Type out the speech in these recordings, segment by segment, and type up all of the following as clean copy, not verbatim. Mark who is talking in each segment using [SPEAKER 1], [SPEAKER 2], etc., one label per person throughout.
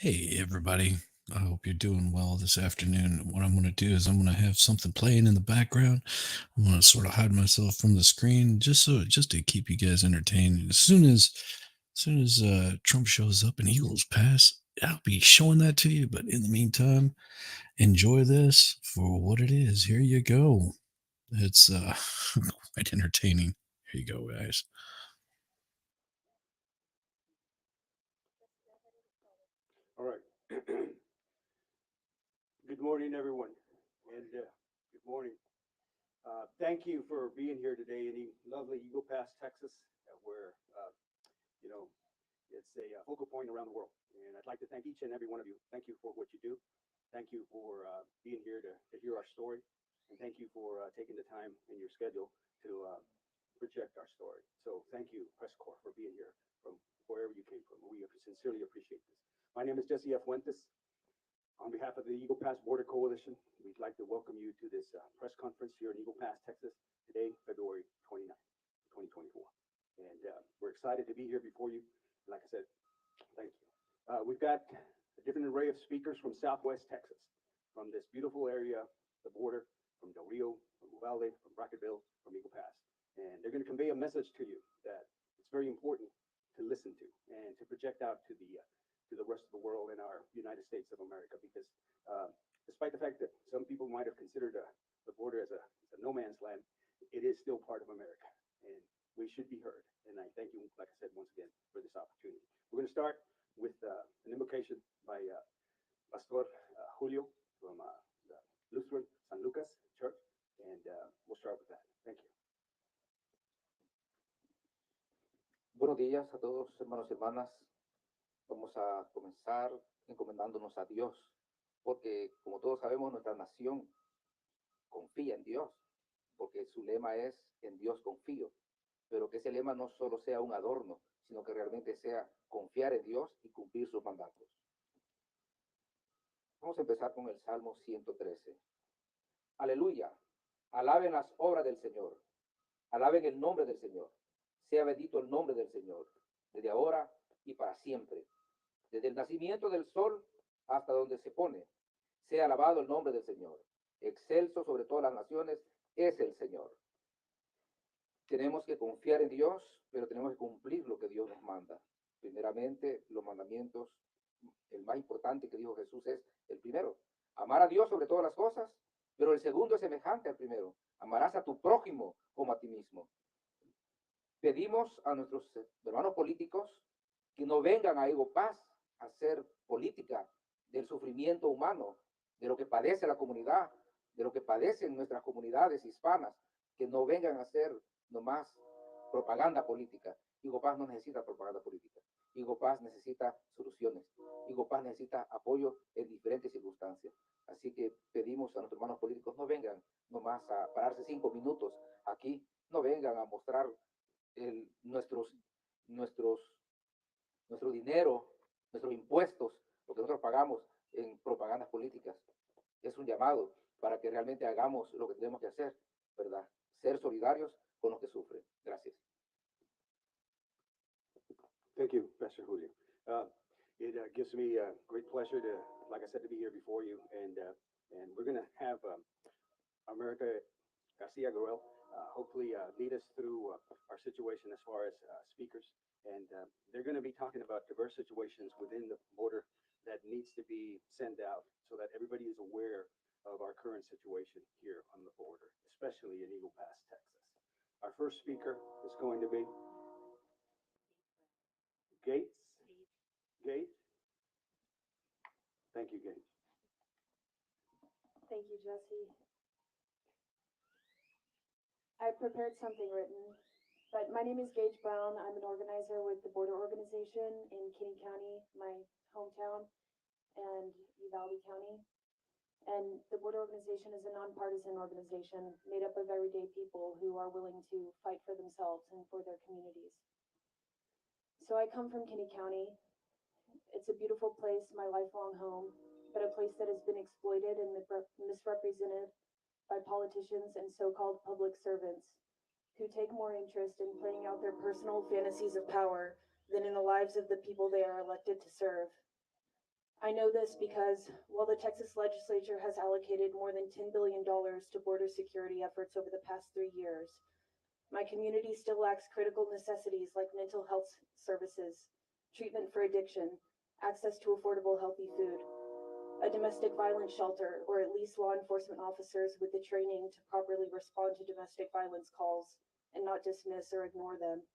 [SPEAKER 1] Hey, everybody. I hope you're doing well this afternoon. What I'm going to do is I'm going to have something playing in the background. I'm going to sort of hide myself from the screen just to keep you guys entertained. As soon as Trump shows up and Eagles pass, I'll be showing that to you. But in the meantime, enjoy this for what it is. Here you go. It's quite entertaining. Here you go, guys.
[SPEAKER 2] All right. Good morning, everyone, and good morning. Thank you for being here today in lovely Eagle Pass, Texas, where you know it's a focal point around the world. And I'd like to thank each and every one of you. Thank you for what you do. Thank you for being here to hear our story, and thank you for taking the time in your schedule to project our story. So thank you, Press Corps, for being here from wherever you came from. We sincerely appreciate this. My name is Jesse F. Fuentes. On behalf of the Eagle Pass Border Coalition, we'd like to welcome you to this press conference here in Eagle Pass, Texas, today, February 29th, 2024. And we're excited to be here before you. Like I said, thank you. We've got a different array of speakers from Southwest Texas, from this beautiful area, the border, from Del Rio, from Uvalde, from Brackettville, from Eagle Pass. And they're going to convey a message to you that it's very important to listen to and to project out to the rest of the world in our United States of America, because despite the fact that some people might have considered the border as a no man's land, it is still part of America, and we should be heard. And I thank you, like I said, once again for this opportunity. We're going to start with an invocation by Pastor Julio from the Lutheran San Lucas Church, and we'll start with that. Thank you.
[SPEAKER 3] Buenos días a todos, hermanos y hermanas. Vamos a comenzar encomendándonos a Dios, porque como todos sabemos, nuestra nación confía en Dios, porque su lema es en Dios confío, pero que ese lema no solo sea un adorno, sino que realmente sea confiar en Dios y cumplir sus mandatos. Vamos a empezar con el Salmo 113. Aleluya, alaben las obras del Señor, alaben el nombre del Señor, sea bendito el nombre del Señor, desde ahora y para siempre. Desde el nacimiento del sol hasta donde se pone, sea alabado el nombre del Señor. Excelso sobre todas las naciones es el Señor. Tenemos que confiar en Dios, pero tenemos que cumplir lo que Dios nos manda. Primeramente, los mandamientos, el más importante que dijo Jesús es el primero, amar a Dios sobre todas las cosas, pero el segundo es semejante al primero, amarás a tu prójimo como a ti mismo. Pedimos a nuestros hermanos políticos que no vengan a Ego Paz a hacer política del sufrimiento humano, de lo que padece la comunidad, de lo que padecen nuestras comunidades hispanas, que no vengan a hacer nomás propaganda política. Ego Paz no necesita propaganda política. Ego Paz necesita soluciones. Ego Paz necesita apoyo en diferentes circunstancias. Así que pedimos a nuestros hermanos políticos no vengan nomás a pararse 5 minutos aquí, no vengan a mostrar el, nuestros, nuestro dinero, nuestros impuestos, lo que nosotros pagamos en propagandas políticas. Es un llamado para que realmente hagamos lo que tenemos que hacer, ¿verdad? Ser solidarios con los que sufren. Gracias.
[SPEAKER 2] Thank you, Pastor Julio. It gives me great pleasure to, like I said, to be here before you, and we're going to have America Garcia Guerrero hopefully lead us through our situation as far as speakers, and they're going to be talking about diverse situations within the border that needs to be sent out so that everybody is aware of our current situation here on the border, especially in Eagle Pass, Texas. Our first speaker is going to be Gates. Gage. Thank you, Gage.
[SPEAKER 4] Thank you, Jesse. I prepared something written, but my name is Gage Brown. I'm an organizer with the Border Organization in Kinney County, my hometown, and Uvalde County. And the Border Organization is a nonpartisan organization made up of everyday people who are willing to fight for themselves and for their communities. So I come from Kinney County. It's a beautiful place, my lifelong home, but a place that has been exploited and misrepresented by politicians and so-called public servants who take more interest in playing out their personal fantasies of power than in the lives of the people they are elected to serve. I know this because while the Texas legislature has allocated more than $10 billion to border security efforts over the past 3 years, my community still lacks critical necessities like mental health services, treatment for addiction, access to affordable healthy food, a domestic violence shelter, or at least law enforcement officers with the training to properly respond to domestic violence calls and not dismiss or ignore them.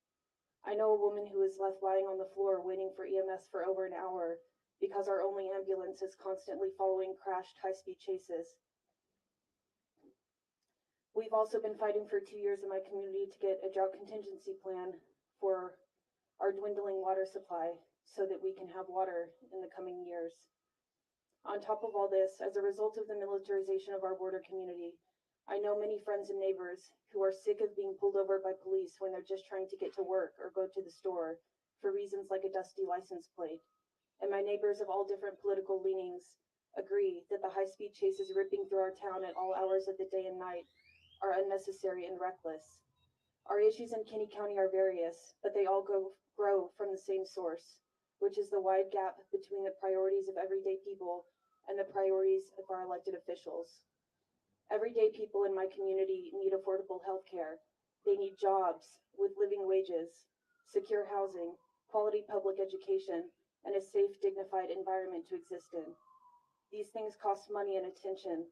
[SPEAKER 4] I know a woman who is left lying on the floor waiting for EMS for over an hour because our only ambulance is constantly following crashed high-speed chases. We've also been fighting for 2 years in my community to get a drought contingency plan for our dwindling water supply so that we can have water in the coming years. On top of all this, as a result of the militarization of our border community, I know many friends and neighbors who are sick of being pulled over by police when they're just trying to get to work or go to the store for reasons like a dusty license plate. And my neighbors of all different political leanings agree that the high-speed chases ripping through our town at all hours of the day and night are unnecessary and reckless. Our issues in Kinney County are various, but they all grow from the same source, which is the wide gap between the priorities of everyday people and the priorities of our elected officials. Everyday people in my community need affordable health care. They need jobs with living wages, secure housing, quality public education, and a safe, dignified environment to exist in. These things cost money and attention,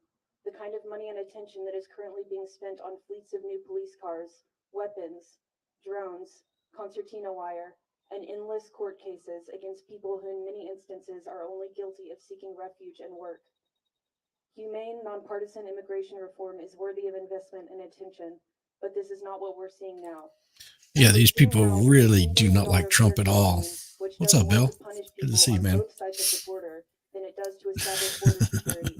[SPEAKER 4] the kind of money and attention that is currently being spent on fleets of new police cars, weapons, drones, concertina wire, and endless court cases against people who in many instances are only guilty of seeking refuge and work. Humane, nonpartisan immigration reform is worthy of investment and attention, but this is not what we're seeing now.
[SPEAKER 1] Yeah,
[SPEAKER 4] What we're
[SPEAKER 1] these
[SPEAKER 4] seeing
[SPEAKER 1] people
[SPEAKER 4] now is a
[SPEAKER 1] really
[SPEAKER 4] $10
[SPEAKER 1] do
[SPEAKER 4] billion
[SPEAKER 1] not like Trump
[SPEAKER 4] border
[SPEAKER 1] at all.
[SPEAKER 4] campaign, which
[SPEAKER 1] What's
[SPEAKER 4] does
[SPEAKER 1] up,
[SPEAKER 4] more
[SPEAKER 1] Bill?
[SPEAKER 4] to punish
[SPEAKER 1] Good to
[SPEAKER 4] people
[SPEAKER 1] see you,
[SPEAKER 4] on
[SPEAKER 1] man.
[SPEAKER 4] both sides of the border than it does to establish border security.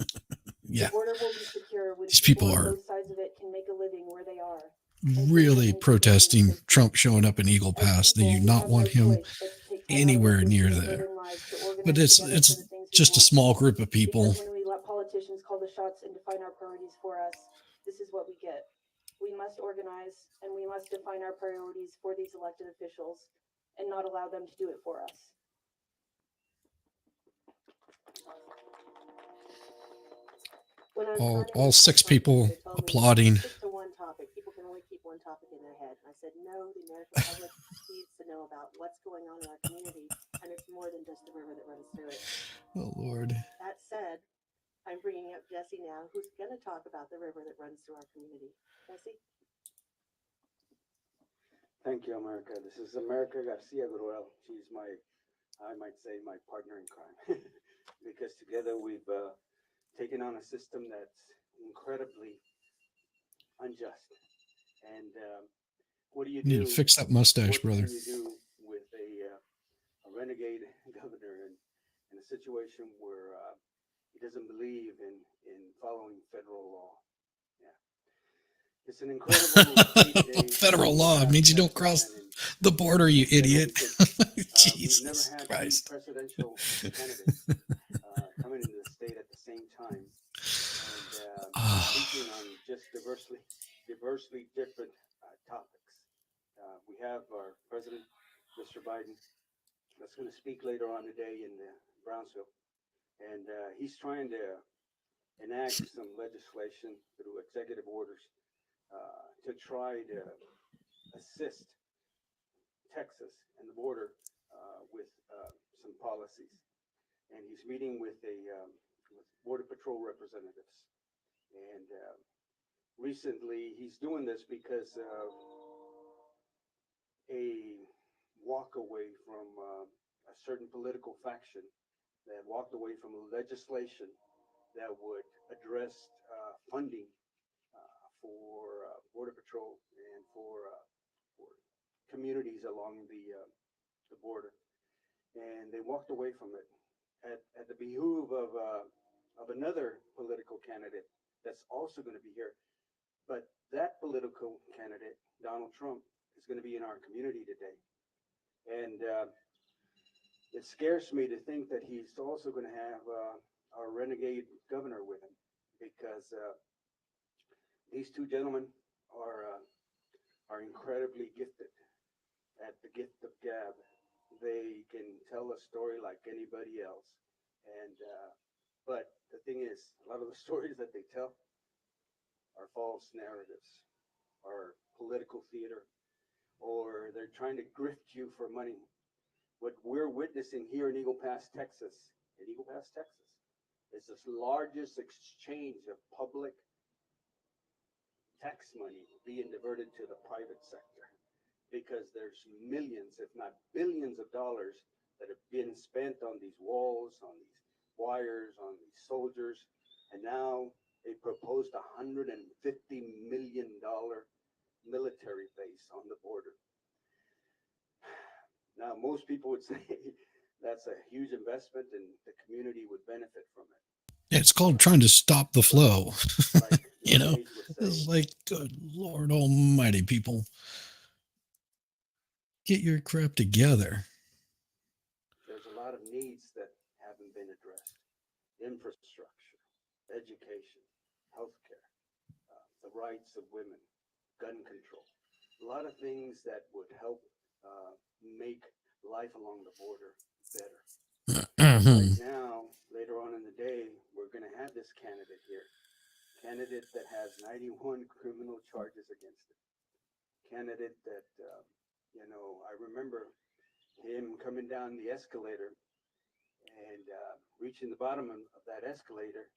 [SPEAKER 1] Yeah,
[SPEAKER 4] The border will be secure when
[SPEAKER 1] these
[SPEAKER 4] people
[SPEAKER 1] people
[SPEAKER 4] on
[SPEAKER 1] are
[SPEAKER 4] both sides of it can make a living where they are and can live
[SPEAKER 1] really
[SPEAKER 4] in security and
[SPEAKER 1] protesting
[SPEAKER 4] safety.
[SPEAKER 1] Trump showing up in Eagle
[SPEAKER 4] As
[SPEAKER 1] Pass. They do
[SPEAKER 4] people, we
[SPEAKER 1] not
[SPEAKER 4] have no
[SPEAKER 1] want him
[SPEAKER 4] choice but to take time out of our
[SPEAKER 1] anywhere
[SPEAKER 4] busy
[SPEAKER 1] near
[SPEAKER 4] and
[SPEAKER 1] there.
[SPEAKER 4] burdened lives to
[SPEAKER 1] But
[SPEAKER 4] organize together for the things we
[SPEAKER 1] just a
[SPEAKER 4] want.
[SPEAKER 1] small group of people.
[SPEAKER 4] Because when we let politicians call the shots and define our priorities for us, this is what we get. We must organize and we must define our priorities for these elected officials and not allow them to do it for us.
[SPEAKER 5] When I was
[SPEAKER 1] All
[SPEAKER 5] planning
[SPEAKER 1] all
[SPEAKER 5] this
[SPEAKER 1] six
[SPEAKER 5] press conference,
[SPEAKER 1] people
[SPEAKER 5] they told me
[SPEAKER 1] applauding.
[SPEAKER 5] stick to one topic. People can only keep one topic in their head. And I said, no, the American public needs to know about what's going on in our community, and it's more than just the river that runs through it.
[SPEAKER 1] Oh Lord.
[SPEAKER 5] That said, I'm bringing up Jesse now, who's going to talk about the river that runs through our community. Jesse?
[SPEAKER 2] Thank you, America. This is America Garcia Gruel. She's I might say, my partner in crime. Because together we've taken on a system that's incredibly unjust. And what do you
[SPEAKER 1] You need
[SPEAKER 2] do?
[SPEAKER 1] to fix that mustache,
[SPEAKER 2] What
[SPEAKER 1] brother.
[SPEAKER 2] can you do with a renegade governor in a situation where he doesn't believe in following federal law? Yeah. It's an incredible
[SPEAKER 1] Federal law means you don't cross the border, you idiot.
[SPEAKER 2] We've never
[SPEAKER 1] Jesus
[SPEAKER 2] had
[SPEAKER 1] Christ.
[SPEAKER 2] two presidential candidates coming into the state at the same time and speaking on just diversely different topics. We have our president, Mr. Biden, that's going to speak later on today in Brownsville, and he's trying to enact some legislation through executive orders to try to assist Texas and the border with some policies. And he's meeting with with Border Patrol representatives. And recently, he's doing this because of a walk away from a certain political faction that walked away from legislation that would address funding for Border Patrol and for communities along the border, and they walked away from it at the behoove of another political candidate that's also going to be here. But that political candidate, Donald Trump, is going to be in our community today, and it scares me to think that he's also going to have our renegade governor with him, because these two gentlemen are incredibly gifted at the gift of gab. They can tell a story like anybody else. And, but the thing is, a lot of the stories that they tell are false narratives, are political theater, or they're trying to grift you for money. What we're witnessing here in Eagle Pass, Texas, is the largest exchange of public tax money being diverted to the private sector because there's millions, if not billions of dollars that have been spent on these walls, on these wires, on these soldiers. And now they proposed $150 million military base on the border. Now, most people would say that's a huge investment and the community would benefit from it.
[SPEAKER 1] It's called trying to stop the flow.
[SPEAKER 2] Like
[SPEAKER 1] You know,
[SPEAKER 2] Gage would
[SPEAKER 1] it's
[SPEAKER 2] say,
[SPEAKER 1] like, good Lord Almighty, people, get your crap together.
[SPEAKER 2] there's a lot of needs that haven't been addressed. Infrastructure, education, healthcare, the rights of women, gun control. A lot of things that would help make life along the border better. Right now, later on in the day, we're going to have this candidate here. Candidate that has 91 criminal charges against him. Candidate that, I remember him coming down the escalator and reaching the bottom of that escalator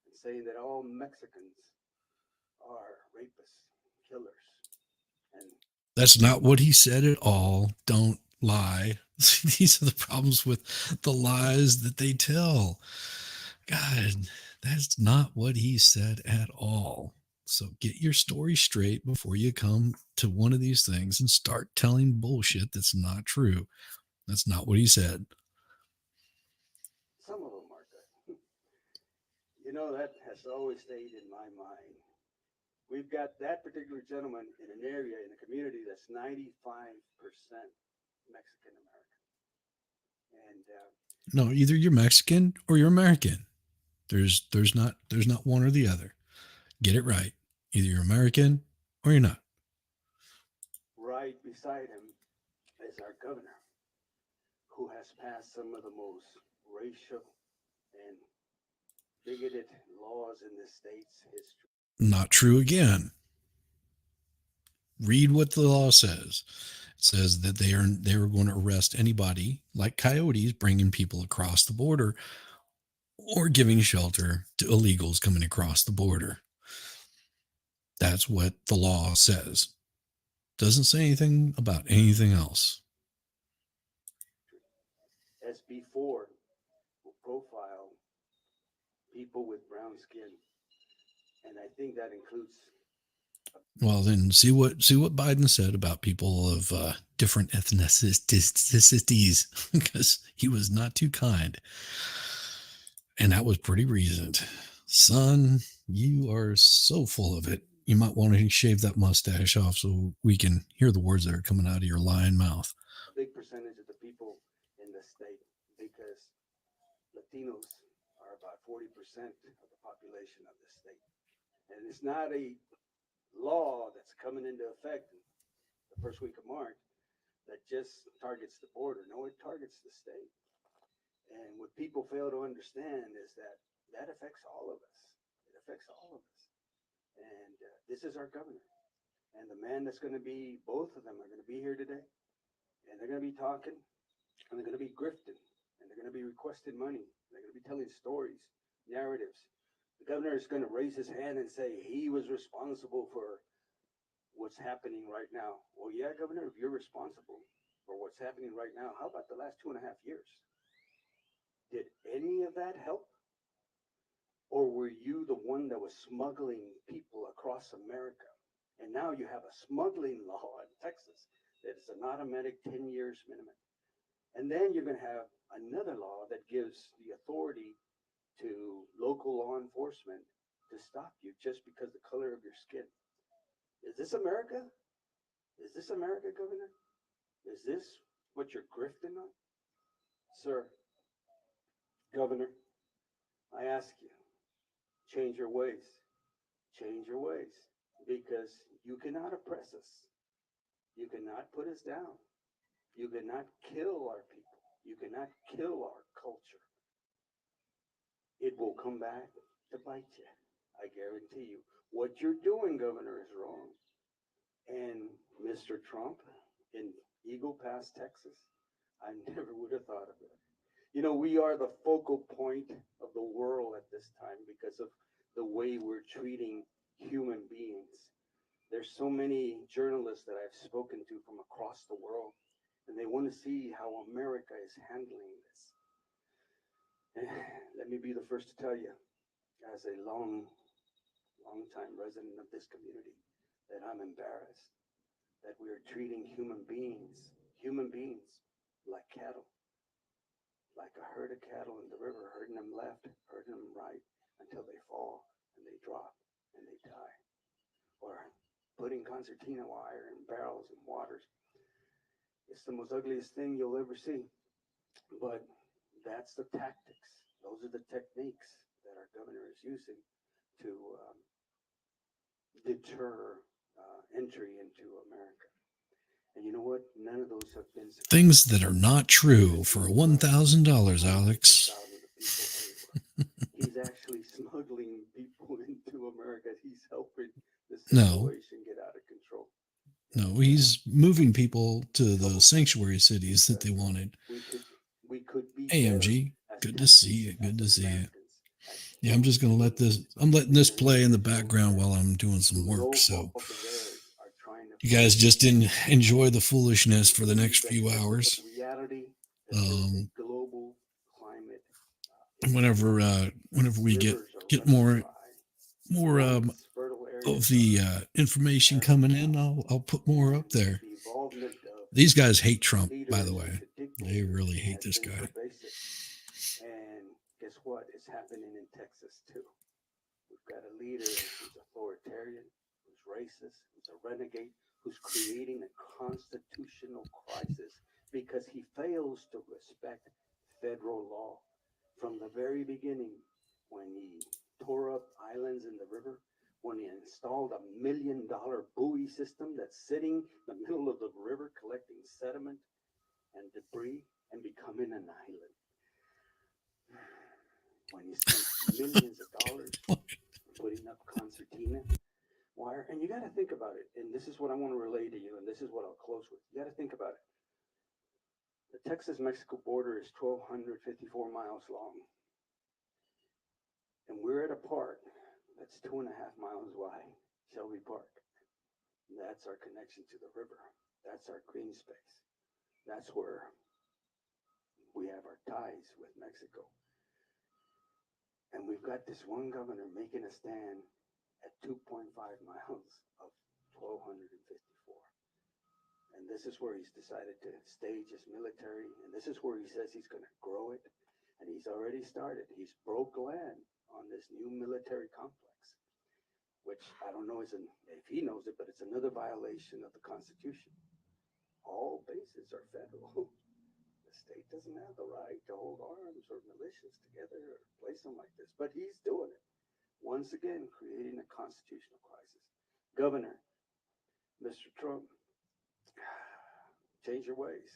[SPEAKER 2] and saying that all Mexicans are rapists, killers. And
[SPEAKER 1] That's not what he said at all. Don't lie. These are the problems with the lies that they tell. God, that's not what he said at all. So get your story straight before you come to one of these things and start telling bullshit that's not true. That's not what he said.
[SPEAKER 2] some of them are good. That has always stayed in my mind. We've got that particular gentleman in an area, in a community that's 95% Mexican American. And
[SPEAKER 1] No, either you're Mexican or you're American. There's not one or the other. Get it right. Either you're American or you're not.
[SPEAKER 2] right beside him is our governor, who has passed some of the most racial and bigoted laws in the state's history.
[SPEAKER 1] Not true again. Read what the law says. It says that they are going to arrest anybody like coyotes bringing people across the border or giving shelter to illegals coming across the border. That's what the law says. Doesn't say anything about anything else.
[SPEAKER 2] SB4 will profile people with brown skin, and I think that includes.
[SPEAKER 1] Well, then see what Biden said about people of different ethnicities, because he was not too kind, and that was pretty recent. Son, you are so full of it. You might want to shave that mustache off so we can hear the words that are coming out of your lying mouth.
[SPEAKER 2] A big percentage of the people in the state, because Latinos are about 40% of the population of the state, and it's not a law that's coming into effect the first week of March that just targets the border. No, it targets the state. And what people fail to understand is that affects all of us. It affects all of us. And this is our governor. And the man that's going to be, both of them are going to be here today. And they're going to be talking, and they're going to be grifting, and they're going to be requesting money. They're going to be telling stories, narratives. The governor is going to raise his hand and say he was responsible for what's happening right now. Well, yeah, Governor, if you're responsible for what's happening right now, how about the last 2.5 years? Did any of that help? Or were you the one that was smuggling people across America? And now you have a smuggling law in Texas that is an automatic 10 years minimum. And then you're going to have another law that gives the authority to local law enforcement to stop you just because the color of your skin. Is this America? Is this America, Governor? Is this what you're grifting on? Sir, Governor, I ask you, change your ways. Change your ways, because you cannot oppress us. You cannot put us down. You cannot kill our people. You cannot kill our culture. it will come back to bite you. I guarantee you. What you're doing, Governor, is wrong. And Mr. Trump in Eagle Pass, Texas, I never would have thought of it. You know, we are the focal point of the world at this time because of the way we're treating human beings. There's so many journalists that I've spoken to from across the world, and they want to see how America is handling this. And let me be the first to tell you, as a long time resident of this community, that I'm embarrassed that we are treating human beings like cattle, like a herd of cattle in the river, herding them left, herding them right, until they fall and they drop and they die. Or putting concertina wire in barrels and waters. It's the most ugliest thing you'll ever see. But that's the tactics. Those are the techniques that our governor is using to deter entry into America. And you know what? None of those have been successful.
[SPEAKER 1] Things that are not true for $1,000, Alex.
[SPEAKER 2] He's actually smuggling people into America. He's helping the
[SPEAKER 1] No.
[SPEAKER 2] situation get out of control.
[SPEAKER 1] No, he's moving people to the sanctuary cities that they wanted.
[SPEAKER 2] We could be
[SPEAKER 1] AMG,
[SPEAKER 2] better as
[SPEAKER 1] good to see you.
[SPEAKER 2] Texans,
[SPEAKER 1] Good to
[SPEAKER 2] as
[SPEAKER 1] see you.
[SPEAKER 2] Americans, as
[SPEAKER 1] Yeah, I'm just going to let this, I'm letting this play in the background while I'm doing some work.
[SPEAKER 2] global
[SPEAKER 1] So
[SPEAKER 2] purveyors are trying to
[SPEAKER 1] you guys just didn't enjoy the foolishness for the
[SPEAKER 2] find
[SPEAKER 1] next
[SPEAKER 2] that
[SPEAKER 1] few
[SPEAKER 2] sense of
[SPEAKER 1] hours.
[SPEAKER 2] reality that there's a
[SPEAKER 1] Um,
[SPEAKER 2] global climate.
[SPEAKER 1] Whenever we get
[SPEAKER 2] Rivers are
[SPEAKER 1] get
[SPEAKER 2] running
[SPEAKER 1] more
[SPEAKER 2] dry.
[SPEAKER 1] more
[SPEAKER 2] Forests, fertile areas
[SPEAKER 1] of the
[SPEAKER 2] are
[SPEAKER 1] information coming in, I'll put more up there.
[SPEAKER 2] The involvement of
[SPEAKER 1] These guys hate Trump, by
[SPEAKER 2] leaders
[SPEAKER 1] the way.
[SPEAKER 2] into
[SPEAKER 1] They
[SPEAKER 2] dictators
[SPEAKER 1] really hate
[SPEAKER 2] has
[SPEAKER 1] this
[SPEAKER 2] been
[SPEAKER 1] guy.
[SPEAKER 2] pervasive. And guess what? It's happening in Texas too. We've got a leader who's authoritarian, who's racist, who's a renegade, who's creating a constitutional crisis because he fails to respect federal law. From the very beginning, when he tore up islands in the river, when he installed $1 million buoy system that's sitting in the middle of the river collecting sediment and debris and becoming an island. When he spent millions of dollars putting up concertina wire, and you got to think about it, and this is what I want to relay to you, and this is what I'll close with. You got to think about it. The Texas-Mexico border is 1,254 miles long, and we're at a park that's 2.5 miles wide, Shelby Park. That's our connection to the river. That's our green space. That's where we have our ties with Mexico. And we've got this one governor making a stand at 2.5 miles of 1,254. And this is where he's decided to stage his military. And this is where he says he's going to grow it. And he's already started. He's broke land on this new military complex, which I don't know if he knows it, but it's another violation of the Constitution. All bases are federal. The state doesn't have the right to hold arms or militias together or place them like this, but he's doing it. Once again, creating a constitutional crisis. Governor, Mr. Trump, change your ways,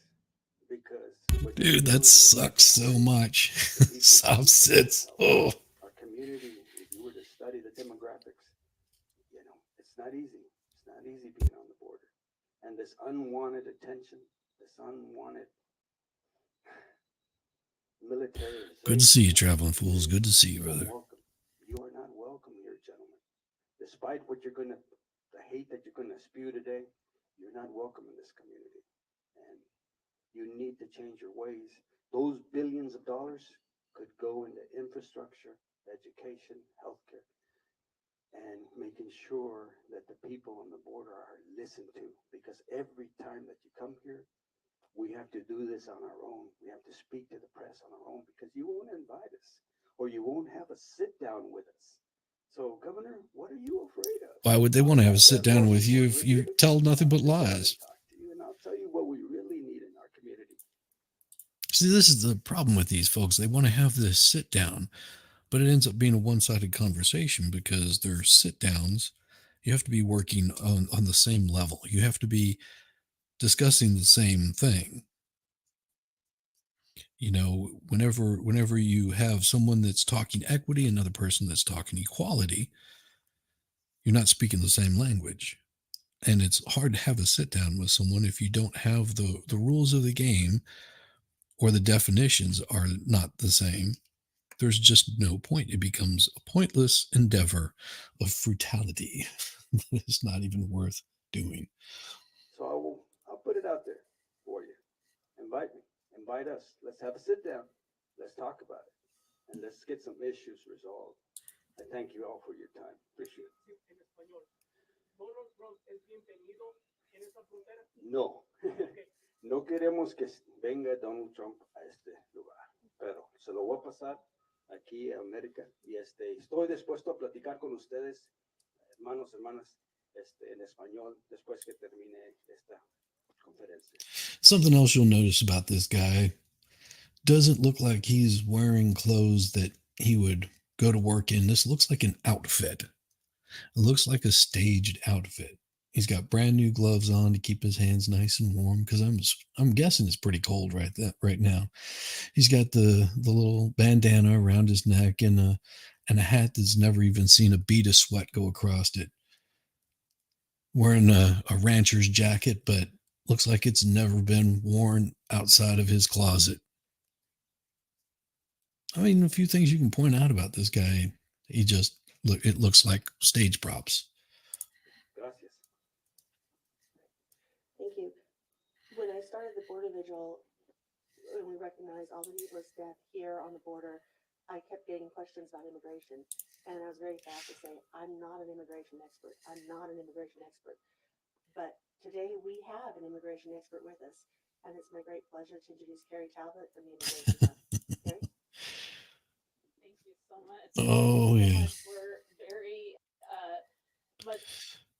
[SPEAKER 2] because what you're
[SPEAKER 1] Dude,
[SPEAKER 2] doing
[SPEAKER 1] that
[SPEAKER 2] is
[SPEAKER 1] sucks so
[SPEAKER 2] hurting
[SPEAKER 1] much.
[SPEAKER 2] the people
[SPEAKER 1] South sits. Oh,
[SPEAKER 2] our community. If you were to study the demographics, you know, it's not easy. It's not easy being on the border. And this unwanted attention, this unwanted military.
[SPEAKER 1] good to see you, traveling fools. Good to see you, brother.
[SPEAKER 2] Welcome. You are not welcome here, gentlemen. Despite what the hate that you're gonna spew today, you're not welcome in this community. And you need to change your ways. Those billions of dollars could go into infrastructure, education, healthcare, and making sure that the people on the border are listened to. Because every time that you come here, we have to do this on our own. We have to speak to the press on our own because you won't invite us or you won't have a sit down with us. So, Governor, what are you afraid of?
[SPEAKER 1] Why would they want to have a sit down with you if you tell nothing but lies?
[SPEAKER 2] Talk to you, and I'll tell you what we really need in our community.
[SPEAKER 1] See, this is the problem with these folks. They want to have this sit down, but it ends up being a one-sided conversation because they're sit downs. You have to be working on the same level. You have to be discussing the same thing. You know, whenever you have someone that's talking equity, another person that's talking equality, you're not speaking the same language. And it's hard to have a sit down with someone if you don't have the rules of the game, or the definitions are not the same. There's just no point. It becomes a pointless endeavor of frugality that is not even worth doing.
[SPEAKER 2] So I'll put it out there for you. Invite me, invite us. Let's have a sit down. Let's talk about it. And let's get some issues resolved. I thank you all for your time. Appreciate it.
[SPEAKER 6] En español. Donald Trump es bienvenido en esa frontera.
[SPEAKER 2] No, no queremos que venga Donald Trump a este lugar, pero se lo voy a pasar aquí a América y estoy dispuesto a platicar con ustedes, hermanos, hermanas, en español después que termine esta conferencia.
[SPEAKER 1] Something else you'll notice about this guy: doesn't look like he's wearing clothes that he would go to work in. This looks like an outfit. It looks like a staged outfit. He's got brand new gloves on to keep his hands nice and warm, because I'm guessing it's pretty cold right now. He's got the little bandana around his neck and a hat that's never even seen a bead of sweat go across it. Wearing a rancher's jacket, but looks like it's never been worn outside of his closet. I mean, a few things you can point out about this guy. It looks like stage props.
[SPEAKER 2] Gracias.
[SPEAKER 5] Thank you. When I started the border vigil, and we recognized all the needless death here on the border, I kept getting questions about immigration. And I was very fast to say, I'm not an immigration expert. I'm not an immigration expert. But today we have an immigration expert with us. And it's my great pleasure to introduce Carrie Talbot from the Immigration Hub. Carrie?
[SPEAKER 7] Thank you so much.
[SPEAKER 1] Oh,
[SPEAKER 7] Thank you so
[SPEAKER 1] yeah.
[SPEAKER 7] much. We're very much.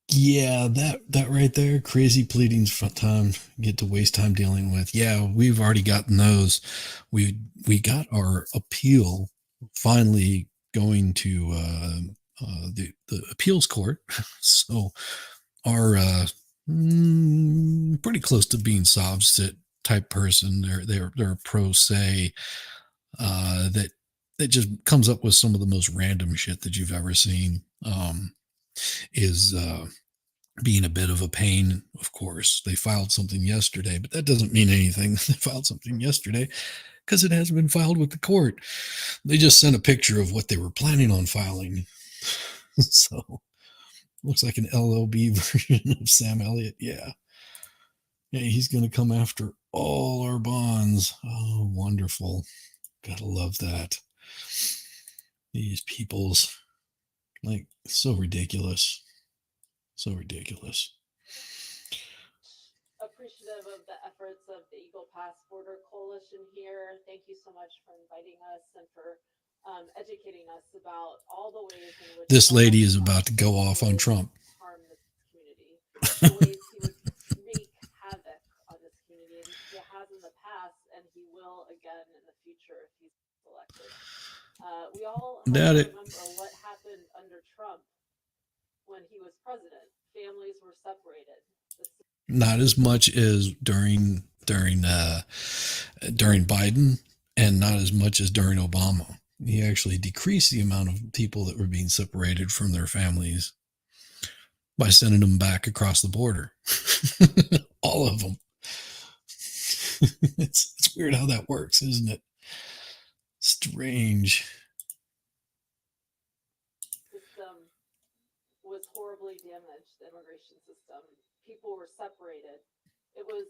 [SPEAKER 1] Yeah, that right there, crazy pleadings for time, get to waste time dealing with. Yeah, we've already gotten those. We got our appeal finally going to the appeals court. So our pretty close to being sob sit type person. They're a pro se that just comes up with some of the most random shit that you've ever seen. Is being a bit of a pain, of course. They filed something yesterday, but that doesn't mean anything. They filed something yesterday because it hasn't been filed with the court. They just sent a picture of what they were planning on filing. So looks like an LLB version of Sam Elliott. Yeah, he's going to come after all our bonds. Oh, wonderful. Gotta love that. These people's, like, so ridiculous. So ridiculous.
[SPEAKER 7] Appreciative of the efforts of the Eagle Pass Border Coalition here. Thank you so much for inviting us and for educating us about all the ways in which
[SPEAKER 1] This
[SPEAKER 7] Donald
[SPEAKER 1] lady is
[SPEAKER 7] Trump
[SPEAKER 1] about to go off on
[SPEAKER 7] would
[SPEAKER 1] Trump.
[SPEAKER 7] harm this community, the ways he would wreak havoc on this community, and he has in the past, and he will again in the future if he's elected. We all have
[SPEAKER 1] Doubt
[SPEAKER 7] to
[SPEAKER 1] it.
[SPEAKER 7] remember what happened under Trump when he was president. Families were separated.
[SPEAKER 1] Not as much as during Biden, and not as much as during Obama. He actually decreased the amount of people that were being separated from their families by sending them back across the border. All of them. It's weird how that works, isn't it? Strange.
[SPEAKER 7] System was horribly damaged. The immigration system. People were separated. It was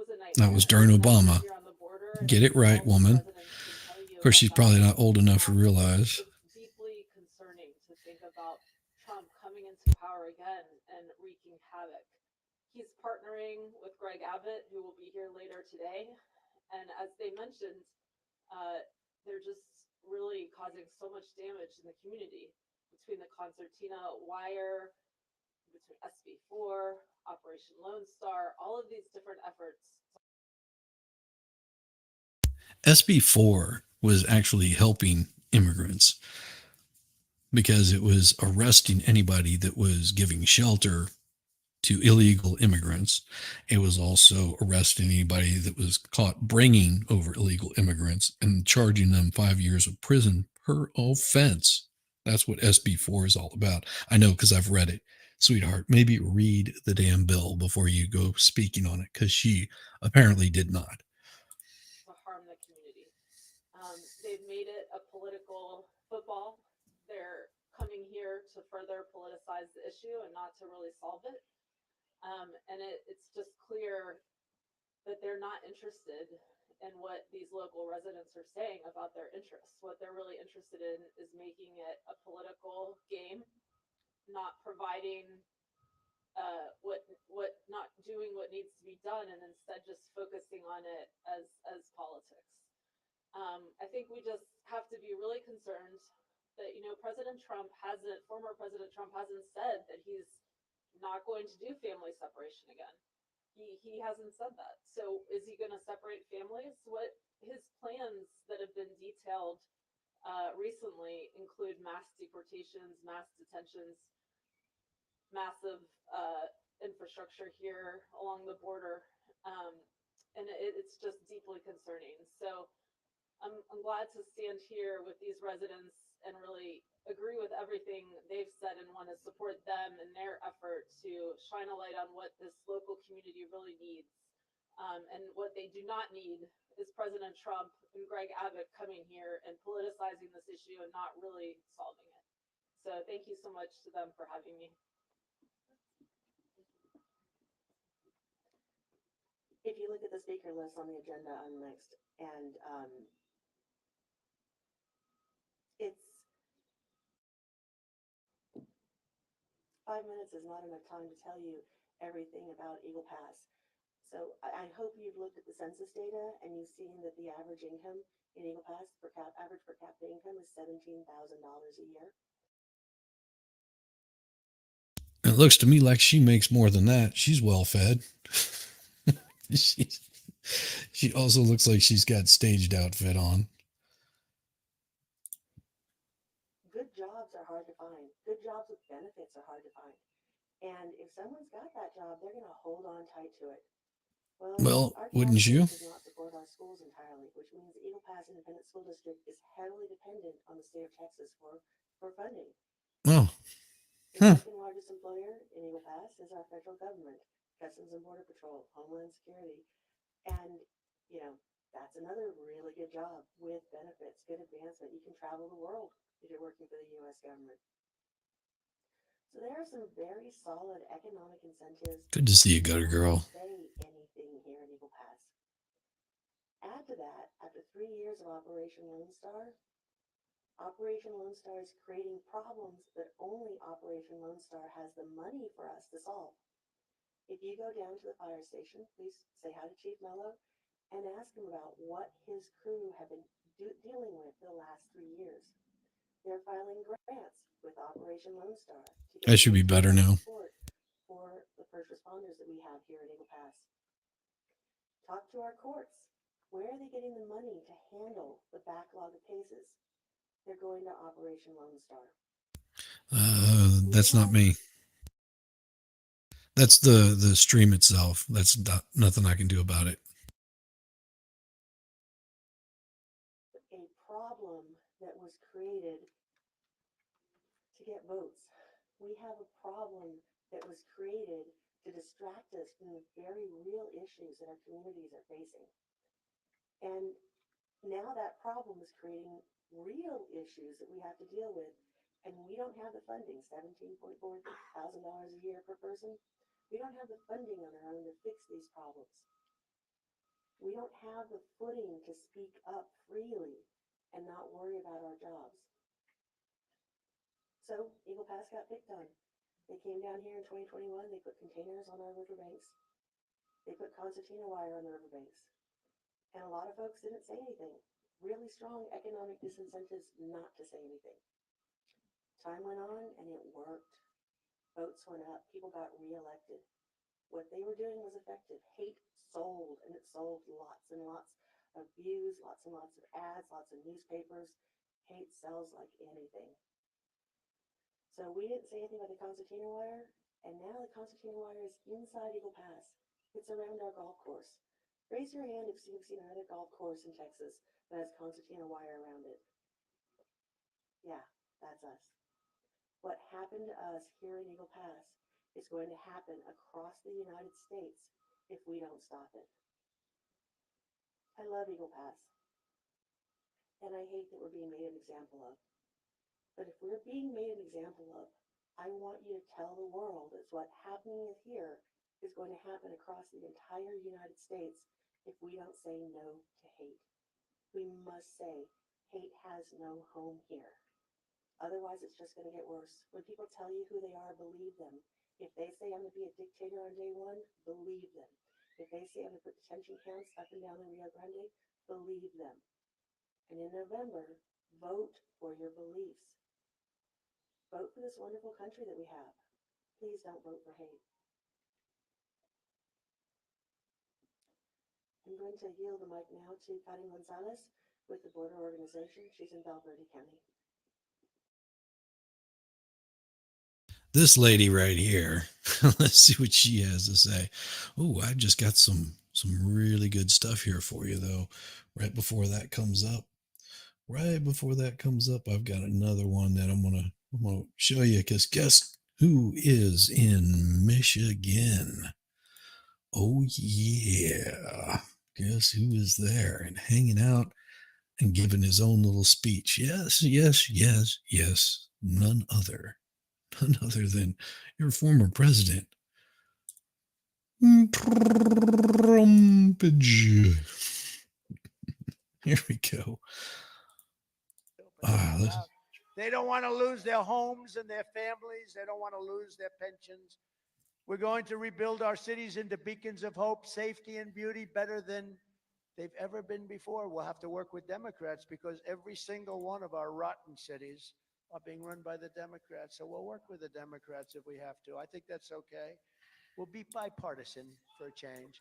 [SPEAKER 7] a nightmare.
[SPEAKER 1] That was during Obama.
[SPEAKER 7] Here on the border,
[SPEAKER 1] Get it right, woman. Of course, she's probably not old enough to realize.
[SPEAKER 7] It's deeply concerning to think about Trump coming into power again and wreaking havoc. He's partnering with Greg Abbott, who will be here later today. And as they mentioned, they're just really causing so much damage in the community between the concertina wire, between SB4, Operation Lone Star, all of these different efforts.
[SPEAKER 1] SB4 was actually helping immigrants because it was arresting anybody that was giving shelter to illegal immigrants. It was also arresting anybody that was caught bringing over illegal immigrants and charging them 5 years of prison per offense. That's what SB4 is all about. I know because I've read it. Sweetheart, maybe read the damn bill before you go speaking on it, because she apparently did not.
[SPEAKER 7] To harm the community. They've made it a political football. They're coming here to further politicize the issue and not to really solve it. It's just clear that they're not interested in what these local residents are saying about their interests. What they're really interested in is making it a political game, not providing not doing what needs to be done, and instead just focusing on it as politics. I think we just have to be really concerned that, you know, former President Trump hasn't said that he's not going to do family separation again. He hasn't said that. So is he going to separate families? What his plans that have been detailed recently include mass deportations, mass detentions, massive infrastructure here along the border, and it's just deeply concerning. So I'm glad to stand here with these residents and really agree with everything they've said and want to support them in their effort to shine a light on what this local community really needs. And what they do not need is President Trump and Greg Abbott coming here and politicizing this issue and not really solving it. So thank you so much to them for having me.
[SPEAKER 5] If you look at the speaker list on the agenda, I'm next, and it's 5 minutes is not enough time to tell you everything about Eagle Pass. So I hope you've looked at the census data and you've seen that the average income in Eagle Pass average per capita income is $17,000 a year.
[SPEAKER 1] It looks to me like she makes more than that. She's well fed. She also looks like she's got staged outfit on.
[SPEAKER 5] Good jobs are hard to find. Good jobs with benefits are hard to find. And if someone's got that job, they're going to hold on tight to it.
[SPEAKER 1] Well,
[SPEAKER 5] our
[SPEAKER 1] wouldn't
[SPEAKER 5] tax
[SPEAKER 1] you?
[SPEAKER 5] base does not support our schools entirely, which means the Eagle Pass Independent School District is heavily dependent on the state of Texas for funding.
[SPEAKER 1] Oh,
[SPEAKER 5] The second largest employer in Eagle Pass is our federal government, Customs and Border Patrol, Homeland Security. And, you know, that's another really good job with benefits, good advancement. You can travel the world if you're working for the U.S. government. So there are some very solid economic incentives.
[SPEAKER 1] good to see you, Gutter Girl.
[SPEAKER 5] Say anything here in Eagle Pass. Add to that, after 3 years of Operation Lone Star is creating problems that only Operation Lone Star has the money for us to solve. If you go down to the fire station, please say hi to Chief Mello and ask him about what his crew have been dealing with for the last 3 years. They're filing grants with Operation Lone Star.
[SPEAKER 1] I should be better now.
[SPEAKER 5] Support for the first responders that we have here in Eagle Pass. Talk to our courts. Where are they getting the money to handle the backlog of cases? They're going to Operation Lone Star.
[SPEAKER 1] That's not me. That's the stream itself. That's nothing I can do about it.
[SPEAKER 5] A problem that was created to get votes. We have a problem that was created to distract us from the very real issues that our communities are facing. And now that problem is creating real issues that we have to deal with, and we don't have the funding, $17.4 thousand a year per person. We don't have the funding on our own to fix these problems. We don't have the footing to speak up freely and not worry about our jobs. So Eagle Pass got picked on. They came down here in 2021, they put containers on our riverbanks. They put concertina wire on the riverbanks. And a lot of folks didn't say anything. Really strong economic disincentives not to say anything. Time went on and it worked. Votes went up, people got reelected. What they were doing was effective. Hate sold, and it sold lots and lots of views, lots and lots of ads, lots of newspapers. Hate sells like anything. So we didn't say anything about the concertina wire. And now the concertina wire is inside Eagle Pass. It's around our golf course. Raise your hand if you've seen another golf course in Texas that has concertina wire around it. Yeah, that's us. What happened to us here in Eagle Pass is going to happen across the United States if we don't stop it. I love Eagle Pass, and I hate that we're being made an example of. But if we're being made an example of, I want you to tell the world that what happening here is going to happen across the entire United States if we don't say no to hate. We must say hate has no home here. Otherwise, it's just going to get worse. When people tell you who they are, believe them. If they say I'm going to be a dictator on day one, believe them. If they say I'm going to put detention camps up and down the Rio Grande, believe them. And in November, vote for your beliefs. Vote for this wonderful country that we have. Please don't vote for hate. I'm going to yield the mic now to Karen Gonzalez with the Border Organization. She's in Val Verde County.
[SPEAKER 1] This lady right here. Let's see what she has to say. Oh, I just got some really good stuff here for you, though. Right before that comes up, I've got another one that I'm gonna show you. Because guess who is in Michigan? Oh yeah, guess who is there and hanging out and giving his own little speech? Yes, yes, yes, yes. None other than your former president, Trumpage. Here we go.
[SPEAKER 8] They don't want to lose their homes and their families. They don't want to lose their pensions. We're going to rebuild our cities into beacons of hope, safety, and beauty better than they've ever been before. We'll have to work with Democrats because every single one of our rotten cities are being run by the Democrats. So we'll work with the Democrats if we have to. I think that's okay. We'll be bipartisan for a change.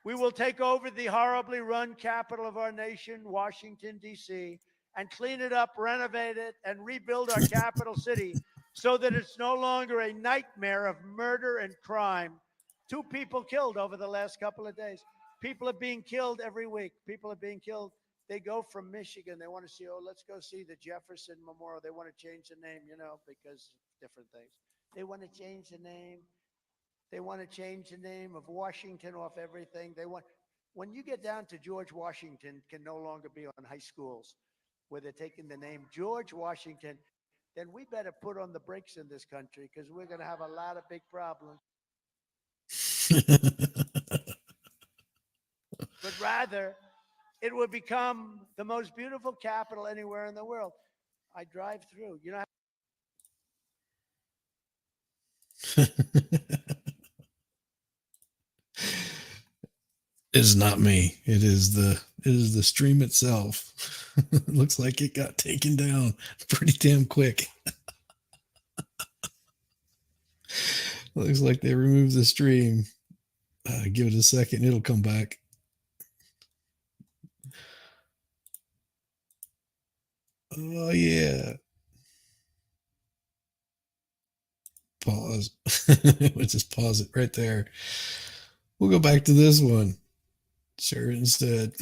[SPEAKER 8] We will take over the horribly run capital of our nation, Washington, D.C., and clean it up, renovate it, and rebuild our capital city so that it's no longer a nightmare of murder and crime. 2 people killed over the last couple of days. People are being killed every week. People are being killed. They go from Michigan. They want to see, let's go see the Jefferson Memorial. They want to change the name, because different things. They want to change the name. They want to change the name of Washington off everything. When you get down to George Washington can no longer be on high schools where they're taking the name George Washington, then we better put on the brakes in this country because we're going to have a lot of big problems. But rather, it will become the most beautiful capital anywhere in the world. I drive through,
[SPEAKER 1] It's not me. It is the stream itself. It looks like it got taken down pretty damn quick. Looks like they removed the stream. Give it a second. It'll come back. Oh, yeah. Pause. We'll just pause it right there. We'll go back to this one. Sure, instead.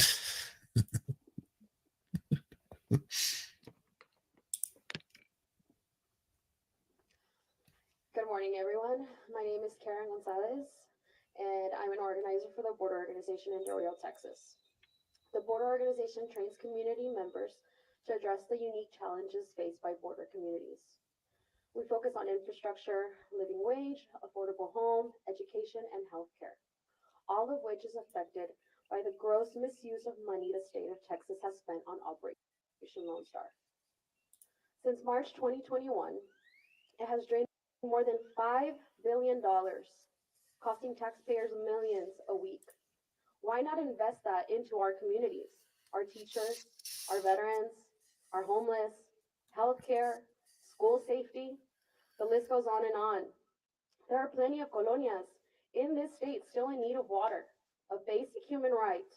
[SPEAKER 4] Good morning, everyone. My name is Karen Gonzalez, and I'm an organizer for the Border Organization in Del Rio, Texas. The Border Organization trains community members to address the unique challenges faced by border communities. We focus on infrastructure, living wage, affordable home, education, and healthcare, all of which is affected by the gross misuse of money the state of Texas has spent on Operation Lone Star. Since March 2021, it has drained more than $5 billion, costing taxpayers millions a week. Why not invest that into our communities, our teachers, our veterans, our homeless, healthcare, school safety? The list goes on and on. There are plenty of colonias in this state still in need of water, a basic human right,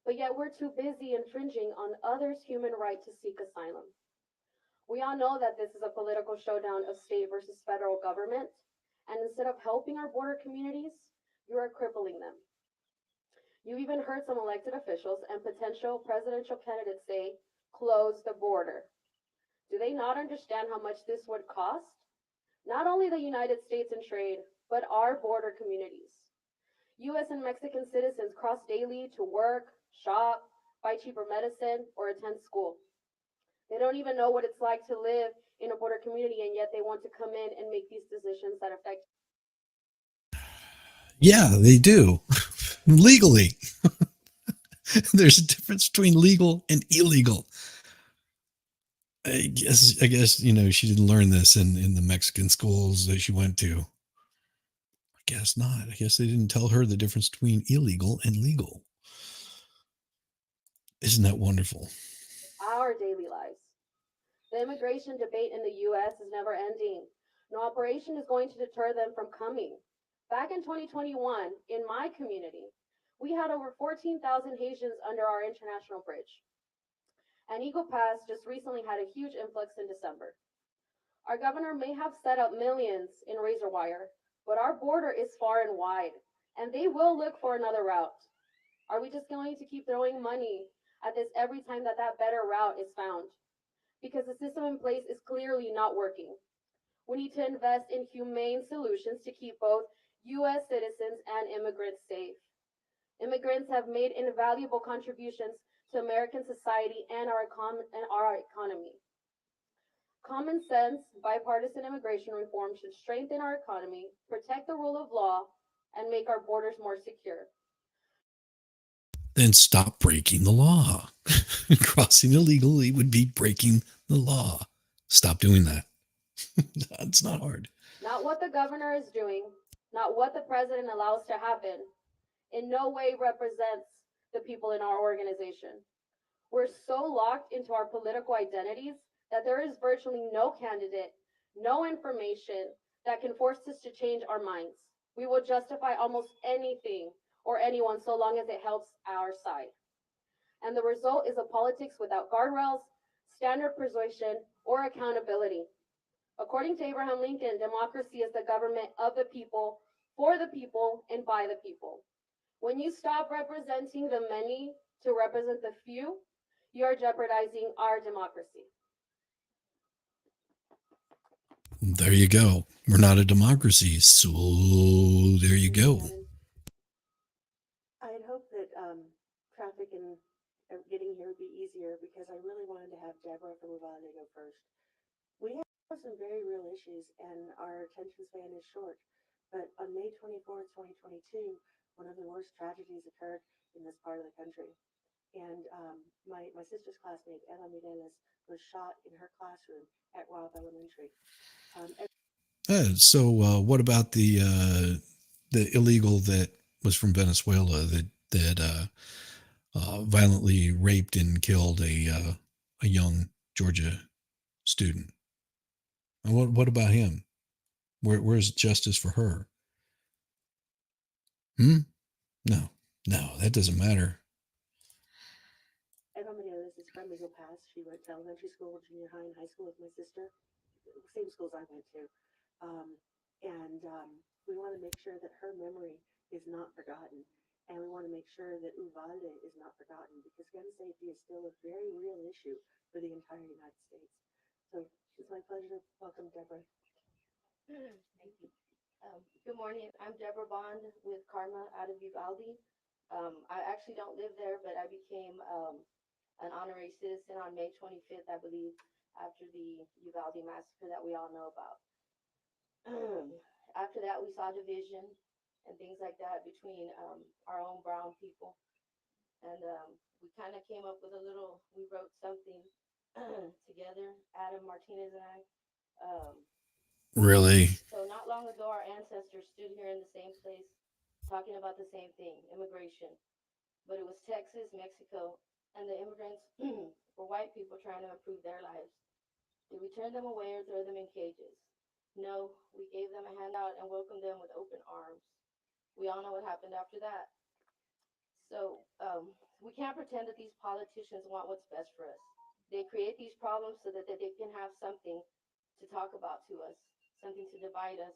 [SPEAKER 4] but yet we're too busy infringing on others' human right to seek asylum. We all know that this is a political showdown of state versus federal government, And instead of helping our border communities, you are crippling them. You even heard some elected officials and potential presidential candidates say, close the border. Do they not understand how much this would cost? Not only the United States in trade, but our border communities. US and Mexican citizens cross daily to work, shop, buy cheaper medicine, or attend school. They don't even know what it's like to live in a border community, and yet they want to come in and make these decisions that affect.
[SPEAKER 1] Yeah, they do. Legally. There's a difference between legal and illegal. I guess, you know, she didn't learn this in the Mexican schools that she went to. I guess not. I guess they didn't tell her the difference between illegal and legal. Isn't that wonderful?
[SPEAKER 4] Our daily lives. The immigration debate in the US is never ending. No operation is going to deter them from coming. Back in 2021, in my community, we had over 14,000 Haitians under our international bridge. And Eagle Pass just recently had a huge influx in December. Our governor may have set up millions in razor wire, but our border is far and wide, and they will look for another route. Are we just going to keep throwing money at this every time that better route is found? Because the system in place is clearly not working. We need to invest in humane solutions to keep both US citizens and immigrants safe. Immigrants have made invaluable contributions to American society and our economy. Common sense, bipartisan immigration reform should strengthen our economy, protect the rule of law, and make our borders more secure.
[SPEAKER 1] Then stop breaking the law. Crossing illegally would be breaking the law. Stop doing that. It's not hard.
[SPEAKER 4] Not what the governor is doing, not what the president allows to happen, in no way represents the people in our organization. We're so locked into our political identities that there is virtually no candidate, no information that can force us to change our minds. We will justify almost anything or anyone so long as it helps our side. And the result is a politics without guardrails, standard persuasion, or accountability. According to Abraham Lincoln, democracy is the government of the people, for the people, and by the people. When you stop representing the many to represent the few, you are jeopardizing our democracy.
[SPEAKER 1] There you go. We're not a democracy, so there you go.
[SPEAKER 5] I had hoped that traffic and getting here would be easier because I really wanted to have Deborah from Uvalde go first. We have some very real issues and our attention span is short. But on May 24th, 2022, one of the worst tragedies occurred in this part of the country. And my sister's classmate, Ella Mireles, was shot in her classroom at Robb Elementary.
[SPEAKER 1] So what about the illegal that was from Venezuela that violently raped and killed a young Georgia student? And what about him? Where's justice for her? No, that doesn't matter.
[SPEAKER 5] Eva Mireles is from Eagle Pass. She went to elementary school, junior high, and high school with my sister, same schools I went to. We want to make sure that her memory is not forgotten. And we want to make sure that Uvalde is not forgotten because gun safety is still a very real issue for the entire United States. So it's my pleasure to welcome Deborah.
[SPEAKER 4] Thank you. Good morning. I'm Deborah Bond with Karma out of Uvalde. I actually don't live there, but I became an honorary citizen on May 25th, I believe, after the Uvalde massacre that we all know about. After that, we saw division and things like that between our own brown people. And we kind of came up with we wrote something together, Adam Martinez and I.
[SPEAKER 1] Really?
[SPEAKER 4] So not long ago, our ancestors stood here in the same place talking about the same thing, immigration. But it was Texas, Mexico, and the immigrants were white people trying to improve their lives. Did we turn them away or throw them in cages? No, we gave them a handout and welcomed them with open arms. We all know what happened after that. So we can't pretend that these politicians want what's best for us. They create these problems so that they can have something to talk about to us, something to divide us.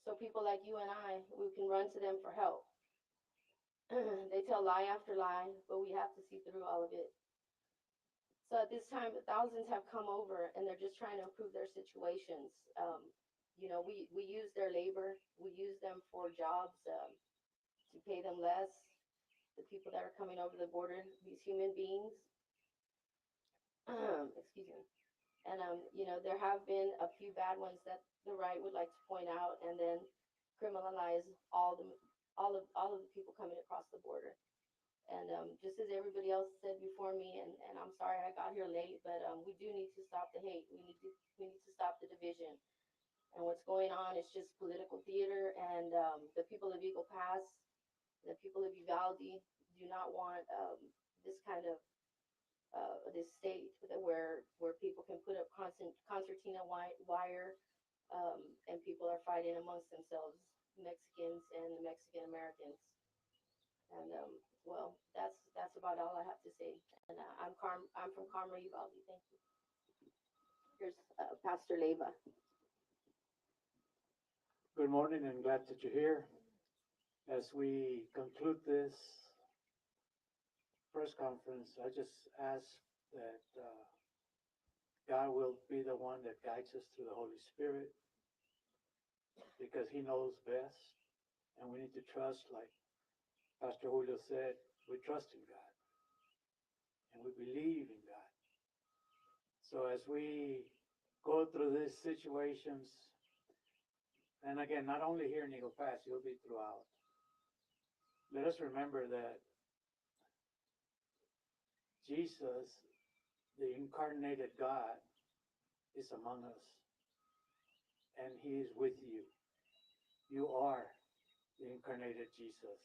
[SPEAKER 9] So people like you and I, we can run to them for help. They tell lie after lie, but we have to see through all of it. So at this time, thousands have come over and they're just trying to improve their situations. You know, we use their labor, we use them for jobs, to pay them less. The people that are coming over the border, these human beings, excuse me. And, you know, there have been a few bad ones that the right would like to point out and then criminalize all of the people coming across the border. And just as everybody else said before me, and I'm sorry I got here late, but we do need to stop the hate. We need to stop the division. And what's going on is just political theater. And the people of Eagle Pass, the people of Uvalde do not want this kind of this state where people can put up concertina wire, and people are fighting amongst themselves, Mexicans and the Mexican Americans. And well, that's about all I have to say. And I'm from Carmel, Uvalde. Thank you. Here's Pastor Leyva.
[SPEAKER 10] Good morning and glad that you're here. As we conclude this press conference, I just ask that God will be the one that guides us through the Holy Spirit, because He knows best, and we need to trust, like Pastor Julio said, we trust in God and we believe in God. So as we go through these situations, and again, not only here in Eagle Pass, you'll be throughout. Let us remember that Jesus, the incarnated God, is among us, and He is with you. You are the incarnated Jesus.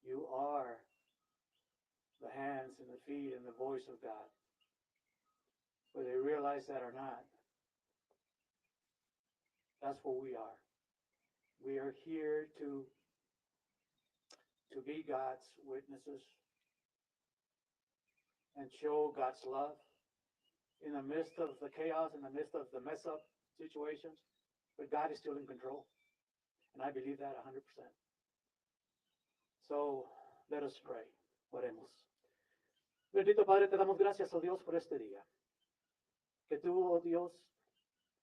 [SPEAKER 10] You are the hands and the feet and the voice of God. Whether they realize that or not, that's what we are. We are here to be God's witnesses and show God's love in the midst of the chaos, in the midst of the mess up situations. But God is still in control. And I believe that 100%. So let us pray. Oremos. Bendito Padre, te damos gracias, oh Dios, por este día. Que tú, oh Dios,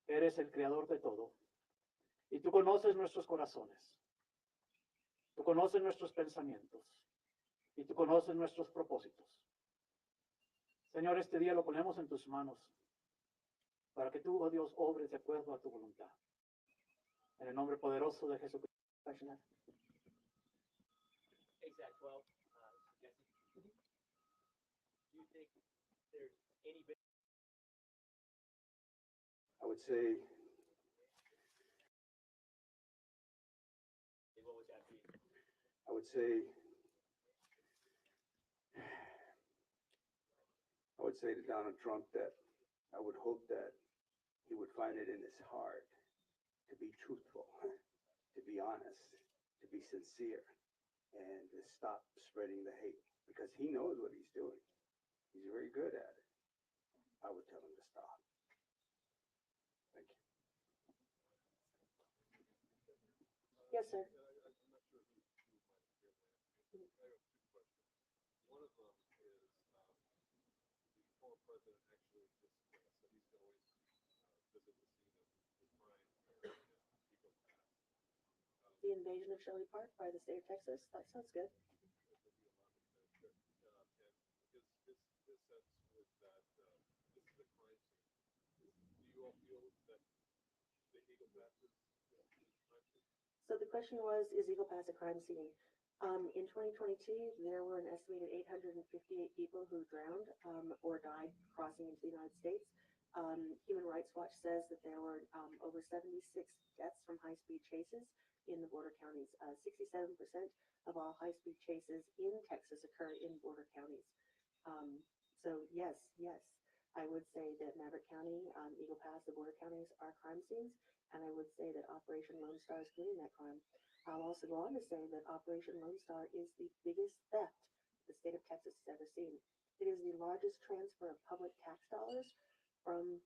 [SPEAKER 10] eres el creador de todo. Y tú conoces nuestros corazones. Tú conoces nuestros pensamientos. Y tú conoces nuestros propósitos. Señor, este día lo ponemos en tus manos para que tú, oh Dios, obres de acuerdo a tu voluntad. En el nombre poderoso de Jesucristo.
[SPEAKER 6] Exact 12, Jesse. Do you think there's any bit?
[SPEAKER 2] I would say,
[SPEAKER 6] What would that be?
[SPEAKER 2] I would say, I would say to Donald Trump that I would hope that he would find it in his heart to be truthful, to be honest, to be sincere, and to stop spreading the hate, because he knows what he's doing. He's very good at it. I would tell him to stop. Thank you.
[SPEAKER 5] Yes, sir.
[SPEAKER 11] One of them is the former president actually just said he's going to visit the scene of the crime there in Eagle Pass.
[SPEAKER 5] The invasion of Shirley Park by the state of Texas. That sounds good.
[SPEAKER 11] And his sense was that this is a crime scene. Do you all feel that the Eagle Pass is a crime scene?
[SPEAKER 5] So the question was, is Eagle Pass a crime scene? In 2022, there were an estimated 858 people who drowned or died crossing into the United States. Human Rights Watch says that there were over 76 deaths from high-speed chases in the border counties. 67% of all high-speed chases in Texas occur in border counties. So yes, I would say that Maverick County, Eagle Pass, the border counties are crime scenes, and I would say that Operation Lone Star is committing that crime. I'll also go on to say that Operation Lone Star is the biggest theft the state of Texas has ever seen. It is the largest transfer of public tax dollars from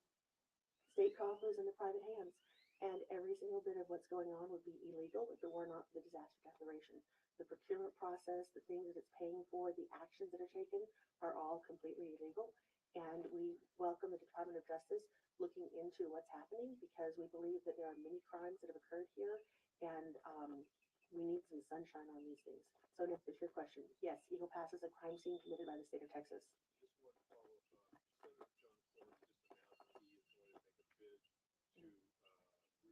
[SPEAKER 5] state coffers into private hands. And every single bit of what's going on would be illegal if it were not for the disaster declaration. The procurement process, the things that it's paying for, the actions that are taken are all completely illegal. And we welcome the Department of Justice looking into what's happening because we believe that there are many crimes that have occurred here and we need some sunshine on these things. So Nick, to your question, yes, Eagle Pass is a crime scene committed by the state of Texas.
[SPEAKER 11] Just one follow-up. Senator John Cornyn just announced he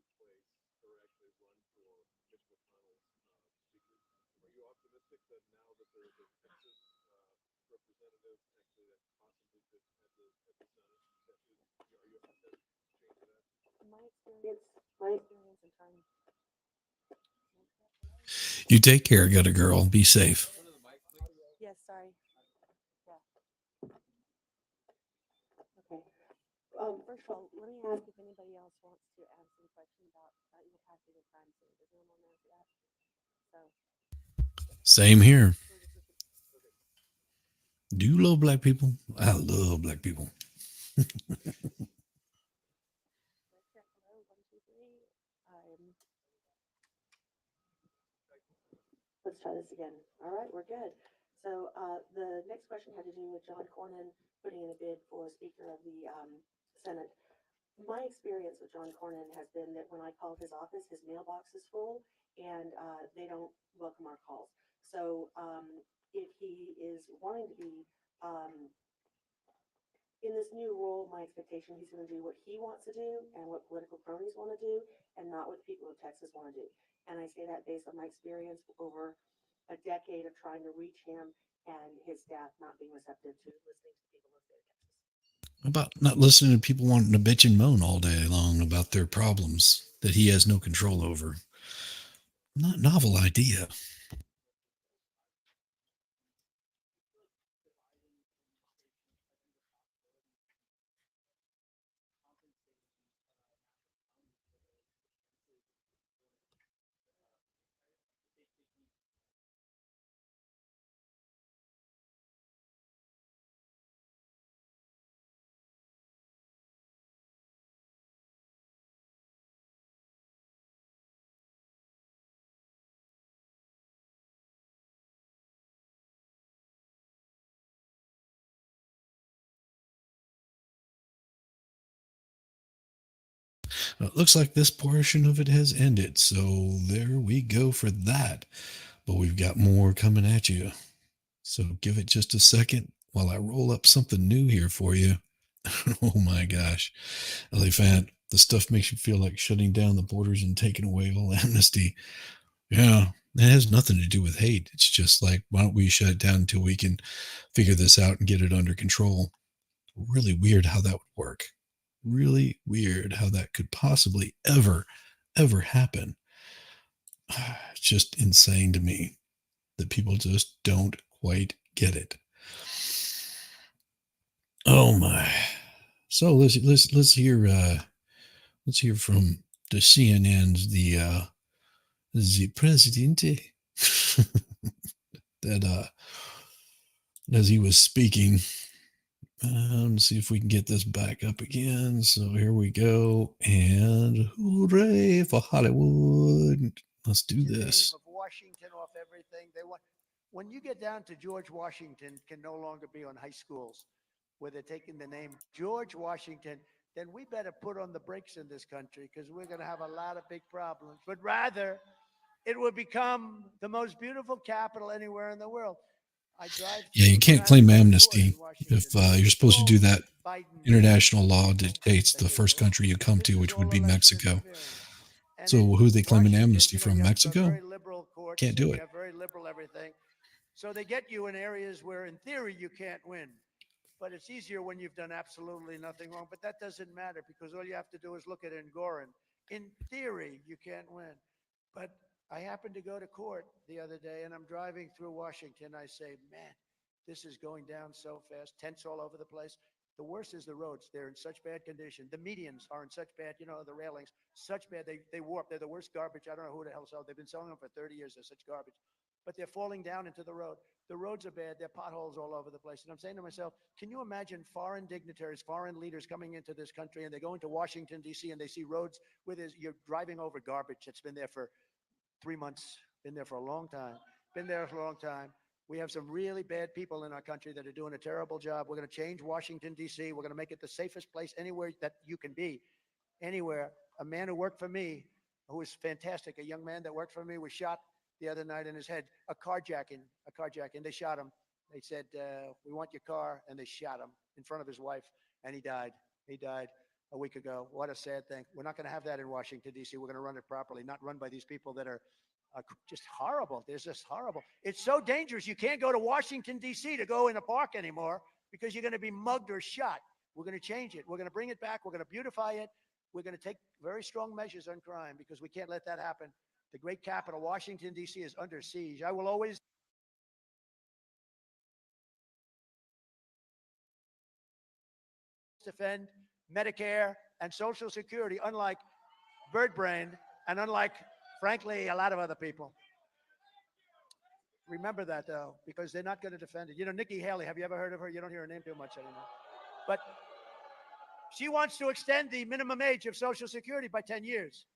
[SPEAKER 11] is going to make a bid to replace or actually run for Mitch McConnell's seat. Are you optimistic that now that there is a Texas representative actually that possibly could at the Senate, that is, are you optimistic change of that?
[SPEAKER 5] My experience in trying.
[SPEAKER 1] You take care, got a girl. Be safe.
[SPEAKER 5] Yes, sorry. Yeah. Okay. First of all, let me ask if anybody else wants to ask any question about Eagle Pass being a crime scene. Does anyone want to answer that? So.
[SPEAKER 1] Same here. Do you love black people? I love black people.
[SPEAKER 5] Let's check. Hello, 1, 2, 3. Let's try this again. All right, we're good. So the next question had to do with John Cornyn putting in a bid for Speaker of the Senate. My experience with John Cornyn has been that when I called his office, his mailbox is full and they don't welcome our calls. So if he is wanting to be in this new role, my expectation he's going to do what he wants to do and what political cronies want to do and not what the people of Texas want to do. And I say that based on my experience over a decade of trying to reach him and his staff not being receptive to listening to people of the state of Texas.
[SPEAKER 1] About not listening to people wanting to bitch and moan all day long about their problems that he has no control over. Not novel idea. It looks like this portion of it has ended, so there we go for that. But we've got more coming at you. So give it just a second while I roll up something new here for you. Oh my gosh. Elephant, the stuff makes you feel like shutting down the borders and taking away all amnesty. Yeah, it has nothing to do with hate. It's just like, why don't we shut it down until we can figure this out and get it under control? Really weird how that would work. Really weird how that could possibly ever happen. It's just insane to me that people just don't quite get it. Oh my. So let's hear from the CNN's the presidente that as he was speaking. Let's see if we can get this back up again. So here we go. And hooray for Hollywood. Let's do this.
[SPEAKER 8] Of Washington off everything. They want, when you get down to George Washington can no longer be on high schools where they're taking the name George Washington, then we better put on the brakes in this country because we're going to have a lot of big problems. But rather, it would become the most beautiful capital anywhere in the world.
[SPEAKER 1] Yeah, you can't claim amnesty if you're supposed to do that. International law dictates the first country you come to, which would be Mexico. So who are they claiming amnesty from? Mexico? Can't do it.
[SPEAKER 8] Very liberal everything. So they get you in areas where in theory you can't win. But it's easier when you've done absolutely nothing wrong. But that doesn't matter because all you have to do is look at Engoron. In theory, you can't win. But I happened to go to court the other day and I'm driving through Washington. I say, man, this is going down so fast. Tents all over the place. The worst is the roads. They're in such bad condition. The medians are in such bad, the railings, such bad. They warp. They're the worst garbage. I don't know who the hell sold. They've been selling them for 30 years. They're such garbage. but they're falling down into the road. The roads are bad. There are potholes all over the place. And I'm saying to myself, can you imagine foreign dignitaries, foreign leaders coming into this country and they go into Washington, D.C., and they see roads where you're driving over garbage that's been there for 3 months, been there for a long time, been there for a long time. We have some really bad people in our country that are doing a terrible job. We're going to change Washington, D.C. We're going to make it the safest place anywhere that you can be, anywhere. A man who worked for me, who was fantastic, a young man that worked for me, was shot the other night in his head. A carjacking. They shot him. They said, we want your car. And they shot him in front of his wife. And he died. He died a week ago. What a sad thing. We're not going to have that in Washington, D.C. We're going to run it properly, not run by these people that are just horrible. They're just horrible. It's so dangerous. You can't go to Washington, D.C. to go in a park anymore because you're going to be mugged or shot. We're going to change it. We're going to bring it back. We're going to beautify it. We're going to take very strong measures on crime because we can't let that happen. The great capital, Washington, D.C., is under siege. I will always defend Medicare and Social Security, unlike Bird Brain and unlike, frankly, a lot of other people. Remember that, though, because they're not going to defend it. You know, Nikki Haley, have you ever heard of her? You don't hear her name too much anymore. But she wants to extend the minimum age of Social Security by 10 years.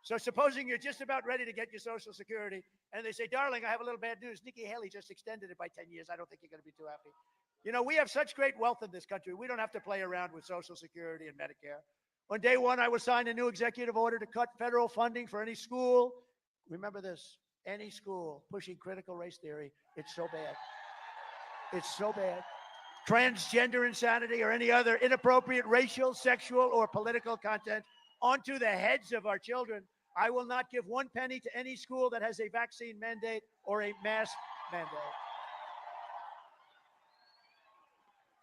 [SPEAKER 8] So supposing you're just about ready to get your Social Security, and they say, darling, I have a little bad news. Nikki Haley just extended it by 10 years. I don't think you're going to be too happy. You know, we have such great wealth in this country. We don't have to play around with Social Security and Medicare. On day one, I was signed a new executive order to cut federal funding for any school. Remember this, any school pushing critical race theory. It's so bad. It's so bad. Transgender insanity or any other inappropriate racial, sexual, or political content onto the heads of our children. I will not give 1 penny to any school that has a vaccine mandate or a mask mandate.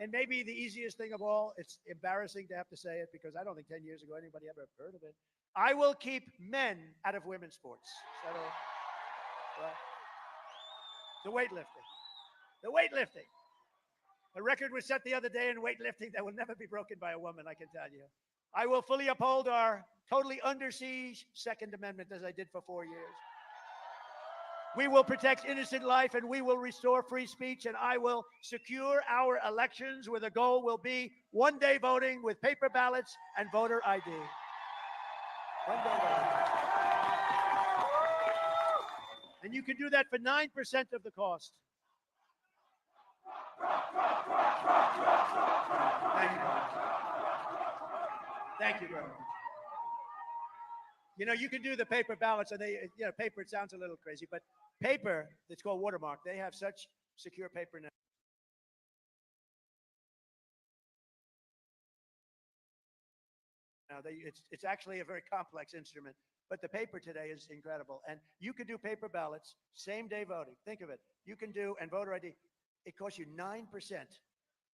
[SPEAKER 8] And maybe the easiest thing of all, it's embarrassing to have to say it because I don't think 10 years ago anybody ever heard of it. I will keep men out of women's sports. The weightlifting. The weightlifting. A record was set the other day in weightlifting that will never be broken by a woman, I can tell you. I will fully uphold our totally under siege Second Amendment as I did for 4 years. We will protect innocent life and we will restore free speech and I will secure our elections where the goal will be one-day voting with paper ballots and voter ID. One-day voting. And you can do that for 9% of the cost. Thank you. Thank you, brother. You know, you can do the paper ballots, and they, you know, paper, it sounds a little crazy, but paper, it's called Watermark. They have such secure paper now. It's actually a very complex instrument, but the paper today is incredible. And you can do paper ballots, same day voting. Think of it. You can do, and voter ID, it costs you 9%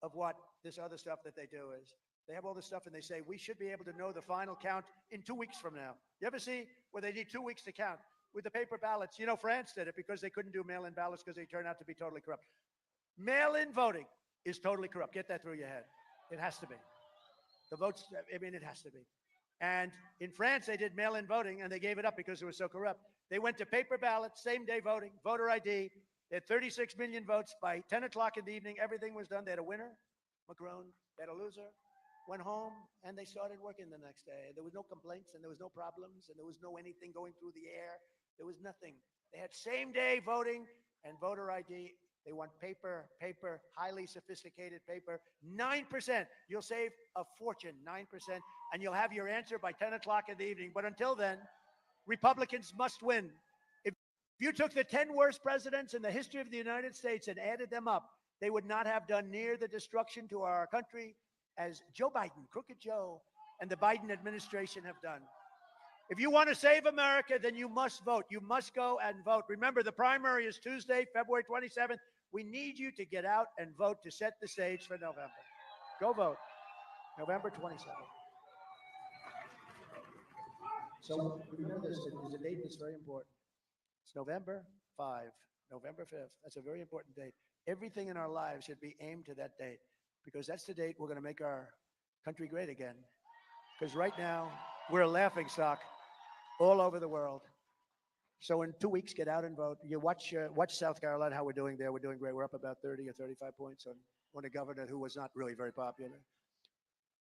[SPEAKER 8] of what this other stuff that they do is. They have all this stuff and they say, we should be able to know the final count in 2 weeks from now. You ever see where they need 2 weeks to count? With the paper ballots, you know, France did it because they couldn't do mail-in ballots because they turned out to be totally corrupt. Mail-in voting is totally corrupt. Get that through your head. It has to be. The votes, I mean, it has to be. And in France, they did mail-in voting and they gave it up because it was so corrupt. They went to paper ballots, same day voting, voter ID. They had 36 million votes by 10 o'clock in the evening. Everything was done. They had a winner, Macron. They had a loser. Went home and they started working the next day. There was no complaints and there was no problems and there was no anything going through the air. There was nothing. They had same day voting and voter ID. They want paper, highly sophisticated paper. 9%. You'll save a fortune, 9%, and you'll have your answer by 10 o'clock in the evening. But until then, Republicans must win. If you took the 10 worst presidents in the history of the United States and added them up, they would not have done near the destruction to our country as Joe Biden, Crooked Joe, and the Biden administration have done. If you want to save America, then you must vote. You must go and vote. Remember, the primary is Tuesday, February 27th. We need you to get out and vote to set the stage for November. Go vote. November 27th. So remember this, there's a date that's very important. It's November 5, November 5th. That's a very important date. Everything in our lives should be aimed to that date because that's the date we're going to make our country great again. Because right now, we're a laughingstock all over the world. So in 2 weeks, get out and vote. You watch South Carolina, how we're doing there. We're doing great. We're up about 30 or 35 points on a governor who was not really very popular.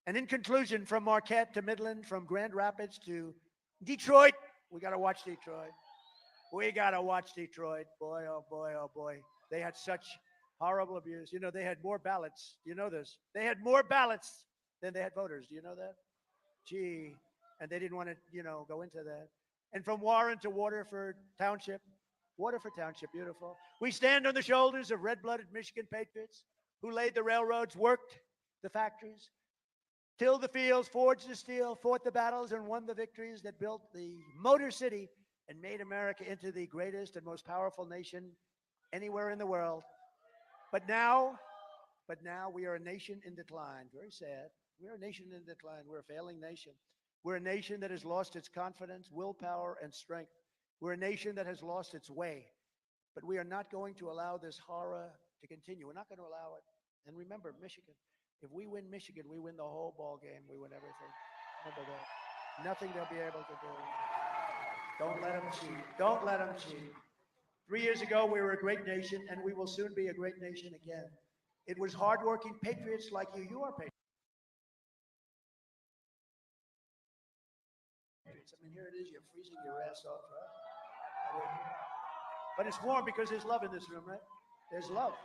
[SPEAKER 8] And in conclusion, from Marquette to Midland, from Grand Rapids to Detroit, we got to watch Detroit. We got to watch Detroit. Boy, oh boy, oh boy. They had such horrible abuse. You know, they had more ballots. You know this. They had more ballots than they had voters. Do you know that? Gee. And they didn't want to, go into that. And from Warren to Waterford Township, beautiful. We stand on the shoulders of red-blooded Michigan patriots who laid the railroads, worked the factories, tilled the fields, forged the steel, fought the battles, and won the victories that built the Motor City and made America into the greatest and most powerful nation anywhere in the world. But now we are a nation in decline. Very sad. We're a nation in decline. We're a failing nation. We're a nation that has lost its confidence, willpower, and strength. We're a nation that has lost its way. But we are not going to allow this horror to continue. We're not going to allow it. And remember, Michigan. If we win Michigan, we win the whole ball game. We win everything. Remember that. Nothing they'll be able to do. Don't let them cheat. Don't let them cheat. 3 years ago, we were a great nation, and we will soon be a great nation again. It was hardworking patriots like you. You are patriots. I mean, here it is. You're freezing your ass off, right? But it's warm because there's love in this room, right? There's love.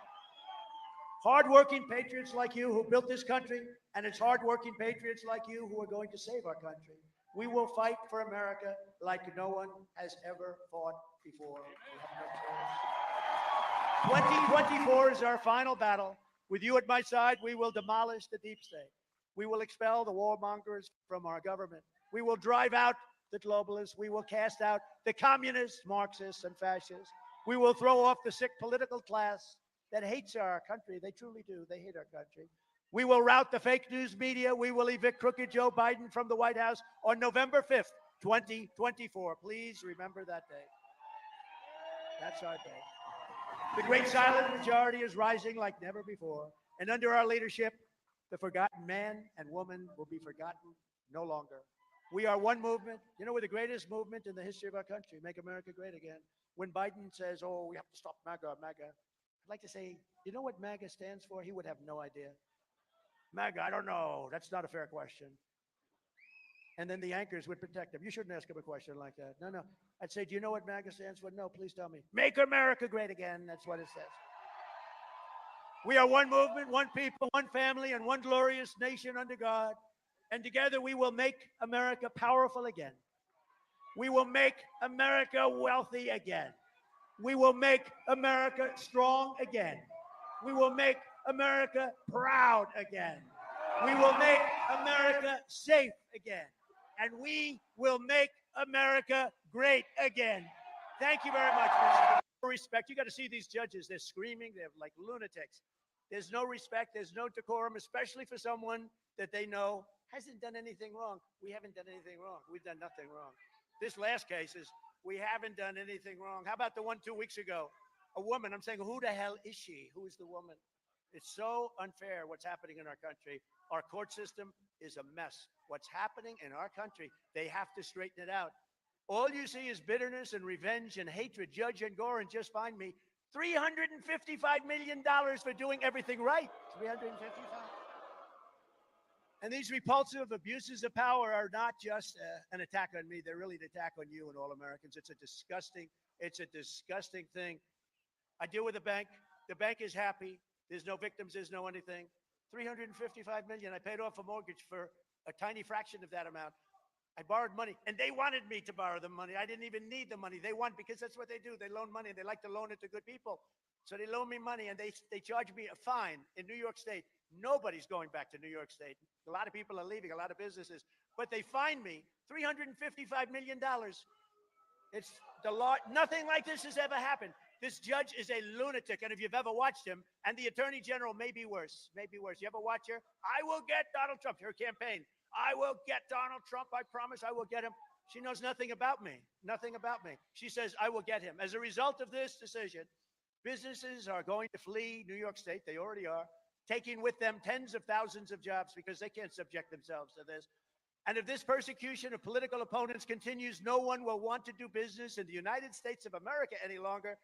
[SPEAKER 8] Hardworking patriots like you who built this country, and it's hardworking patriots like you who are going to save our country. We will fight for America like no one has ever fought before. 2024 is our final battle. With you at my side, we will demolish the deep state. We will expel the warmongers from our government. We will drive out the globalists. We will cast out the communists, Marxists, and fascists. We will throw off the sick political class that hates our country. They truly do. They hate our country. We will rout the fake news media. We will evict crooked Joe Biden from the White House on November 5th, 2024. Please remember that day. That's our day. The great silent majority is rising like never before. And under our leadership, the forgotten man and woman will be forgotten no longer. We are one movement. You know, we're the greatest movement in the history of our country. Make America great again. When Biden says, oh, we have to stop MAGA, MAGA, I'd like to say, you know what MAGA stands for? He would have no idea. MAGA, I don't know. That's not a fair question. And then the anchors would protect him. You shouldn't ask him a question like that. No, no. I'd say, do you know what MAGA stands for? No, please tell me. Make America great again. That's what it says. We are one movement, one people, one family, and one glorious nation under God. And together we will make America powerful again. We will make America wealthy again. We will make America strong again. We will make America proud again. We will make America safe again. And we will make America great again. Thank you very much, Mr. Respect. You got to see these judges. They're screaming. They're like lunatics. There's no respect. There's no decorum, especially for someone that they know hasn't done anything wrong. We haven't done anything wrong. We've done nothing wrong. This last case is we haven't done anything wrong. How about the one 2 weeks ago? A woman. I'm saying, who the hell is she? Who is the woman? It's so unfair what's happening in our country. Our court system is a mess. What's happening in our country, they have to straighten it out. All you see is bitterness and revenge and hatred. Judge Engoron just fined me $355 million for doing everything right. 355. And these repulsive abuses of power are not just an attack on me. They're really an attack on you and all Americans. It's a disgusting thing. I deal with a bank. The bank is happy. There's no victims. There's no anything. $355 million. I paid off a mortgage for a tiny fraction of that amount. I borrowed money, and they wanted me to borrow the money. I didn't even need the money. They want, because that's what they do. They loan money, and they like to loan it to good people. So they loan me money, and they charge me a fine in New York State. Nobody's going back to New York State. A lot of people are leaving, a lot of businesses. But they fined me $355 million. It's the law. Nothing like this has ever happened. This judge is a lunatic, and if you've ever watched him, and the attorney general may be worse, You ever watch her? I will get Donald Trump, her campaign. I will get Donald Trump. I promise I will get him. She knows nothing about me, nothing about me. She says, I will get him. As a result of this decision, businesses are going to flee New York State. They already are, taking with them tens of thousands of jobs because they can't subject themselves to this. And if this persecution of political opponents continues, no one will want to do business in the United States of America any longer.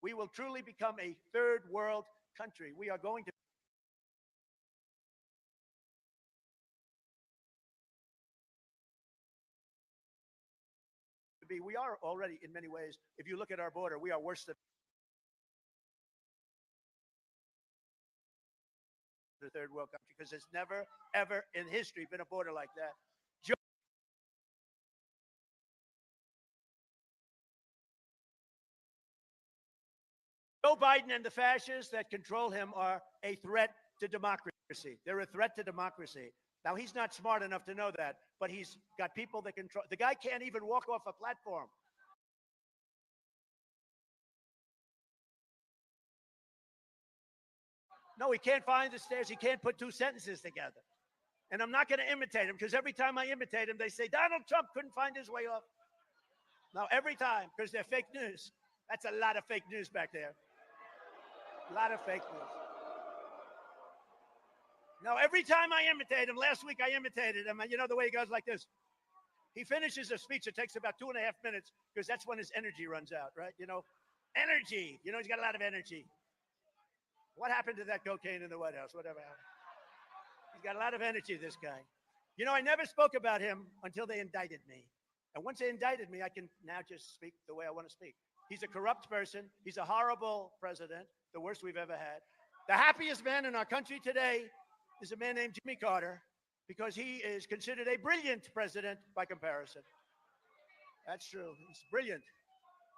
[SPEAKER 8] We will truly become a third world country. We are going to be, we are already in many ways, if you look at our border, we are worse than the third world country because there's never, ever in history been a border like that. Joe Biden and the fascists that control him are a threat to democracy. They're a threat to democracy. Now, he's not smart enough to know that, but he's got people that control. The guy can't even walk off a platform. No, he can't find the stairs. He can't put two sentences together. And I'm not going to imitate him because every time I imitate him, they say Donald Trump couldn't find his way off. Now, every time, because they're fake news. That's a lot of fake news back there. A lot of fake news. Now, every time I imitate him, last week I imitated him, and you know the way he goes like this. He finishes a speech, it takes about 2.5 minutes because that's when his energy runs out, right? You know, energy. You know, he's got a lot of energy. What happened to that cocaine in the White House? Whatever happened? He's got a lot of energy, this guy. You know, I never spoke about him until they indicted me. And once they indicted me, I can now just speak the way I want to speak. He's a corrupt person. He's a horrible president, the worst we've ever had. The happiest man in our country today is a man named Jimmy Carter because he is considered a brilliant president by comparison. That's true. He's brilliant.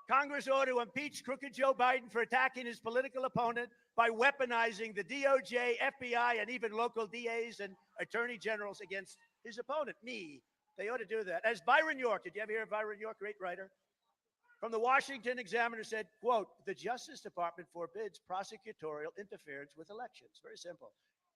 [SPEAKER 8] Congress ought to impeach crooked Joe Biden for attacking his political opponent by weaponizing the DOJ, FBI, and even local DAs and attorney generals against his opponent, me. They ought to do that. As Byron York, did you ever hear of Byron York, great writer? From the Washington Examiner said, quote, the Justice Department forbids prosecutorial interference with elections. Very simple.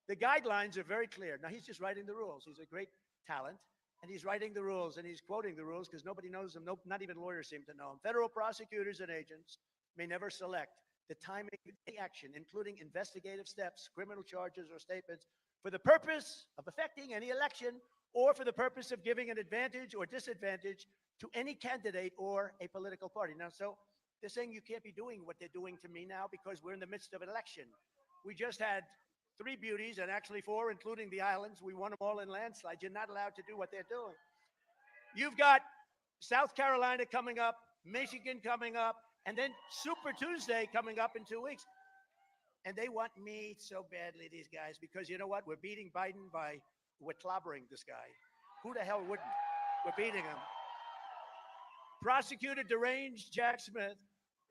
[SPEAKER 8] The guidelines are very clear. Now, he's just writing the rules. He's a great talent, and he's writing the rules, and he's quoting the rules because nobody knows them. Not even lawyers seem to know them. Federal prosecutors and agents may never select the timing of any action, including investigative steps, criminal charges, or statements, for the purpose of affecting any election or for the purpose of giving an advantage or disadvantage to any candidate or a political party. Now, so they're saying you can't be doing what they're doing to me now because we're in the midst of an election. We just had 3 beauties, and actually 4, including the islands. We won them all in landslides. You're not allowed to do what they're doing. You've got South Carolina coming up, Michigan coming up, and then Super Tuesday coming up in 2 weeks. And they want me so badly, these guys, because you know what? We're beating Biden we're clobbering this guy. Who the hell wouldn't? We're beating him. Prosecutor deranged Jack Smith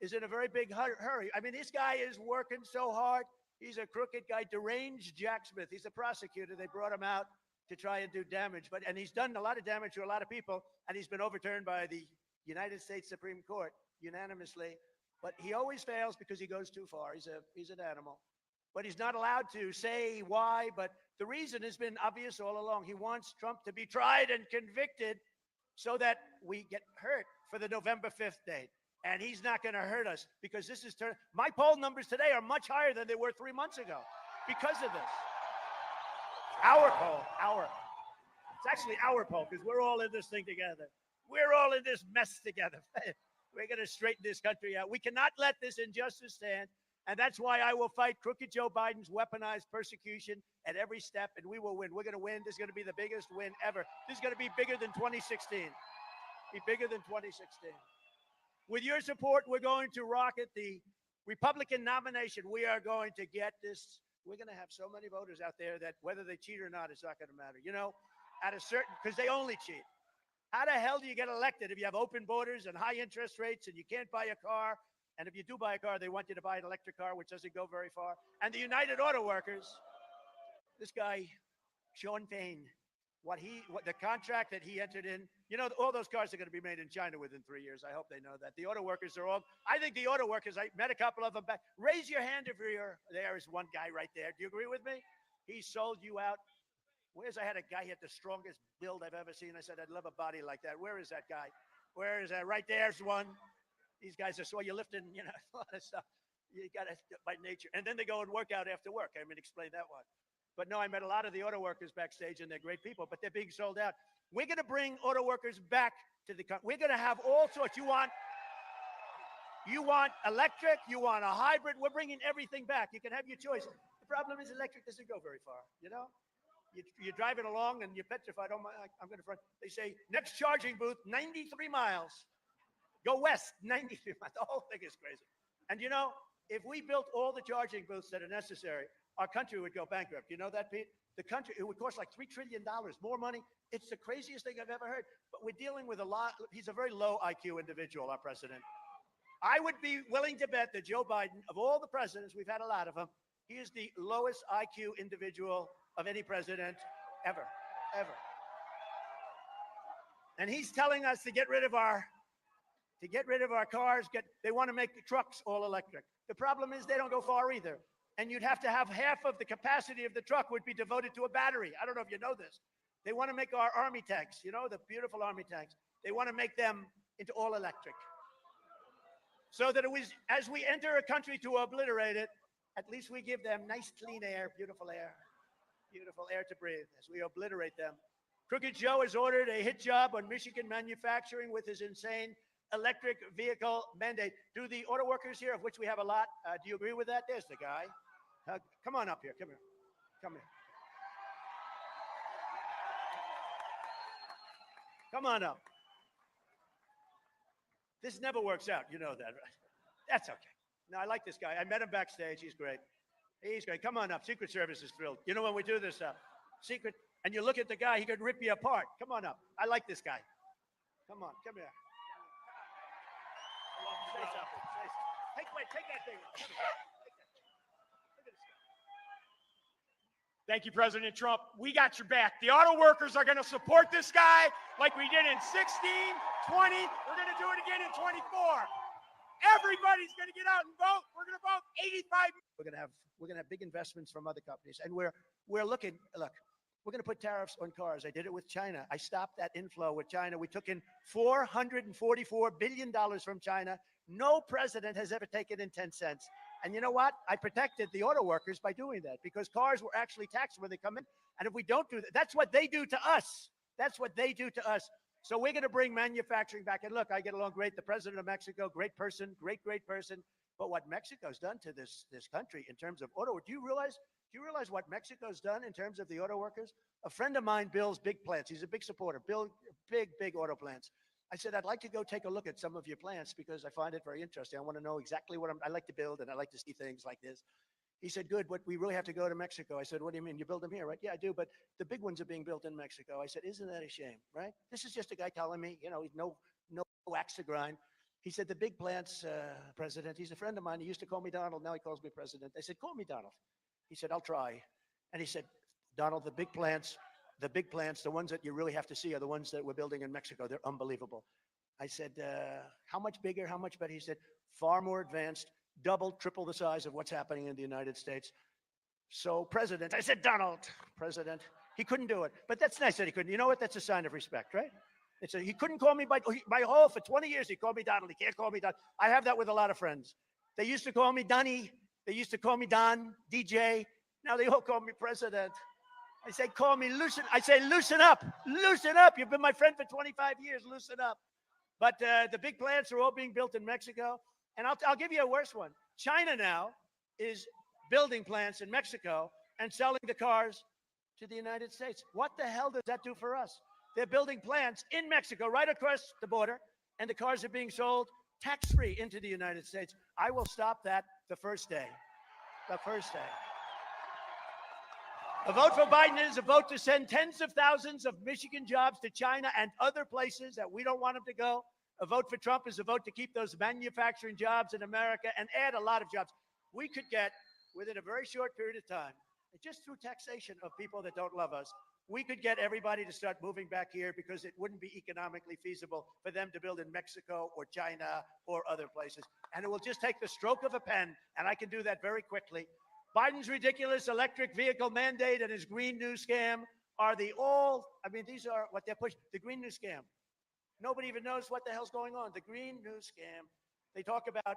[SPEAKER 8] is in a very big hurry. I mean, this guy is working so hard. He's a crooked guy, deranged Jack Smith. He's a prosecutor. They brought him out to try and do damage, and he's done a lot of damage to a lot of people, and he's been overturned by the United States Supreme Court unanimously. But he always fails because he goes too far. He's an animal. But he's not allowed to say why, but the reason has been obvious all along. He wants Trump to be tried and convicted so that we get hurt for the November 5th date. And he's not going to hurt us because this is my poll numbers today are much higher than they were 3 months ago because of this. Our poll, it's actually our poll because we're all in this thing together. We're all in this mess together. We're going to straighten this country out. We cannot let this injustice stand. And that's why I will fight crooked Joe Biden's weaponized persecution at every step, and we will win. We're going to win. This is going to be the biggest win ever. This is going to be bigger than 2016. Be bigger than 2016. With your support, we're going to rocket the Republican nomination. We are going to get this. We're going to have so many voters out there that whether they cheat or not, it's not going to matter. You know, at a certain, because they only cheat. How the hell do you get elected if you have open borders and high interest rates and you can't buy a car? And if you do buy a car, they want you to buy an electric car, which doesn't go very far. And the United Auto Workers, this guy, Sean Payne, what the contract that he entered in, you know, all those cars are going to be made in China within 3 years. I hope they know that. The auto workers are all, I think the auto workers, I met a couple of them back. Raise your hand if there is one guy right there. Do you agree with me? He sold you out. I had a guy, he had the strongest build I've ever seen. I said, I'd love a body like that. Where is that guy? Where is that? Right there's one. These guys are, so you're lifting, you know, a lot of stuff. You got to, by nature. And then they go and work out after work. I mean, explain that one. But no, I met a lot of the auto workers backstage, and they're great people, but they're being sold out. We're going to bring auto workers back to the country. We're going to have all sorts. You want electric, you want a hybrid. We're bringing everything back. You can have your choice. The problem is electric doesn't go very far, you know? You're driving along and you're petrified. Oh my, I'm going to front. They say, next charging booth, 93 miles. Go west, 93 miles. The whole thing is crazy. And you know, if we built all the charging booths that are necessary, our country would go bankrupt. You know that, Pete? The country, it would cost like $3 trillion, more money. It's the craziest thing I've ever heard. But we're dealing with a lot. He's a very low IQ individual, our president. I would be willing to bet that Joe Biden, of all the presidents, we've had a lot of them, he is the lowest IQ individual of any president ever, ever. And he's telling us to get rid of our cars. They want to make the trucks all electric. The problem is they don't go far either. And you'd have to have half of the capacity of the truck would be devoted to a battery. I don't know if you know this. They want to make our army tanks, you know, the beautiful army tanks. They want to make them into all electric. So that it was, as we enter a country to obliterate it, at least we give them nice, clean air, beautiful air to breathe as we obliterate them. Crooked Joe has ordered a hit job on Michigan manufacturing with his insane electric vehicle mandate. Do the auto workers here, of which we have a lot, do you agree with that? There's the guy. Come on up here. Come here. Come here. Come on up. This never works out. You know that, right? That's okay. No, I like this guy. I met him backstage. He's great. He's great. Come on up. Secret Service is thrilled. You know when we do this secret, and you look at the guy, he could rip you apart. Come on up. I like this guy. Come on. Come here. Say something. Say something. Take that thing. Look at this guy.
[SPEAKER 6] Thank you, President Trump. We got your back. The auto workers are going to support this guy like we did in 16, 20. We're going to do it again in 24. Everybody's going to get out and vote. We're going to vote 85.
[SPEAKER 8] We're going to have big investments from other companies, and we're looking. Look, we're going to put tariffs on cars. I did it with China. I stopped that inflow with China. We took in $444 billion from China. No president has ever taken in 10 cents. And you know what? I protected the auto workers by doing that because cars were actually taxed when they come in. And if we don't do that, that's what they do to us. That's what they do to us. So we're going to bring manufacturing back. And look, I get along great. The president of Mexico, great person, great person. But what Mexico's done to this country in terms of auto, do you realize what Mexico's done in terms of the auto workers? A friend of mine builds big plants. He's a big supporter, build big auto plants. I said, I'd like to go take a look at some of your plants because I find it very interesting. I want to know exactly what I like to build, and I like to see things like this. He said, good, but we really have to go to Mexico. I said, what do you mean? You build them here, right? Yeah, I do, but the big ones are being built in Mexico. I said, isn't that a shame, right? This is just a guy telling me, no axe to grind. He said, the big plants, President, he's a friend of mine. He used to call me Donald. Now he calls me President. I said, call me Donald. He said, I'll try. And he said, Donald, the big plants, the ones that you really have to see are the ones that we're building in Mexico. They're unbelievable. I said, how much bigger, how much better? He said, far more advanced, double, triple the size of what's happening in the United States. So, President, I said, Donald, President, he couldn't do it. But that's nice that he couldn't. You know what? That's a sign of respect, right? He couldn't call me by whole, for 20 years, he called me Donald. He can't call me Don. I have that with a lot of friends. They used to call me Donnie. They used to call me Don, DJ. Now they all call me President. I say, call me loosen. I say, loosen up. Loosen up. You've been my friend for 25 years. Loosen up. But the big plants are all being built in Mexico. And I'll give you a worse one. China now is building plants in Mexico and selling the cars to the United States. What the hell does that do for us? They're building plants in Mexico right across the border, and the cars are being sold tax-free into the United States. I will stop that the first day. The first day. A vote for Biden is a vote to send tens of thousands of Michigan jobs to China and other places that we don't want them to go. A vote for Trump is a vote to keep those manufacturing jobs in America and add a lot of jobs. We could get, within a very short period of time, just through taxation of people that don't love us, we could get everybody to start moving back here because it wouldn't be economically feasible for them to build in Mexico or China or other places. And it will just take the stroke of a pen, and I can do that very quickly. Biden's ridiculous electric vehicle mandate and his Green New Scam are these are what they're pushing. The Green New Scam. Nobody even knows what the hell's going on. The Green New Scam. They talk about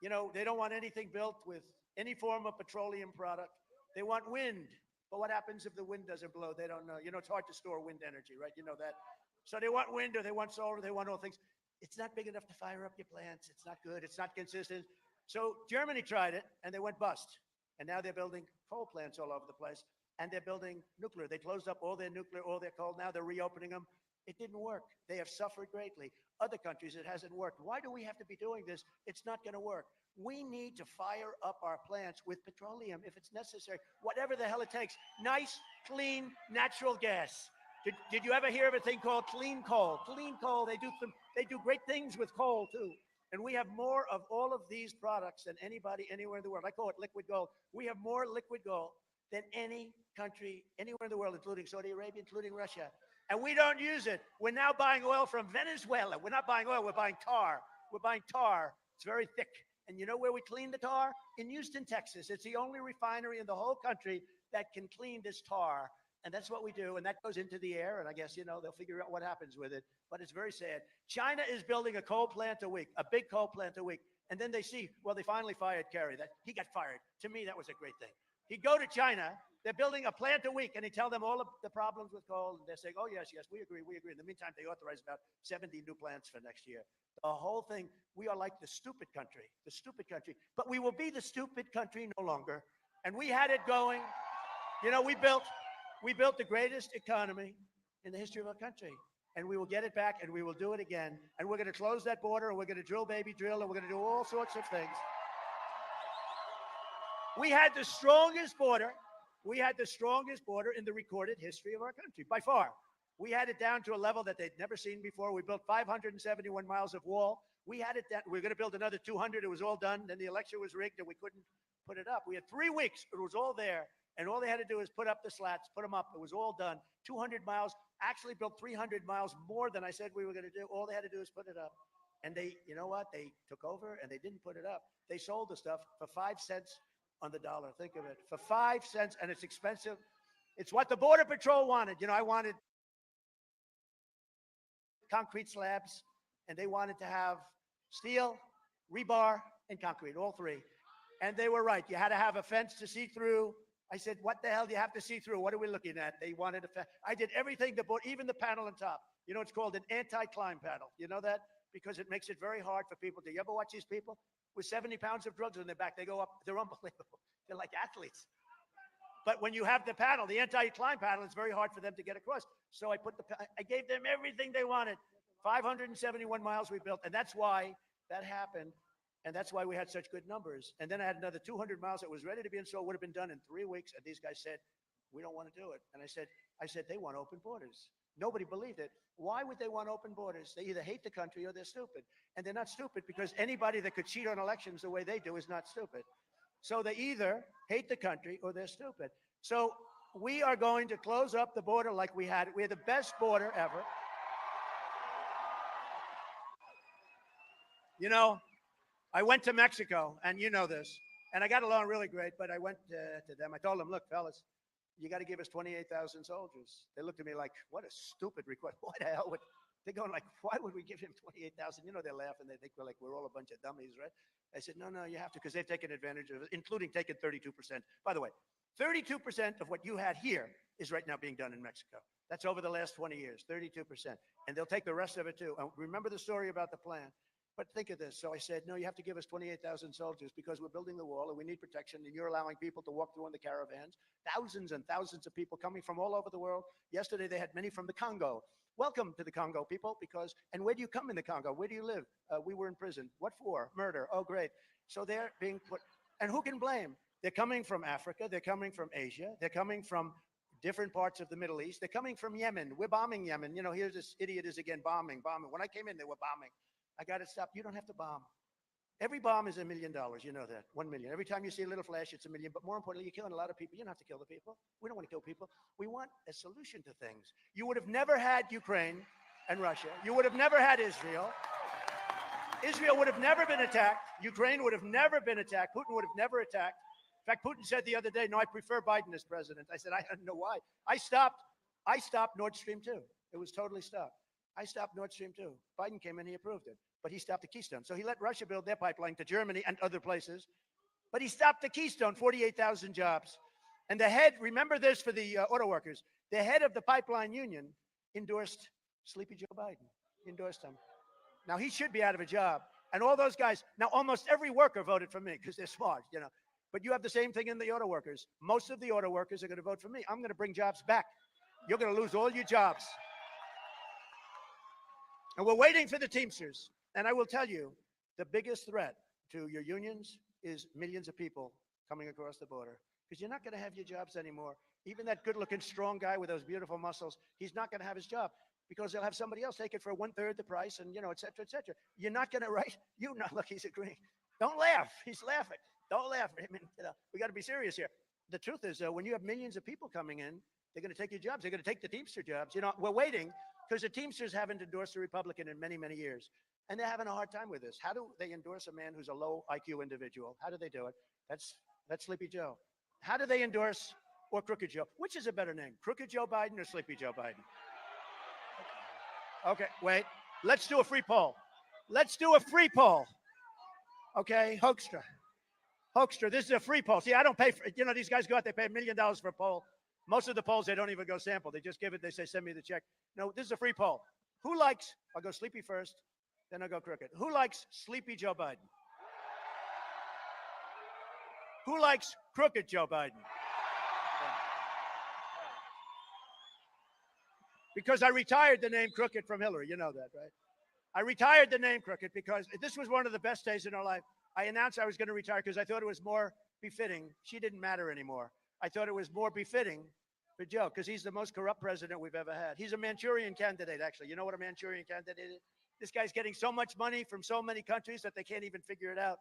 [SPEAKER 8] You know, they don't want anything built with any form of petroleum product. They want wind. But what happens if the wind doesn't blow? They don't know. You know, it's hard to store wind energy, right? You know that. So they want wind or they want solar, they want all things. It's not big enough to fire up your plants. It's not good. It's not consistent. So Germany tried it and they went bust. And now they're building coal plants all over the place. And they're building nuclear. They closed up all their nuclear, all their coal. Now they're reopening them. It didn't work. They have suffered greatly. Other countries, it hasn't worked. Why do we have to be doing this? It's not going to work. We need to fire up our plants with petroleum if it's necessary, whatever the hell it takes. Nice, clean, natural gas. Did you ever hear of a thing called clean coal? Clean coal, they do great things with coal too. And we have more of all of these products than anybody anywhere in the world. I call it liquid gold. We have more liquid gold than any country anywhere in the world, including Saudi Arabia, including Russia. And we don't use it. We're now buying oil from Venezuela. We're not buying oil, we're buying tar. We're buying tar. It's very thick. And you know where we clean the tar? In Houston, Texas. It's the only refinery in the whole country that can clean this tar. And that's what we do. And that goes into the air. And I guess, you know, they'll figure out what happens with it. But it's very sad. China is building a coal plant a week, a big coal plant a week. And then they see, well, they finally fired Kerry. He got fired. To me, that was a great thing. He'd go to China. They're building a plant a week, and he tell them all of the problems with coal, and they're saying, oh, yes, we agree. In the meantime, they authorize about 70 new plants for next year. The whole thing, we are like the stupid country. But we will be the stupid country no longer. And we had it going. You know, we built the greatest economy in the history of our country. And we will get it back, and we will do it again. And we're going to close that border, and we're going to drill, baby, drill, and we're going to do all sorts of things. We had the strongest border. We had the strongest border in the recorded history of our country, by far. We had it down to a level that they'd never seen before. We built 571 miles of wall. We had it down. We were going to build another 200. It was all done. Then the election was rigged, and we couldn't put it up. We had 3 weeks. It was all there. And all they had to do is put up the slats, put them up. It was all done. 200 miles, actually built 300 miles more than I said we were going to do. All they had to do is put it up. And they, you know what? They took over, and they didn't put it up. They sold the stuff for 5 cents on the dollar. Think of it. For 5 cents, and it's expensive. It's what the Border Patrol wanted. You know, I wanted concrete slabs, and they wanted to have steel, rebar, and concrete, all three. And they were right. You had to have a fence to see through. I said, what the hell do you have to see through? What are we looking at? They wanted a fence. I did everything, even the panel on top. You know, it's called an anti-climb panel. You know that? Because it makes it very hard for people. Do you ever watch these people with 70 pounds of drugs on their back? They go up. They're unbelievable. They're like athletes. But when you have the panel, the anti-climb panel, it's very hard for them to get across. So I gave them everything they wanted. 571 miles we built. And that's why that happened. And that's why we had such good numbers. And then I had another 200 miles that was ready to be installed, would have been done in 3 weeks. And these guys said, we don't want to do it. And I said, they want open borders. Nobody believed it. Why would they want open borders? They either hate the country or they're stupid. And they're not stupid because anybody that could cheat on elections the way they do is not stupid. So they either hate the country or they're stupid. So we are going to close up the border like we had it. We had the best border ever. You know, I went to Mexico, and you know this, and I got along really great, but I went to them. I told them, look, fellas, you got to give us 28,000 soldiers. They looked at me like, what a stupid request. Why the hell would, they're going like, why would we give him 28,000? You know, they're laughing. They think we're like, we're all a bunch of dummies, right? I said, no, you have to, because they've taken advantage of it, including taking 32%. By the way, 32% of what you had here is right now being done in Mexico. That's over the last 20 years, 32%. And they'll take the rest of it too. And remember the story about the plan. But think of this. So I said, no, you have to give us 28,000 soldiers because we're building the wall and we need protection. And you're allowing people to walk through in the caravans. Thousands and thousands of people coming from all over the world. Yesterday, they had many from the Congo. Welcome to the Congo, people, and where do you come in the Congo? Where do you live? We were in prison. What for? Murder. Oh, great. So they're being put, and who can blame? They're coming from Africa. They're coming from Asia. They're coming from different parts of the Middle East. They're coming from Yemen. We're bombing Yemen. You know, here's this idiot is again bombing. When I came in, they were bombing. I got to stop. You don't have to bomb. Every bomb is $1 million. You know that. 1 million. Every time you see a little flash, it's $1 million. But more importantly, you're killing a lot of people. You don't have to kill the people. We don't want to kill people. We want a solution to things. You would have never had Ukraine and Russia. You would have never had Israel. Israel would have never been attacked. Ukraine would have never been attacked. Putin would have never attacked. In fact, Putin said the other day, no, I prefer Biden as president. I said, I don't know why. I stopped Nord Stream 2. It was totally stopped. I stopped Nord Stream 2. Biden came in, he approved it, but he stopped the Keystone. So he let Russia build their pipeline to Germany and other places, but he stopped the Keystone, 48,000 jobs. And the head, remember this for the auto workers, the head of the pipeline union endorsed Sleepy Joe Biden. He endorsed him. Now he should be out of a job. And all those guys, now almost every worker voted for me because they're smart, you know. But you have the same thing in the auto workers. Most of the auto workers are going to vote for me. I'm going to bring jobs back. You're going to lose all your jobs. And we're waiting for the Teamsters. And I will tell you, the biggest threat to your unions is millions of people coming across the border. Because you're not going to have your jobs anymore. Even that good-looking, strong guy with those beautiful muscles, he's not going to have his job because they'll have somebody else take it for 1/3 the price and, you know, et cetera, et cetera. You're not going to, right? You know, look, he's agreeing. Don't laugh. He's laughing. Don't laugh. I mean, you know, we got to be serious here. The truth is, when you have millions of people coming in, they're going to take your jobs. They're going to take the Teamster jobs. You know, we're waiting because the Teamsters haven't endorsed a Republican in many, many years. And they're having a hard time with this. How do they endorse a man who's a low IQ individual? How do they do it? That's Sleepy Joe. How do they endorse or Crooked Joe? Which is a better name, Crooked Joe Biden or Sleepy Joe Biden? Okay, wait. Let's do a free poll. Let's do a free poll. Okay, Hoekstra. Hoekstra, this is a free poll. See, I don't pay for, you know, these guys go out, they pay $1 million for a poll. Most of the polls, they don't even go sample. They just give it, they say, send me the check. No, this is a free poll. Who likes, I'll go Sleepy first, then I'll go Crooked. Who likes Sleepy Joe Biden? Who likes Crooked Joe Biden? Because I retired the name Crooked from Hillary. You know that, right? I retired the name Crooked because this was one of the best days in our life. I announced I was going to retire because I thought it was more befitting. She didn't matter anymore. I thought it was more befitting for Joe because he's the most corrupt president we've ever had. He's a Manchurian candidate, actually. You know what a Manchurian candidate is? This guy's getting so much money from so many countries that they can't even figure it out.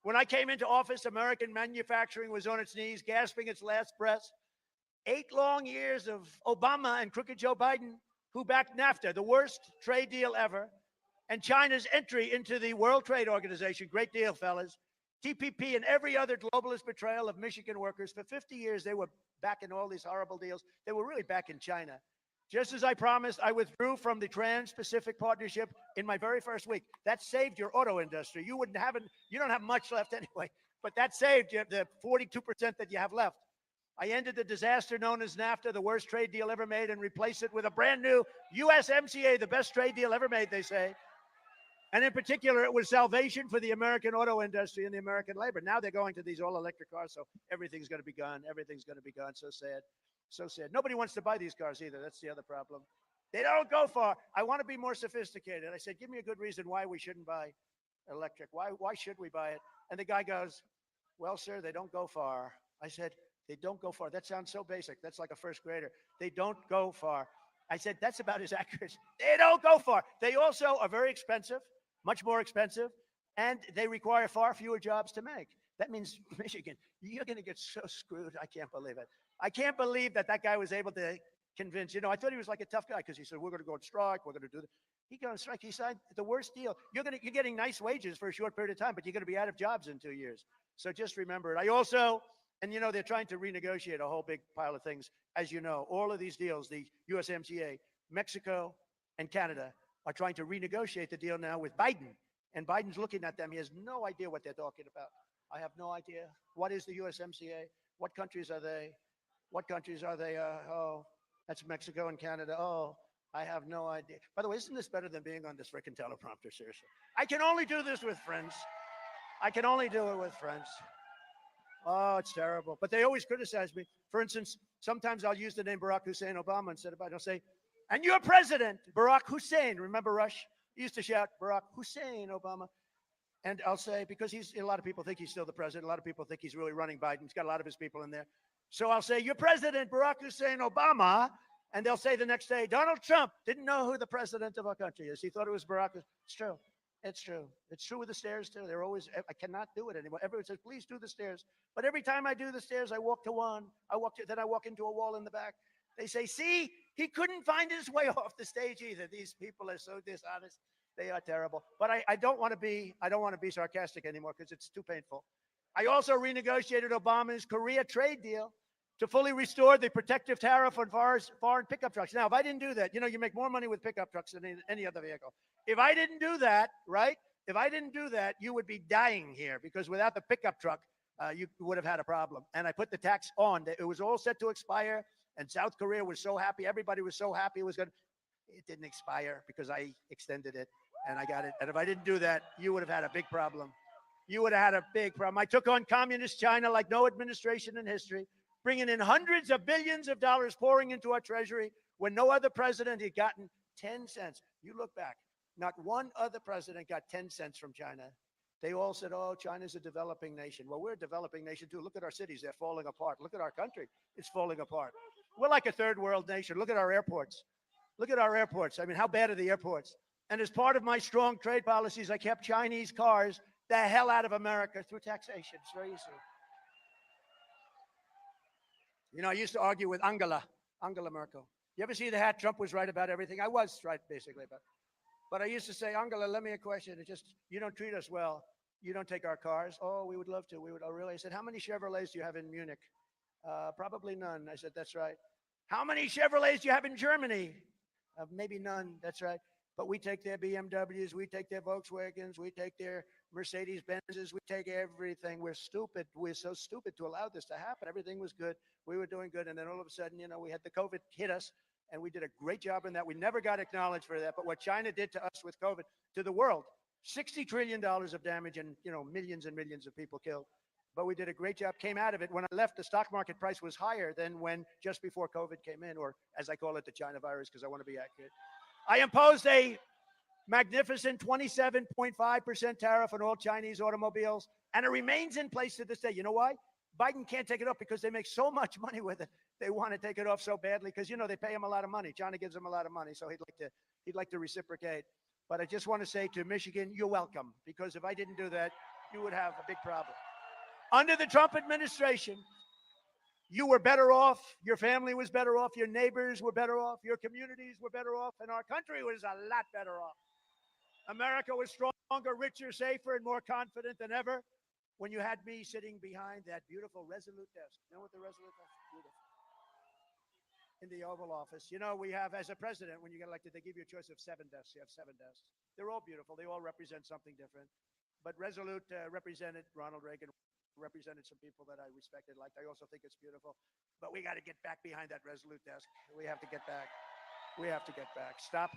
[SPEAKER 8] When I came into office, American manufacturing was on its knees, gasping its last breath. 8 long years of Obama and Crooked Joe Biden, who backed NAFTA, the worst trade deal ever, and China's entry into the World Trade Organization, great deal, fellas, TPP and every other globalist betrayal of Michigan workers. For 50 years, they were backing all these horrible deals. They were really backing China. Just as I promised, I withdrew from the Trans-Pacific Partnership in my very first week. That saved your auto industry. You don't have much left anyway, but that saved you the 42% that you have left. I ended the disaster known as NAFTA, the worst trade deal ever made, and replaced it with a brand new USMCA, the best trade deal ever made, they say. And in particular, it was salvation for the American auto industry and the American labor. Now they're going to these all-electric cars, so everything's going to be gone. Everything's going to be gone. So sad. So sad. Nobody wants to buy these cars either. That's the other problem. They don't go far. I want to be more sophisticated. I said, give me a good reason why we shouldn't buy electric. Why should we buy it? And the guy goes, well, sir, they don't go far. I said, they don't go far. That sounds so basic. That's like a first grader. They don't go far. I said, that's about as accurate. They don't go far. They also are very expensive, much more expensive, and they require far fewer jobs to make. That means, Michigan, you're going to get so screwed. I can't believe it. I can't believe that guy was able to convince, I thought he was like a tough guy because he said, we're going to go on strike. We're going to do this. He got on strike. He signed the worst deal. You're getting nice wages for a short period of time, but you're going to be out of jobs in 2 years. So just remember it. I also, and they're trying to renegotiate a whole big pile of things. As you know, all of these deals, the USMCA, Mexico and Canada are trying to renegotiate the deal now with Biden. And Biden's looking at them. He has no idea what they're talking about. I have no idea. What is the USMCA? What countries are they? What countries are they? Oh, that's Mexico and Canada. Oh, I have no idea. By the way, isn't this better than being on this frickin' teleprompter? Seriously. I can only do this with friends. I can only do it with friends. Oh, it's terrible. But they always criticize me. For instance, sometimes I'll use the name Barack Hussein Obama instead of Biden. I'll say, and you're president, Barack Hussein. Remember Rush? He used to shout, Barack Hussein Obama. And I'll say, because a lot of people think he's still the president. A lot of people think he's really running Biden. He's got a lot of his people in there. So I'll say, you're President Barack Hussein Obama. And they'll say the next day, Donald Trump didn't know who the president of our country is. He thought it was Barack. It's true. It's true. It's true with the stairs, too. They're always, I cannot do it anymore. Everyone says, please do the stairs. But every time I do the stairs, I walk to one. Then I walk into a wall in the back. They say, see, he couldn't find his way off the stage either. These people are so dishonest. They are terrible. But I don't want to be sarcastic anymore because it's too painful. I also renegotiated Obama's Korea trade deal. to fully restore the protective tariff on foreign pickup trucks. Now, if I didn't do that, you know, you make more money with pickup trucks than any other vehicle. If I didn't do that, right? If I didn't do that, you would be dying here because without the pickup truck, you would have had a problem. And I put the tax on. It was all set to expire, and South Korea was so happy. Everybody was so happy it was going to. It didn't expire because I extended it, and I got it. And if I didn't do that, you would have had a big problem. You would have had a big problem. I took on communist China like no administration in history, bringing in hundreds of billions of dollars pouring into our treasury when no other president had gotten 10 cents. You look back, not one other president got 10 cents from China. They all said, oh, China's a developing nation. Well, we're a developing nation too. Look at our cities. They're falling apart. Look at our country. It's falling apart. We're like a third world nation. Look at our airports. Look at our airports. I mean, how bad are the airports? And as part of my strong trade policies, I kept Chinese cars the hell out of America through taxation. It's very easy. You know, I used to argue with Angela Merkel. You ever see the hat? Trump was right about everything. I was right, basically. But I used to say, Angela, let me a question. It's just, you don't treat us well. You don't take our cars. Oh, we would love to. We would. Oh, really? I said, how many Chevrolets do you have in Munich? Probably none. I said, that's right. How many Chevrolets do you have in Germany? Maybe none. That's right. But we take their BMWs, we take their Volkswagens, we take their Mercedes Benzes, we take everything. We're stupid. We're so stupid to allow this to happen. Everything was good. We were doing good. And then all of a sudden, you know, we had the COVID hit us, and we did a great job in that. We never got acknowledged for that. But what China did to us with COVID, to the world, $60 trillion of damage and, you know, millions and millions of people killed. But we did a great job, came out of it. When I left, the stock market price was higher than when just before COVID came in, or as I call it, the China virus, because I want to be accurate. I imposed a magnificent 27.5% tariff on all Chinese automobiles, and it remains in place to this day. You know why? Biden can't take it off because they make so much money with it. They want to take it off so badly because, you know, they pay him a lot of money. China gives him a lot of money, so he'd like to reciprocate. But I just want to say to Michigan, you're welcome, because if I didn't do that, you would have a big problem. Under the Trump administration, you were better off, your family was better off, your neighbors were better off, your communities were better off, and our country was a lot better off. America was stronger, richer, safer, and more confident than ever when you had me sitting behind that beautiful Resolute desk. You know what the Resolute desk is? Beautiful. In the Oval Office. You know, we have, as a president, when you get elected, they give you a choice of 7 desks. You have 7 desks. They're all beautiful. They all represent something different. But Resolute represented Ronald Reagan, represented some people that I respected, liked. I also think it's beautiful. But we got to get back behind that Resolute desk. We have to get back. We have to get back. Stop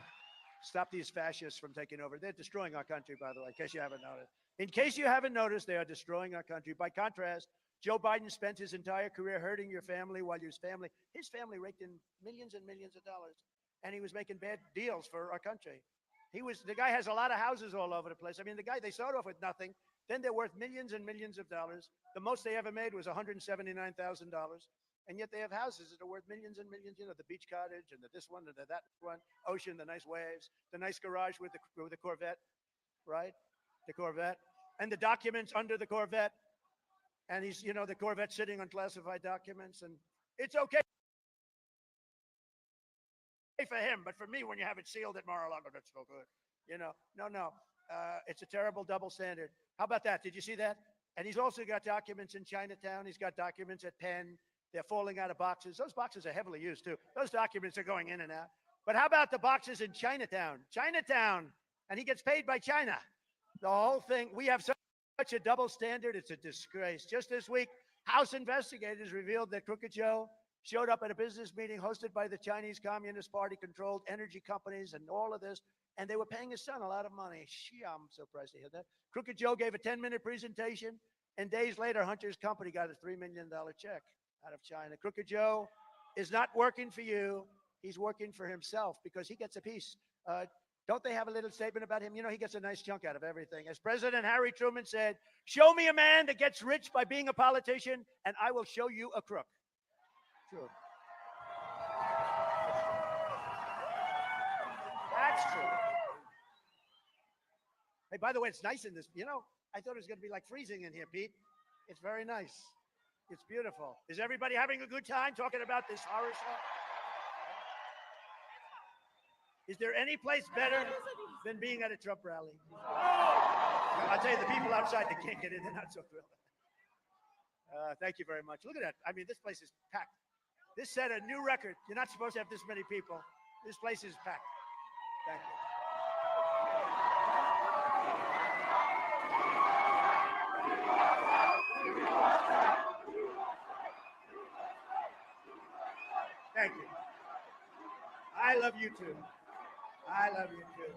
[SPEAKER 8] these fascists from taking over. They're destroying our country, by the way, in case you haven't noticed. In case you haven't noticed, they are destroying our country. By contrast, Joe Biden spent his entire career hurting your family while his family raked in millions and millions of dollars, and he was making bad deals for our country. The guy has a lot of houses all over the place. I mean, they started off with nothing. Then they're worth millions and millions of dollars. The most they ever made was $179,000. And yet they have houses that are worth millions and millions, you know, the beach cottage and this one and that one, ocean, the nice waves, the nice garage with the Corvette, right? The Corvette. And the documents under the Corvette. And he's, you know, the Corvette sitting on classified documents. And it's okay for him, but for me, when you have it sealed at Mar-a-Lago, that's no good. You know, no. It's a terrible double standard. How about that? Did you see that? And he's also got documents in Chinatown. He's got documents at Penn. They're falling out of boxes. Those boxes are heavily used, too. Those documents are going in and out. But how about the boxes in Chinatown? And he gets paid by China. The whole thing, we have such a double standard. It's a disgrace. Just this week, House investigators revealed that Crooked Joe showed up at a business meeting hosted by the Chinese Communist Party-controlled energy companies and all of this, and they were paying his son a lot of money. I'm surprised to hear that. Crooked Joe gave a 10-minute presentation, and days later, Hunter's company got a $3 million check out of China. Crooked Joe is not working for you. He's working for himself because he gets a piece. Don't they have a little statement about him? You know, he gets a nice chunk out of everything. As President Harry Truman said, show me a man that gets rich by being a politician, and I will show you a crook. True. That's true. Hey, by the way, it's nice in this. You know, I thought it was going to be like freezing in here, Pete. It's very nice. It's beautiful. Is everybody having a good time talking about this horror show? Is there any place better than being at a Trump rally? I'll tell you, the people outside that can't get in, they're not so thrilled. Thank you very much. Look at that. I mean, this place is packed. This set a new record. You're not supposed to have this many people. This place is packed. Thank you. Thank you. I love you too. I love you too.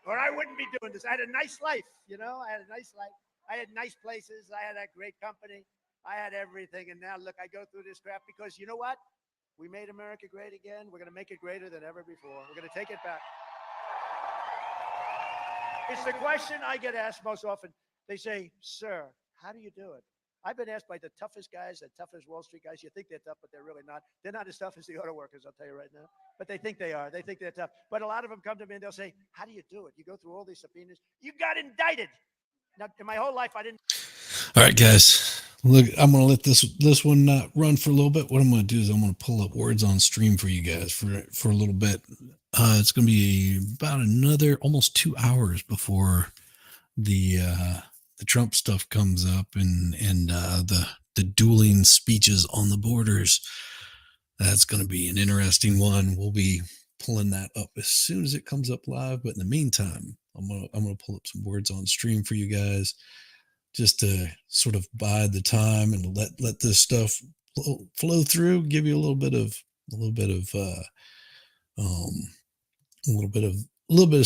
[SPEAKER 8] Or I wouldn't be doing this. I had a nice life, you know. I had a nice life. I had nice places. I had a great company. I had everything. And now look, I go through this crap because you know what? We made America great again. We're going to make it greater than ever before. We're going to take it back. It's the question I get asked most often. They say, sir, how do you do it? I've been asked by the toughest guys, the toughest Wall Street guys. You think they're tough, but they're really not. They're not as tough as the auto workers, I'll tell you right now. But they think they are. They think they're tough. But a lot of them come to me and they'll say, how do you do it? You go through all these subpoenas. You got indicted. Now, in my whole life, I didn't.
[SPEAKER 1] All right, guys. Look, I'm gonna let this one run for a little bit. What I'm gonna do is I'm gonna pull up Words on Stream for you guys for a little bit. It's gonna be about another almost 2 hours before the Trump stuff comes up and the dueling speeches on the borders. That's gonna be an interesting one. We'll be pulling that up as soon as it comes up live. But in the meantime, I'm gonna pull up some Words on Stream for you guys, just to sort of bide the time and let this stuff flow through, give you a little bit of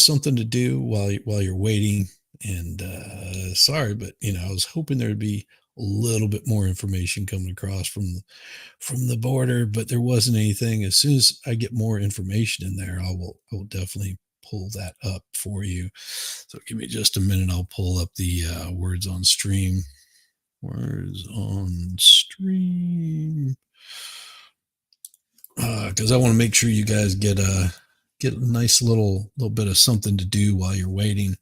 [SPEAKER 1] something to do while you're waiting. And sorry, but I was hoping there'd be a little bit more information coming across from the border, but there wasn't anything. As soon as I get more information in there, I will definitely pull that up for you. So give me just a minute. I'll pull up the Words on Stream. Words on Stream. Because I want to make sure you guys get a nice little bit of something to do while you're waiting.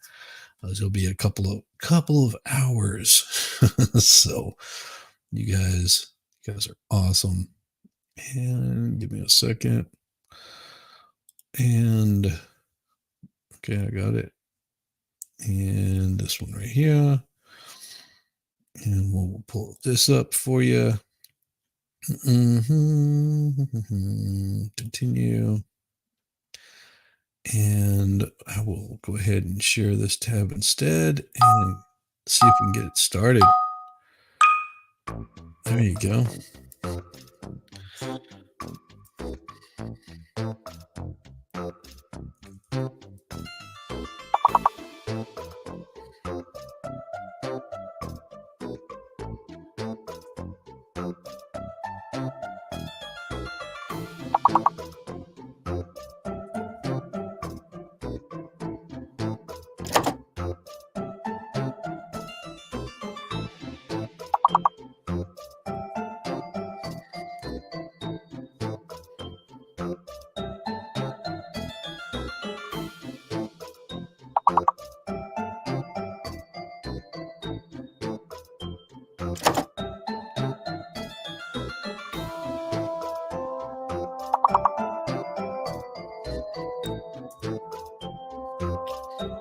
[SPEAKER 1] There'll be a couple of hours. So you guys are awesome. And give me a second. And okay, I got it. And this one right here. And we'll pull this up for you. Continue. And I will go ahead and share this tab instead and see if we can get it started. There you go.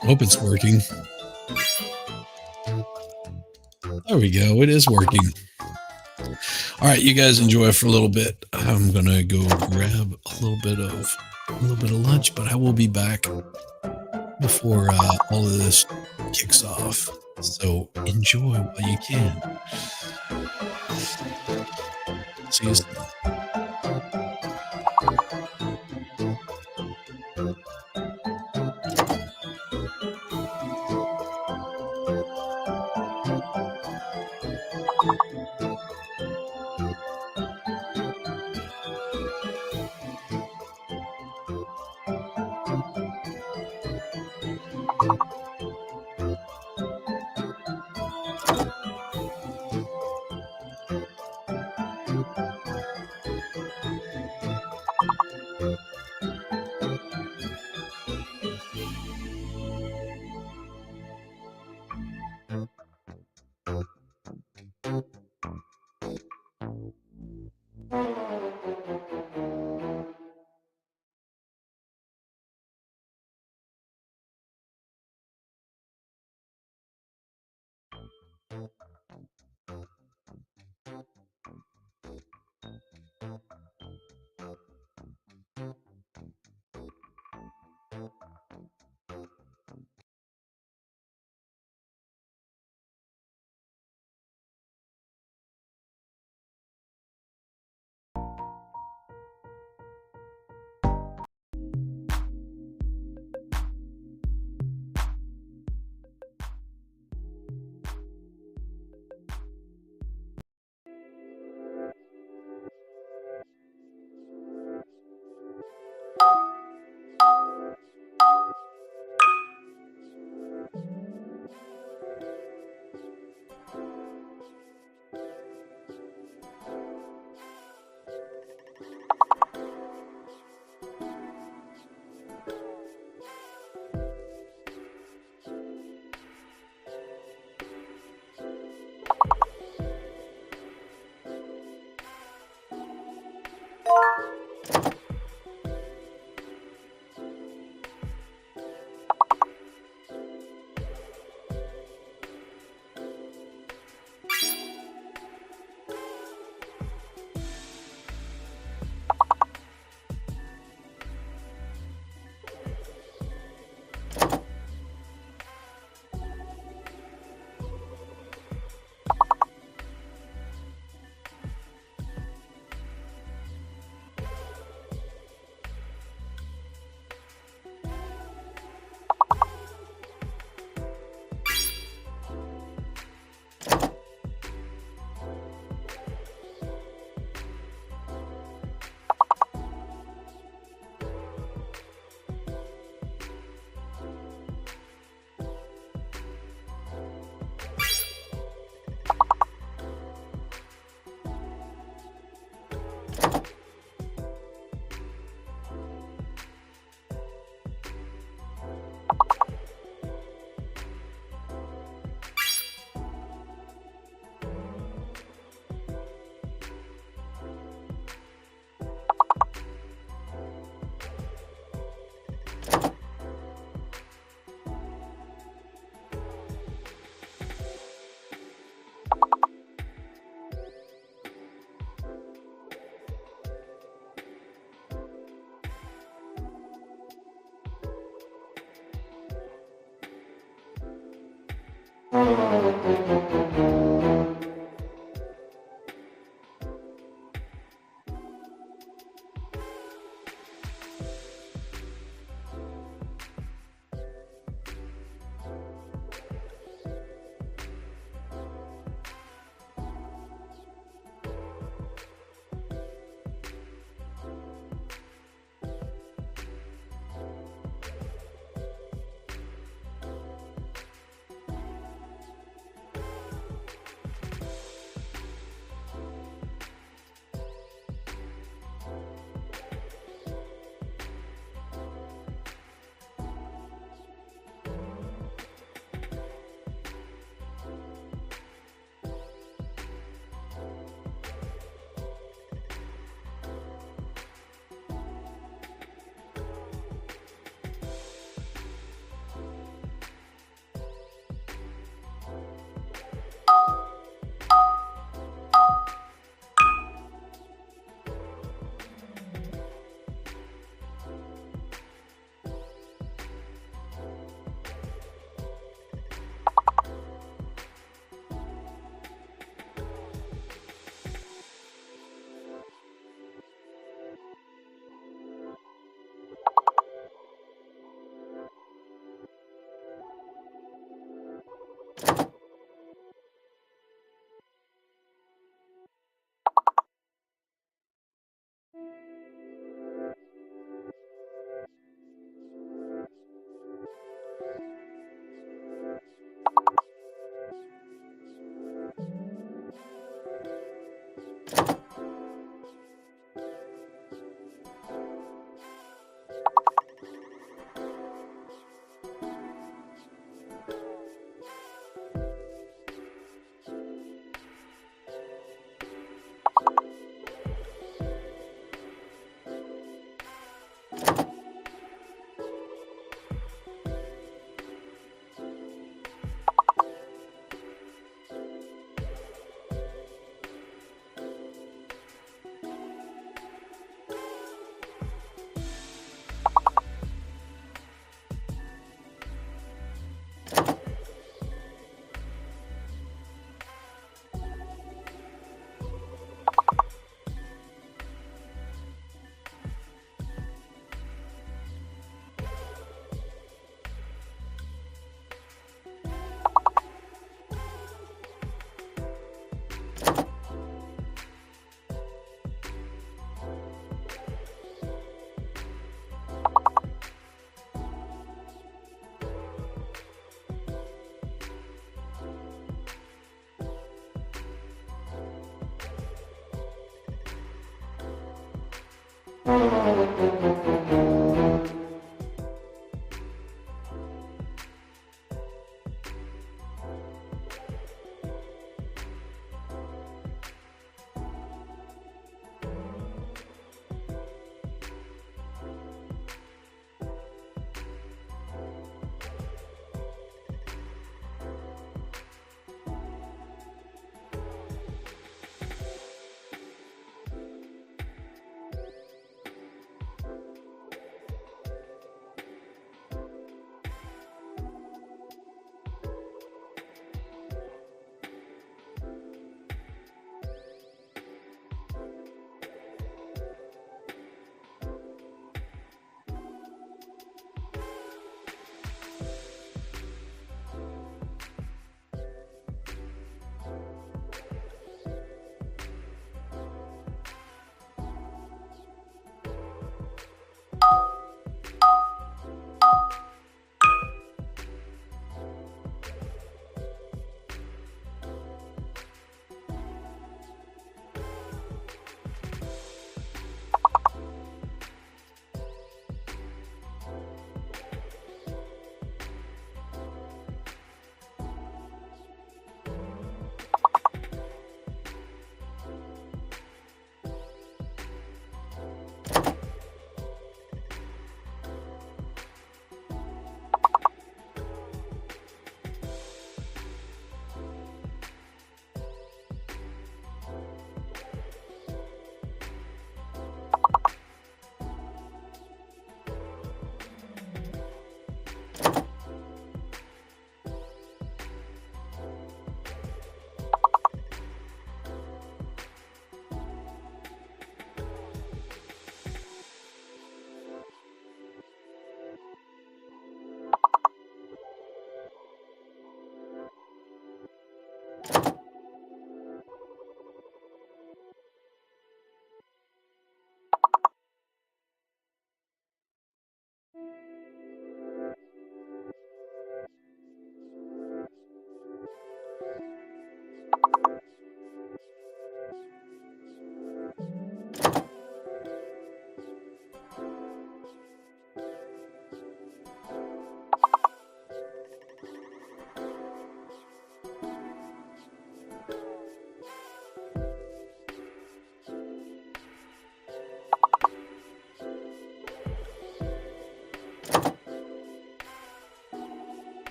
[SPEAKER 1] Hope it's working. There we go. It is working. All right, you guys enjoy for a little bit. I'm gonna go grab a little bit of lunch, but I will be back before all of this kicks off. So enjoy while you can. See you soon.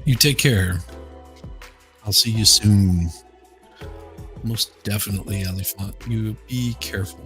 [SPEAKER 1] You take care. I'll see you soon. Most definitely, Elephant. You be careful.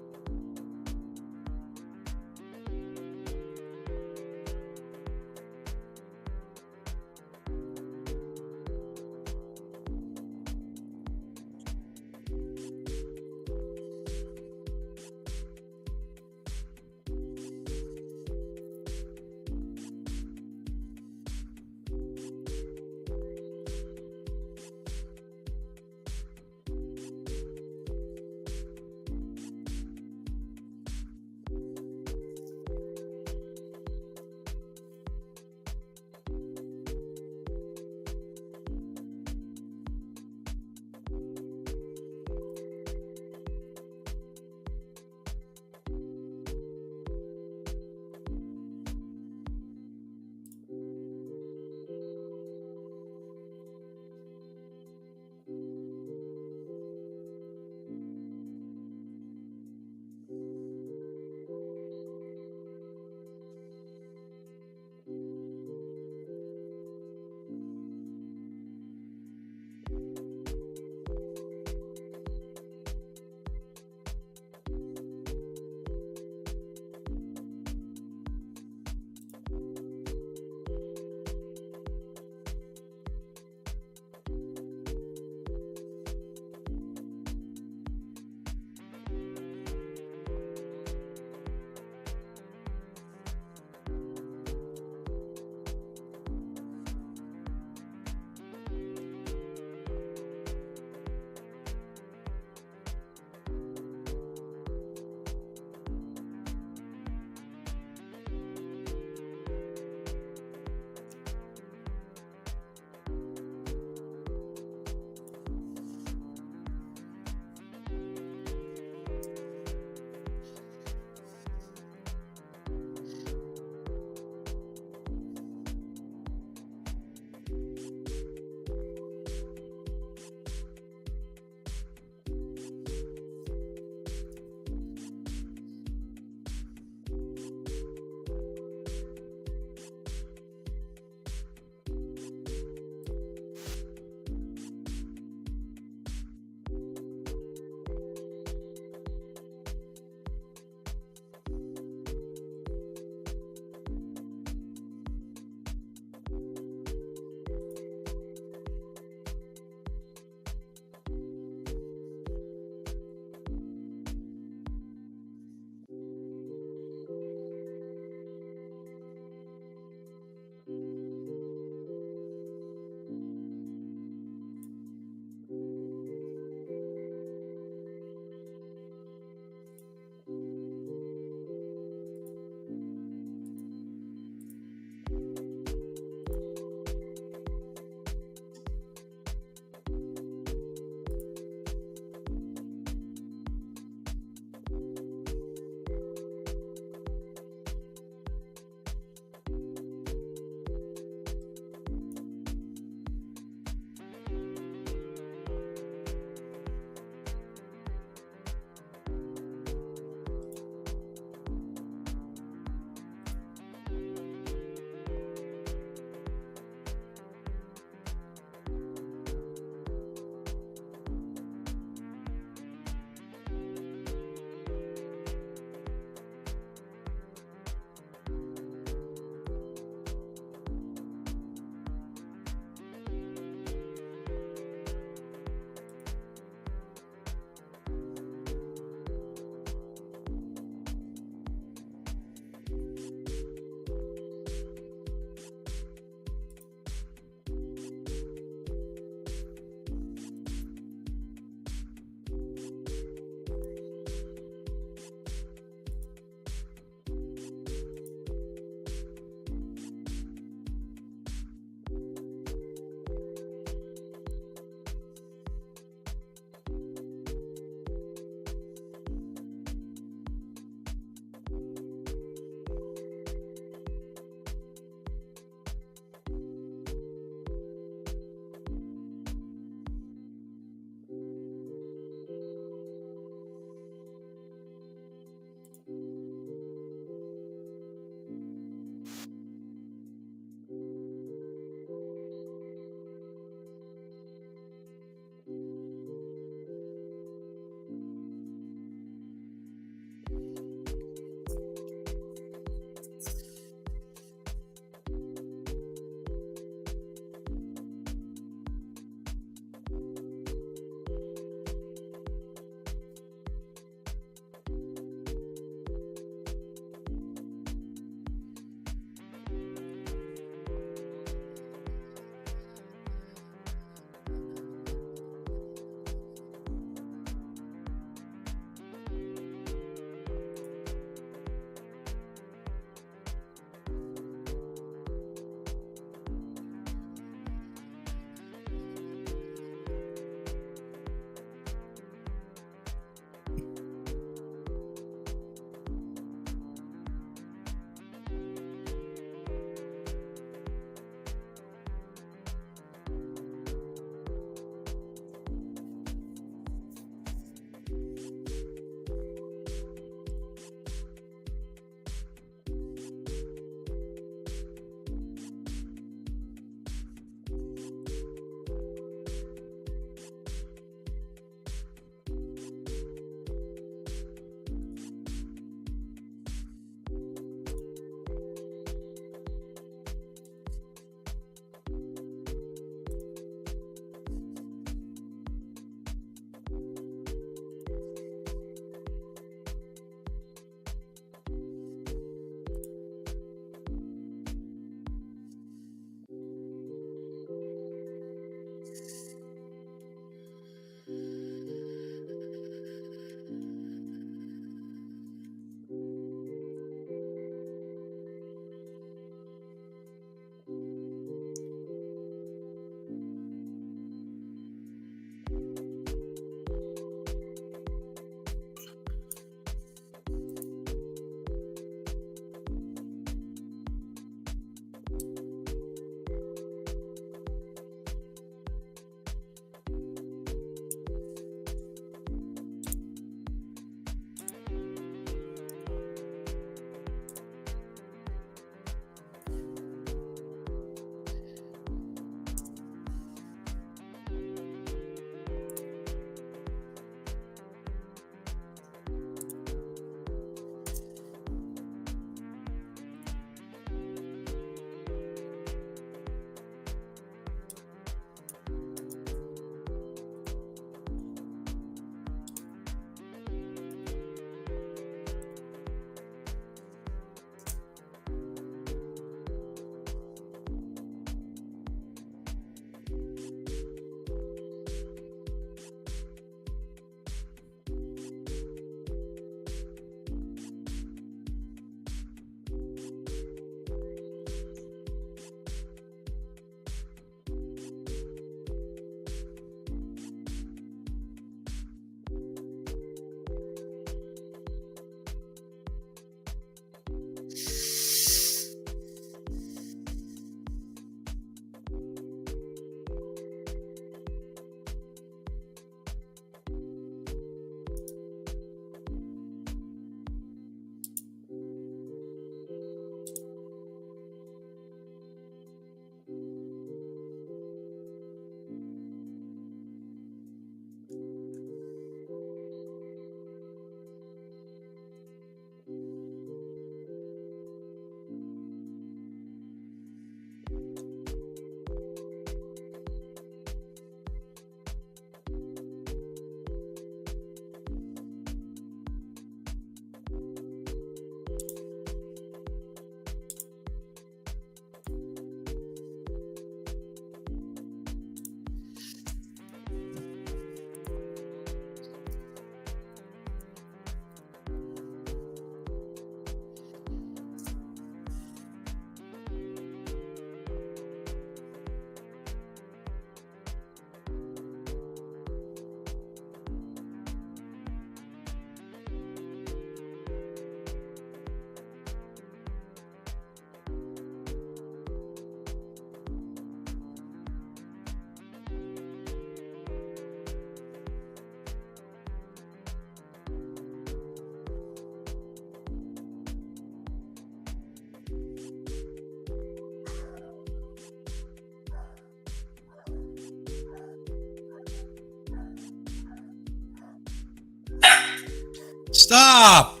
[SPEAKER 1] Stop!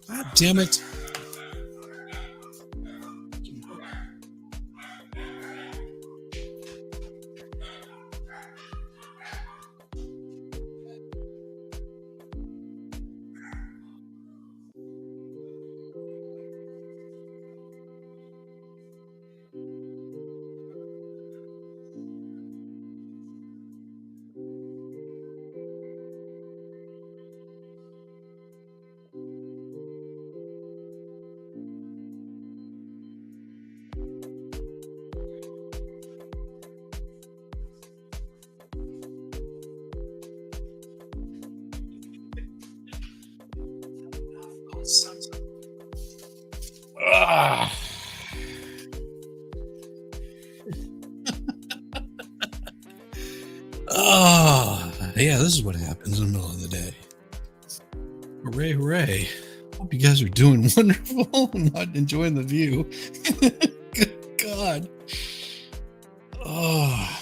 [SPEAKER 1] God damn it. Ah. Oh, yeah, this is what happens in the middle of the day. Hooray, hooray. Hope you guys are doing wonderful and not enjoying the view. Good God. Oh.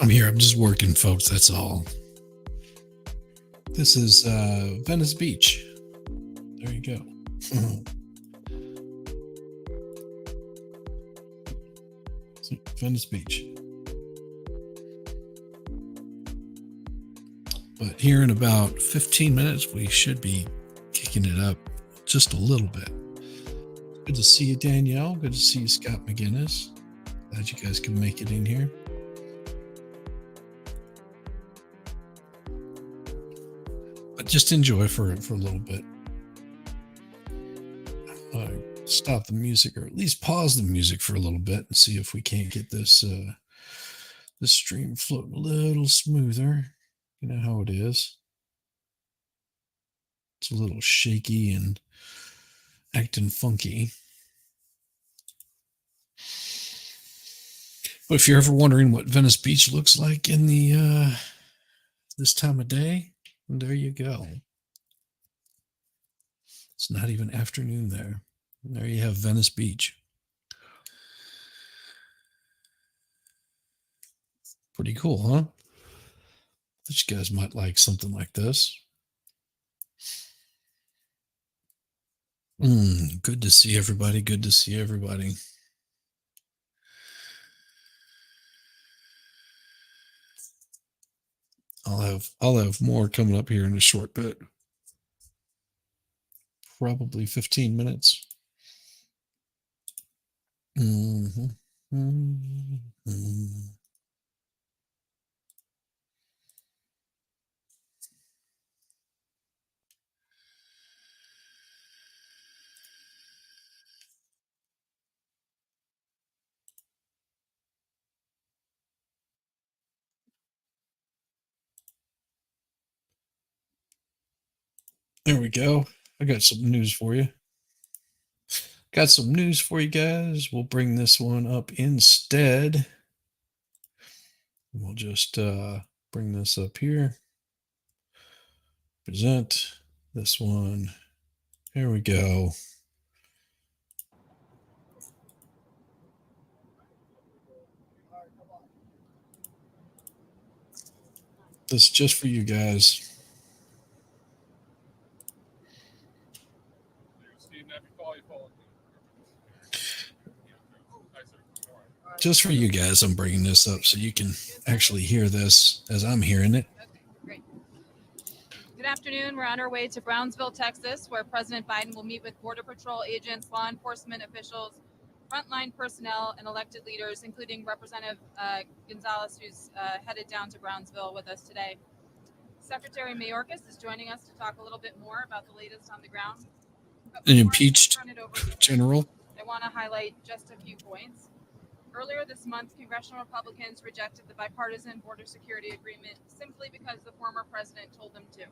[SPEAKER 1] I'm here. I'm just working, folks. That's all. This is Venice Beach. There you go. Venice Beach. But here in about 15 minutes, we should be kicking it up just a little bit. Good to see you, Danielle. Good to see you, Scott McGinnis. Glad you guys can make it in here. But just enjoy for a little bit. Stop the music, or at least pause the music for a little bit, and see if we can't get this this stream floating a little smoother. You know how it is. It's a little shaky and acting funky. But if you're ever wondering what Venice Beach looks like in the this time of day, there you go. It's not even afternoon there. There you have Venice Beach. Pretty cool, huh? Thought you guys might like something like this. Good to see everybody. Good to see everybody. I'll have more coming up here in a short bit. Probably 15 minutes. There we go. I got some news for you. Got some news for you guys. We'll bring this one up instead. We'll just bring this up here. Present this one. Here we go. This is just for you guys. Just for you guys, I'm bringing this up so you can actually hear this as I'm hearing it.
[SPEAKER 12] Great. Good afternoon. We're on our way to Brownsville, Texas, where President Biden will meet with Border Patrol agents, law enforcement officials, frontline personnel, and elected leaders, including Representative Gonzalez, who's headed down to Brownsville with us today. Secretary Mayorkas is joining us to talk a little bit more about the latest on the ground.
[SPEAKER 1] An impeached general.
[SPEAKER 12] I want to highlight just a few points. Earlier this month, congressional Republicans rejected the bipartisan border security agreement simply because the former president told them to.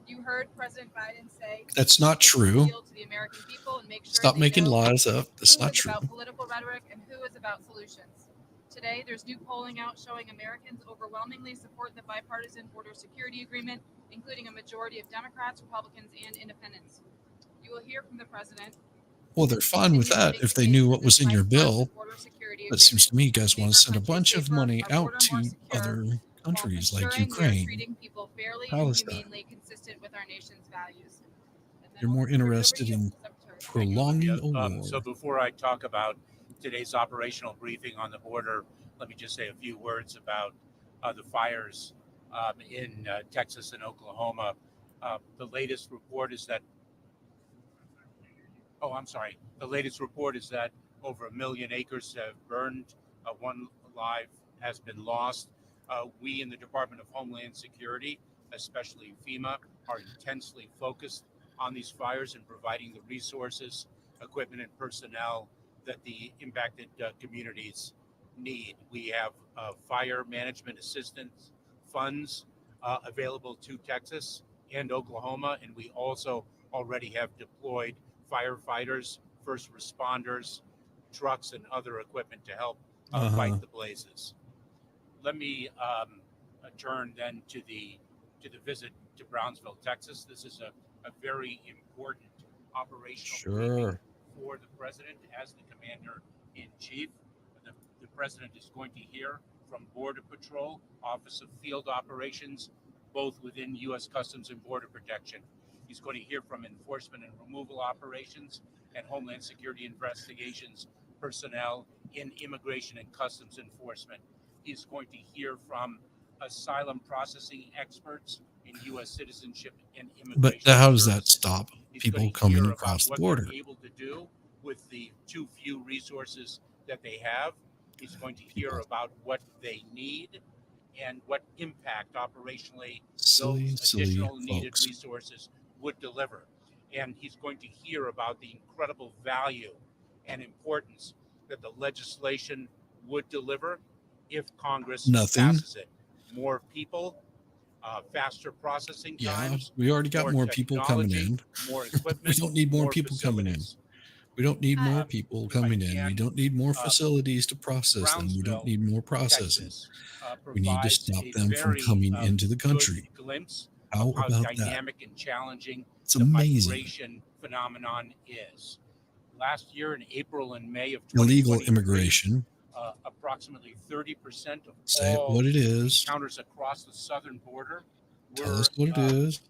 [SPEAKER 12] You heard President Biden say
[SPEAKER 1] that's not true.
[SPEAKER 12] To the American people and make sure
[SPEAKER 1] Stop making lies up. That's not true.
[SPEAKER 12] About political rhetoric and who is about solutions. Today, there's new polling out showing Americans overwhelmingly support the bipartisan border security agreement, including a majority of Democrats, Republicans, and independents. You will hear from the president.
[SPEAKER 1] Well, they're fine with that if they knew what was in your bill. But it seems to me you guys want to send a bunch of money out to other countries like Ukraine, Palestine. You're more interested in prolonging a war.
[SPEAKER 13] So before I talk about today's operational briefing on the border, let me just say a few words about the fires in Texas and Oklahoma. The latest report is that the latest report is that over 1 million acres have burned. One life has been lost. We in the Department of Homeland Security, especially FEMA, are intensely focused on these fires and providing the resources, equipment, and personnel that the impacted communities need. We have fire management assistance funds available to Texas and Oklahoma, and we also already have deployed firefighters, first responders, trucks, and other equipment to help fight the blazes. Let me turn then to the visit to Brownsville, Texas. This is a very important operational briefing for the president as the commander in chief. The president is going to hear from Border Patrol, Office of Field Operations, both within U.S. Customs and Border Protection. He's going to hear from enforcement and removal operations and Homeland Security investigations personnel in immigration and customs enforcement. He's going to hear from asylum processing experts in U.S. citizenship and immigration.
[SPEAKER 1] But how does that
[SPEAKER 13] services.
[SPEAKER 1] stop
[SPEAKER 13] He's
[SPEAKER 1] people
[SPEAKER 13] going to
[SPEAKER 1] coming
[SPEAKER 13] hear
[SPEAKER 1] across the
[SPEAKER 13] about what
[SPEAKER 1] border?
[SPEAKER 13] they're able to do with the too few resources that they have. He's going to hear about what they need and what impact operationally
[SPEAKER 1] Silly,
[SPEAKER 13] those
[SPEAKER 1] silly
[SPEAKER 13] additional needed
[SPEAKER 1] folks.
[SPEAKER 13] resources would deliver. And he's going to hear about the incredible value and importance that the legislation would deliver if Congress
[SPEAKER 1] Nothing.
[SPEAKER 13] passes it. More people, faster processing
[SPEAKER 1] Yeah,
[SPEAKER 13] times,
[SPEAKER 1] we already got more people coming
[SPEAKER 13] technology,
[SPEAKER 1] in.
[SPEAKER 13] more
[SPEAKER 1] We
[SPEAKER 13] equipment,
[SPEAKER 1] don't need more people coming in.
[SPEAKER 13] facilities.
[SPEAKER 1] We don't need more
[SPEAKER 13] Um,
[SPEAKER 1] people
[SPEAKER 13] if I
[SPEAKER 1] coming in. We
[SPEAKER 13] can,
[SPEAKER 1] don't need more facilities to process them. We don't
[SPEAKER 13] Brownsville,
[SPEAKER 1] need more processing.
[SPEAKER 13] Texas,
[SPEAKER 1] We need to
[SPEAKER 13] provides
[SPEAKER 1] stop
[SPEAKER 13] a
[SPEAKER 1] them from
[SPEAKER 13] very
[SPEAKER 1] coming into the
[SPEAKER 13] good
[SPEAKER 1] country.
[SPEAKER 13] glimpse
[SPEAKER 1] How
[SPEAKER 13] of how
[SPEAKER 1] about that?
[SPEAKER 13] dynamic and challenging
[SPEAKER 1] It's
[SPEAKER 13] the
[SPEAKER 1] amazing.
[SPEAKER 13] migration phenomenon is. Last year in April and May of
[SPEAKER 1] Illegal
[SPEAKER 13] 2023,
[SPEAKER 1] immigration.
[SPEAKER 13] approximately 30% of
[SPEAKER 1] Say it
[SPEAKER 13] all
[SPEAKER 1] what it is.
[SPEAKER 13] encounters across the southern border
[SPEAKER 1] Tell
[SPEAKER 13] were
[SPEAKER 1] us what it is.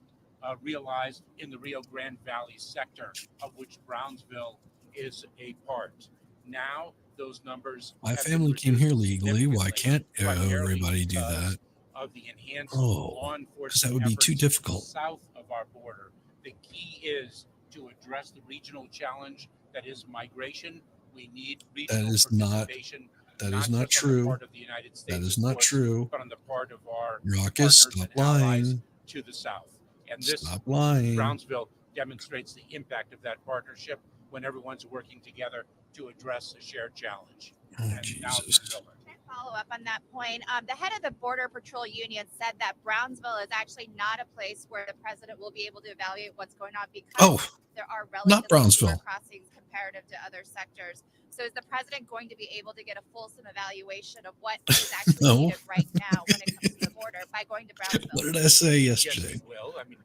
[SPEAKER 13] realized in the Rio Grande Valley sector, of which Brownsville is a part. Now, those numbers
[SPEAKER 1] My
[SPEAKER 13] have been
[SPEAKER 1] family came here
[SPEAKER 13] reduced
[SPEAKER 1] legally. Why
[SPEAKER 13] significantly,
[SPEAKER 1] can't
[SPEAKER 13] primarily
[SPEAKER 1] everybody do
[SPEAKER 13] because
[SPEAKER 1] that?
[SPEAKER 13] of the enhanced
[SPEAKER 1] Oh,
[SPEAKER 13] law
[SPEAKER 1] because
[SPEAKER 13] enforcement
[SPEAKER 1] that would be too
[SPEAKER 13] efforts
[SPEAKER 1] difficult.
[SPEAKER 13] south of our border. The key is to address the regional challenge that is migration. We need regional
[SPEAKER 1] is not-
[SPEAKER 13] participation,
[SPEAKER 1] That
[SPEAKER 13] not
[SPEAKER 1] is not
[SPEAKER 13] just on the
[SPEAKER 1] true.
[SPEAKER 13] part of the United States,
[SPEAKER 1] That is
[SPEAKER 13] of
[SPEAKER 1] not
[SPEAKER 13] course,
[SPEAKER 1] true.
[SPEAKER 13] but on the part of our
[SPEAKER 1] Raucous,
[SPEAKER 13] partners
[SPEAKER 1] stop
[SPEAKER 13] and allies
[SPEAKER 1] lying.
[SPEAKER 13] to the south. And this
[SPEAKER 1] Stop lying.
[SPEAKER 13] Brownsville demonstrates the impact of that partnership when everyone's working together to address a shared challenge.
[SPEAKER 1] Oh,
[SPEAKER 13] And now I'll turn
[SPEAKER 1] Jesus.
[SPEAKER 13] it over.
[SPEAKER 14] Follow up on that point. The head of the Border Patrol Union said that Brownsville is actually not a place where the president will be able to evaluate what's going on because
[SPEAKER 1] Oh,
[SPEAKER 14] there are
[SPEAKER 1] not
[SPEAKER 14] relatively fewer
[SPEAKER 1] Brownsville.
[SPEAKER 14] crossings comparative to other sectors. So is the president going to be able to get a fulsome evaluation of what is actually
[SPEAKER 1] No.
[SPEAKER 14] needed right now when it comes to the border by going to Brownsville?
[SPEAKER 1] What did I say
[SPEAKER 13] Yes,
[SPEAKER 1] yesterday?
[SPEAKER 13] it will. I mean,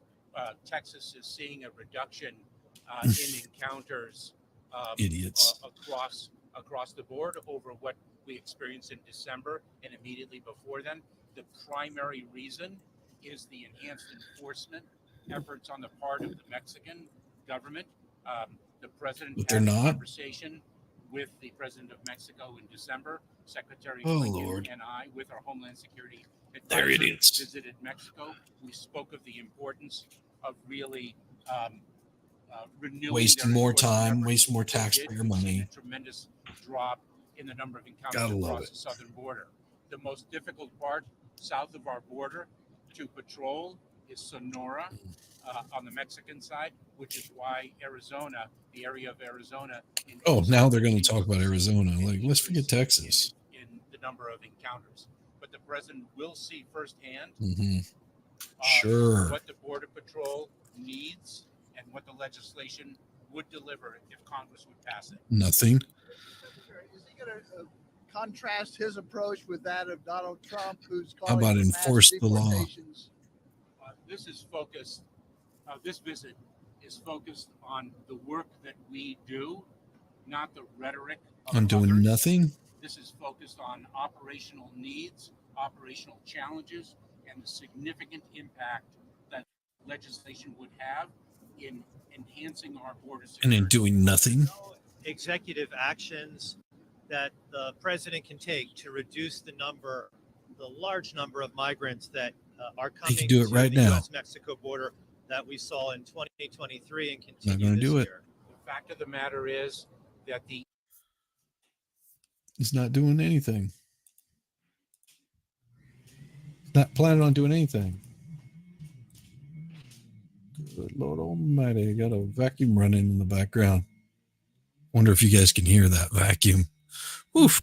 [SPEAKER 13] Texas is seeing a reduction in encounters
[SPEAKER 1] Idiots.
[SPEAKER 13] across the board over what we experienced in December and immediately before then. The primary reason is the enhanced enforcement efforts on the part of the Mexican government. The president
[SPEAKER 1] But they're
[SPEAKER 13] had a
[SPEAKER 1] not.
[SPEAKER 13] conversation with the president of Mexico in December. Secretary
[SPEAKER 1] Oh,
[SPEAKER 13] Blinken
[SPEAKER 1] Lord.
[SPEAKER 13] and I, with our Homeland Security
[SPEAKER 1] They're
[SPEAKER 13] advisor,
[SPEAKER 1] idiots.
[SPEAKER 13] visited Mexico. We spoke of the importance of really renewing
[SPEAKER 1] Wasting
[SPEAKER 13] their
[SPEAKER 1] more
[SPEAKER 13] enforcement
[SPEAKER 1] time,
[SPEAKER 13] efforts.
[SPEAKER 1] wasting more
[SPEAKER 13] They did.
[SPEAKER 1] taxpayer
[SPEAKER 13] We've seen
[SPEAKER 1] money.
[SPEAKER 13] a tremendous drop in the number of encounters
[SPEAKER 1] Gotta love
[SPEAKER 13] across
[SPEAKER 1] it.
[SPEAKER 13] the southern border. The most difficult part south of our border to patrol is Sonora on the Mexican side, which is why Arizona, the area of Arizona.
[SPEAKER 1] Oh,
[SPEAKER 13] increased
[SPEAKER 1] now they're going to
[SPEAKER 13] increased
[SPEAKER 1] talk about Arizona.
[SPEAKER 13] an
[SPEAKER 1] Like, let's forget
[SPEAKER 13] increase
[SPEAKER 1] Texas.
[SPEAKER 13] in the number of encounters. But the president will see firsthand
[SPEAKER 1] Hmm. Sure.
[SPEAKER 13] what the Border Patrol needs and what the legislation would deliver if Congress would pass it.
[SPEAKER 1] Nothing.
[SPEAKER 15] Is he going to contrast his approach with that of Donald Trump, who's
[SPEAKER 1] How
[SPEAKER 15] calling
[SPEAKER 1] about
[SPEAKER 15] for mass
[SPEAKER 1] enforce the law?
[SPEAKER 15] deportations?
[SPEAKER 13] This is focused, this visit is focused on the work that we do, not the rhetoric of
[SPEAKER 1] I'm doing
[SPEAKER 13] others.
[SPEAKER 1] nothing.
[SPEAKER 13] This is focused on operational needs, operational challenges, and the significant impact that legislation would have in enhancing our border security.
[SPEAKER 1] And in doing nothing.
[SPEAKER 16] Executive actions that the president can take to reduce the large number of migrants that are coming
[SPEAKER 1] can do it
[SPEAKER 16] to
[SPEAKER 1] right
[SPEAKER 16] the
[SPEAKER 1] now.
[SPEAKER 16] U.S.-Mexico border that we saw in 2023 and
[SPEAKER 1] Not
[SPEAKER 16] continue
[SPEAKER 1] going to
[SPEAKER 16] this
[SPEAKER 1] do it.
[SPEAKER 16] year.
[SPEAKER 13] The fact of the matter is that the
[SPEAKER 1] He's not doing anything. Not planning on doing anything. Good Lord Almighty, I got a vacuum running in the background. Wonder if you guys can hear that vacuum. Oof.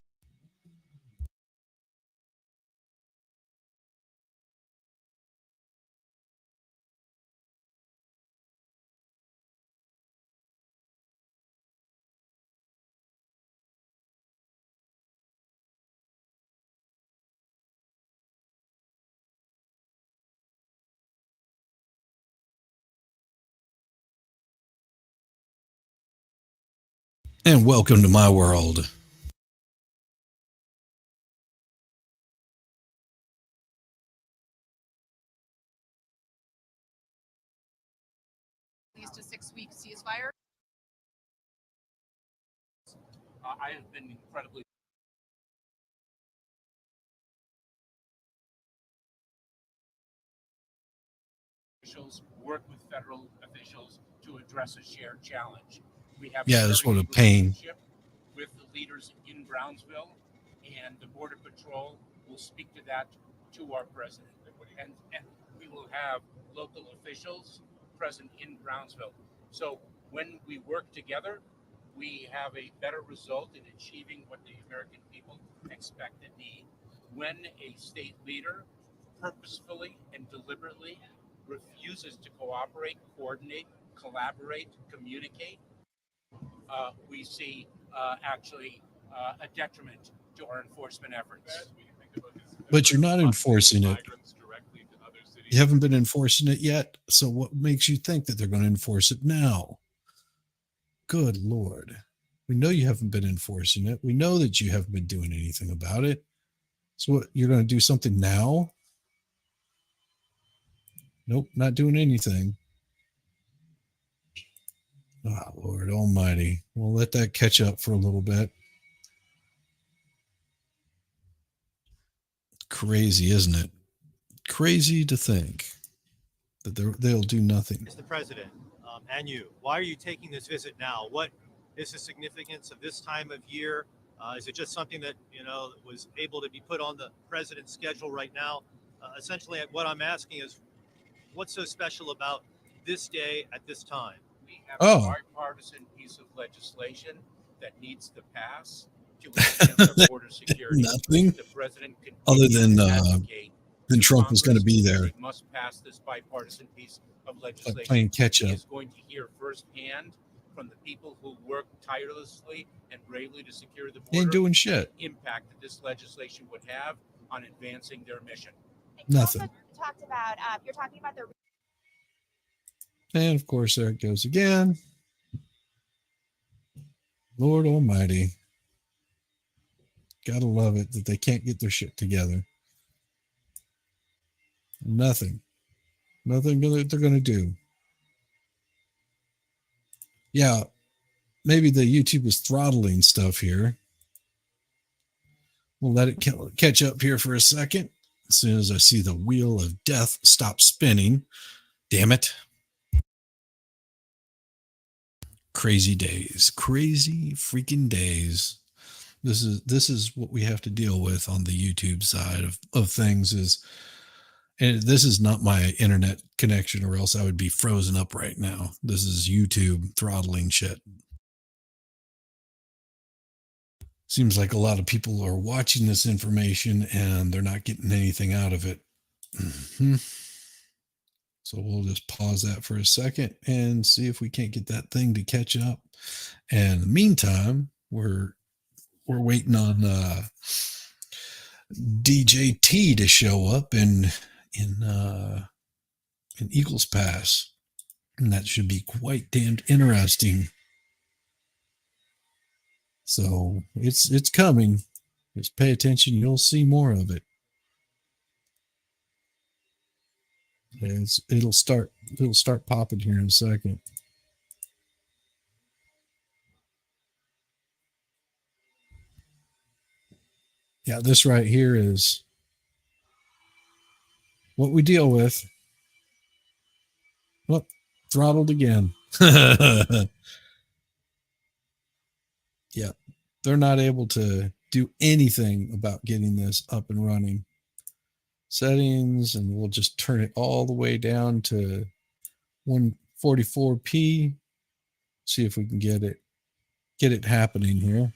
[SPEAKER 1] And welcome to my world.
[SPEAKER 13] I have been incredibly officials work with federal officials to address a shared challenge. We have
[SPEAKER 1] Yeah,
[SPEAKER 13] a
[SPEAKER 1] that's
[SPEAKER 13] very
[SPEAKER 1] what a
[SPEAKER 13] good
[SPEAKER 1] pain.
[SPEAKER 13] relationship with the leaders in Brownsville, and the Border Patrol will speak to that to our president. And we will have local officials present in Brownsville. So when we work together, we have a better result in achieving what the American people expect and need. When a state leader purposefully and deliberately refuses to cooperate, coordinate, collaborate, communicate, we see actually a detriment to our enforcement efforts.
[SPEAKER 1] But you're not enforcing it. You haven't been enforcing it yet. So what makes you think that they're going to enforce it now? Good Lord. We know you haven't been enforcing it. We know that you haven't been doing anything about it. So what, you're going to do something now? Nope, not doing anything. Oh, Lord Almighty. We'll let that catch up for a little bit. Crazy, isn't it? Crazy to think that they'll do nothing.
[SPEAKER 16] Mr. President, and you, why are you taking this visit now? What is the significance of this time of year? Is it just something that, was able to be put on the president's schedule right now? Essentially, what I'm asking is, what's so special about this day at this time?
[SPEAKER 13] We have a bipartisan piece of legislation that needs to pass to enhance our border security.
[SPEAKER 1] Nothing
[SPEAKER 13] The president
[SPEAKER 1] other than
[SPEAKER 13] advocate
[SPEAKER 1] Trump is going to be there.
[SPEAKER 13] he must pass this bipartisan piece of legislation.
[SPEAKER 1] Like playing catch
[SPEAKER 13] He
[SPEAKER 1] up.
[SPEAKER 13] is going to hear firsthand from the people who work tirelessly and bravely to secure the border.
[SPEAKER 1] Ain't doing shit.
[SPEAKER 13] The impact that this legislation would have on advancing their mission.
[SPEAKER 1] Nothing.
[SPEAKER 14] Talked about, you're talking about the
[SPEAKER 1] And of course, there it goes again. Lord Almighty. Gotta love it that they can't get their shit together. Nothing they're going to do. Yeah, maybe the YouTube is throttling stuff here. We'll let it catch up here for a second. As soon as I see the wheel of death stop spinning. Damn it. Crazy days. Crazy freaking days. This is what we have to deal with on the YouTube side of things is, and this is not my internet connection or else I would be frozen up right now. This is YouTube throttling shit. Seems like a lot of people are watching this information and they're not getting anything out of it. Mm-hmm. So we'll just pause that for a second and see if we can't get that thing to catch up. And in the meantime, we're waiting on DJ T to show up in Eagles Pass, and that should be quite damned interesting. So it's coming. Just pay attention; you'll see more of it. It'll start popping here in a second. Yeah, this right here is what we deal with. Well, throttled again. Yeah, they're not able to do anything about getting this up and running. Settings, and we'll just turn it all the way down to 144p. See if we can get it happening here.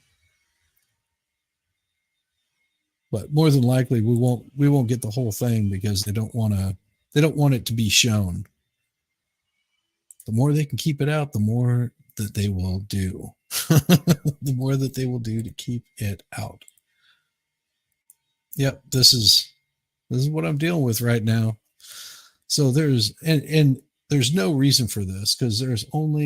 [SPEAKER 1] But more than likely we won't get the whole thing because they don't want it to be shown. The more they can keep it out, the more that they will do. The more that they will do to keep it out. Yep, this is what I'm dealing with right now. So there's no reason for this because there's only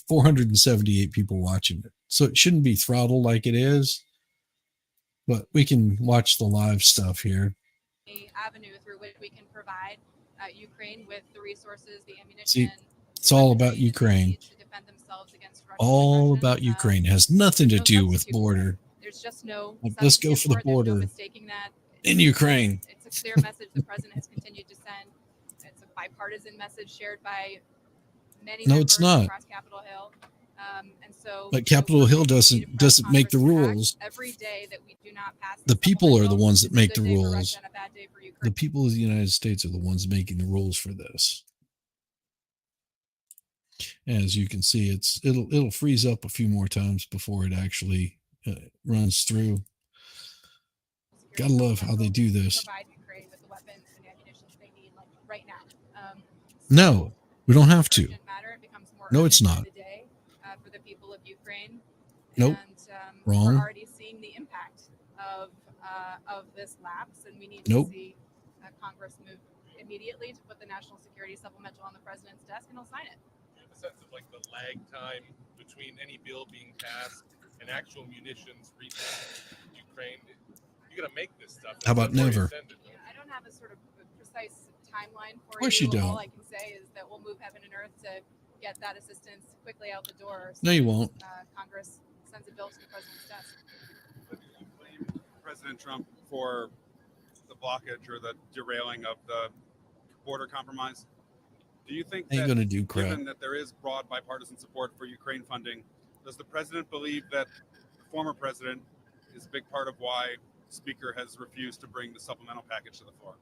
[SPEAKER 1] 478 people watching it. So it shouldn't be throttled like it is, but we can watch the live stuff here.
[SPEAKER 12] Avenue through which we can provide Ukraine with the resources, the ammunition.
[SPEAKER 1] See, it's all about Ukraine.
[SPEAKER 12] To defend themselves against
[SPEAKER 1] all about Ukraine. It has nothing to do with border.
[SPEAKER 12] There's just no
[SPEAKER 1] Like, let's go
[SPEAKER 12] substitute
[SPEAKER 1] for the
[SPEAKER 12] for it. There's no
[SPEAKER 1] border
[SPEAKER 12] mistaking that.
[SPEAKER 1] in Ukraine.
[SPEAKER 12] It's a clear message the president has continued to send. It's a bipartisan message shared by many
[SPEAKER 1] No,
[SPEAKER 12] members
[SPEAKER 1] it's not.
[SPEAKER 12] across Capitol Hill. And so,
[SPEAKER 1] But Capitol Hill doesn't make the rules.
[SPEAKER 12] every day that we do not pass
[SPEAKER 1] The people are the ones that make the
[SPEAKER 12] day for
[SPEAKER 1] rules.
[SPEAKER 12] Russia and a bad day for Ukraine.
[SPEAKER 1] The people of the United States are the ones making the rules for this. As you can see, it'll freeze up a few more times before it actually runs through. Gotta love how they do this.
[SPEAKER 12] Provide Ukraine with the weapons and ammunition they need, like right now.
[SPEAKER 1] No, we don't have to.
[SPEAKER 12] Matter. It becomes more
[SPEAKER 1] No, it's
[SPEAKER 12] urgent
[SPEAKER 1] not.
[SPEAKER 12] by the day, for the people of Ukraine.
[SPEAKER 1] Nope.
[SPEAKER 12] And
[SPEAKER 1] Wrong.
[SPEAKER 12] we're already seeing the impact of this lapse, and we need
[SPEAKER 1] Nope.
[SPEAKER 12] to see Congress move immediately to put the national security supplemental on the president's desk, and he'll sign it.
[SPEAKER 11] You have a sense of like the lag time between any bill being passed and actual munitions reaching Ukraine. You got to make this stuff.
[SPEAKER 1] How about
[SPEAKER 11] before you
[SPEAKER 1] never?
[SPEAKER 11] send it.
[SPEAKER 12] I don't have a sort of precise timeline for
[SPEAKER 1] Of course you
[SPEAKER 12] All
[SPEAKER 1] don't.
[SPEAKER 12] I can say is that we'll move heaven and earth to get that assistance quickly out the door.
[SPEAKER 1] No, you won't.
[SPEAKER 12] Congress sends a bill to the president's desk.
[SPEAKER 17] President Trump for the blockage or the derailing of the border compromise. Do you think
[SPEAKER 1] Ain't
[SPEAKER 17] that,
[SPEAKER 1] gonna do crap.
[SPEAKER 17] given that there is broad bipartisan support for Ukraine funding, does the president believe that the former president is a big part of why the Speaker has refused to bring the supplemental package to the floor?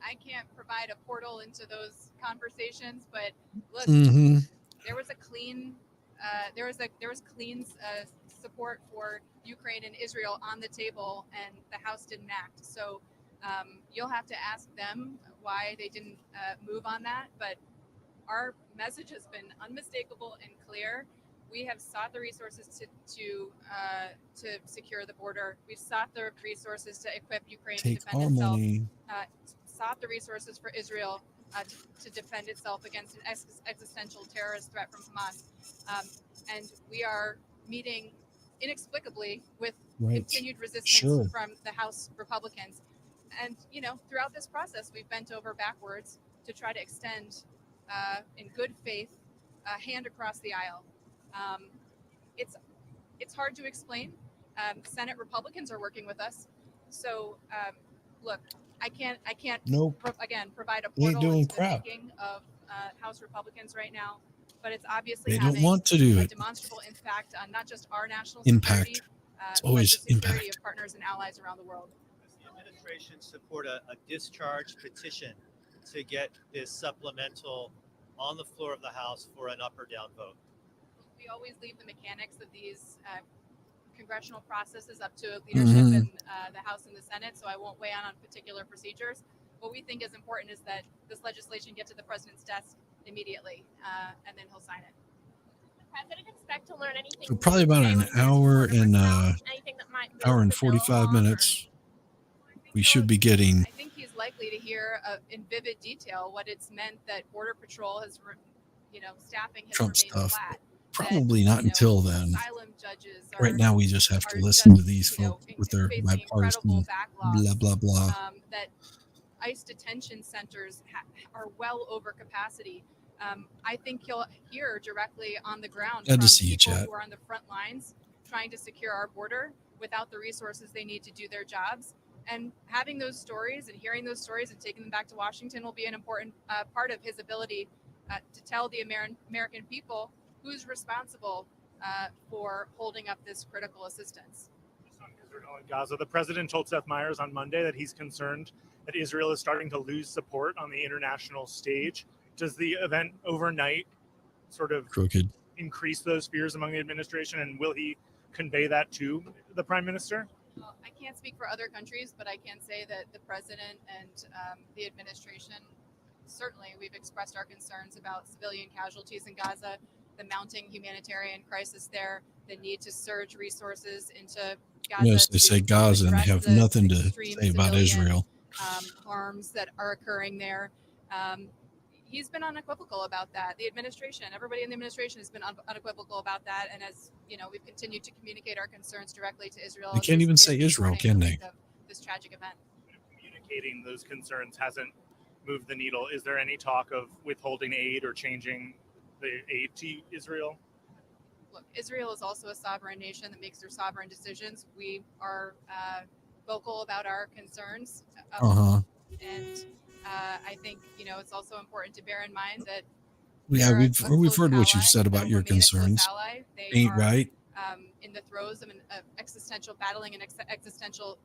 [SPEAKER 12] I can't provide a portal into those conversations, but look,
[SPEAKER 1] Mm-hmm.
[SPEAKER 12] there was a clean, support for Ukraine and Israel on the table, and the House didn't act. So you'll have to ask them why they didn't move on that. But our message has been unmistakable and clear. We have sought the resources to secure the border. We've sought the resources to equip Ukraine to
[SPEAKER 1] Take
[SPEAKER 12] defend
[SPEAKER 1] our
[SPEAKER 12] itself.
[SPEAKER 1] money.
[SPEAKER 12] Sought the resources for Israel to defend itself against an existential terrorist threat from Hamas. And we are meeting inexplicably with
[SPEAKER 1] Right.
[SPEAKER 12] continued resistance
[SPEAKER 1] Sure.
[SPEAKER 12] from the House Republicans. And, throughout this process, we've bent over backwards to try to extend, in good faith, a hand across the aisle. It's hard to explain. Senate Republicans are working with us. So, look, I can't
[SPEAKER 1] Nope.
[SPEAKER 12] provide a
[SPEAKER 1] They ain't
[SPEAKER 12] portal
[SPEAKER 1] doing
[SPEAKER 12] into the
[SPEAKER 1] crap.
[SPEAKER 12] making of House Republicans right now, but it's obviously
[SPEAKER 1] They don't
[SPEAKER 12] having
[SPEAKER 1] want to do
[SPEAKER 12] a
[SPEAKER 1] it.
[SPEAKER 12] demonstrable impact on not just our national
[SPEAKER 1] Impact.
[SPEAKER 12] security,
[SPEAKER 1] It's
[SPEAKER 12] but
[SPEAKER 1] always
[SPEAKER 12] the security
[SPEAKER 1] impact.
[SPEAKER 12] of partners and allies around the world.
[SPEAKER 16] Does the administration support a discharge petition to get this supplemental on the floor of the House for an up or down vote?
[SPEAKER 12] We always leave the mechanics of these congressional processes up to leadership
[SPEAKER 1] Mhm.
[SPEAKER 12] in the House and the Senate, so I won't weigh in on particular procedures. What we think is important is that this legislation get to the president's desk immediately, and then he'll sign it.
[SPEAKER 18] The president expect to learn anything.
[SPEAKER 1] So probably about an hour and
[SPEAKER 18] Anything that might move
[SPEAKER 1] hour and
[SPEAKER 18] the bill
[SPEAKER 1] 45
[SPEAKER 18] along, or-
[SPEAKER 1] minutes. We should be getting
[SPEAKER 12] I think he's likely to hear in vivid detail what it's meant that Border Patrol has, staffing has
[SPEAKER 1] Trump
[SPEAKER 12] remained
[SPEAKER 1] stuff.
[SPEAKER 12] flat.
[SPEAKER 1] Probably not until then.
[SPEAKER 12] Asylum judges are,
[SPEAKER 1] Right now, we just have to
[SPEAKER 12] are
[SPEAKER 1] listen to
[SPEAKER 12] just,
[SPEAKER 1] these folks with their
[SPEAKER 12] facing
[SPEAKER 1] bipartisan
[SPEAKER 12] incredible backlogs,
[SPEAKER 1] blah blah blah.
[SPEAKER 12] that ICE detention centers are well over capacity. I think you'll hear directly on the ground
[SPEAKER 1] Glad
[SPEAKER 12] from
[SPEAKER 1] to see you,
[SPEAKER 12] people
[SPEAKER 1] Chad.
[SPEAKER 12] who are on the front lines trying to secure our border without the resources they need to do their jobs. And having those stories and hearing those stories and taking them back to Washington will be an important part of his ability to tell the American people who's responsible for holding up this critical assistance.
[SPEAKER 19] In Gaza, the president told Seth Meyers on Monday that he's concerned that Israel is starting to lose support on the international stage. Does the event overnight sort of
[SPEAKER 1] Crooked.
[SPEAKER 19] increase those fears among the administration, and will he convey that to the prime minister?
[SPEAKER 12] Well, I can't speak for other countries, but I can say that the president and the administration, certainly we've expressed our concerns about civilian casualties in Gaza, the mounting humanitarian crisis there, the need to surge resources into Gaza.
[SPEAKER 1] Yes, they say Gaza and
[SPEAKER 12] address
[SPEAKER 1] have
[SPEAKER 12] the
[SPEAKER 1] nothing to
[SPEAKER 12] extreme
[SPEAKER 1] say about
[SPEAKER 12] civilian,
[SPEAKER 1] Israel.
[SPEAKER 12] Harms that are occurring there. He's been unequivocal about that. The administration, everybody in the administration has been unequivocal about that. And as we've continued to communicate our concerns directly to Israel.
[SPEAKER 1] They can't even say Israel, can they?
[SPEAKER 12] This tragic event.
[SPEAKER 19] Communicating those concerns hasn't moved the needle. Is there any talk of withholding aid or changing the aid to Israel?
[SPEAKER 12] look, Israel is also a sovereign nation that makes their sovereign decisions. We are vocal about our concerns. And I think, it's also important to bear in mind that
[SPEAKER 1] Yeah,
[SPEAKER 12] they're
[SPEAKER 1] we've
[SPEAKER 12] a close
[SPEAKER 1] heard what you've
[SPEAKER 12] ally,
[SPEAKER 1] said
[SPEAKER 12] that
[SPEAKER 1] about your
[SPEAKER 12] remain a close
[SPEAKER 1] concerns.
[SPEAKER 12] ally. They
[SPEAKER 1] Ain't
[SPEAKER 12] are
[SPEAKER 1] right.
[SPEAKER 12] in the throes of an existential battling and existential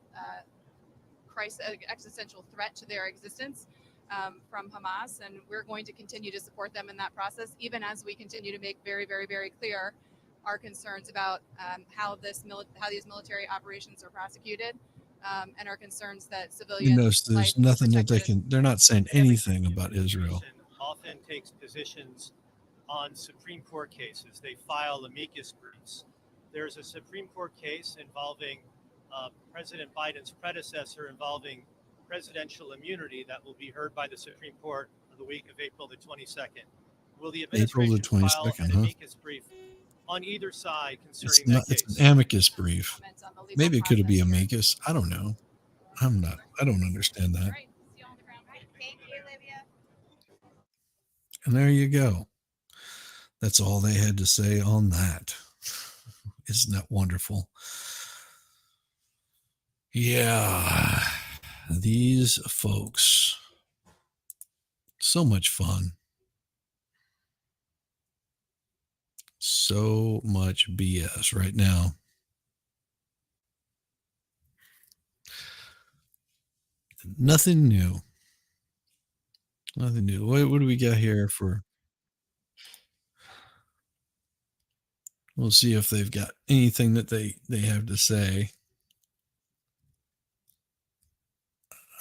[SPEAKER 12] crisis, existential threat to their existence from Hamas, and we're going to continue to support them in that process, even as we continue to make very, very, very clear our concerns about how these military operations are prosecuted, and our concerns that
[SPEAKER 1] You
[SPEAKER 12] civilian
[SPEAKER 1] know,
[SPEAKER 12] life
[SPEAKER 1] there's
[SPEAKER 12] is
[SPEAKER 1] nothing that
[SPEAKER 12] protected.
[SPEAKER 1] they're not saying anything about Israel.
[SPEAKER 16] Often takes positions on Supreme Court cases. They file amicus briefs. There's a Supreme Court case involving President Biden's predecessor involving presidential immunity that will be heard by the Supreme Court the week of April the 22nd. Will the
[SPEAKER 1] April the
[SPEAKER 16] administration file
[SPEAKER 1] 22nd,
[SPEAKER 16] an
[SPEAKER 1] huh?
[SPEAKER 16] amicus brief on either side
[SPEAKER 1] It's
[SPEAKER 16] concerning
[SPEAKER 1] not.
[SPEAKER 16] that
[SPEAKER 1] It's
[SPEAKER 16] case?
[SPEAKER 1] an amicus brief. Maybe it could be amicus. I don't know. I don't understand that.
[SPEAKER 14] Thank you, Olivia.
[SPEAKER 1] And there you go. That's all they had to say on that. Isn't that wonderful? Yeah. These folks. So much fun. So much BS right now. Nothing new. Nothing new. What do we got here for? We'll see if they've got anything that they have to say.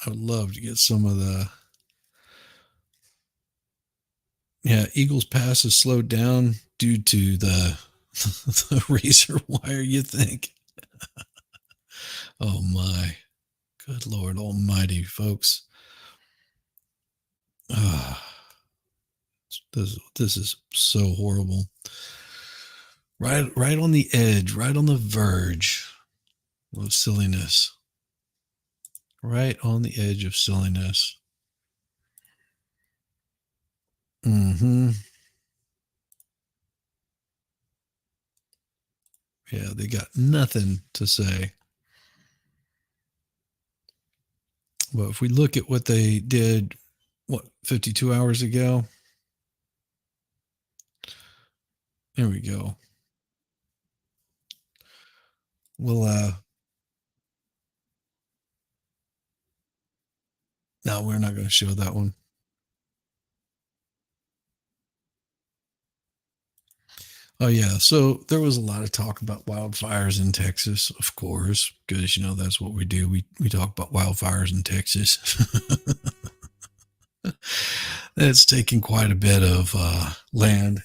[SPEAKER 1] I would love to get some of the. Yeah, Eagles Pass is slowed down due to the razor wire, you think? Oh my. Good Lord Almighty, folks. This is so horrible. Right on the edge, right on the verge of silliness. Right on the edge of silliness. Yeah, they got nothing to say. But if we look at what they did, 52 hours ago? There we go. We'll, no, we're not going to show that one. Oh, yeah. So there was a lot of talk about wildfires in Texas, of course, because, that's what we do. We talk about wildfires in Texas. That's taking quite a bit of land.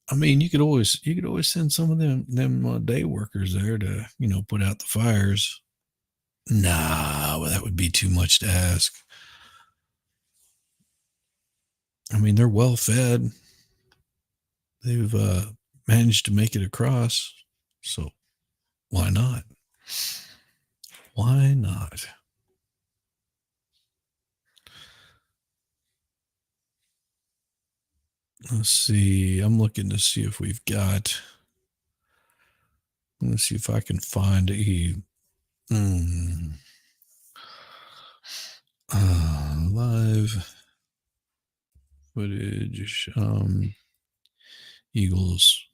[SPEAKER 1] I mean, you could always send some of them day workers there to, put out the fires. Nah, well, that would be too much to ask. I mean, they're well fed. They've managed to make it across. So why not? Why not? Let's see. I'm looking to see if we've got. Let's see if I can find a live footage. Eagles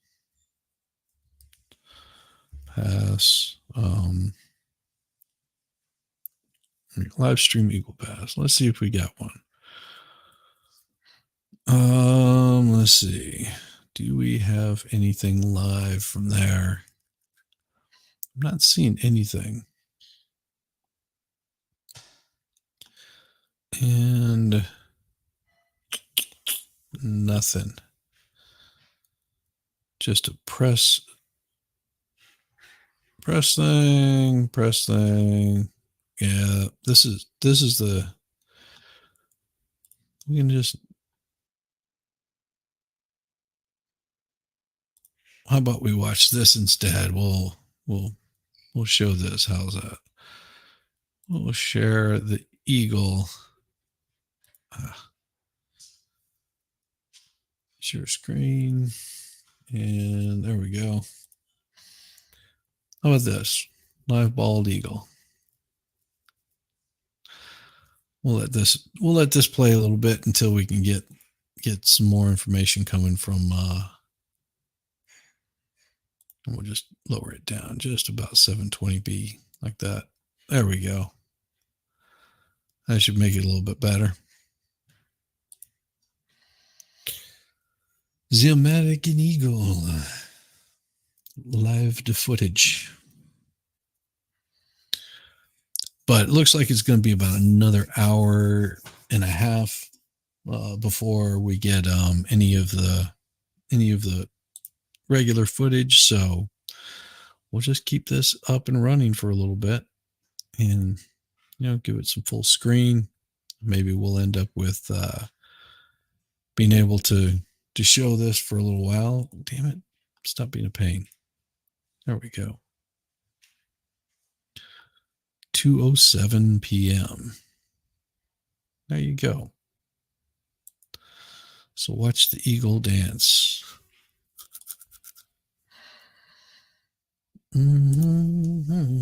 [SPEAKER 1] Pass. Live stream Eagle Pass. Let's see if we got one. Let's see. Do we have anything live from there? I'm not seeing anything. And nothing. Just a press thing. Yeah, this is the. We can just. How about we watch this instead? We'll show this. How's that? We'll share the Eagle. Share screen. And there we How about this? Live bald eagle. We'll let this play a little bit until we can get some more information coming from and we'll just lower it down just about 720p like that. There we go. That should make it a little bit better. The American Eagle. Live to footage. But it looks like it's going to be about another hour and a half before we get any of the regular footage. So we'll just keep this up and running for a little bit and give it some full screen. Maybe we'll end up with being able to show this for a little while. Damn it. Stop being a pain. There we go. 2:07 p.m. There you go. So watch the eagle dance. Mm-hmm.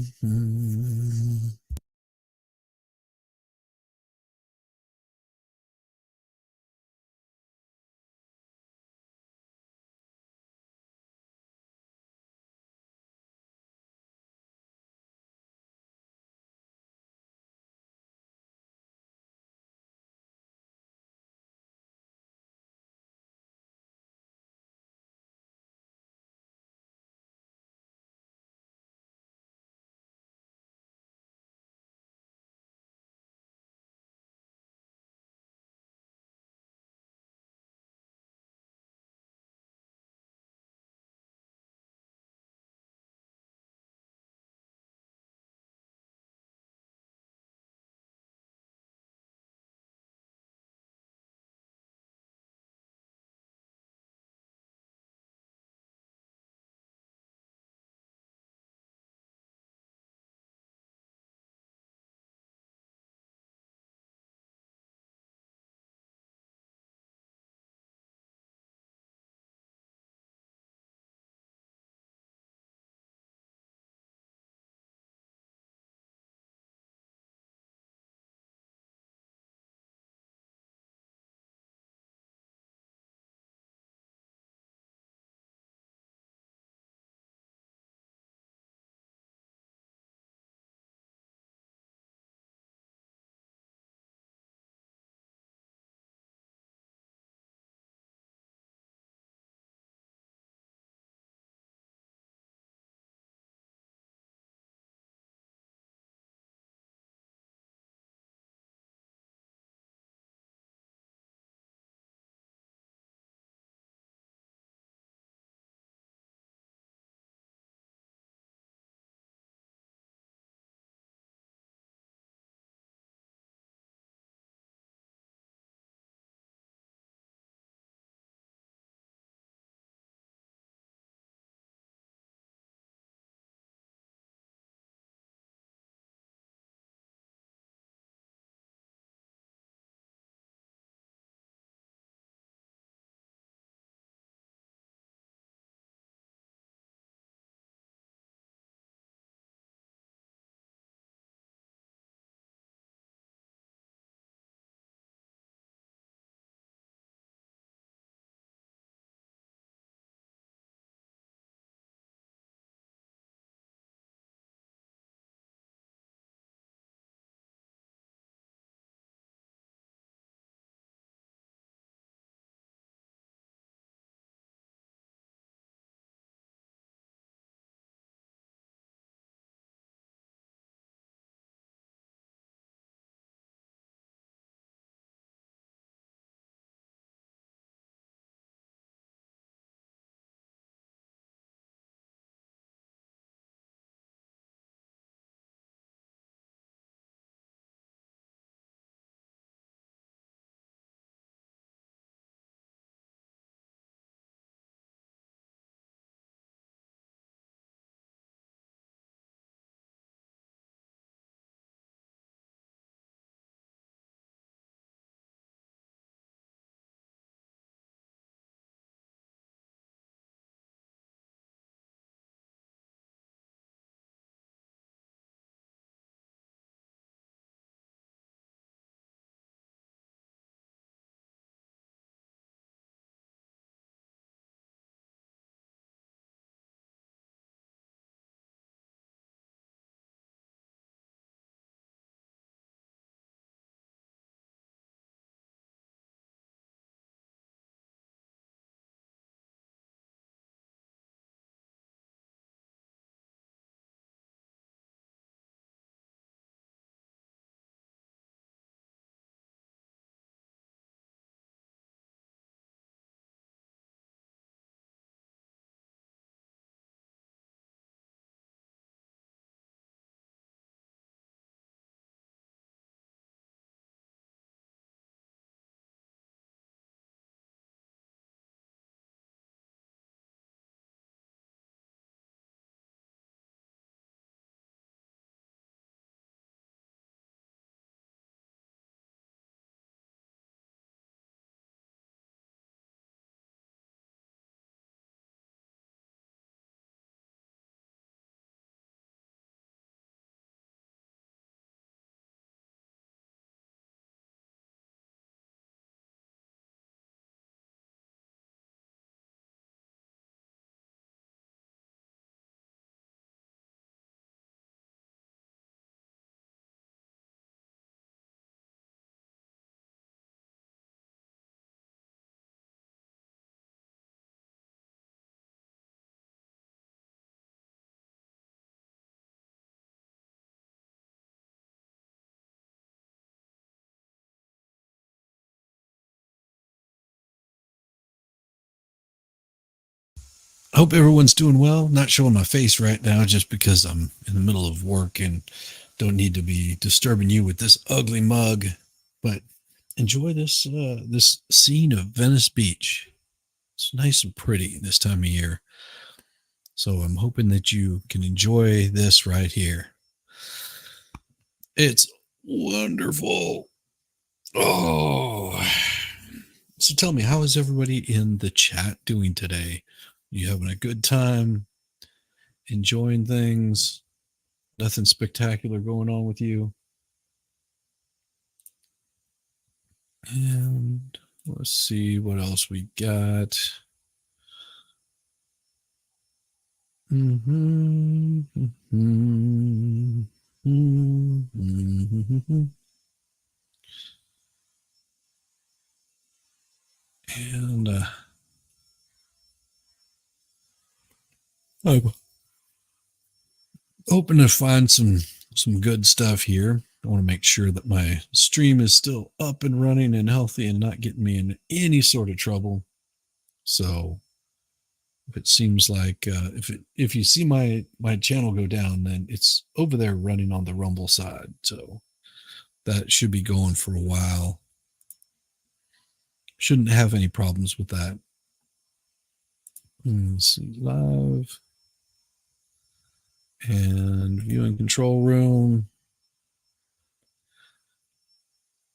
[SPEAKER 1] hope everyone's doing well. Not showing my face right now just because I'm in the middle of work and don't need to be disturbing you with this ugly mug. But enjoy this this scene of Venice Beach. It's nice and pretty this time of year. So I'm hoping that you can enjoy this right here. It's wonderful. Oh. So tell me, how is everybody in the chat doing today? You having a good time? Enjoying things? Nothing spectacular going on with you? And let's see what else we got. And I'm hoping to find some good stuff here. I want to make sure that my stream is still up and running and healthy and not getting me in any sort of trouble. So if it seems like if you see my channel go down, then it's over there running on the Rumble side. So that should be going for a while. Shouldn't have any problems with that. Let's see, live and viewing control room.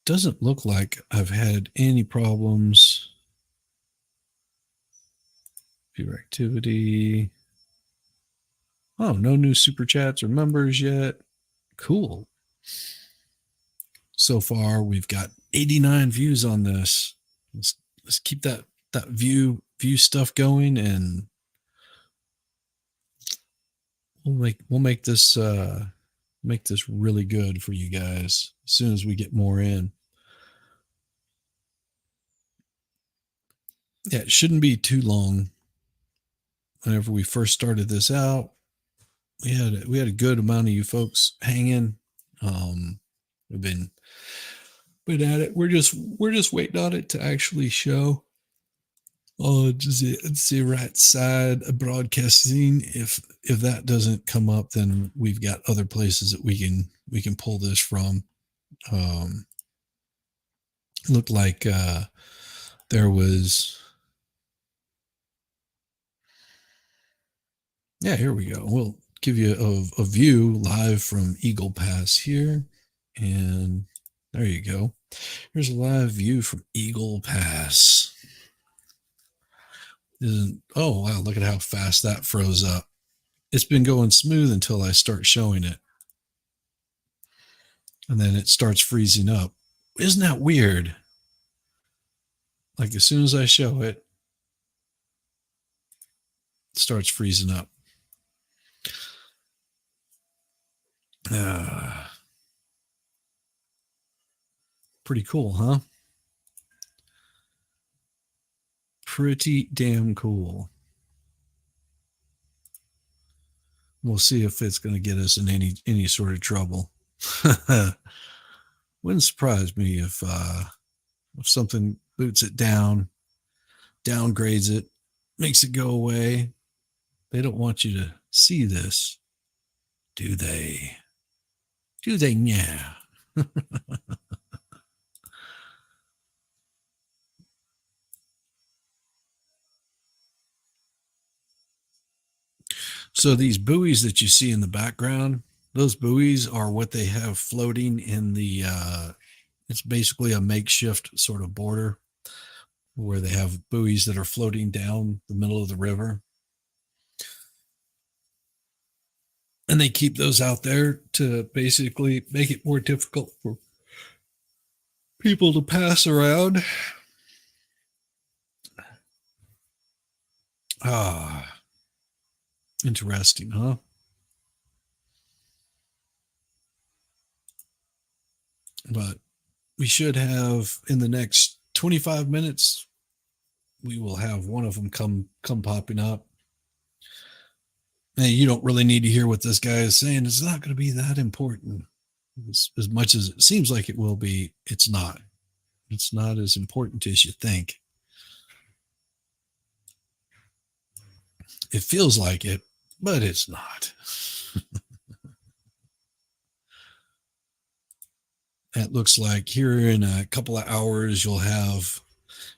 [SPEAKER 1] Doesn't look like I've had any problems. Viewer activity. Oh, no new super chats or members yet. Cool. So far, we've got 89 views on this. Let's keep that view stuff going, and we'll make this really good for you guys as soon as we get more in. Yeah, it shouldn't be too long. Whenever we first started this out, we had a good amount of you folks hanging. We've been at it. We're just waiting on it to actually show. Oh, it's the right side of broadcasting. If that doesn't come up, then we've got other places that we can pull this from. Looked like there was. Yeah, here we go. We'll give you a view live from Eagle Pass here. And there you go. Here's a live view from Eagle Pass. Oh, wow, look at how fast that froze up. It's been going smooth until I start showing it. And then it starts freezing up. Isn't that weird? Like as soon as I show it, it starts freezing up. Pretty cool, huh? Pretty damn cool. We'll see if it's going to get us in any sort of trouble. Wouldn't surprise me if something boots it down, downgrades it, makes it go away. They don't want you to see this, do they? Do they? Yeah. So these buoys that you see in the background, those buoys are what they have floating in the, it's basically a makeshift sort of border where they have buoys that are floating down the middle of the river. And they keep those out there to basically make it more difficult for people to pass around. Interesting, huh? But we should have in the next 25 minutes, we will have one of them come popping up. Hey, you don't really need to hear what this guy is saying. It's not going to be that important. As much as it seems like it will be, it's not. It's not as important as you think. It feels like it, but it's not. It looks like here in a couple of hours you'll have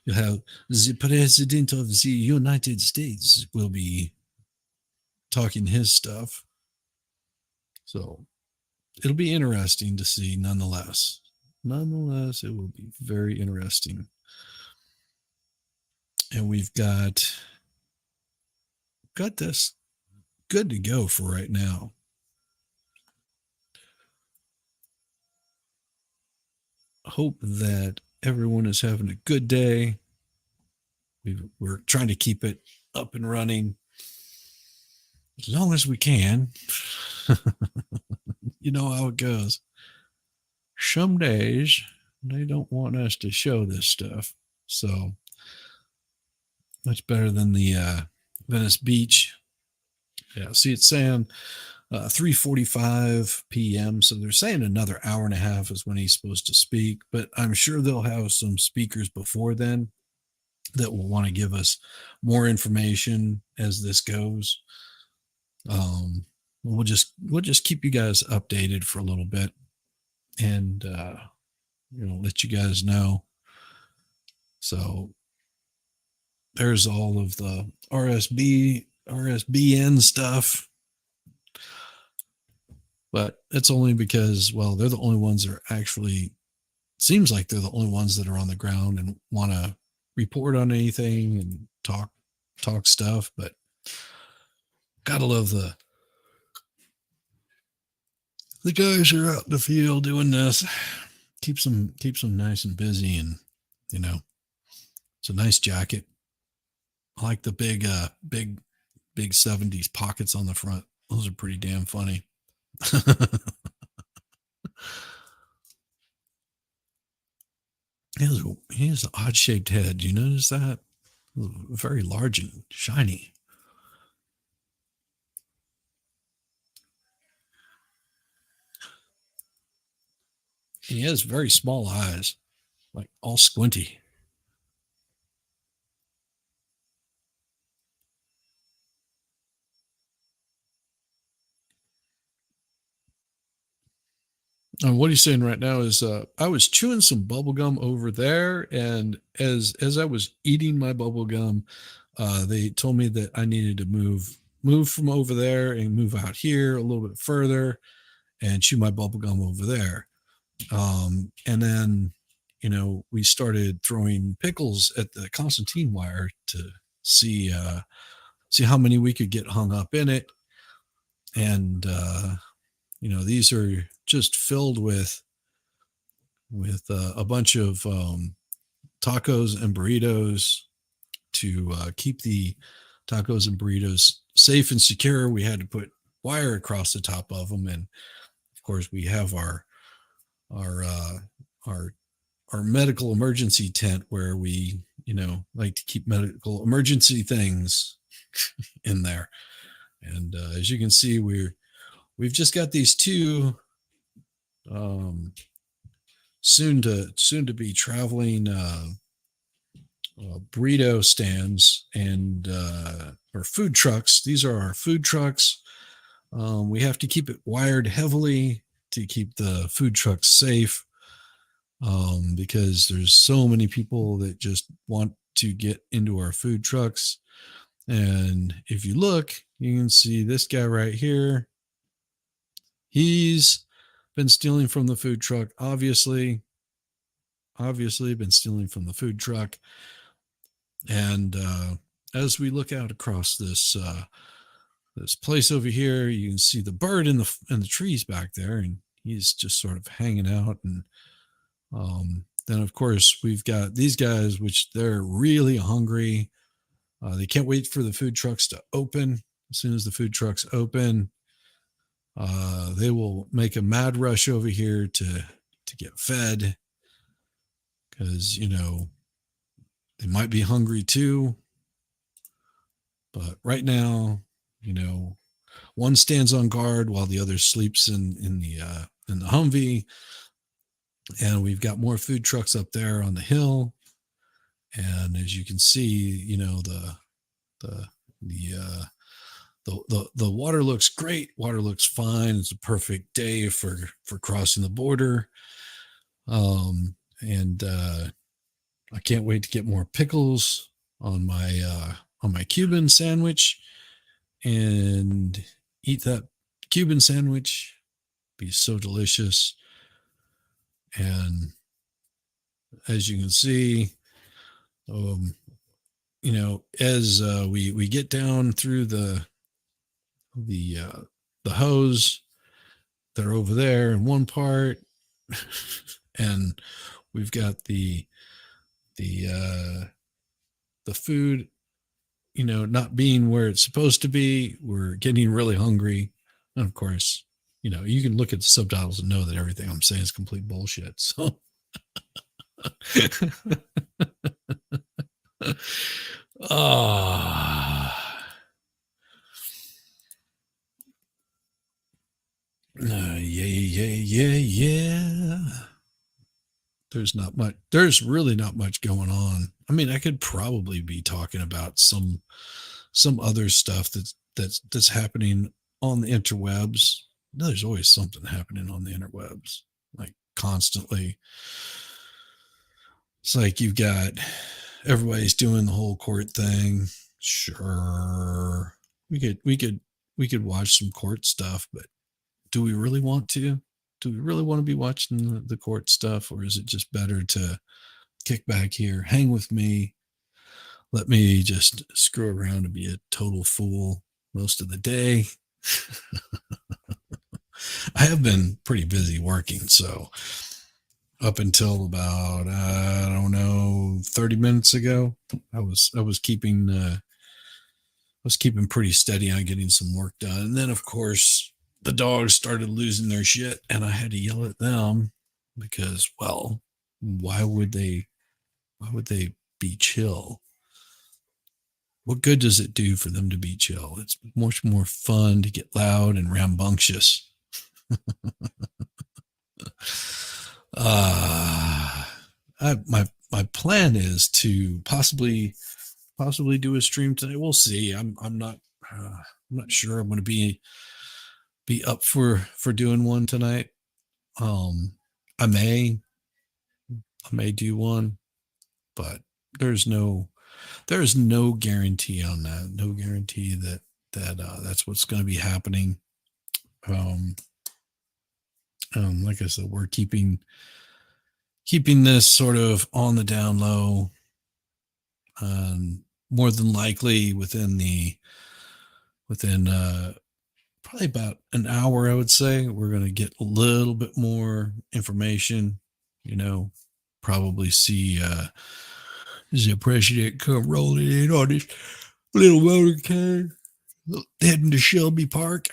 [SPEAKER 1] the President of the United States will be talking his stuff. So it'll be interesting to see nonetheless. Nonetheless, it will be very interesting. And we've got this good to go for right now. Hope that everyone is having a good day. We're trying to keep it up and running as long as we can. You know how it goes. Some days they don't want us to show this stuff. So much better than the Venice Beach. Yeah, see, it's saying 3:45 p.m. So they're saying another hour and a half is when he's supposed to speak. But I'm sure they'll have some speakers before then that will want to give us more information as this goes. We'll just keep you guys updated for a little bit, and let you guys know. So there's all of the RSBN stuff, but it's only because, well, they're the only ones that are actually, seems like they're the only ones that are on the ground and want to report on anything and talk stuff. But gotta love the guys who are out in the field doing this. Keeps them nice and busy, and it's a nice jacket. I like the big 70s pockets on the front. Those are pretty damn funny. He has an odd shaped head. Do you notice that? Very large and shiny. He has very small eyes, like all squinty. And what he's saying right now is, I was chewing some bubble gum over there, and as I was eating my bubble gum, they told me that I needed to move from over there and move out here a little bit further and chew my bubble gum over there. And then, we started throwing pickles at the Constantine wire to see how many we could get hung up in it. And, these are just filled with a bunch of tacos and burritos to keep the tacos and burritos safe and secure. We had to put wire across the top of them, and of course we have our medical emergency tent where we like to keep medical emergency things in there. And as you can see, we've just got these two soon to be traveling burrito stands and or food trucks. These are our food trucks. We have to keep it wired heavily to keep the food trucks safe, because there's so many people that just want to get into our food trucks. And if you look, you can see this guy right here. He's been stealing from the food truck, obviously been stealing from the food truck. And as we look out across this place over here, you can see the bird in the trees back there, and he's just sort of hanging out. And then of course we've got these guys, which they're really hungry. They can't wait for the food trucks to open. As soon as the food trucks open, they will make a mad rush over here to get fed, because they might be hungry too. But right now, one stands on guard while the other sleeps in the Humvee. And we've got more food trucks up there on the hill. And as you can see, the water looks great. Water looks fine. It's a perfect day for crossing the border. And I can't wait to get more pickles on my Cuban sandwich and eat that Cuban sandwich. Be so delicious. And as you can see, as we get down through the hose, they're over there in one part, and we've got the food, not being where it's supposed to be. We're getting really hungry, and of course, you can look at the subtitles and know that everything I'm saying is complete bullshit. So. Yeah. There's really not much going on. I mean, I could probably be talking about some other stuff that's happening on the interwebs. There's always something happening on the interwebs, like constantly. It's like you've got everybody's doing the whole court thing. Sure, we could watch some court stuff, but do we really want to? Do we really want to be watching the court stuff, or is it just better to kick back here, hang with me, let me just screw around and be a total fool most of the day? I have been pretty busy working, so up until about 30 minutes ago, I was keeping pretty steady on getting some work done. And then of course the dogs started losing their shit, and I had to yell at them because, well, why would they be chill? What good does it do for them to be chill? It's much more fun to get loud and rambunctious. My plan is to possibly do a stream today. We'll see. I'm not sure I'm going to be up for doing one tonight. I may do one, but there's no guarantee on that. No guarantee that that's what's going to be happening. Like I said, we're keeping this sort of on the down low. More than likely within probably about an hour, I would say, we're going to get a little bit more information. Probably see the president come rolling in on his little motorcade heading to Shelby Park.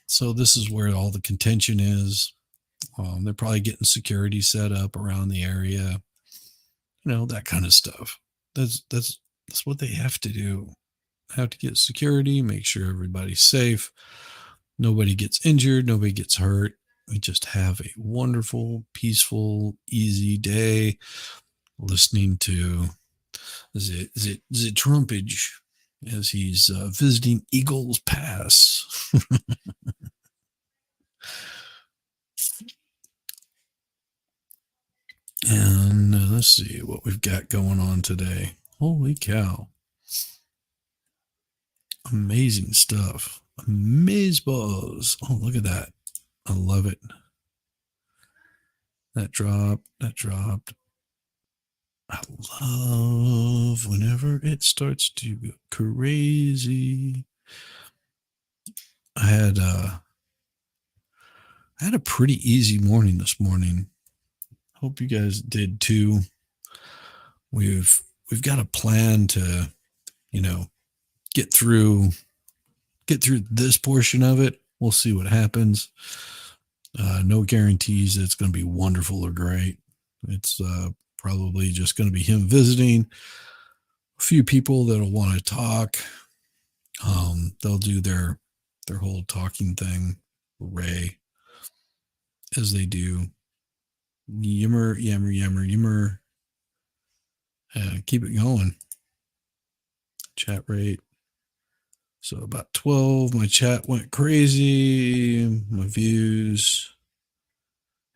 [SPEAKER 1] So this is where all the contention is. They're probably getting security set up around the area, that kind of stuff. That's what they have to do. Have to get security, make sure everybody's safe, nobody gets injured, nobody gets hurt. We just have a wonderful, peaceful, easy day listening to the Trumpage as he's visiting Eagles Pass. And let's see what we've got going on today. Holy cow. Amazing stuff. Amazeballs. Oh, look at that. I love it. That dropped. I love whenever it starts to go crazy. I had a pretty easy morning this morning. Hope you guys did too. We've got a plan to, get through this portion of it. We'll see what happens. No guarantees that it's going to be wonderful or great. It's probably just going to be him visiting. A few people that'll want to talk. They'll do their whole talking thing, Ray, as they do. Yammer. Keep it going. Chat rate So about 12, my chat went crazy. My views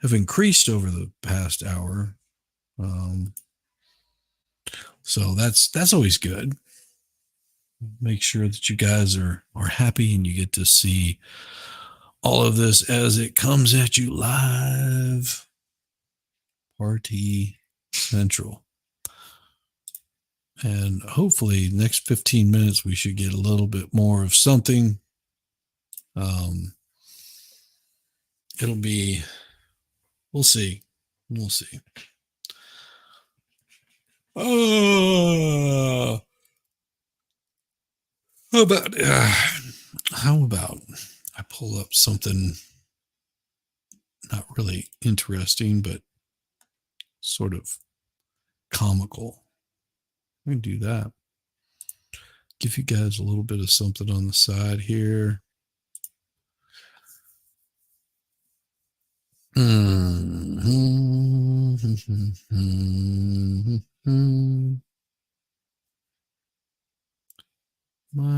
[SPEAKER 1] have increased over the past hour. So that's always good. Make sure that you guys are happy and you get to see all of this as it comes at you live. Party Central. And hopefully next 15 minutes we should get a little bit more of something. It'll be, we'll see. We'll see. How about I pull up something not really interesting, but sort of comical. We can do that. Give you guys a little bit of something on the side here. My,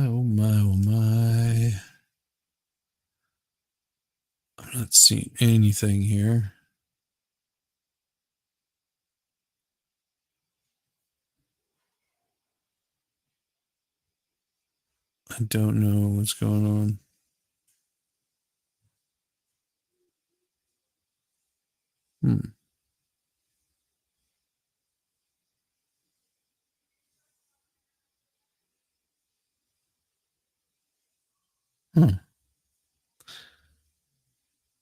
[SPEAKER 1] oh my, oh my. I'm not seeing anything here. I don't know what's going on.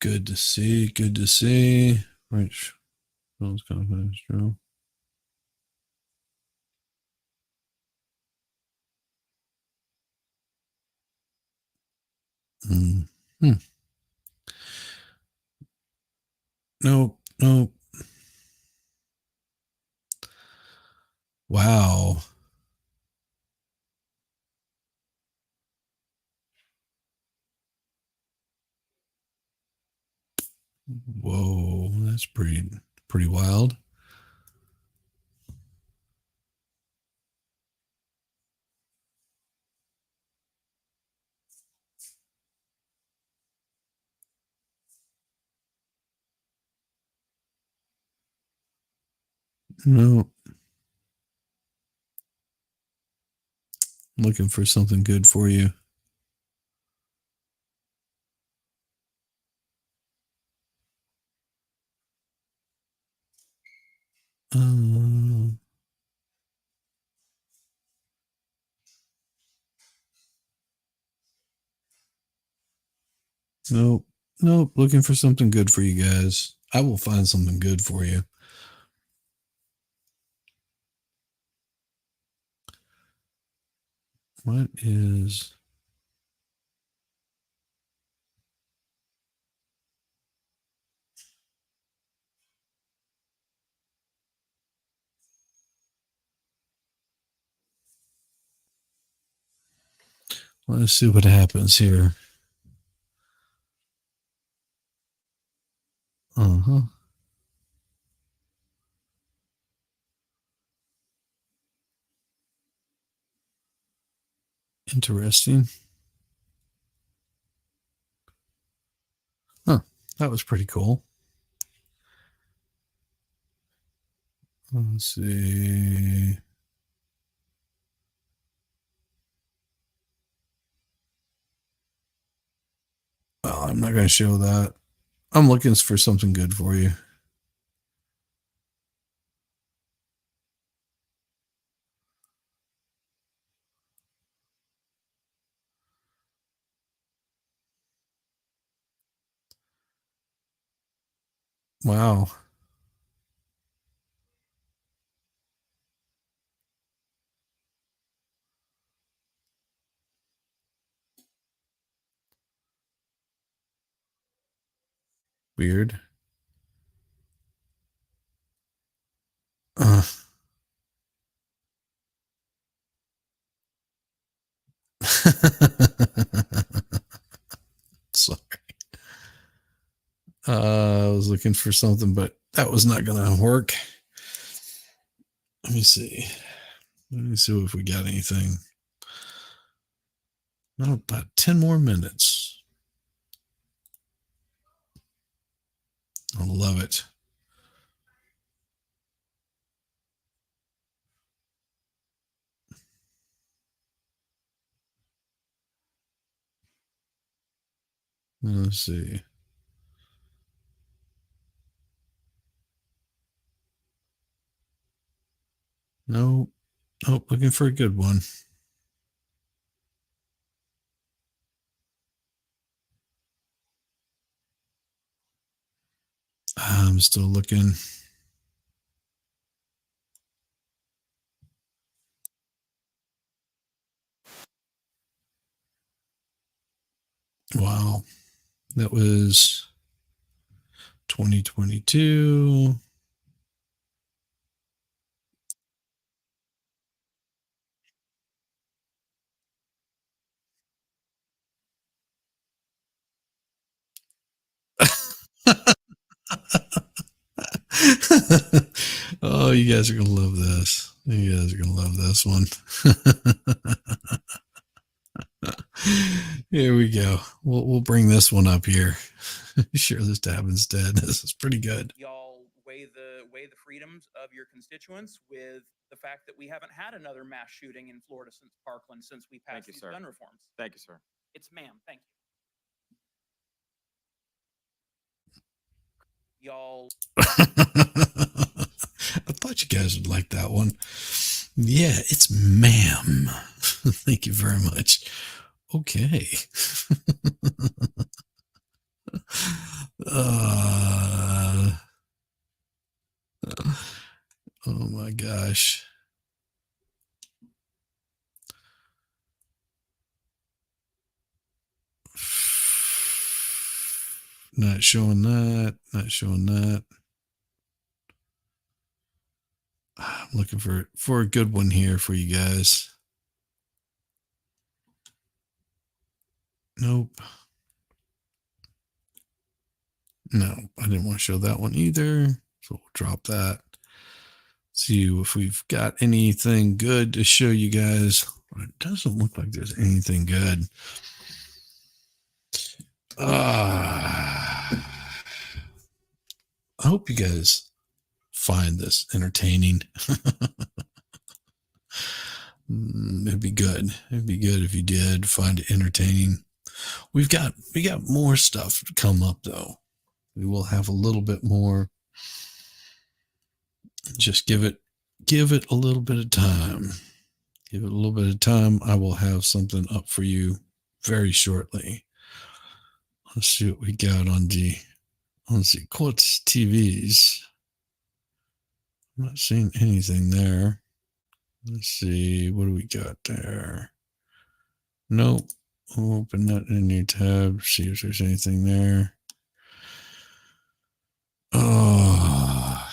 [SPEAKER 1] Good to see. Good to see. Rich. Bill's confidence, Joe. Nope. Nope. Wow. Whoa, that's pretty wild. No. Looking for something good for you. Nope. Nope. Looking for something good for you guys. I will find something good for you. What is... Let's see what happens here. Interesting. Huh. That was pretty cool. Let's see. Well, I'm not going to show that. I'm looking for something good for you. Wow. Weird. Sorry. I was looking for something, but that was not going to work. Let me see. Let me see if we got anything. No, about 10 more minutes. I love it. Let's see. Nope. Nope. Looking for a good one. I'm still looking. Wow. That was 2022. Oh, you guys are gonna love this. You guys are gonna love this one. Here we go. We'll bring this one up here. Sure, this tab instead. This is pretty good.
[SPEAKER 20] Y'all weigh the freedoms of your constituents with the fact that we haven't had another mass shooting in Florida since Parkland since we passed these gun reforms.
[SPEAKER 21] Thank you, sir.
[SPEAKER 20] It's ma'am. Thank you. Y'all.
[SPEAKER 1] I thought you guys would like that one. Yeah, it's ma'am. Thank you very much. Okay. Oh my gosh. Not showing that. Not showing that. I'm looking for a good one here for you guys. Nope. No, I didn't want to show that one either. So we'll drop that. See if we've got anything good to show you guys. It doesn't look like there's anything good. I hope you guys find this entertaining. It'd be good. It'd be good if you did find it entertaining. We got more stuff to come up though. We will have a little bit more. Just give it a little bit of time. Give it a little bit of time. I will have something up for you very shortly. Let's see what we got on the Quartz TVs. I'm not seeing anything there. Let's see. What do we got there? Nope. Open that in your tab. See if there's anything there. Oh.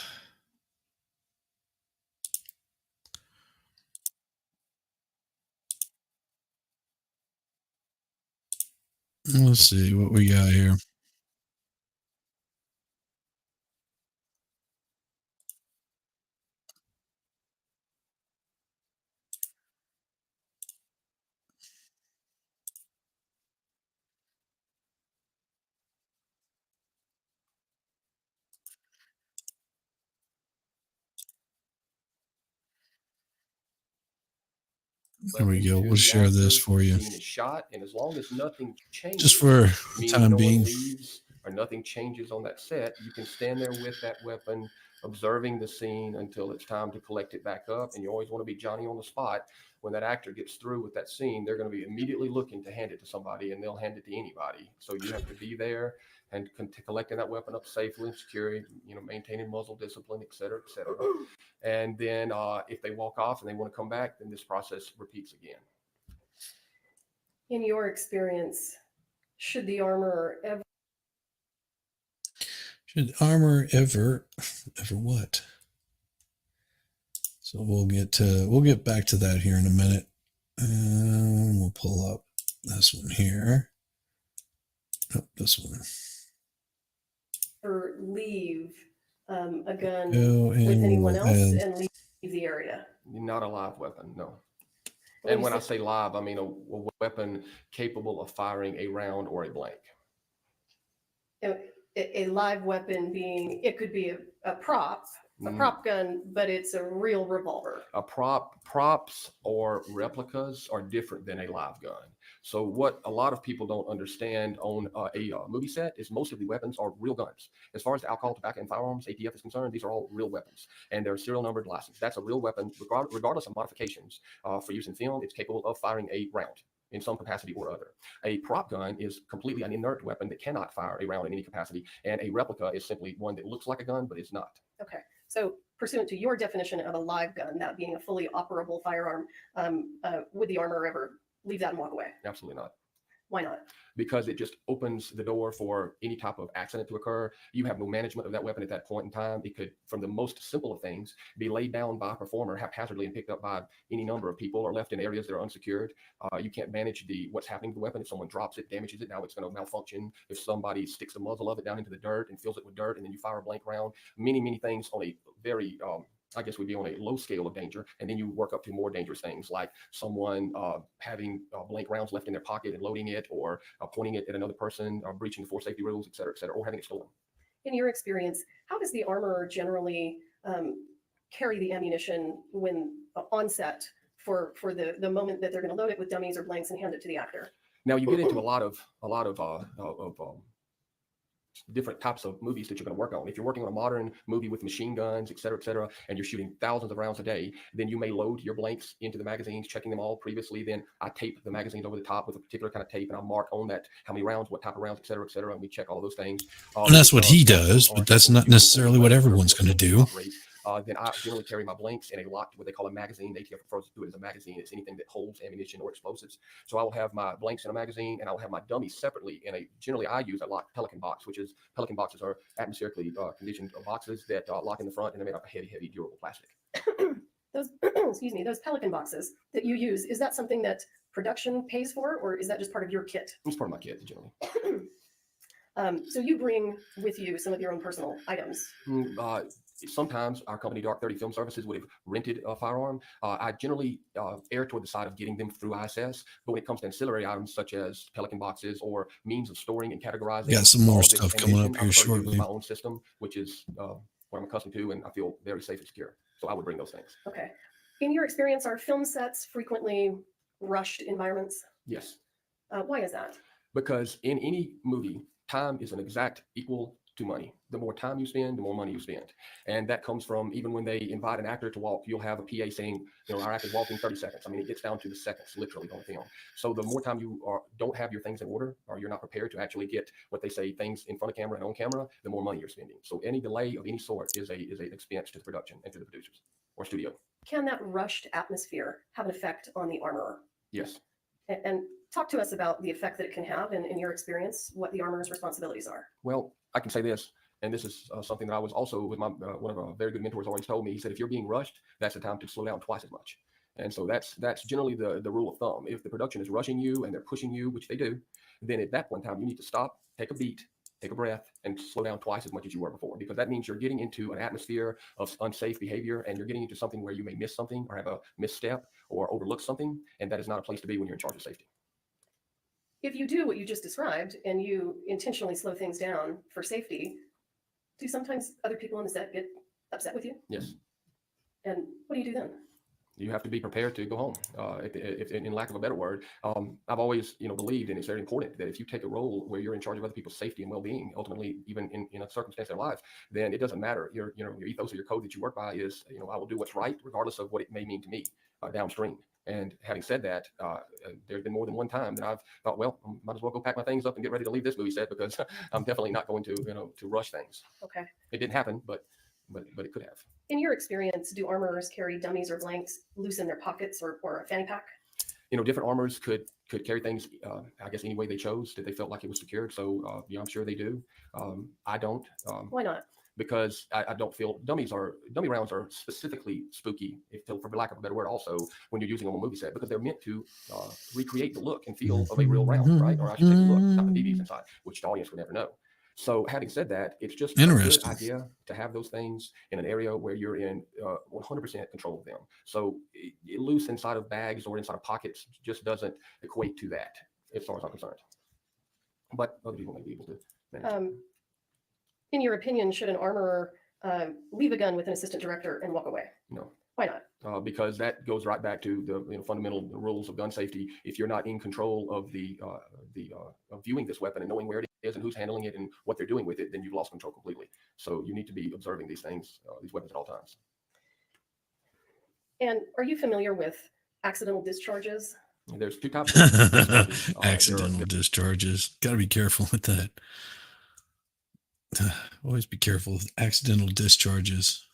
[SPEAKER 1] Let's see what we got here. There we go. We'll share this for you.
[SPEAKER 22] Shot, and as long as nothing changes,
[SPEAKER 1] Just for the time being.
[SPEAKER 22] Or nothing changes on that set, you can stand there with that weapon, observing the scene until it's time to collect it back up. And you always want to be Johnny on the spot. When that actor gets through with that scene, they're going to be immediately looking to hand it to somebody, and they'll hand it to anybody. So you have to be there and collecting that weapon up safely and securely, maintaining muzzle discipline, et cetera, et cetera. And then if they walk off and they want to come back, then this process repeats again.
[SPEAKER 23] In your experience, should the armorer ever
[SPEAKER 1] what? So we'll get back to that here in a minute. And we'll pull up this one here. Nope, this one.
[SPEAKER 23] or leave a gun
[SPEAKER 1] Go
[SPEAKER 23] with
[SPEAKER 1] and
[SPEAKER 23] anyone
[SPEAKER 1] we'll
[SPEAKER 23] else
[SPEAKER 1] add-
[SPEAKER 23] and leave the area?
[SPEAKER 22] Not a live weapon, no.
[SPEAKER 23] When
[SPEAKER 22] And
[SPEAKER 23] you
[SPEAKER 22] when I
[SPEAKER 23] say-
[SPEAKER 22] say live, I mean a weapon capable of firing a round or a blank.
[SPEAKER 23] a live weapon being, it could be a prop gun, but it's a real revolver.
[SPEAKER 22] Props or replicas are different than a live gun. So what a lot of people don't understand on a movie set is most of the weapons are real guns. As far as alcohol, tobacco, and firearms, ATF is concerned, these are all real weapons, and they're serial numbered license. That's a real weapon, regardless of modifications. For use in film, it's capable of firing a round in some capacity or other. A prop gun is completely an inert weapon that cannot fire a round in any capacity, and a replica is simply one that looks like a gun, but it's not.
[SPEAKER 23] Okay, so pursuant to your definition of a live gun, that being a fully operable firearm, would the armorer ever leave that and walk away?
[SPEAKER 22] Absolutely not.
[SPEAKER 23] Why not?
[SPEAKER 22] Because it just opens the door for any type of accident to occur. You have no management of that weapon at that point in time. It could, from the most simple of things, be laid down by a performer haphazardly and picked up by any number of people or left in areas that are unsecured. You can't manage what's happening to the weapon. If someone drops it, damages it, now it's going to malfunction. If somebody sticks the muzzle of it down into the dirt and fills it with dirt, and then you fire a blank round, many things on a very I guess would be on a low scale of danger, and then you work up to more dangerous things like someone having blank rounds left in their pocket and loading it, or pointing it at another person, breaching the force safety rules, et cetera, or having it stolen.
[SPEAKER 23] In your experience, how does the armorer generally carry the ammunition when on set for the moment that they're going to load it with dummies or blanks and hand it to the actor?
[SPEAKER 22] Now you get into a lot of different types of movies that you're going to work on. If you're working on a modern movie with machine guns, et cetera, and you're shooting thousands of rounds a day, then you may load your blanks into the magazines, checking them all previously. Then I tape the magazines over the top with a particular kind of tape, and I mark on that how many rounds, what type of rounds, et cetera, and we check all those things.
[SPEAKER 1] And that's what he does, but that's not necessarily what everyone's going to do.
[SPEAKER 22] Then I generally carry my blanks in a locked, what they call a magazine. ATF refers to it as a magazine. It's anything that holds ammunition or explosives. So I will have my blanks in a magazine, and I'll have my dummies separately in generally I use a locked Pelican box, Pelican boxes are atmospherically conditioned boxes that lock in the front, and they're made out of heavy, durable plastic.
[SPEAKER 23] Those, excuse me, those Pelican boxes that you use, is that something that production pays for, or is that just part of your kit?
[SPEAKER 22] It's part of my kit, generally.
[SPEAKER 23] So you bring with you some of your own personal items.
[SPEAKER 22] Sometimes our company, Dark 30 Film Services, would have rented a firearm. I generally err toward the side of getting them through ISS, but when it comes to ancillary items such as Pelican boxes or means of storing and categorizing,
[SPEAKER 1] Got some more
[SPEAKER 22] all this
[SPEAKER 1] stuff coming up
[SPEAKER 22] ammunition, I
[SPEAKER 1] here
[SPEAKER 22] prefer to use
[SPEAKER 1] shortly.
[SPEAKER 22] my own system, which is what I'm accustomed to, and I feel very safe and secure. So I would bring those things.
[SPEAKER 23] Okay. In your experience, are film sets frequently rushed environments?
[SPEAKER 22] Yes,
[SPEAKER 23] Why is that?
[SPEAKER 22] because in any movie, time is an exact equal to money. The more time you spend, the more money you spend. And that comes from even when they invite an actor to walk, you'll have a PA saying, our actor's walking 30 seconds. I mean, it gets down to the seconds, literally, on film. So the more time you don't have your things in order, or you're not prepared to actually get what they say, things in front of camera and on camera, the more money you're spending. So any delay of any sort is an expense to the production and to the producers or studio.
[SPEAKER 23] Can that rushed atmosphere have an effect on the armorer?
[SPEAKER 22] Yes.
[SPEAKER 23] And talk to us about the effect that it can have, and in your experience, what the armorer's responsibilities are.
[SPEAKER 22] Well, I can say this, and this is something that I was also with my one of our very good mentors always told me. He said, if you're being rushed, that's the time to slow down twice as much. And so that's generally the rule of thumb. If the production is rushing you and they're pushing you, which they do, then at that point in time, you need to stop, take a beat, take a breath, and slow down twice as much as you were before, because that means you're getting into an atmosphere of unsafe behavior, and you're getting into something where you may miss something or have a misstep or overlook something, and that is not a place to be when you're in charge of safety.
[SPEAKER 23] If you do what you just described and you intentionally slow things down for safety, do sometimes other people on the set get upset with you?
[SPEAKER 22] Yes.
[SPEAKER 23] And what do you do then?
[SPEAKER 22] You have to be prepared to go home. If in lack of a better word, I've always believed, and it's very important, that if you take a role where you're in charge of other people's safety and well-being, ultimately even in a circumstance of their lives, then it doesn't matter. Your ethos or your code that you work by is I will do what's right regardless of what it may mean to me downstream. And having said that, there's been more than one time that I've thought, well, I might as well go pack my things up and get ready to leave this movie set, because I'm definitely not going to to rush things.
[SPEAKER 23] Okay.
[SPEAKER 22] It didn't happen, but it could have.
[SPEAKER 23] In your experience, do armorers carry dummies or blanks loose in their pockets or a fanny pack?
[SPEAKER 22] Different armors could carry things, I guess, any way they chose that they felt like it was secured. So, I'm sure they do. I don't.
[SPEAKER 23] Why not?
[SPEAKER 22] Because I don't feel dummy rounds are specifically spooky, for lack of a better word, also when you're using them on a movie set, because they're meant to recreate the look and feel of a real round, right? Or I should say the look, not the BBs inside, which the audience would never know. So having said that, it's just a good
[SPEAKER 1] Interesting.
[SPEAKER 22] idea to have those things in an area where you're in 100% control of them. So loose inside of bags or inside of pockets just doesn't equate to that, as far as I'm concerned. But other people may be able to manage.
[SPEAKER 23] In your opinion, should an armorer leave a gun with an assistant director and walk away?
[SPEAKER 22] No.
[SPEAKER 23] Why not?
[SPEAKER 22] Because that goes right back to the fundamental rules of gun safety. If you're not in control of of viewing this weapon and knowing where it is and who's handling it and what they're doing with it, then you've lost control completely. So you need to be observing these things, these weapons at all times.
[SPEAKER 23] And are you familiar with accidental discharges?
[SPEAKER 22] There's two types of discharges.
[SPEAKER 1] Accidental discharges. Got to be careful with that. Always be careful with accidental discharges.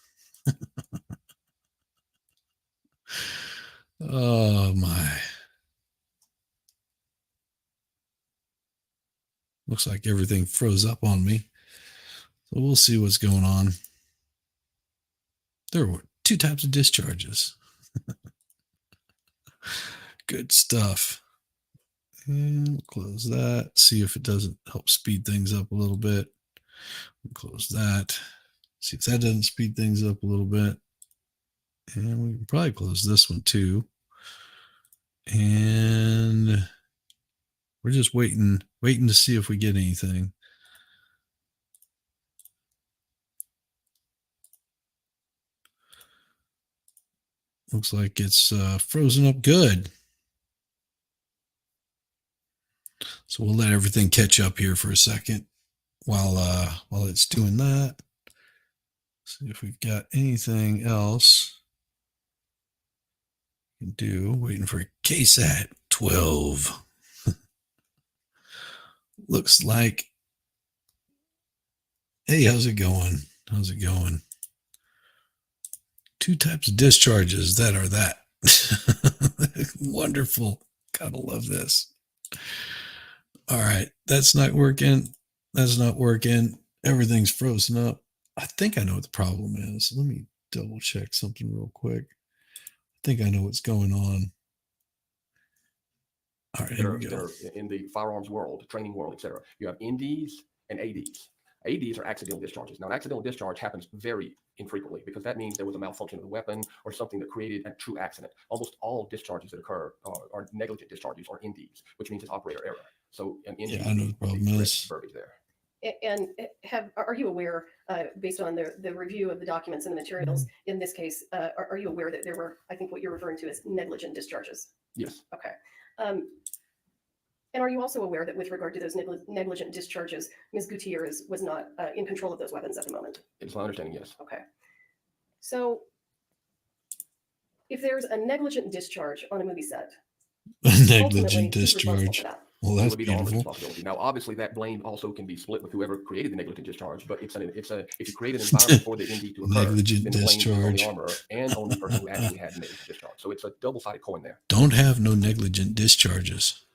[SPEAKER 1] Oh my. Looks like everything froze up on me. So we'll see what's going on. There were two types of discharges. Good stuff. And we'll close that. See if it doesn't help speed things up a little bit. We'll close that. See if that doesn't speed things up a little bit. And we can probably close this one too. And we're just waiting to see if we get anything. Looks like it's frozen up good. So we'll let everything catch up here for a second while it's doing that. See if we've got anything else. Can do. Waiting for KSAT 12. Looks like. Hey, how's it going? How's it going? Two types of discharges that are that. Wonderful. Gotta love this. All right. That's not working. That's not working. Everything's frozen up. I think I know what the problem is. Let me double check something real quick. I think I know what's going on. All right, here we go.
[SPEAKER 22] In the firearms world, training world, etc., you have NDs and ADs. ADs are accidental discharges. Now, an accidental discharge happens very infrequently because that means there was a malfunction of the weapon or something that created a true accident. Almost all discharges that occur are negligent discharges or NDs, which means it's operator error. So an ND,
[SPEAKER 1] yeah, I know the problem is.
[SPEAKER 22] Verbiage there.
[SPEAKER 23] And are you aware, based on the review of the documents and the materials, in this case, are you aware that there were, I think what you're referring to as negligent discharges?
[SPEAKER 22] Yes.
[SPEAKER 23] Okay. And are you also aware that with regard to those negligent discharges, Ms. Gutierrez was not in control of those weapons at the moment?
[SPEAKER 22] It's my understanding, yes.
[SPEAKER 23] Okay. So if there's a negligent discharge on a movie set,
[SPEAKER 1] negligent discharge. Well, that's beautiful.
[SPEAKER 22] Now, obviously, that blame also can be split with whoever created the negligent discharge. But if you create an environment for the ND to occur,
[SPEAKER 1] negligent
[SPEAKER 22] then the blame is on
[SPEAKER 1] discharge.
[SPEAKER 22] the armorer and on the person who actually had the negligent discharge. So it's a double-sided coin there.
[SPEAKER 1] Don't have no negligent discharges.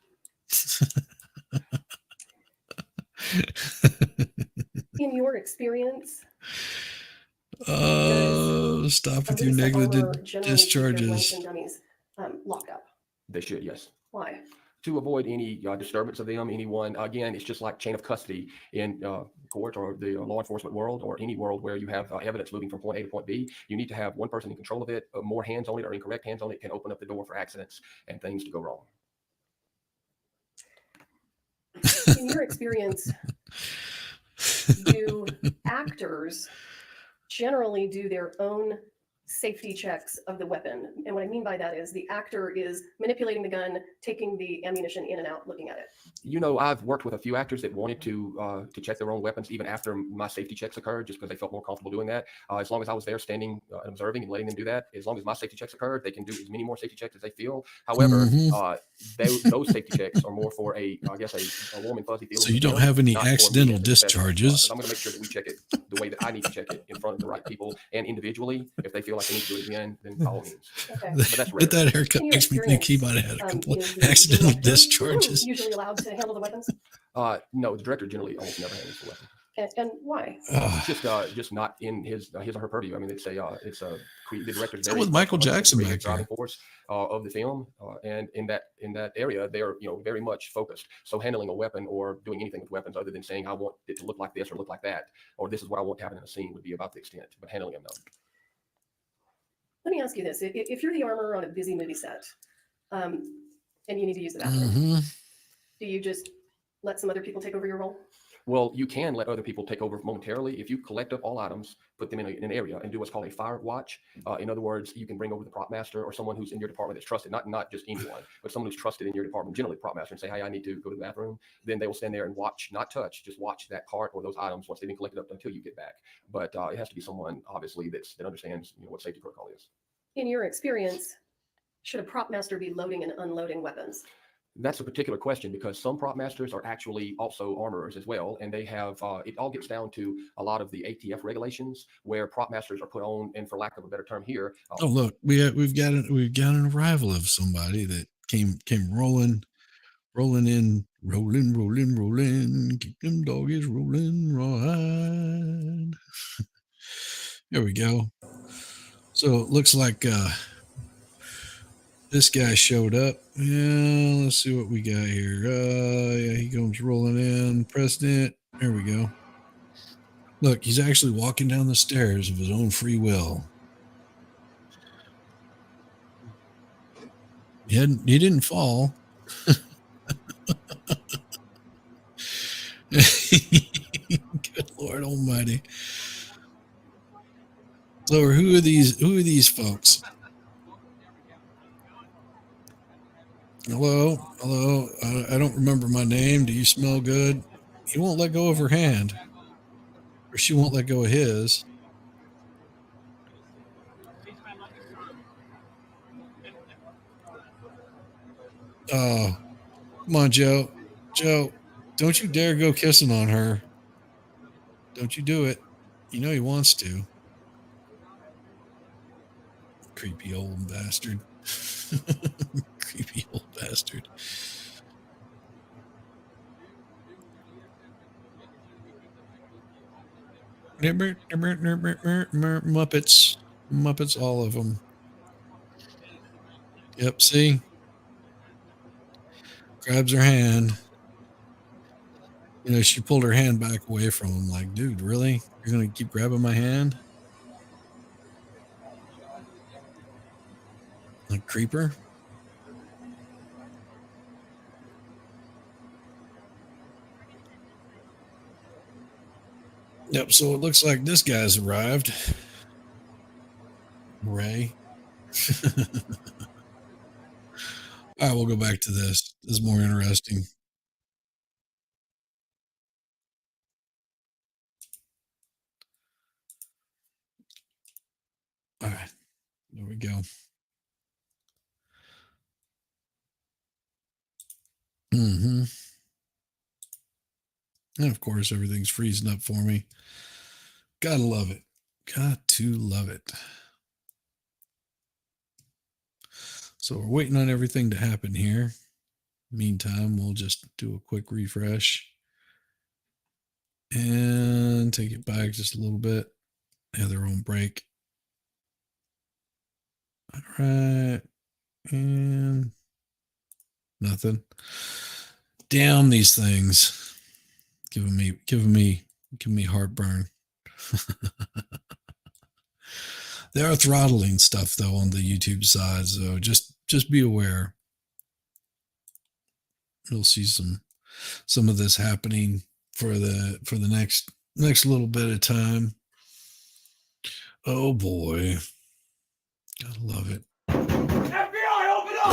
[SPEAKER 23] in your experience,
[SPEAKER 1] stop with your
[SPEAKER 23] police that armor
[SPEAKER 1] negligent
[SPEAKER 23] generally keep their blanks
[SPEAKER 1] discharges.
[SPEAKER 23] and dummies locked up.
[SPEAKER 22] They should, yes.
[SPEAKER 23] Why?
[SPEAKER 22] To avoid any disturbance of them, anyone, again, it's just like chain of custody in court or the law enforcement world or any world where you have evidence moving from point A to point B. You need to have one person in control of it. More hands on it or incorrect hands on it can open up the door for accidents and things to go wrong.
[SPEAKER 23] In your experience, do actors generally do their own safety checks of the weapon? And what I mean by that is the actor is manipulating the gun, taking the ammunition in and out, looking at it.
[SPEAKER 22] You know, I've worked with a few actors that wanted to check their own weapons even after my safety checks occurred, just because they felt more comfortable doing that. As long as I was there standing and observing and letting them do that, as long as my safety checks occurred, they can do as many more safety checks as they feel. However, those safety checks are more for a warm and fuzzy feeling.
[SPEAKER 1] So you don't have any
[SPEAKER 22] not for me
[SPEAKER 1] accidental
[SPEAKER 22] as a professional.
[SPEAKER 1] discharges.
[SPEAKER 22] I'm going to make sure that we check it the way that I need to check it in front of the right people and individually. If they feel like they need to do it again, then by all means.
[SPEAKER 23] Okay.
[SPEAKER 22] But that's rare.
[SPEAKER 1] But that haircut makes me think he might have had a couple of accidental discharges.
[SPEAKER 23] Usually allowed to handle the weapons?
[SPEAKER 22] No, the director generally almost never handles the weapon.
[SPEAKER 23] And why?
[SPEAKER 22] It's just not in his or her purview. I mean, it's the director's
[SPEAKER 1] So with Michael Jackson back
[SPEAKER 22] driving
[SPEAKER 1] here.
[SPEAKER 22] force of the film, and in that area, they are very much focused. So handling a weapon or doing anything with weapons other than saying I want it to look like this or look like that, or this is what I want to happen in a scene would be about the extent. But handling them, no.
[SPEAKER 23] Let me ask you this: if you're the armorer on a busy movie set, and you need to use the bathroom,
[SPEAKER 1] Mm-hmm.
[SPEAKER 23] do you just let some other people take over your role?
[SPEAKER 22] Well, you can let other people take over momentarily if you collect up all items, put them in an area, and do what's called a fire watch. In other words, you can bring over the prop master or someone who's in your department that's trusted, not just anyone, but someone who's trusted in your department, generally the prop master, and say, hey, I need to go to the bathroom. Then they will stand there and watch, not touch, just watch that cart or those items once they've been collected up until you get back. But it has to be someone, obviously, that understands what safety protocol is.
[SPEAKER 23] In your experience, should a prop master be loading and unloading weapons?
[SPEAKER 22] That's a particular question because some prop masters are actually also armorers as well, and they have it all gets down to a lot of the ATF regulations where prop masters are put on, and for lack of a better term here.
[SPEAKER 1] Oh look, we've got an arrival of somebody that came rolling in, rolling. Keep them doggies rolling, right. There we go. So it looks like this guy showed up. Yeah, let's see what we got here. Yeah, he comes rolling in. President. There we go. Look, he's actually walking down the stairs of his own free will. He didn't fall. Good Lord Almighty. So who are these folks? Hello. I don't remember my name. Do you smell good? He won't let go of her hand, or she won't let go of his. Oh, come on, Joe. Joe, don't you dare go kissing on her. Don't you do it. You know he wants to. Creepy old bastard. Creepy old bastard. Muppets, all of them. Yep, see? Grabs her hand. She pulled her hand back away from him like, dude, really? You're going to keep grabbing my hand? Like creeper? Yep, so it looks like this guy's arrived. Ray. All right, we'll go back to this. This is more interesting. All right, there we go. Mm-hmm. And of course, everything's freezing up for me. Gotta love it. Got to love it. So we're waiting on everything to happen here. Meantime, we'll just do a quick refresh and take it back just a little bit. Have their own break. All right. And nothing. Damn these things. Giving me heartburn. They are throttling stuff though on the YouTube side, so just be aware. You'll see some of this happening for the next little bit of time. Oh boy. Gotta love it.
[SPEAKER 6] FBI, open up!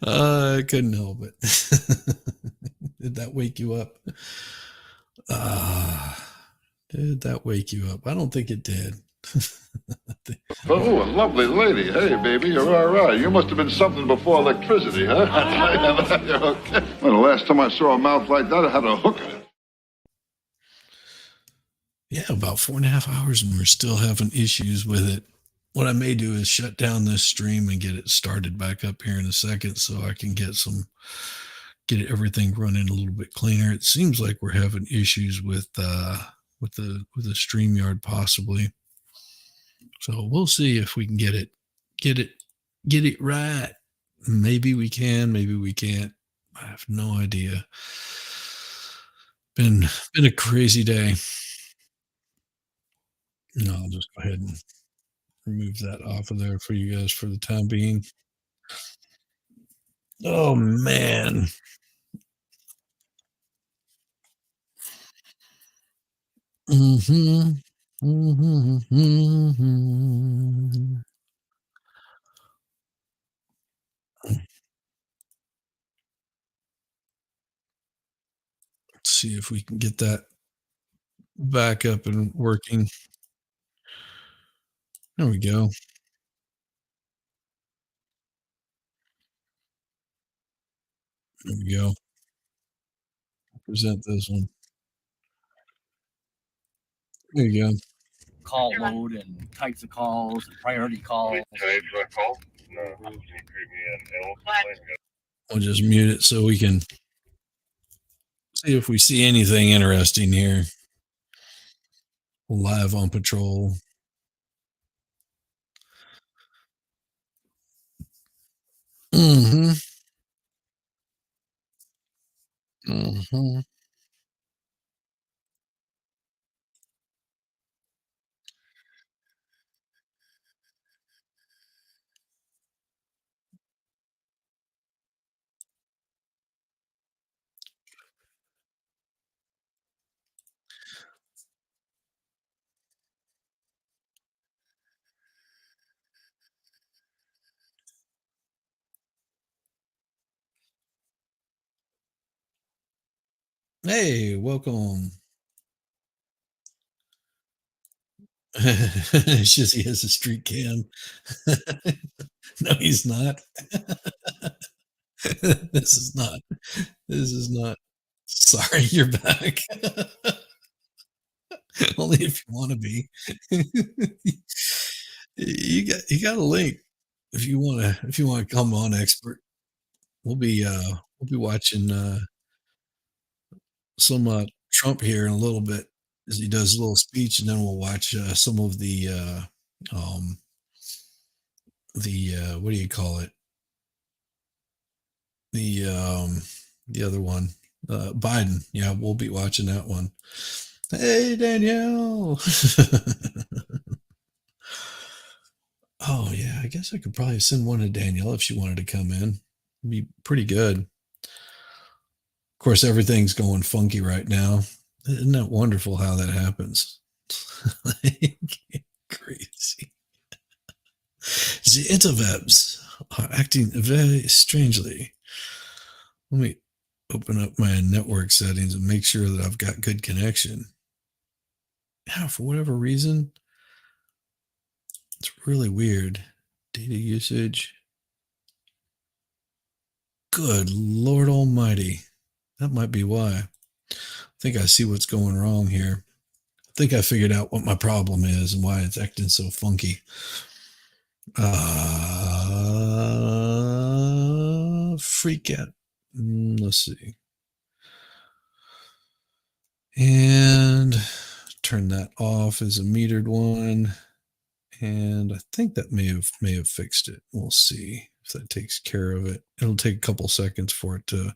[SPEAKER 1] I couldn't help it. Did that wake you up? Did that wake you up? I don't think it did.
[SPEAKER 3] Oh, a lovely lady. Hey, baby, you're all right. You must have been something before electricity, huh? Okay. Well, the last time I saw a mouth like that, I had a hook in it.
[SPEAKER 1] Yeah, about 4.5 hours, and we're still having issues with it. What I may do is shut down this stream and get it started back up here in a second, so I can get everything running a little bit cleaner. It seems like we're having issues with the StreamYard possibly. So we'll see if we can get it right. Maybe we can, maybe we can't. I have no idea. Been a crazy day. No, I'll just go ahead and remove that off of there for you guys for the time being. Oh man. Mhm. Mhm, mhm. Let's see if we can get that back up and working. There we go. There we go. Present this one. There you go.
[SPEAKER 4] Call load and types of calls and priority calls.
[SPEAKER 3] call? No. Can you create me an
[SPEAKER 1] I'll just mute it so we can see if we see anything interesting here. Live on patrol. Mm-hmm. Mm-hmm. Hey, welcome. It's just he has a street cam. No, he's not. This is not. This is not. Sorry, you're back. Only if you want to be. You got a link if you want to come on, expert. We'll be watching some Trump here in a little bit as he does a little speech, and then we'll watch some of the what do you call it? The other one, Biden. Yeah, we'll be watching that one. Hey, Danielle. Oh yeah, I guess I could probably send one to Danielle if she wanted to come in. It'd be pretty good. Of course, everything's going funky right now. Isn't that wonderful how that happens? Crazy. The interwebs are acting very strangely. Let me open up my network settings and make sure that I've got good connection. Yeah, for whatever reason, it's really weird. Data usage. Good Lord Almighty. That might be why. I think I see what's going wrong here. I think I figured out what my problem is and why it's acting so funky. Freak out. Let's see. And turn that off as a metered one. And I think that may have fixed it. We'll see if that takes care of it. It'll take a couple seconds for it to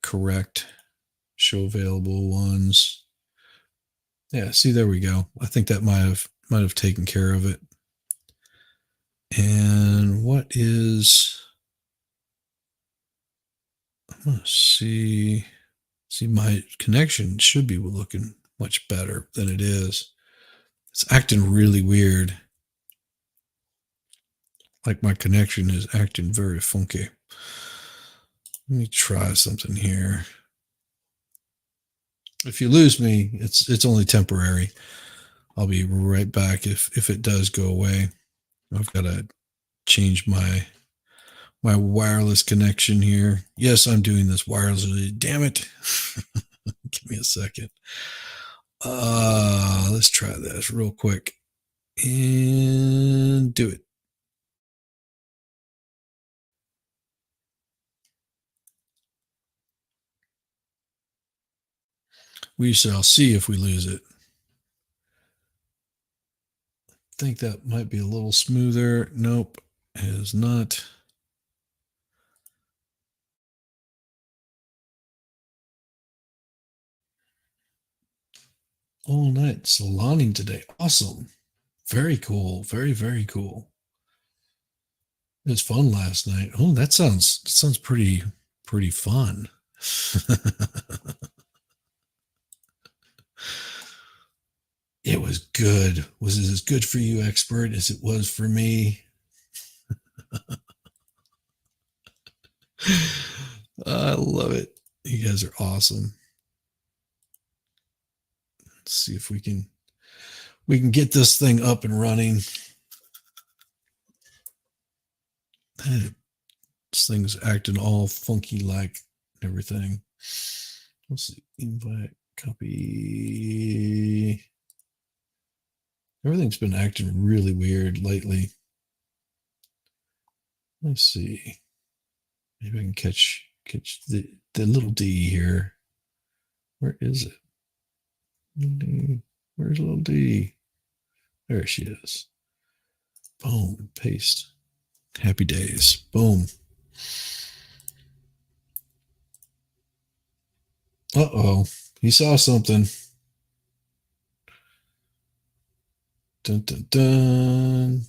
[SPEAKER 1] correct. Show available ones. Yeah, see, there we go. I think that might have taken care of it. And what is, I'm gonna see my connection should be looking much better than it is. It's acting really weird. Like my connection is acting very funky. Let me try something here. If you lose me, it's only temporary. I'll be right back if it does go away. I've got to change my wireless connection here. Yes, I'm doing this wirelessly. Damn it. Give me a second. Let's try this real quick and do it. We shall see if we lose it. I think that might be a little smoother. Nope, it is not. All night saloning today. Awesome. Very cool. Very, very cool. It was fun last night. Oh, that sounds pretty fun. It was good. Was it as good for you, expert, as it was for me? I love it. You guys are awesome. Let's see if we can get this thing up and running. This thing's acting all funky like everything. Let's see. Invite, copy. Everything's been acting really weird lately. Let's see. Maybe I can catch the little D here. Where is it? Where's little D? There she is. Boom. Paste. Happy days. Boom. Uh-oh. He saw something. Dun, dun, dun.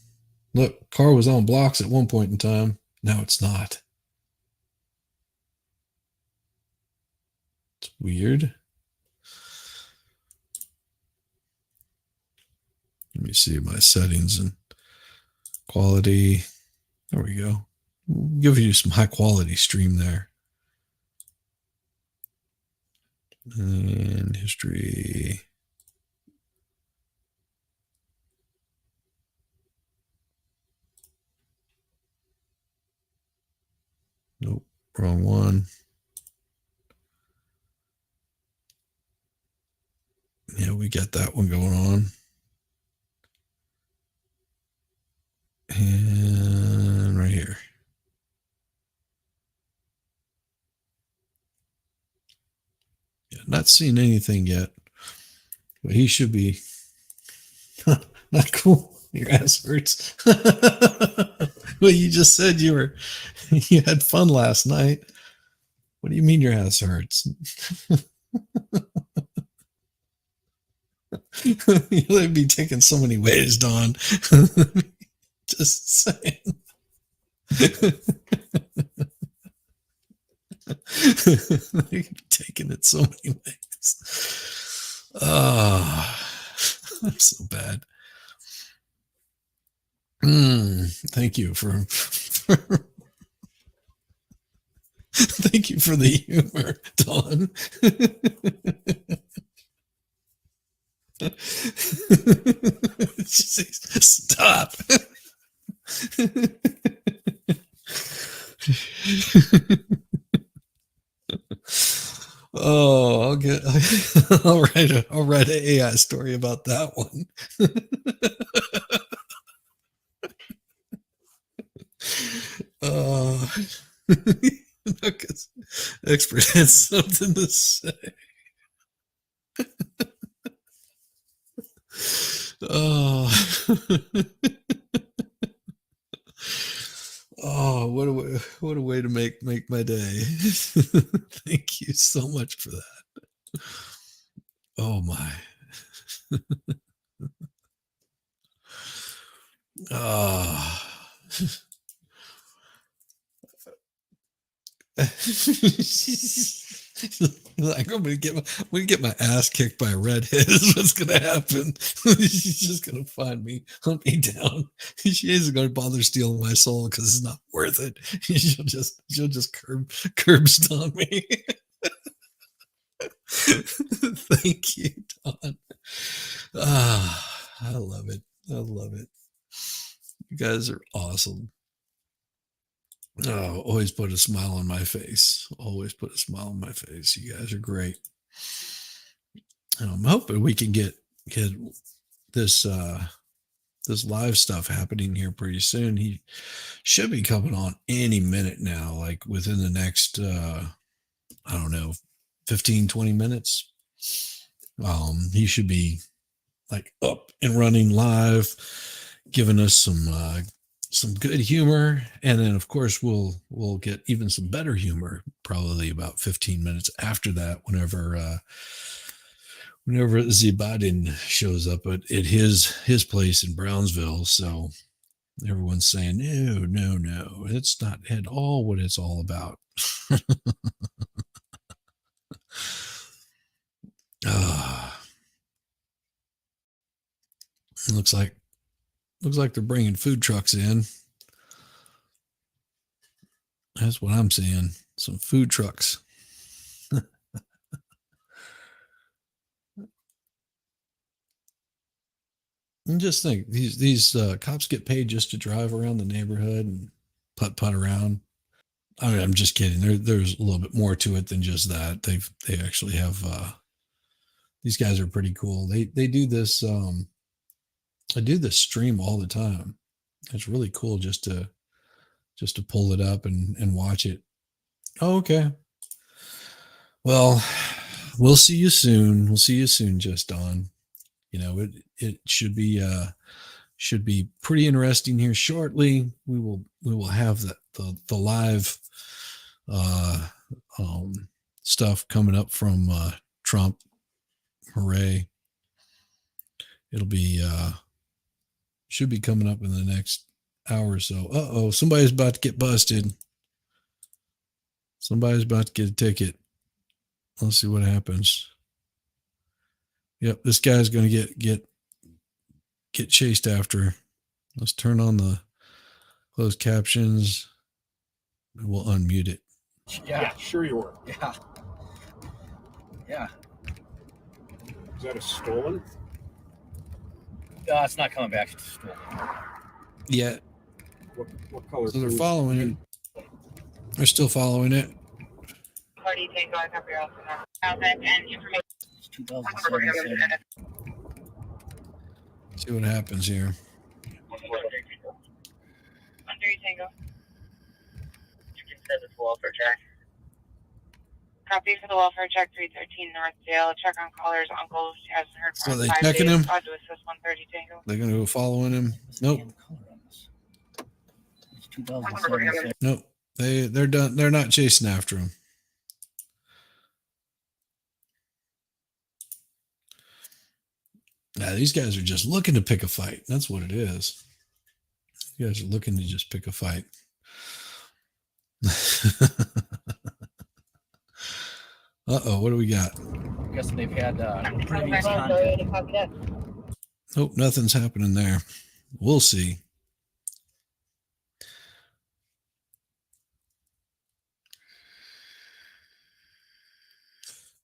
[SPEAKER 1] Look, car was on blocks at one point in time. Now it's not. It's weird. Let me see my settings and quality. There we go. We'll give you some high quality stream there. And history. Nope, wrong one. Yeah, we got that one going on. And right here. Yeah, not seeing anything yet. But he should be not cool. Your ass hurts. Well, you just said you had fun last night. What do you mean your ass hurts? You'll be taking so many ways, Don. Just saying. You're taking it so many ways. I'm so bad. Thank you for thank you for the humor, Don. Stop. Oh, I'll write an AI story about that one. Because expert has something to say. Oh, what a way to make my day. Thank you so much for that. Oh my. Like, I'm gonna get my ass kicked by a redhead is what's gonna happen. She's just gonna find me, hunt me down. She isn't gonna bother stealing my soul because it's not worth it. She'll just curb stomp me. Thank you, Don. I love it. I love it. You guys are awesome. Oh, always put a smile on my face. Always put a smile on my face. You guys are great. I'm hoping we can get this this live stuff happening here pretty soon. He should be coming on any minute now, like within the next I don't know, 15, 20 minutes. He should be like up and running live, giving us some good humor, and then of course we'll get even some better humor probably about 15 minutes after that, whenever Zibadin shows up at his place in Brownsville. So everyone's saying, no, it's not at all what it's all about. Looks like they're bringing food trucks in. That's what I'm seeing. Some food trucks. And just think, these cops get paid just to drive around the neighborhood and putt around. I mean, I'm just kidding. There's a little bit more to it than just that. They actually have these guys are pretty cool. They do this. I do this stream all the time. It's really cool just to pull it up and watch it. Oh, okay. Well, we'll see you soon. We'll see you soon, Just Don. You know, it should be pretty interesting here shortly. We will have the live stuff coming up from Trump. Hooray. It'll be should be coming up in the next hour or so. Somebody's about to get busted. Somebody's about to get a ticket. Let's see what happens. Yep, this guy's going to get chased after. Let's turn on the closed captions. We'll unmute it.
[SPEAKER 11] Yeah, sure you were.
[SPEAKER 4] Yeah. Yeah.
[SPEAKER 11] Is that a stolen?
[SPEAKER 4] It's not coming back. It's stolen.
[SPEAKER 1] Yeah.
[SPEAKER 11] What color?
[SPEAKER 1] So they're following it. They're still following it.
[SPEAKER 7] Party Tango, I copy your and information.
[SPEAKER 4] It's 2007.
[SPEAKER 1] See what happens here.
[SPEAKER 7] Under Tango. You can set this welfare check. Copy for the welfare check 313 Northdale. Check on caller's uncle. She hasn't heard from
[SPEAKER 1] So they
[SPEAKER 7] 5
[SPEAKER 1] checking
[SPEAKER 7] days.
[SPEAKER 1] him?
[SPEAKER 7] Squad to assist 130 Tango.
[SPEAKER 1] They're going to go following him. Nope.
[SPEAKER 4] It's 2007.
[SPEAKER 1] Nope. They're done. They're not chasing after him. Now these guys are just looking to pick a fight. That's what it is. You guys are looking to just pick a fight. What do we got?
[SPEAKER 4] I'm guessing they've had previous contact.
[SPEAKER 1] Nope, nothing's happening there. We'll see.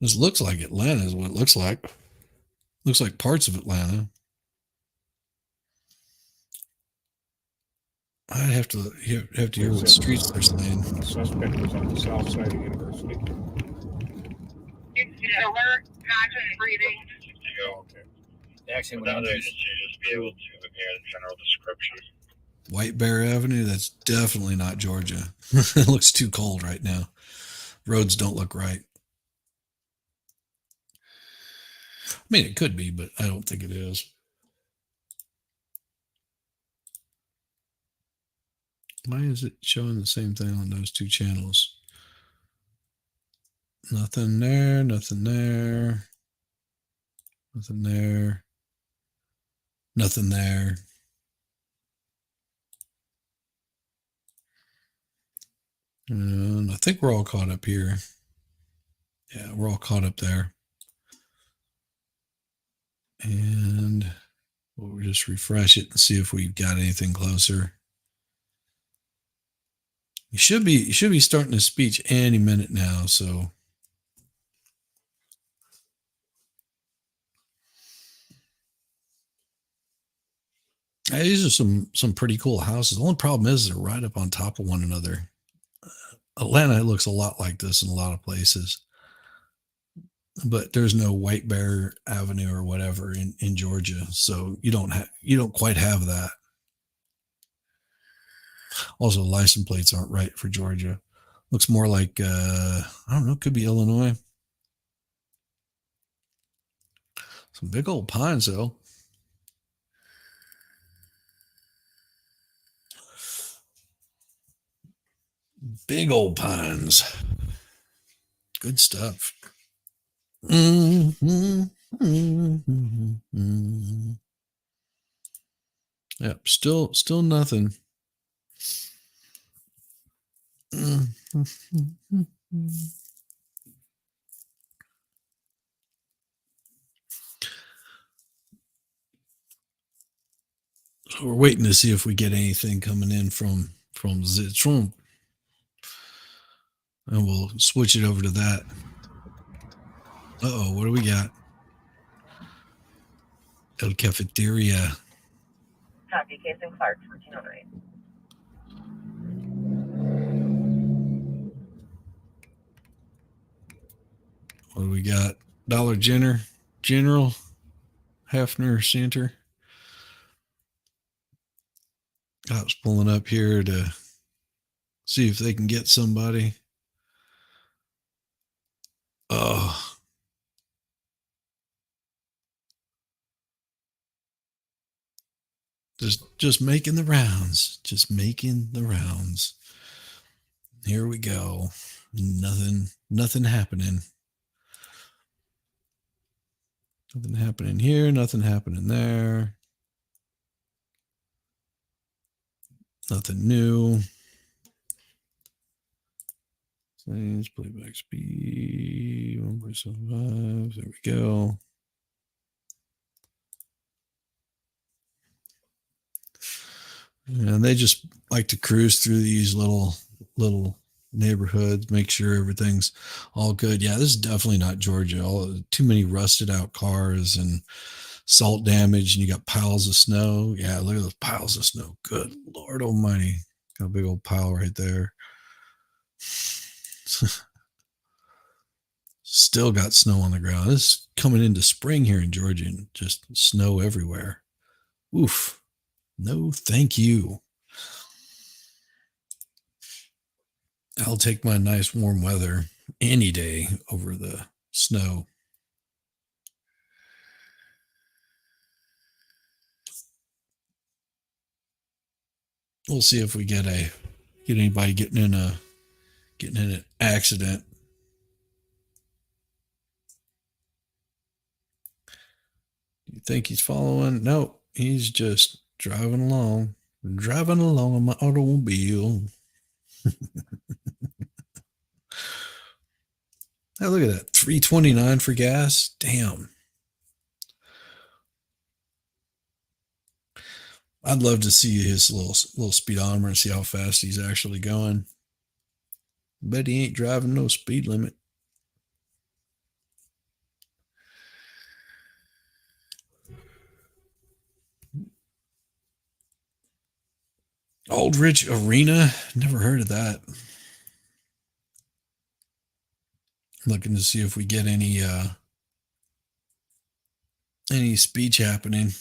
[SPEAKER 1] This looks like Atlanta is what it looks like. Looks like parts of Atlanta. I'd have to hear what streets they're saying.
[SPEAKER 11] The suspect was on the south side of University.
[SPEAKER 7] Alert, conscious breathing.
[SPEAKER 11] Okay.
[SPEAKER 4] Actually,
[SPEAKER 7] Another agency just be able to prepare the general description.
[SPEAKER 1] White Bear Avenue, that's definitely not Georgia. It looks too cold right now. Roads don't look right. I mean, it could be, but I don't think it is. Why is it showing the same thing on those two channels? Nothing there, nothing there. Nothing there. Nothing there. And I think we're all caught up here. Yeah, we're all caught up there. And we'll just refresh it and see if we've got anything closer. You should be starting a speech any minute now, so these are some pretty cool houses. The only problem is they're right up on top of one another. Atlanta looks a lot like this in a lot of places. but there's no White Bear Avenue or whatever in Georgia, so you don't quite have that. Also, license plates aren't right for Georgia. Looks more like I don't know, could be Illinois. Some big old pines though. Big old pines. Good stuff. Yep, still nothing. So we're waiting to see if we get anything coming in from Zitron. And we'll switch it over to that. Uh-oh, what do we got? El Cafeteria.
[SPEAKER 7] Copy, Case and Clark, 1409.
[SPEAKER 1] What do we got? Dollar General, Hefner Center. Cops pulling up here to see if they can get somebody. Oh. Just making the rounds. Just making the rounds. Here we go. Nothing happening. Nothing happening here, nothing happening there. Nothing new. Settings, playback speed, 1.75. There we go. And they just like to cruise through these little neighborhoods, make sure everything's all good. Yeah, this is definitely not Georgia. Too many rusted out cars and salt damage, and you got piles of snow. Yeah, look at those piles of snow. Good Lord Almighty. Got a big old pile right there. Still got snow on the ground. This is coming into spring here in Georgia and just snow everywhere. Oof. No, thank you. I'll take my nice warm weather any day over the snow. We'll see if we get anybody getting in an accident. You think he's following? No, he's just driving along on my automobile. Hey, look at that. $3.29 for gas. Damn. I'd love to see his little speedometer and see how fast he's actually going. Bet he ain't driving no speed limit. Aldrich Arena. Never heard of that. Looking to see if we get any speech happening.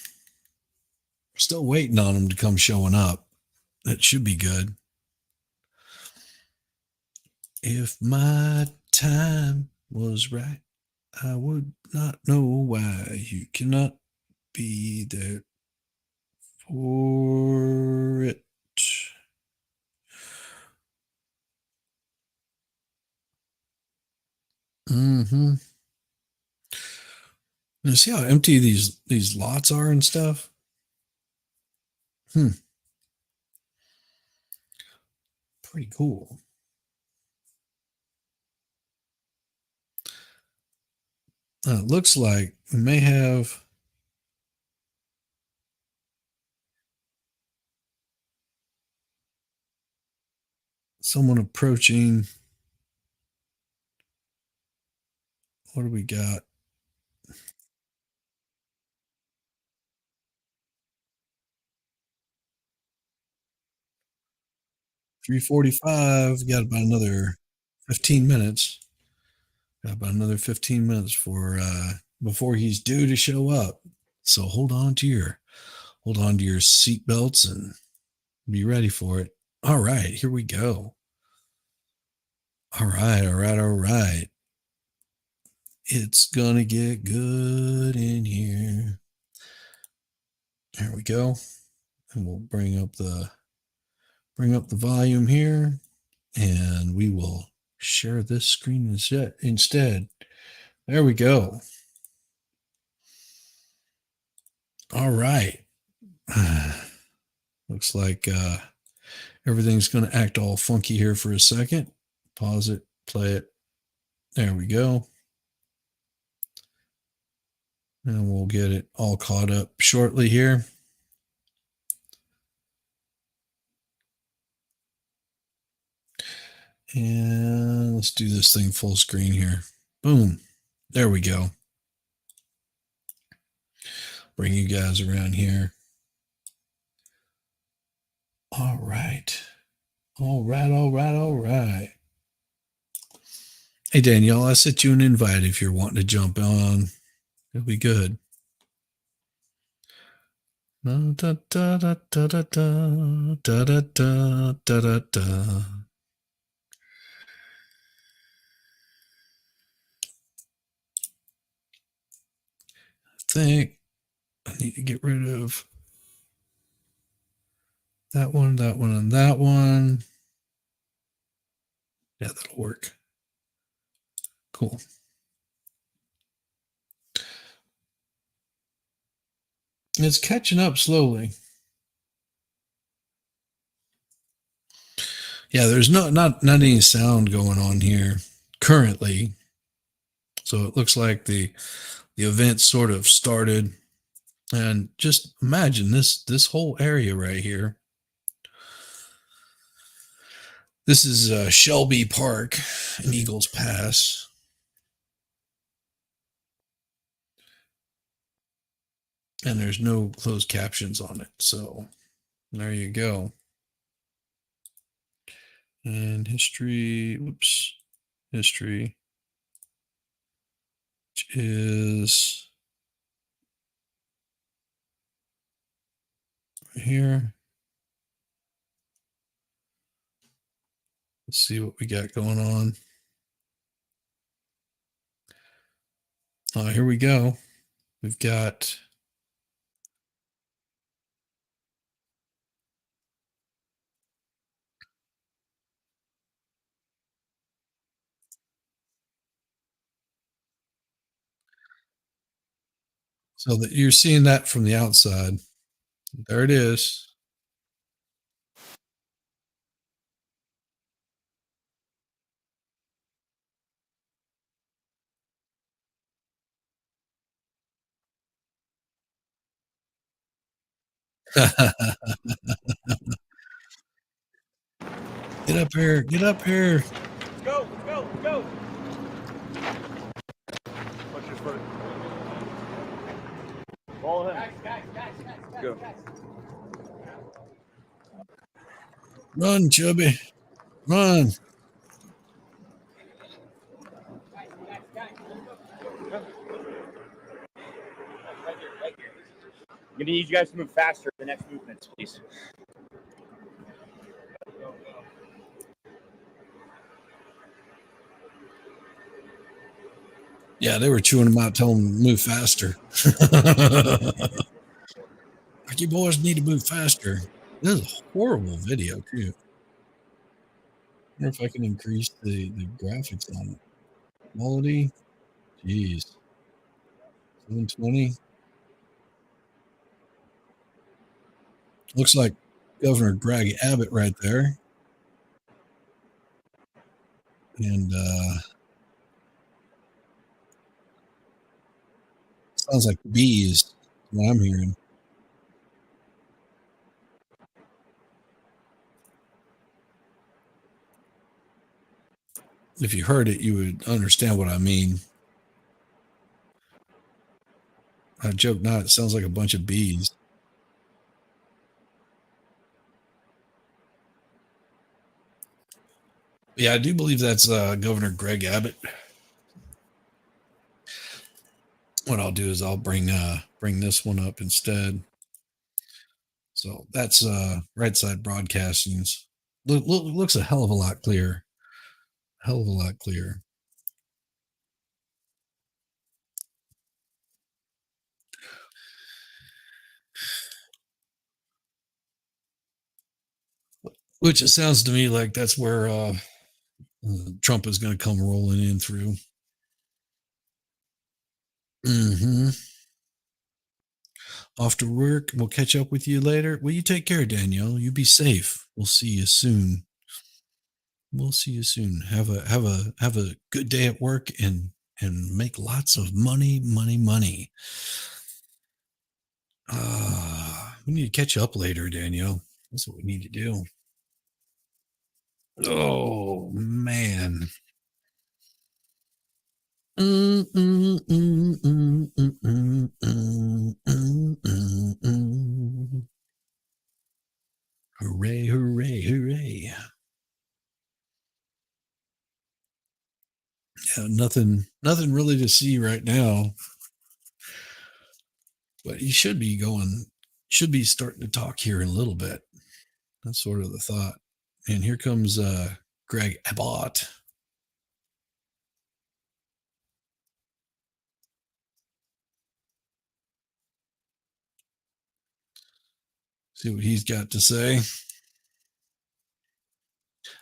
[SPEAKER 1] Still waiting on them to come showing up. That should be good. If my time was right, I would not know why you cannot be there for it. Mm-hmm. Now see how empty these lots are and stuff? Pretty cool. It looks like we may have someone approaching. What do we got? $3:45. Got about another 15 minutes. Got about another 15 minutes before he's due to show up. So hold on to your seatbelts and be ready for it. All right, here we go. All right. It's gonna get good in here. There we go. And we'll bring up the volume here, and we will share this screen instead. There we go. All right. Looks like everything's going to act all funky here for a second. Pause it, play it. There we go. And we'll get it all caught up shortly here. And let's do this thing full screen here. Boom. There we go. Bring you guys around here. All right. Hey, Danielle, I sent you an invite if you're wanting to jump on. It'll be good. Da, da, da, da, da, da, da, da, da, da, da. I think I need to get rid of that one, and that one. Yeah, that'll work. Cool. It's catching up slowly. Yeah, there's not any sound going on here currently. So it looks like the event sort of started. And just imagine this whole area right here. This is Shelby Park in Eagles Pass. And there's no closed captions on it. So there you go. And history, which is right here. Let's see what we got going on. Here we go. We've got so that you're seeing that from the outside. There it is. Get up here. Get up here.
[SPEAKER 6] Let's go. Push your foot. Follow him. Guys. Go.
[SPEAKER 1] Run, Chubby. Run.
[SPEAKER 6] I'm gonna need you guys to move faster the next movements, please.
[SPEAKER 1] Yeah, they were chewing them out, telling them to move faster. Like, you boys need to move faster. This is a horrible video, too. I wonder if I can increase the graphics on it. Quality. Jeez. 720. Looks like Governor Greg Abbott right there. And sounds like bees, what I'm hearing. If you heard it, you would understand what I mean. I joke not, it sounds like a bunch of bees. Yeah, I do believe that's Governor Greg Abbott. what I'll do is I'll bring this one up instead. So that's Right Side Broadcasting's. Looks a hell of a lot clearer. Hell of a lot clearer. Which it sounds to me like that's where Trump is going to come rolling in through. Off to work. We'll catch up with you later. Well, you take care, Danielle. You be safe. We'll see you soon. We'll see you soon. Have a good day at work and make lots of money. We need to catch up later, Danielle. That's what we need to do. Oh man. Hooray, hooray, hooray. Yeah, nothing really to see right now. But he should be starting to talk here in a little bit. That's sort of the thought. And here comes Greg Abbott. See what he's got to say.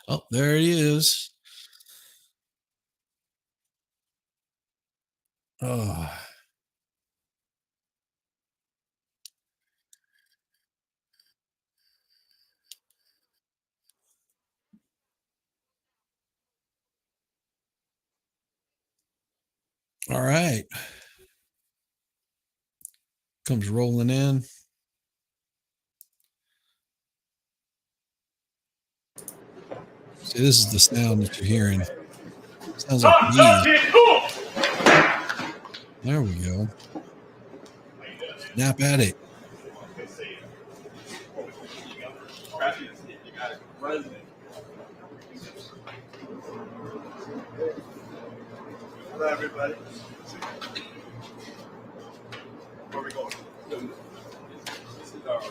[SPEAKER 1] Oh, there he is. Oh. All right. Comes rolling in. See, this is the sound that you're hearing. Sounds like bees. There we go. Snap at it.
[SPEAKER 11] Hello, everybody. Where are we going? This is our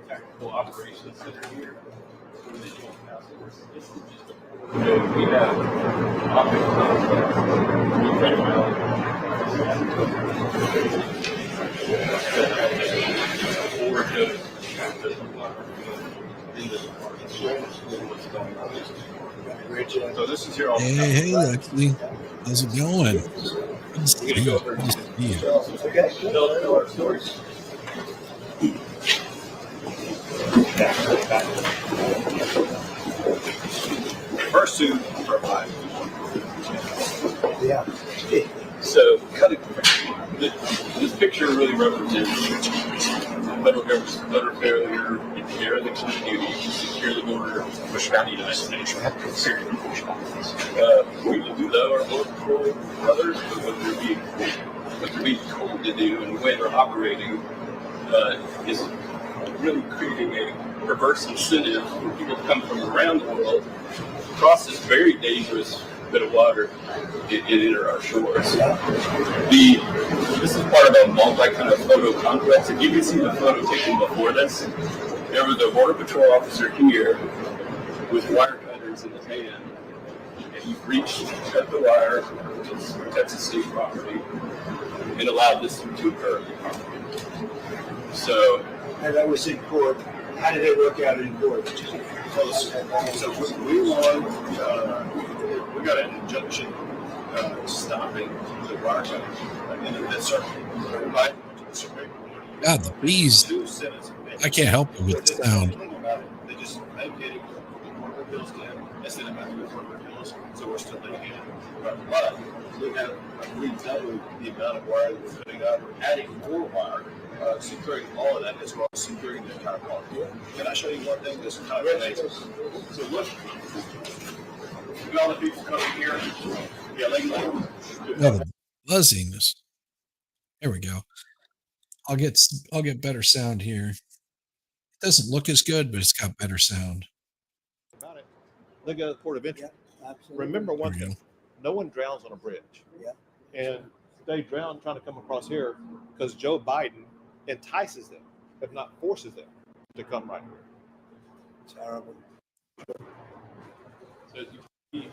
[SPEAKER 11] tactical operations center here. We have optics so this is your
[SPEAKER 1] Hey, Lexi. How's it going? Good to see you. Good to see you.
[SPEAKER 11] Tell our stories. First two are mine. Yeah. So, this picture really represents federal government's utter failure in the area of the community to secure the border with the United States. We love our border patrol brothers, but what they're being told to do and the way they're operating is really creating a perverse incentive for people to come from around the world across this very dangerous bit of water and enter our shores. This is part of a multi-kind of photo complex. If you can see the photo taken before this, there was a border patrol officer here with wire cutters in his hand, and he reached, cut the wire, it's Texas state property, and allowed this to occur. So,
[SPEAKER 2] and that was in court. How did it work out in court?
[SPEAKER 11] So we won. We got an injunction stopping the wire cutting in the circuit.
[SPEAKER 1] God, the bees. I can't help it with the sound.
[SPEAKER 11] They just medicated the bills down. That's the amount of bills, so we're still making it. But we doubled the amount of wire that we're putting up. We're adding more wire. Securing all of that as well as securing the entire park. Can I show you one thing that's kind of amazing? So look, all the people coming here. Yeah,
[SPEAKER 1] the buzziness. There we go. I'll get better sound here. It doesn't look as good, but it's got better sound.
[SPEAKER 9] About it. Look at the port of entry. Remember one thing: no one drowns on a bridge.
[SPEAKER 2] Yeah.
[SPEAKER 9] And they drown trying to come across here because Joe Biden entices them, if not forces them, to come right here. It's horrible.
[SPEAKER 5] So as you can see,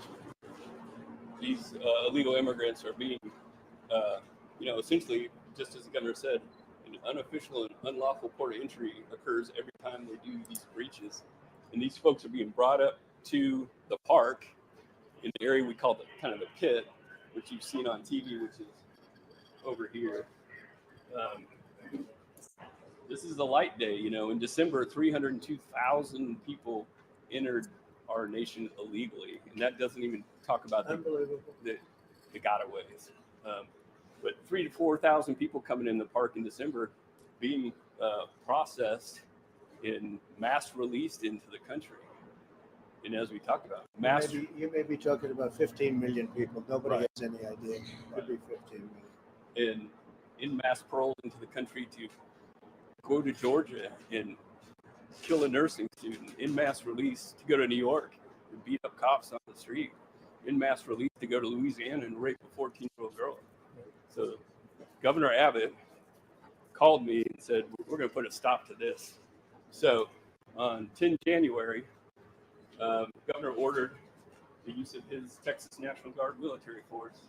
[SPEAKER 5] these illegal immigrants are being, essentially, just as the governor said, an unofficial and unlawful port of entry occurs every time they do these breaches. And these folks are being brought up to the park in the area we call the kind of the pit, which you've seen on TV, which is over here. This is the light day, in December, 302,000 people entered our nation illegally. And that doesn't even talk about the gotaways. But 3,000 to 4,000 people coming in the park in December being processed and mass released into the country. And as we talked about,
[SPEAKER 8] You may be talking about 15 million people. Nobody has any idea. It could be 15 million.
[SPEAKER 5] And in mass parole into the country to go to Georgia and kill a nursing student, in mass release to go to New York and beat up cops on the street, in mass release to go to Louisiana and rape a 14-year-old girl. So Governor Abbott called me and said, we're going to put a stop to this. So on 10 January, Governor ordered the use of his Texas National Guard military force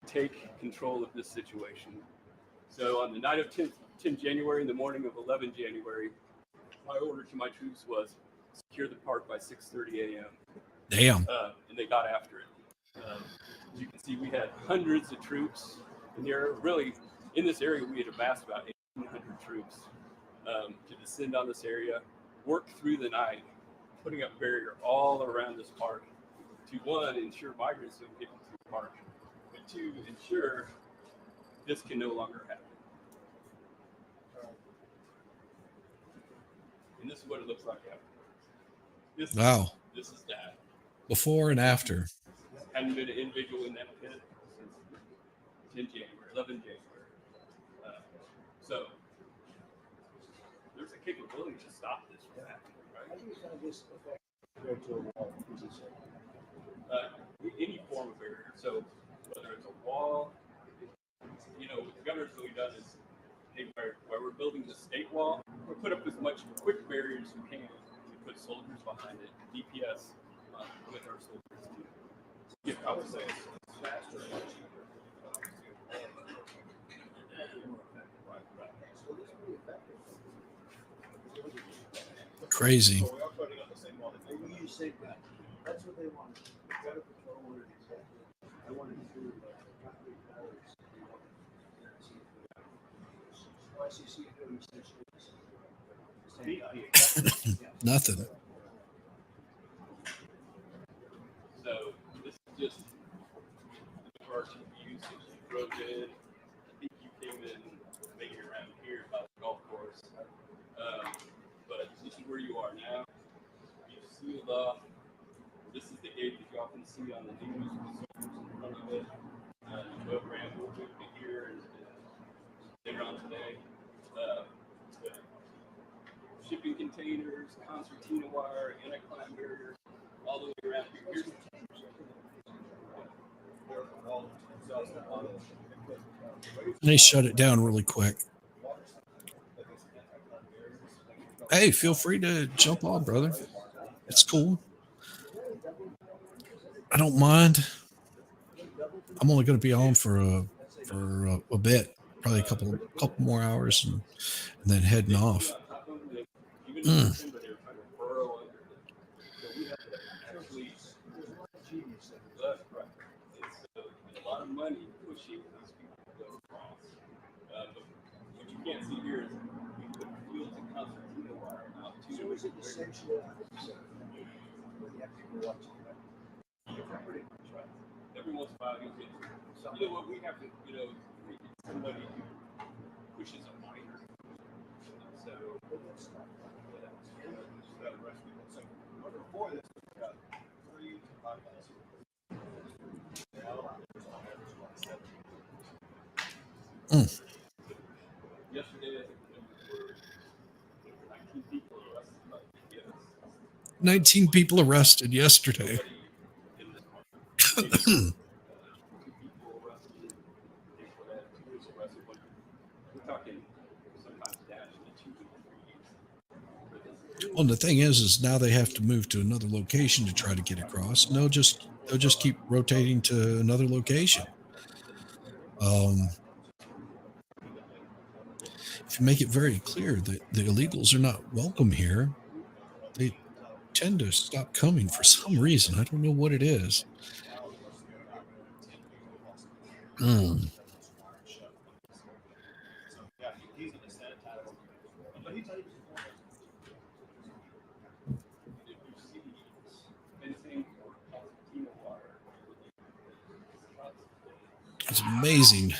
[SPEAKER 5] to take control of this situation. So on the night of 10 January, in the morning of 11 January, my order to my troops was secure the park by 6:30 a.m.
[SPEAKER 1] Damn.
[SPEAKER 5] And they got after it. As you can see, we had hundreds of troops in the area. Really, in this area, we had amassed about 1,800 troops to descend on this area, work through the night, putting up barrier all around this park to, one, ensure migrants don't get into the park, but two, ensure this can no longer happen. And this is what it looks like afterwards.
[SPEAKER 1] Wow.
[SPEAKER 5] This is that.
[SPEAKER 1] Before and after.
[SPEAKER 5] Hadn't been an individual in that pit since 10 January, 11 January. So there's a capability to stop this from happening, right? Any form of barrier. So whether it's a wall, what the governor's really done is, hey, where we're building the state wall, we'll put up as much quick barriers as we can. We put soldiers behind it, DPS with our soldiers to get compensation.
[SPEAKER 1] Crazy.
[SPEAKER 8] That's what they want. Better patrol order exactly. I wanted to do concrete barriers.
[SPEAKER 1] Nothing.
[SPEAKER 5] So this is just the first use that you drove in. I think you came in maybe around here by the golf course. But this is where you are now. You've sealed off. This is the gate that you often see on the news with the soldiers in front of it. Boat ramp will move to here and later on today. Shipping containers, concertina wire, anti-climb barrier, all the way around here.
[SPEAKER 1] They shut it down really quick. Hey, feel free to jump on, brother. It's cool. I don't mind. I'm only going to be on for a bit, probably a couple more hours, and then heading off.
[SPEAKER 5] A lot of money pushing these people to go across. But what you can't see here is we put fields and concertina wire out to. So is it essentially every once in a while you get, what we have to, somebody who pushes a minor. So before this, we've got 3 podcasts. Yesterday,
[SPEAKER 1] 19 people arrested yesterday.
[SPEAKER 5] We're talking sometimes dash to 2 to 3 years.
[SPEAKER 1] Well, the thing is now they have to move to another location to try to get across. And they'll just keep rotating to another location. If you make it very clear that the illegals are not welcome here, they tend to stop coming for some reason. I don't know what it is. It's amazing.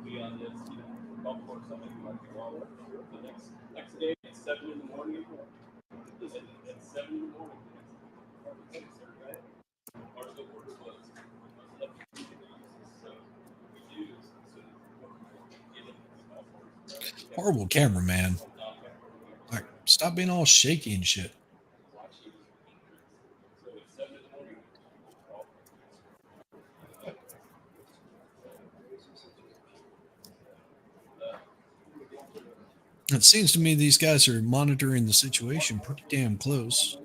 [SPEAKER 5] Be on this, golf course, something like the next day at 7 in the morning. At 7 in the morning. Our still works closed.
[SPEAKER 1] Horrible cameraman. Like, stop being all shaky and shit. It seems to me these guys are monitoring the situation pretty damn close.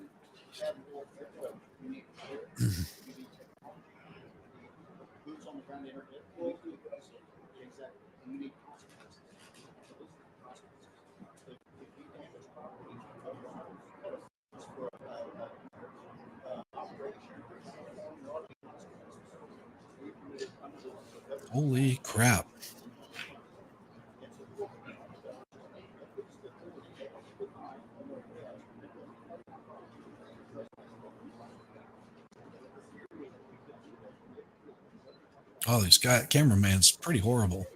[SPEAKER 1] Holy crap. Oh, this guy, cameraman's pretty horrible.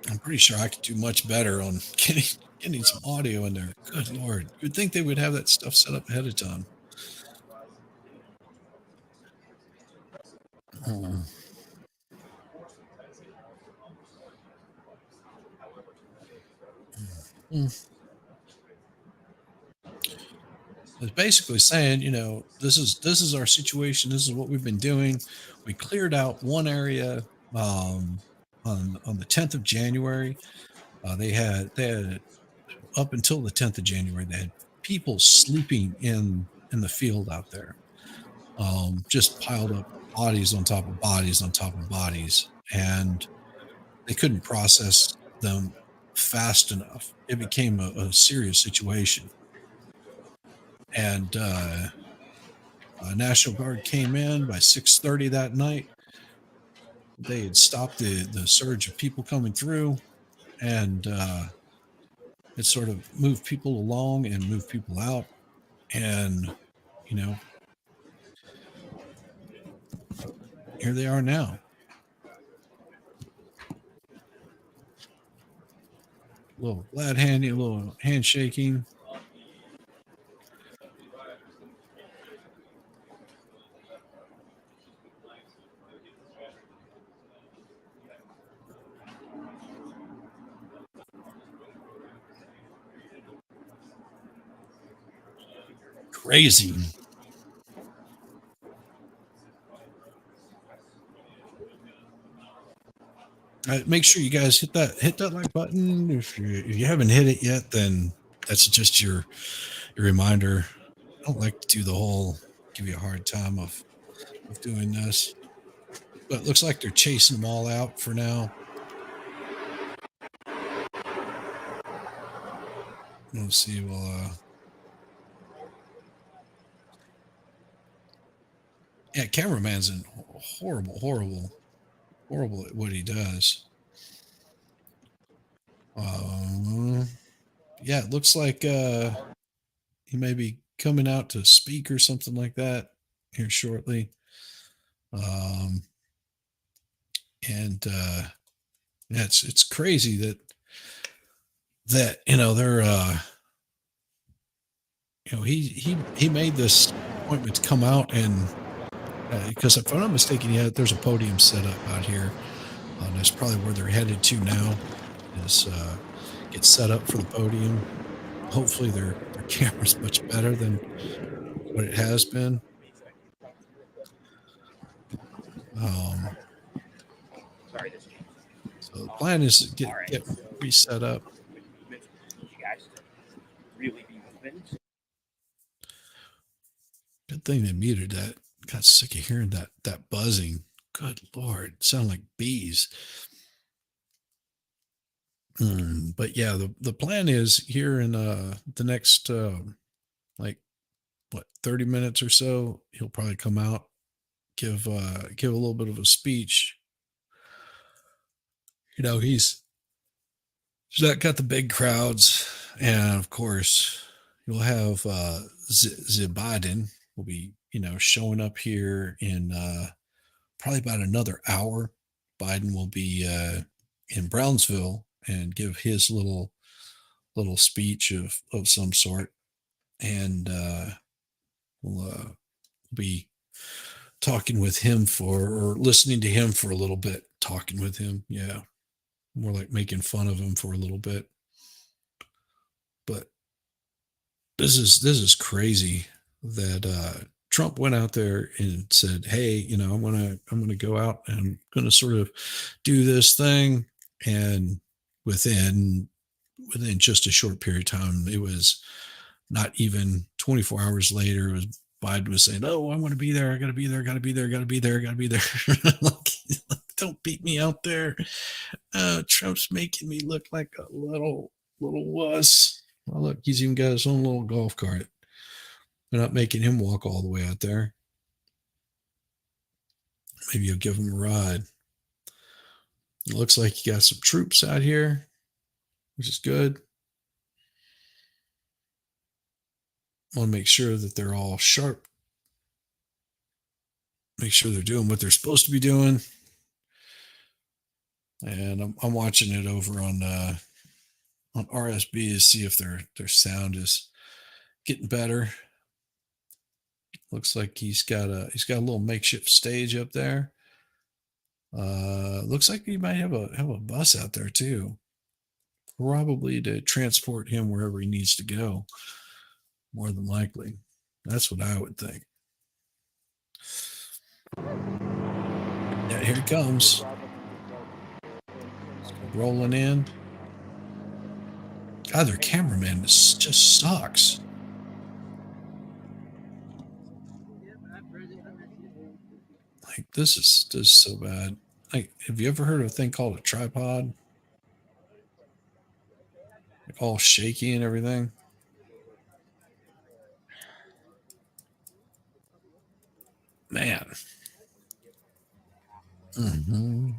[SPEAKER 1] I'm pretty sure I could do much better on getting some audio in there. Good Lord. You'd think they would have that stuff set up ahead of time. It's basically saying, this is our situation. This is what we've been doing. We cleared out one area on the 10th of January. They had up until the 10th of January, they had people sleeping in the field out there, just piled up bodies on top of bodies on top of bodies, and they couldn't process them fast enough. It became a serious situation. And National Guard came in by 6:30 that night. They had stopped the surge of people coming through, and it sort of moved people along and moved people out. And, here they are now. A little glad handy, a little handshaking. Crazy. Make sure you guys hit that like button. If you haven't hit it yet, then that's just your reminder. I don't like to do the whole give you a hard time of doing this, but it looks like they're chasing them all out for now. Let's see. Well, yeah, cameraman's in horrible horrible at what he does. Yeah, it looks like he may be coming out to speak or something like that here shortly. And yeah, it's crazy that they're he made this appointment to come out and because if I'm not mistaken, yeah, there's a podium set up out here. That's probably where they're headed to now. Is get set up for the podium. Hopefully their camera's much better than what it has been. So the plan is to get reset up. Good thing they muted that. Got sick of hearing that buzzing. Good Lord, sound like bees. But yeah, the plan is here in the next 30 minutes or so, he'll probably come out, give a little bit of a speech. He's not got the big crowds, and of course you'll have Biden will be showing up here in probably about another hour. Biden will be in Brownsville and give his little speech of some sort, and we'll be talking with him or listening to him for a little bit. Talking with him, yeah, more like making fun of him for a little bit. But this is crazy that Trump went out there and said, "Hey, I'm gonna go out and I'm gonna sort of do this thing," and within just a short period of time, it was not even 24 hours later, it was Biden was saying, "Oh, I'm going to be there. I got to be there. Got to be there. Got to be there. Got to be there." Like, don't beat me out there. Trump's making me look like a little wuss. Well, look, he's even got his own little golf cart. They're not making him walk all the way out there. Maybe you'll give him a ride. It looks like you got some troops out here, which is good. Want to make sure that they're all sharp. Make sure they're doing what they're supposed to be doing. And I'm watching it over on RSB to see if their sound is getting better. Looks like he's got a little makeshift stage up there. Looks like he might have a bus out there too, probably to transport him wherever he needs to go. More than likely, that's what I would think. Yeah, here he comes, rolling in. God, their cameraman just sucks. Like this is so bad. Like, have you ever heard of a thing called a tripod? Like all shaky and everything. Man. Mm-hmm.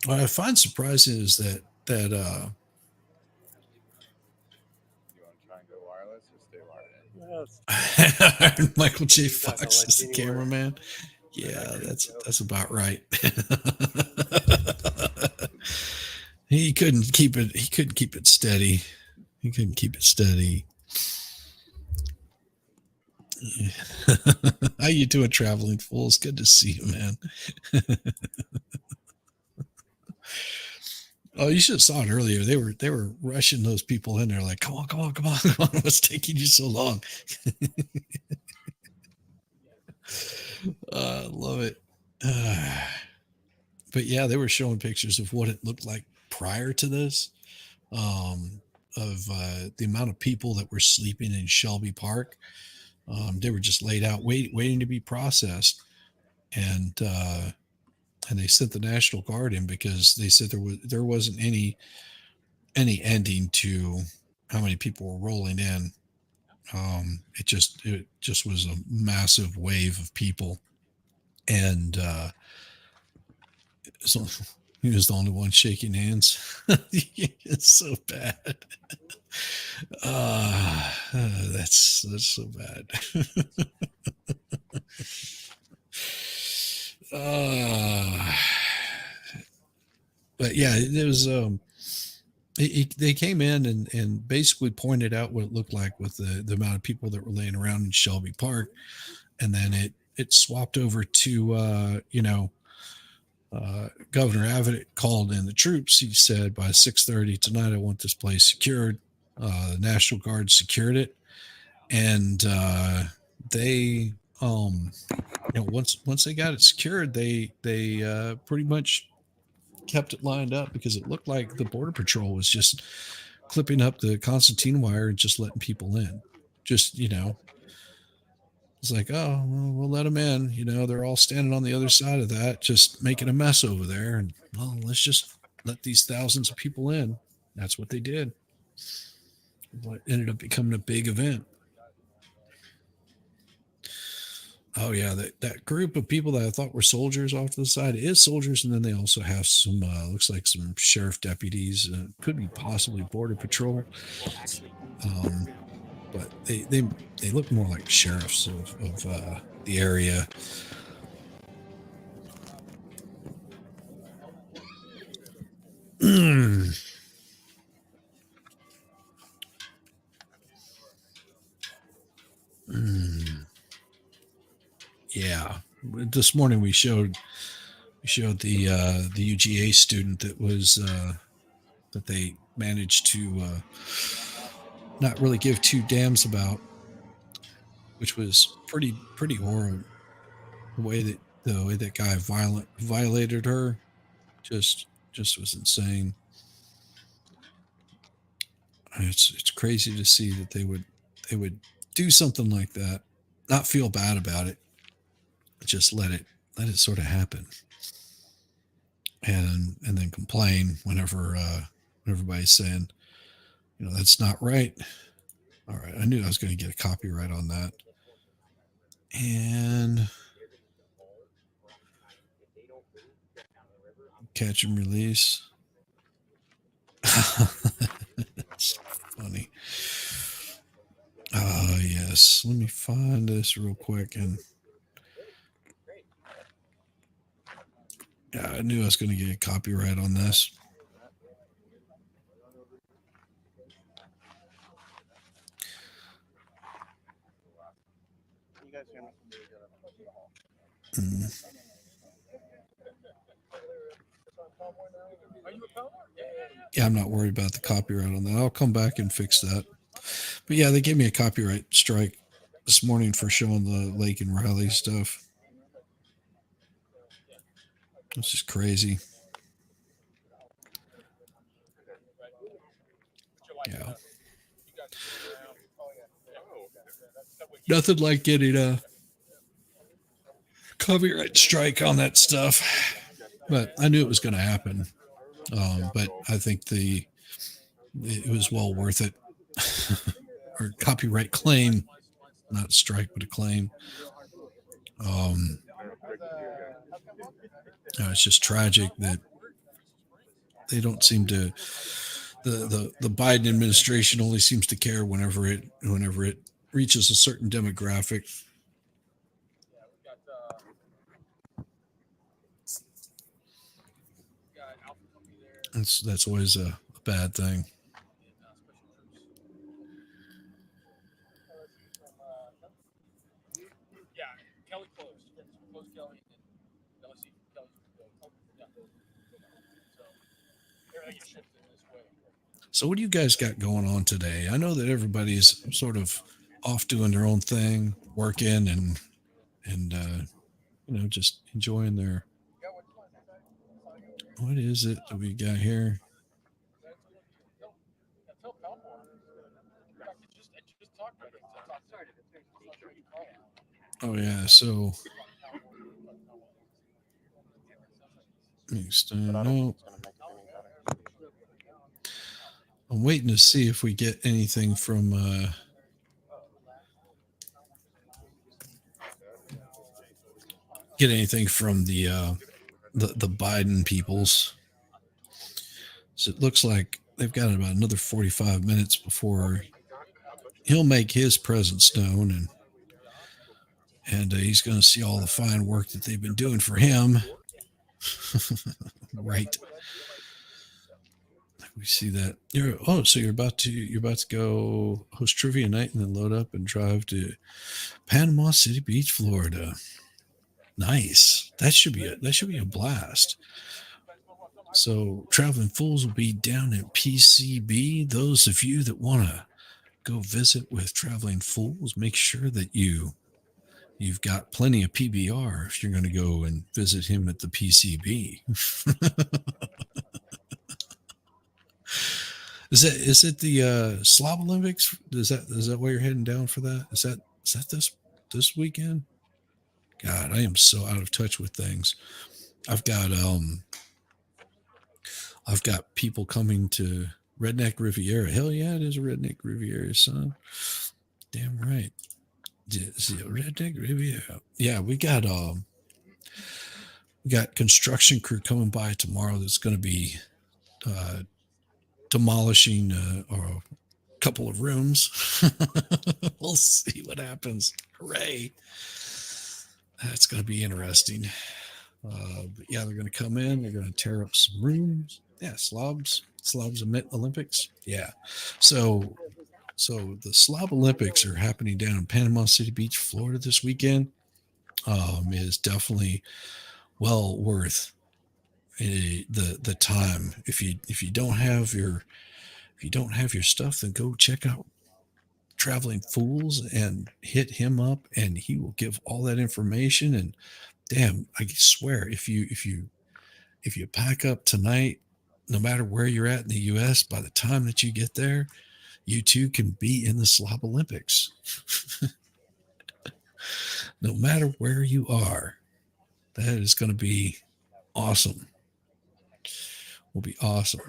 [SPEAKER 1] What I find surprising is that Michael J. Fox is the cameraman. Yeah, that's about right. He couldn't keep it steady. Yeah. How you doing, traveling fool? It's good to see you, man. Oh, you should have saw it earlier. They were rushing those people in there like, come on. What's taking you so long? I love it. But yeah, they were showing pictures of what it looked like prior to this, of the amount of people that were sleeping in Shelby Park. They were just laid out, waiting to be processed. And and they sent the National Guard in because they said there wasn't any ending to how many people were rolling in. It just was a massive wave of people, and so he was the only one shaking hands. It's so bad. That's so bad. But yeah, it was. They came in and basically pointed out what it looked like with the amount of people that were laying around in Shelby Park, and then it swapped over to Governor Abbott called in the troops. He said by 6:30 tonight, I want this place secured. The National Guard secured it, and they once they got it secured, they pretty much kept it lined up because it looked like the Border Patrol was just clipping up the Constantine wire and just letting people in. Just, it's like, oh, well, we'll let them in. They're all standing on the other side of that, just making a mess over there. And, well, let's just let these thousands of people in. That's what they did. What ended up becoming a big event. Oh yeah, that group of people that I thought were soldiers off to the side is soldiers, and then they also have some looks like some sheriff deputies, could be possibly Border Patrol, but they look more like sheriffs of the area. Yeah, this morning we showed the UGA student that was that they managed to not really give two damns about, which was pretty horrible. The way that guy violated her just was insane. It's crazy to see that they would do something like that, not feel bad about it, just let it sort of happen, and then complain whenever everybody's saying, that's not right. All right, I knew I was going to get a copyright on that. And catch and release. That's funny. Yes. Let me find this real quick. And yeah, I knew I was going to get a copyright on this. Yeah, I'm not worried about the copyright on that. I'll come back and fix that. But yeah, they gave me a copyright strike this morning for showing the Lake and Riley stuff. It's just crazy. Yeah. Nothing like getting a copyright strike on that stuff. But I knew it was going to happen. But I think it was well worth it. Or copyright claim, not strike, but a claim. It's just tragic that they don't seem to. The Biden administration only seems to care whenever it reaches a certain demographic. That's always a bad thing.
[SPEAKER 5] Yeah, Kelly closed. Closed Kelly, and LSU Kelly. So everything is shifted this way.
[SPEAKER 1] So what do you guys got going on today? I know that everybody's sort of off doing their own thing, working and just enjoying their. What is it that we got here? Oh yeah, so No. I'm waiting to see if we get anything from the Biden peoples. So it looks like they've got about another 45 minutes before he'll make his presence known, and he's going to see all the fine work that they've been doing for him. Right. We see that so you're about to go host trivia night and then load up and drive to Panama City Beach, Florida. Nice. That should be a blast. So Traveling Fools will be down at PCB. Those of you that want to go visit with Traveling Fools, make sure that you've got plenty of PBR if you're going to go and visit him at the PCB. Is it the Slob Olympics? Is that why you're heading down for that? Is that this weekend? God, I am so out of touch with things. I've got people coming to Redneck Riviera. Hell yeah, it is a Redneck Riviera, son. Damn right. Is it Redneck Riviera? Yeah, we got construction crew coming by tomorrow that's going to be demolishing a couple of rooms. We'll see what happens. Hooray. That's going to be interesting. But yeah, they're going to come in. They're going to tear up some rooms. Yeah, slobs Olympics. Yeah. So the Slob Olympics are happening down in Panama City Beach, Florida this weekend. Is definitely well worth the time. If you don't have your stuff, then go check out Traveling Fools and hit him up, and he will give all that information. And damn, I swear, if you pack up tonight, no matter where you're at in the U.S., by the time that you get there, you too can be in the Slob Olympics. No matter where you are, that is going to be awesome. Will be awesome.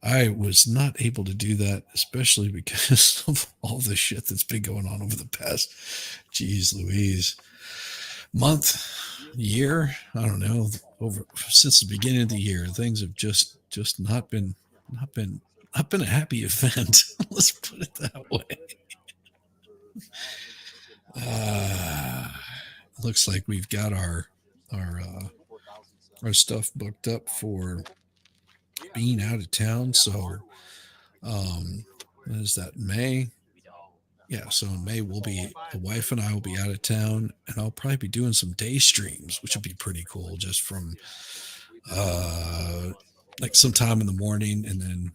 [SPEAKER 1] I was not able to do that, especially because of all the shit that's been going on over the past, geez Louise, month, year. I don't know. Since the beginning of the year, things have just not been a happy event. Let's put it that way. Looks like we've got our stuff booked up for being out of town. So is that May? Yeah, so in May the wife and I will be out of town, and I'll probably be doing some day streams, which would be pretty cool, just from like sometime in the morning, and then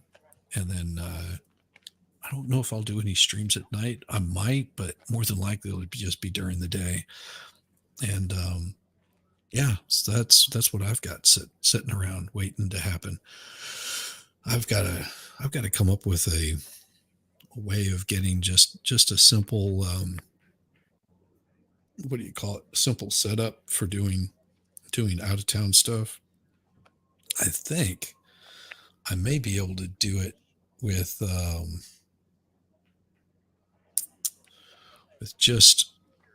[SPEAKER 1] I don't know if I'll do any streams at night. I might, but more than likely it'll just be during the day. And yeah, so that's what I've got sitting around waiting to happen. I've got to come up with a way of getting just a simple what do you call it? Simple setup for doing out of town stuff. I think I may be able to do it with just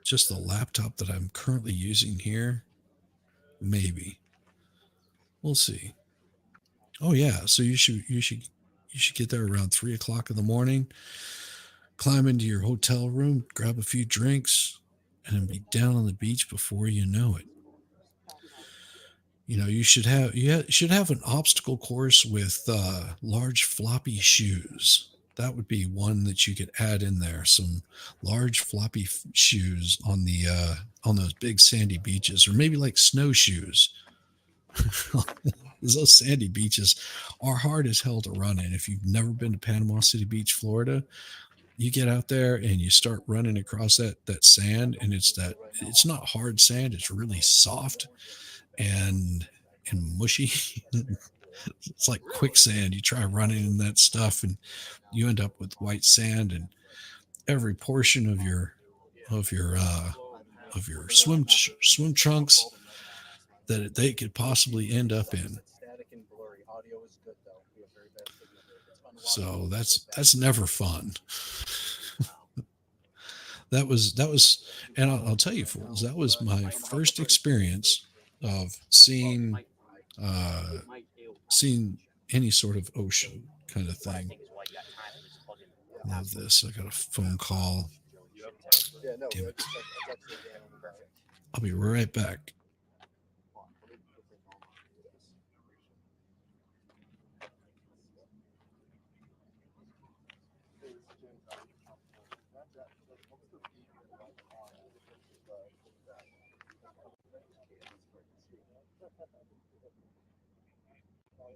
[SPEAKER 1] the laptop that I'm currently using here. Maybe. We'll see. Oh yeah, so you should get there around 3:00 in the morning, climb into your hotel room, grab a few drinks, and then be down on the beach before you know it. You know, you should have an obstacle course with large floppy shoes. That would be one that you could add in there. Some large floppy shoes on those big sandy beaches, or maybe like snowshoes. Those sandy beaches are hard as hell to run in. If you've never been to Panama City Beach, Florida, you get out there and you start running across that sand, and it's not hard sand. It's really soft and mushy. It's like quicksand. You try running in that stuff and you end up with white sand, and every portion of your swim trunks that they could possibly end up in.
[SPEAKER 10] Static and blurry. Audio is good though. We have very bad signal here. It's
[SPEAKER 1] So that's never fun. that was, and I'll tell you, fools, that was my first experience of seeing any sort of ocean kind of thing. Love this. I got a phone call.
[SPEAKER 10] Yeah, no,
[SPEAKER 1] Damn it.
[SPEAKER 10] that's actually Dan on the graphic.
[SPEAKER 1] I'll be right back.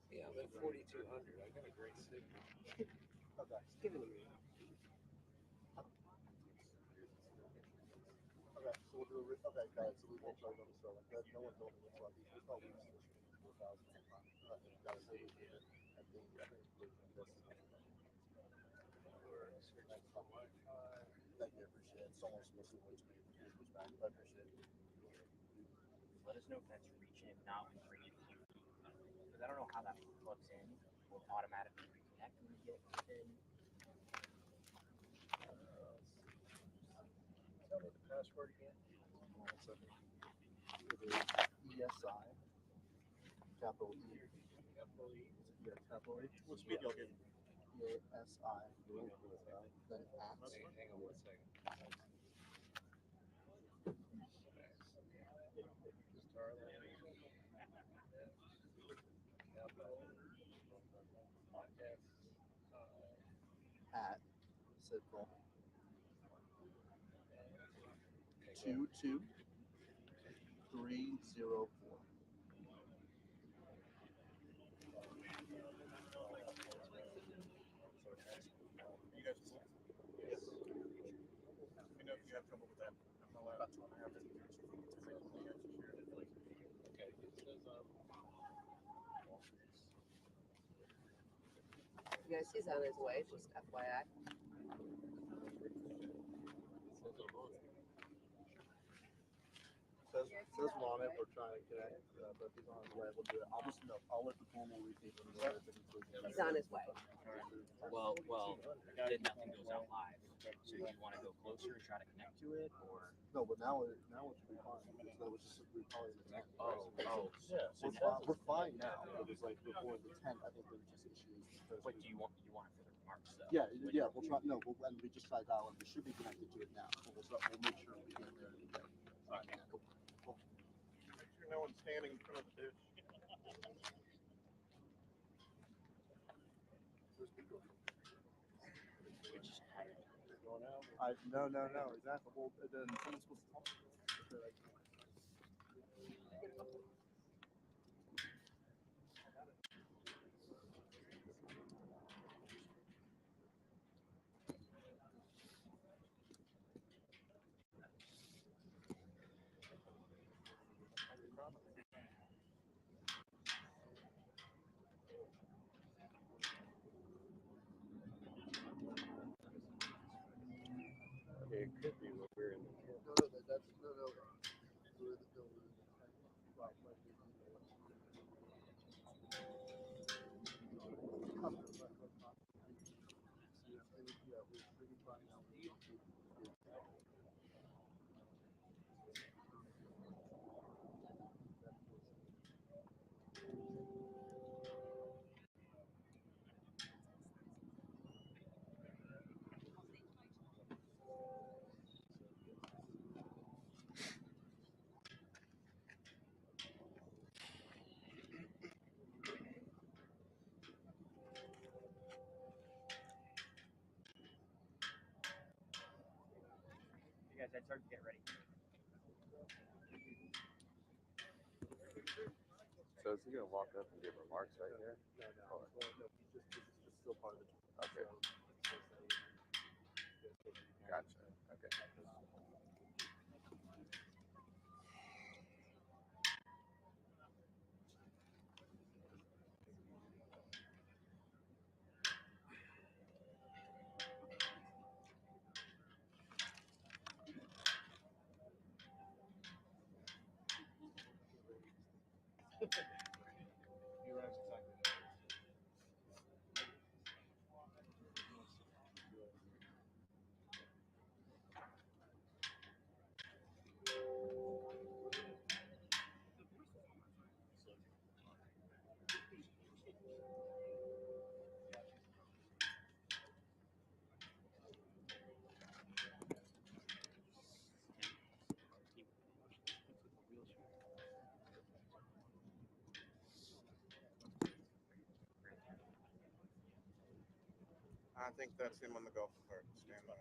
[SPEAKER 10] Yeah, I'm at 4,200. I got a great signal. Okay, give it a minute. Okay, so we'll do okay, guys, so we won't charge on the Sterling. No one told me what's left. We thought we were switching to 4,000. Guys, I think this thank you, I appreciate it. Someone's supposed to wait to me to push back. I appreciate it.
[SPEAKER 15] Let us know if that's reaching, not when bring it to you. Because I don't know how that plugs in. Will automatically reconnect when you get in.
[SPEAKER 10] Tell me the password again. It is ESI, capital E. Capital E. Yeah, capital E. What speed y'all getting? ESI. Then at. Hang on one second. At signal 22304. You guys cool? Yes. Let me know if you have trouble with that. I'm not allowed to have it. Okay, it says
[SPEAKER 21] You guys, he's on his way, just FYI.
[SPEAKER 10] Says we're on it. We're trying to connect, but he's on his way. We'll do it. I'll just know. I'll let the formal repeat when we're at the conclusion.
[SPEAKER 21] He's on his way.
[SPEAKER 15] Well, then nothing goes out live. So you want to go closer and try to connect to it, or?
[SPEAKER 10] No, but now it should be fine. So that was just probably the 10th.
[SPEAKER 15] Yeah.
[SPEAKER 10] So we're fine now. It was like before the 10th. I think there was just issues.
[SPEAKER 15] What do you want it for the remarks though?
[SPEAKER 10] Yeah, we'll try. No, and we just tried that one. We should be connected to it now. So we'll make sure we get there today. All right, cool. Make sure no one's standing in front of the dish. No, exactly. Well, then someone's supposed to talk.
[SPEAKER 11] it could be what we're in.
[SPEAKER 10] No.
[SPEAKER 15] You guys, I started to get ready.
[SPEAKER 11] So is he gonna walk up and give remarks right here?
[SPEAKER 10] No. This is still part of the.
[SPEAKER 11] Okay. Gotcha. Okay.
[SPEAKER 10] I think that's him on the golf cart. Stand by.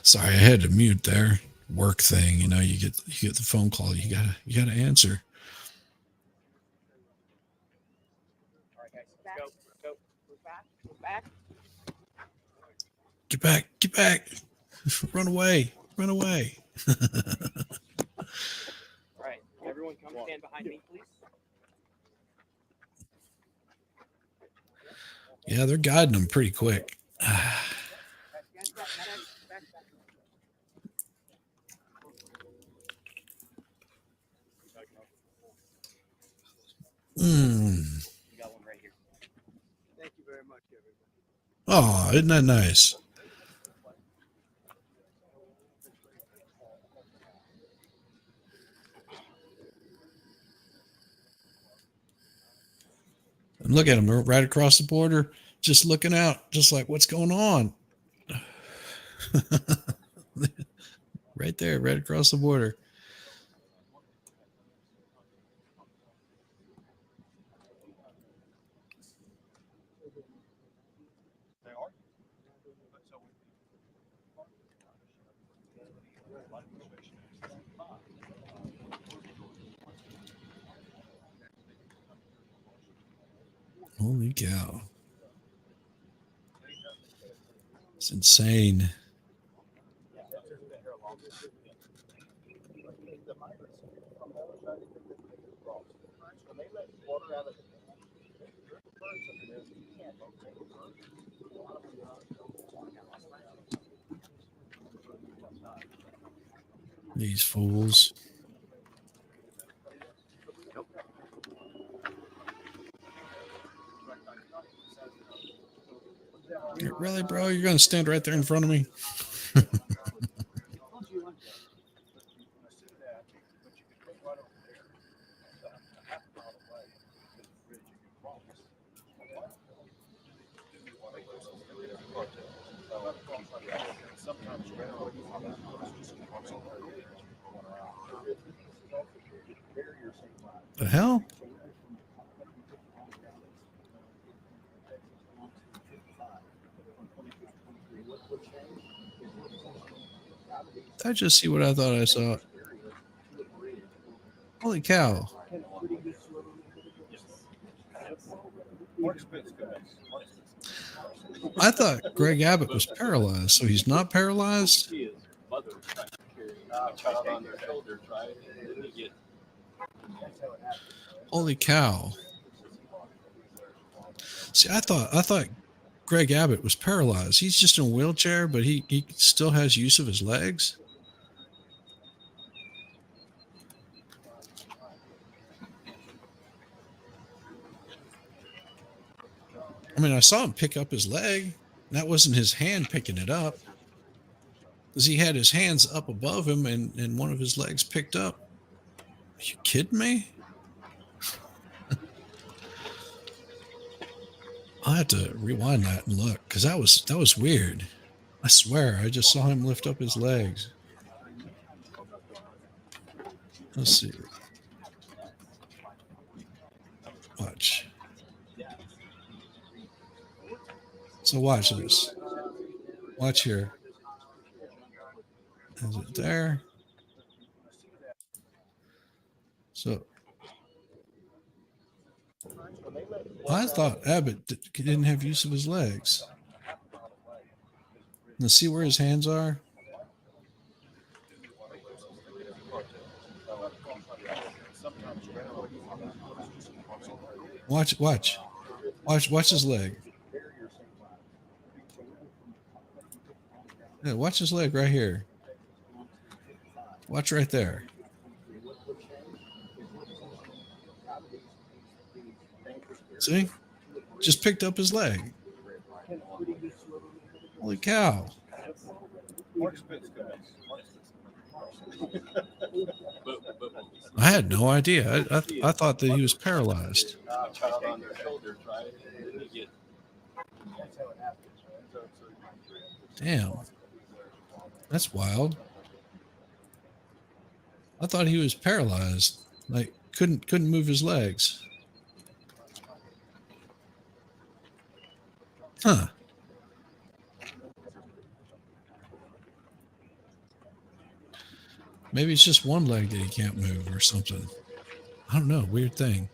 [SPEAKER 1] Sorry, I had to mute there. Work thing, you know, you get the phone call, you gotta answer.
[SPEAKER 15] All right, guys, let's go. Let's go. Move back. Move back.
[SPEAKER 1] Get back, get back. Run away. Run away.
[SPEAKER 15] All right, everyone come stand behind me, please.
[SPEAKER 1] Yeah, they're guiding them pretty quick.
[SPEAKER 15] You got one right here.
[SPEAKER 8] Thank you very much, everybody.
[SPEAKER 1] Oh, isn't that nice? And look at them, they're right across the border, just looking out, just like, what's going on? Right there, right across the border. Holy cow. It's insane. These fools. Really, bro? You're going to stand right there in front of me? The hell? Did I just see what I thought I saw? Holy cow. I thought Greg Abbott was paralyzed, so he's not paralyzed?
[SPEAKER 5] See his mother trying to carry a child on their shoulders, right? And then you get
[SPEAKER 1] Holy cow. See, I thought Greg Abbott was paralyzed. He's just in a wheelchair, but he still has use of his legs. I mean, I saw him pick up his leg. That wasn't his hand picking it up, because he had his hands up above him and one of his legs picked up. Are you kidding me? I'll have to rewind that and look, because that was weird. I swear, I just saw him lift up his legs. Let's see. Watch. So watch this. Watch here. Is it there? So I thought Abbott didn't have use of his legs. Let's see where his hands are. Watch his leg. Yeah, watch his leg right here. Watch right there. See? Just picked up his leg. Holy cow. I had no idea. I thought that he was paralyzed.
[SPEAKER 5] child on their shoulders, right? And then you get
[SPEAKER 1] Damn. That's wild. I thought he was paralyzed. Like couldn't move his legs. Huh. Maybe it's just one leg that he can't move or something. I don't know. Weird thing.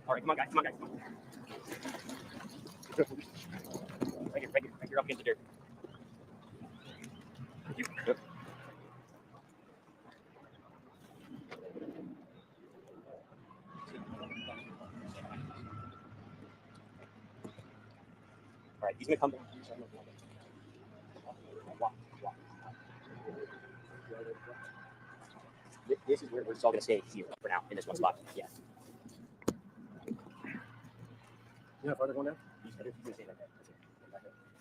[SPEAKER 15] All right, come on, guys. Come on, guys. Come on. Right here, up against the dirt. Thank you. Yep. All right, he's gonna come. This is where we're just all gonna stay here for now in this one spot. Yeah. You know, farther going down? You just gotta stay like that. That's it.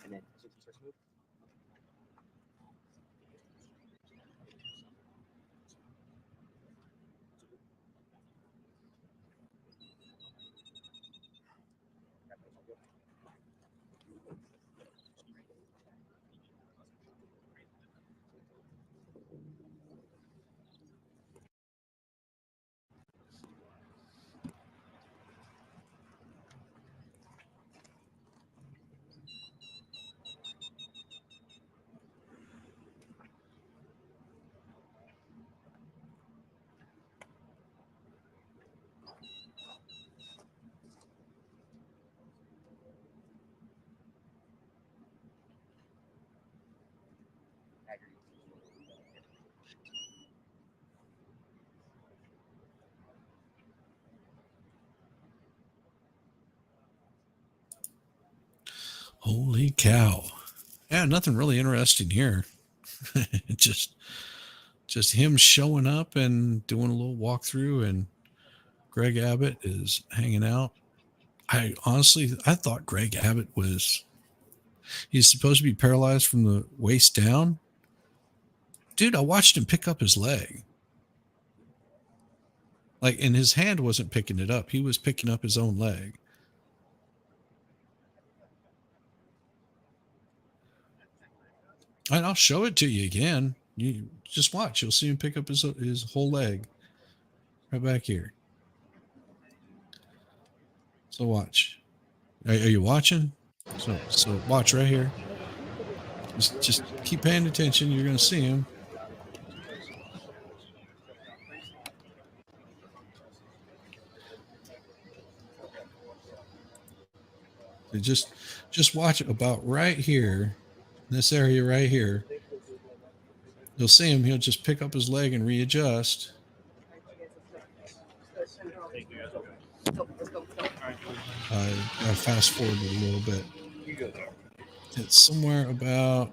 [SPEAKER 15] And then as soon as he starts to move.
[SPEAKER 1] Holy cow. Yeah, nothing really interesting here. just him showing up and doing a little walkthrough, and Greg Abbott is hanging out. I thought Greg Abbott he's supposed to be paralyzed from the waist down. Dude, I watched him pick up his leg. And his hand wasn't picking it up. He was picking up his own leg. And I'll show it to you again. You just watch. You'll see him pick up his whole leg right back here. So watch. Are you watching? So watch right here. Just keep paying attention. You're going to see him. Just watch about right here, this area right here. You'll see him. He'll just pick up his leg and readjust. I fast forwarded a little bit. It's somewhere about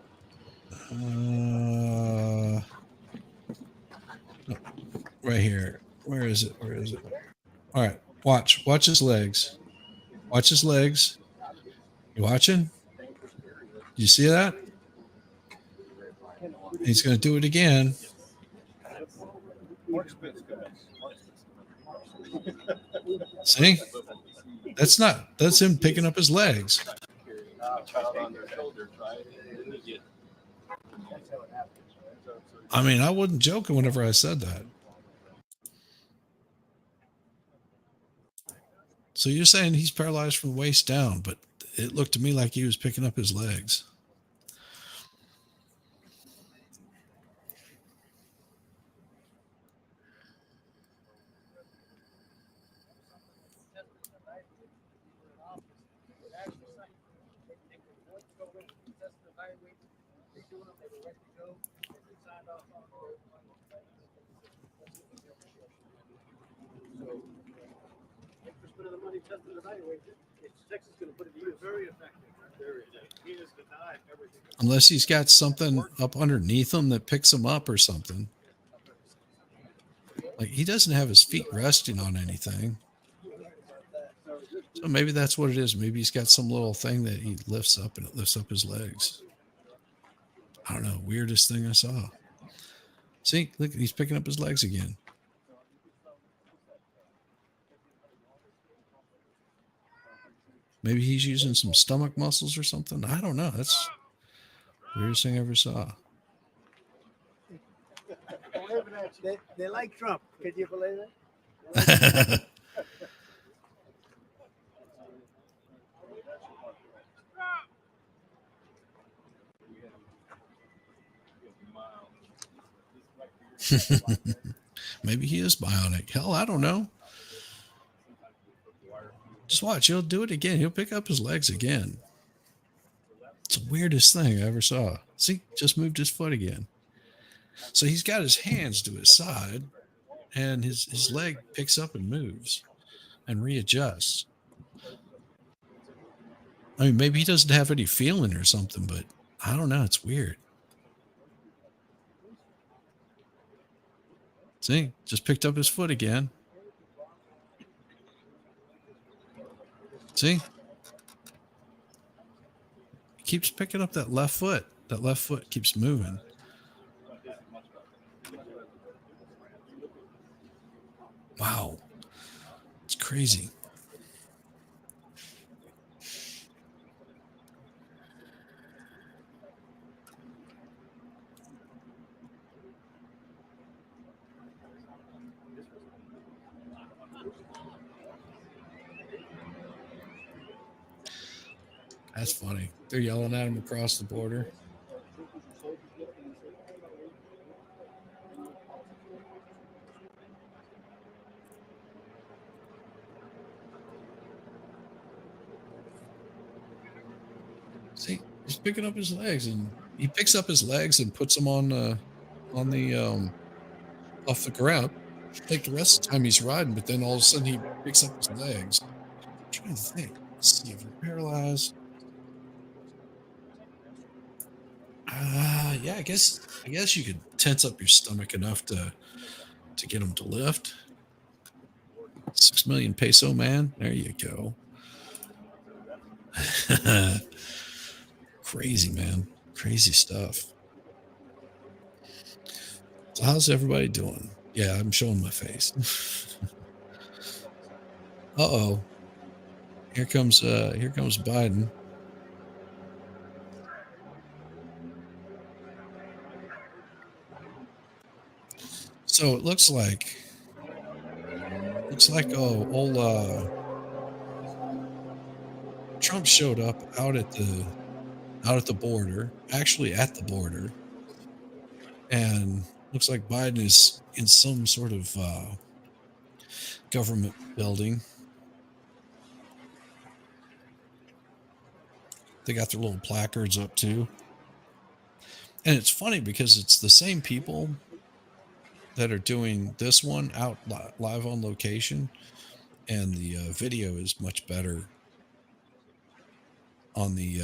[SPEAKER 1] right here. Where is it? All right, watch his legs. Watch his legs. You watching? You see that? He's going to do it again. See? That's him picking up his legs. I mean, I wasn't joking whenever I said that. So you're saying he's paralyzed from the waist down, but it looked to me like he was picking up his legs. Unless he's got something up underneath him that picks him up or something. Like, he doesn't have his feet resting on anything. So maybe that's what it is. Maybe he's got some little thing that he lifts up and it lifts up his legs. I don't know. Weirdest thing I saw. See, look, he's picking up his legs again. Maybe he's using some stomach muscles or something. I don't know. That's the weirdest thing I ever saw.
[SPEAKER 8] They like Trump. Can you believe it?
[SPEAKER 1] Maybe he is bionic. Hell, I don't know. Just watch. He'll do it again. He'll pick up his legs again. It's the weirdest thing I ever saw. See, just moved his foot again. So he's got his hands to his side, and his leg picks up and moves and readjusts. I mean, maybe he doesn't have any feeling or something, but I don't know. It's weird. See, just picked up his foot again. See? He keeps picking up that left foot. That left foot keeps moving. Wow. It's crazy. That's funny. They're yelling at him across the border. See, he's picking up his legs, and he picks up his legs and puts them on the off the ground. Like the rest of the time he's riding, but then all of a sudden he picks up his legs. I'm trying to think. Let's see if you're paralyzed. Yeah, I guess you could tense up your stomach enough to get them to lift. 6 million peso, man. There you go. Crazy, man. Crazy stuff. So how's everybody doing? Yeah, I'm showing my face. Uh-oh. Here comes Biden. So it looks like old Trump showed up out at the border, actually at the border, and looks like Biden is in some sort of government building. They got their little placards up too. And it's funny because it's the same people that are doing this one out live on location, and the video is much better on the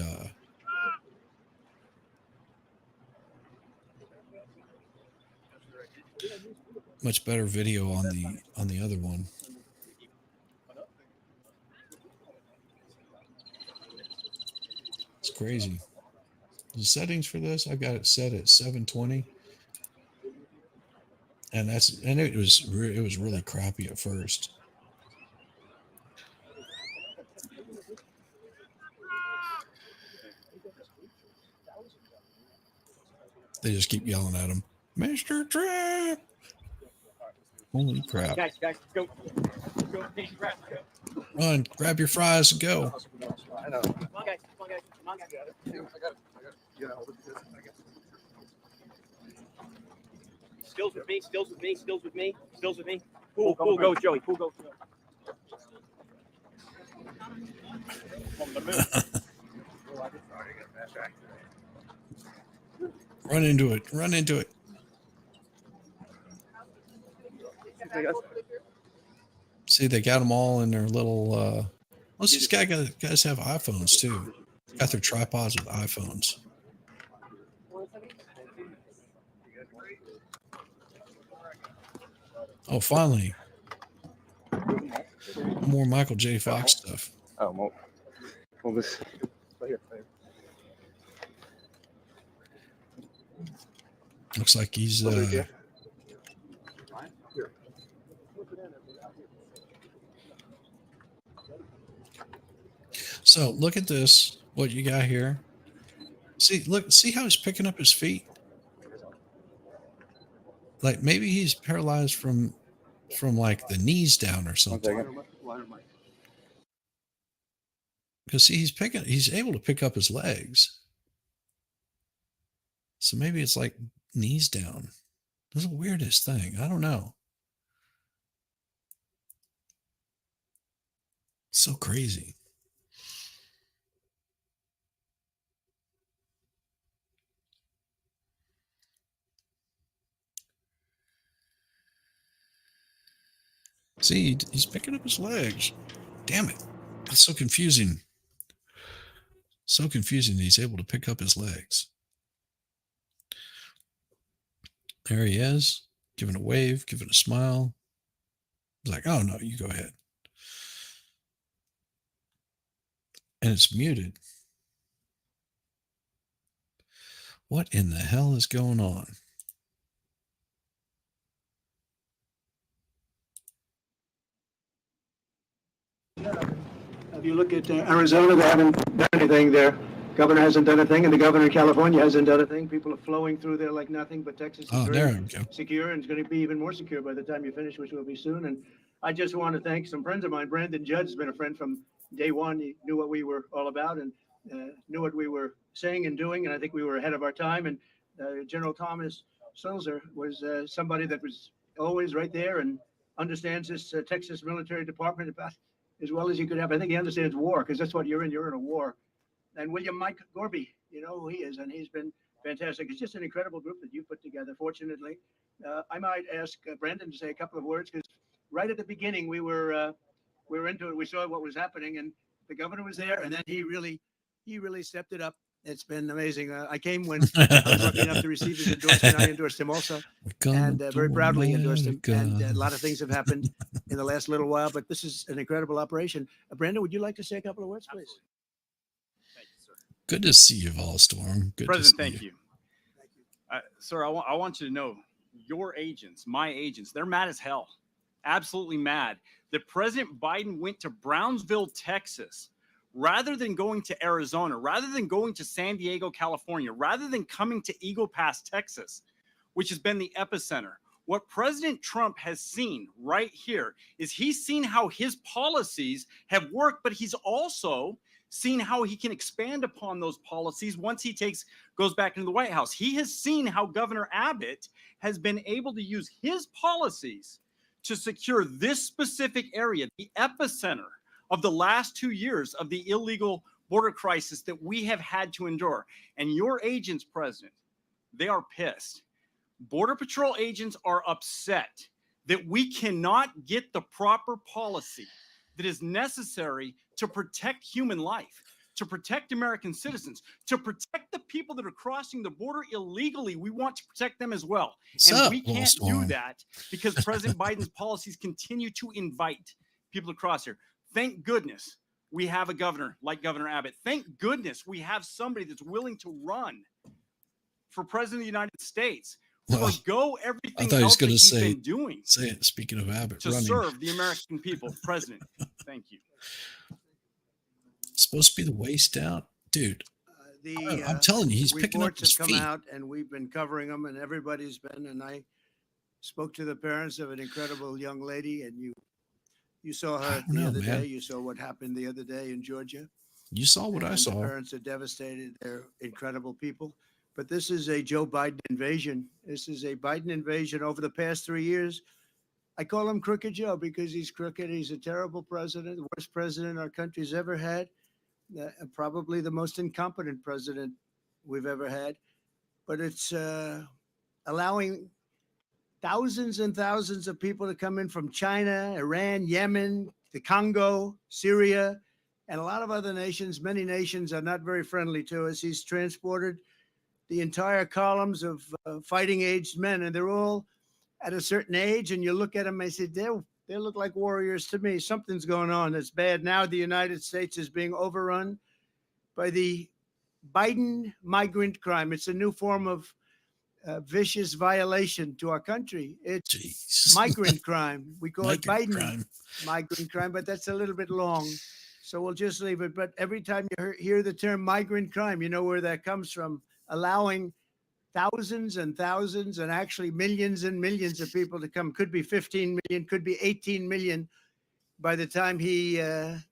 [SPEAKER 1] much better video on the other one. It's crazy. The settings for this, I've got it set at 720, and it was really crappy at first. They just keep yelling at him, Mr. Trump. Holy crap.
[SPEAKER 6] Guys, go. Go.
[SPEAKER 1] Run, grab your fries and go.
[SPEAKER 6] I know. Come on, guys. I got it. Stills with me. Pool goes Joey. Pool goes Joey. On the move.
[SPEAKER 1] Run into it. See, they got them all in their little most of these guys have iPhones too. Got their tripods with iPhones. Oh, finally. More Michael J. Fox stuff.
[SPEAKER 6] Oh, well this right here.
[SPEAKER 1] Looks like he's So look at this, what you got here. See how he's picking up his feet? Like maybe he's paralyzed from like the knees down or something. Because see, he's able to pick up his legs. So maybe it's like knees down. This is the weirdest thing. I don't know. So crazy. See, he's picking up his legs. Damn it. That's so confusing. So confusing that he's able to pick up his legs. There he is, giving a wave, giving a smile. He's like, oh no, you go ahead. And it's muted. What in the hell is going on?
[SPEAKER 13] If you look at Arizona, they haven't done anything there. Governor hasn't done a thing, and the governor of California hasn't done a thing. People are flowing through there like nothing, but Texas is very secure, and it's going to be even more secure by the time you finish, which will be soon. And I just want to thank some friends of mine. Brandon Judge has been a friend from day one. He knew what we were all about and knew what we were saying and doing, and I think we were ahead of our time. And General Thomas Sulzer was somebody that was always right there and understands this Texas military department about as well as you could have. I think he understands war, because that's what you're in. You're in a war. And William Mike Gorby, you know who he is, and he's been fantastic. It's just an incredible group that you put together. Fortunately, I might ask Brandon to say a couple of words, because right at the beginning we were into it. We saw what was happening, and the governor was there, and then he really stepped it up. It's been amazing. I came when I was lucky enough to receive his endorsement. I endorsed him also, and very proudly endorsed him. And a lot of things have happened in the last little while, but this is an incredible operation. Brandon, would you like to say a couple of words, please?
[SPEAKER 1] Good to see you, Volstorm. Good
[SPEAKER 17] President,
[SPEAKER 1] to see
[SPEAKER 17] thank you. Sir, I want you to know your agents, my agents, they're mad as hell. Absolutely mad that President Biden went to Brownsville, Texas, rather than going to Arizona, rather than going to San Diego, California, rather than coming to Eagle Pass, Texas, which has been the epicenter. What President Trump has seen right here is he's seen how his policies have worked, but he's also seen how he can expand upon those policies once he goes back into the White House. He has seen how Governor Abbott has been able to use his policies to secure this specific area, the epicenter of the last 2 years of the illegal border crisis that we have had to endure. And your agents, President, they are pissed. Border Patrol agents are upset that we cannot get the proper policy that is necessary to protect human life, to protect American citizens, to protect the people that are crossing the border illegally. We want to protect them as well. And we can't do that because President Biden's policies continue to invite people to cross here. Thank goodness we have a governor like Governor Abbott. Thank goodness we have somebody that's willing to run for president of the United States. Forgo everything else that he's been doing.
[SPEAKER 1] Say it. Speaking of Abbott,
[SPEAKER 17] to
[SPEAKER 1] running.
[SPEAKER 17] serve the American people. President, thank you.
[SPEAKER 1] Supposed to be the waist out, dude. I'm telling you, he's picking up his
[SPEAKER 13] reports have
[SPEAKER 1] feet.
[SPEAKER 13] come out, and we've been covering them, and everybody's been. And I spoke to the parents of an incredible young lady, and you saw her the other day. You saw what happened the other day in Georgia.
[SPEAKER 1] You saw what I saw.
[SPEAKER 13] The parents are devastated. They're incredible people. But this is a Joe Biden invasion. This is a Biden invasion over the past 3 years. I call him Crooked Joe because he's crooked. He's a terrible president, the worst president our country's ever had, probably the most incompetent president we've ever had. But it's allowing thousands and thousands of people to come in from China, Iran, Yemen, the Congo, Syria, and a lot of other nations. Many nations are not very friendly to us. He's transported the entire columns of fighting aged men, and they're all at a certain age. And you look at them, I say, they look like warriors to me. Something's going on that's bad. Now the United States is being overrun by the Biden migrant crime. It's a new form of vicious violation to our country. It's migrant crime. We call it Biden migrant crime, but that's a little bit long. So we'll just leave it. But every time you hear the term migrant crime, you know where that comes from. Allowing thousands and thousands and actually millions and millions of people to come. Could be 15 million, could be 18 million by the time he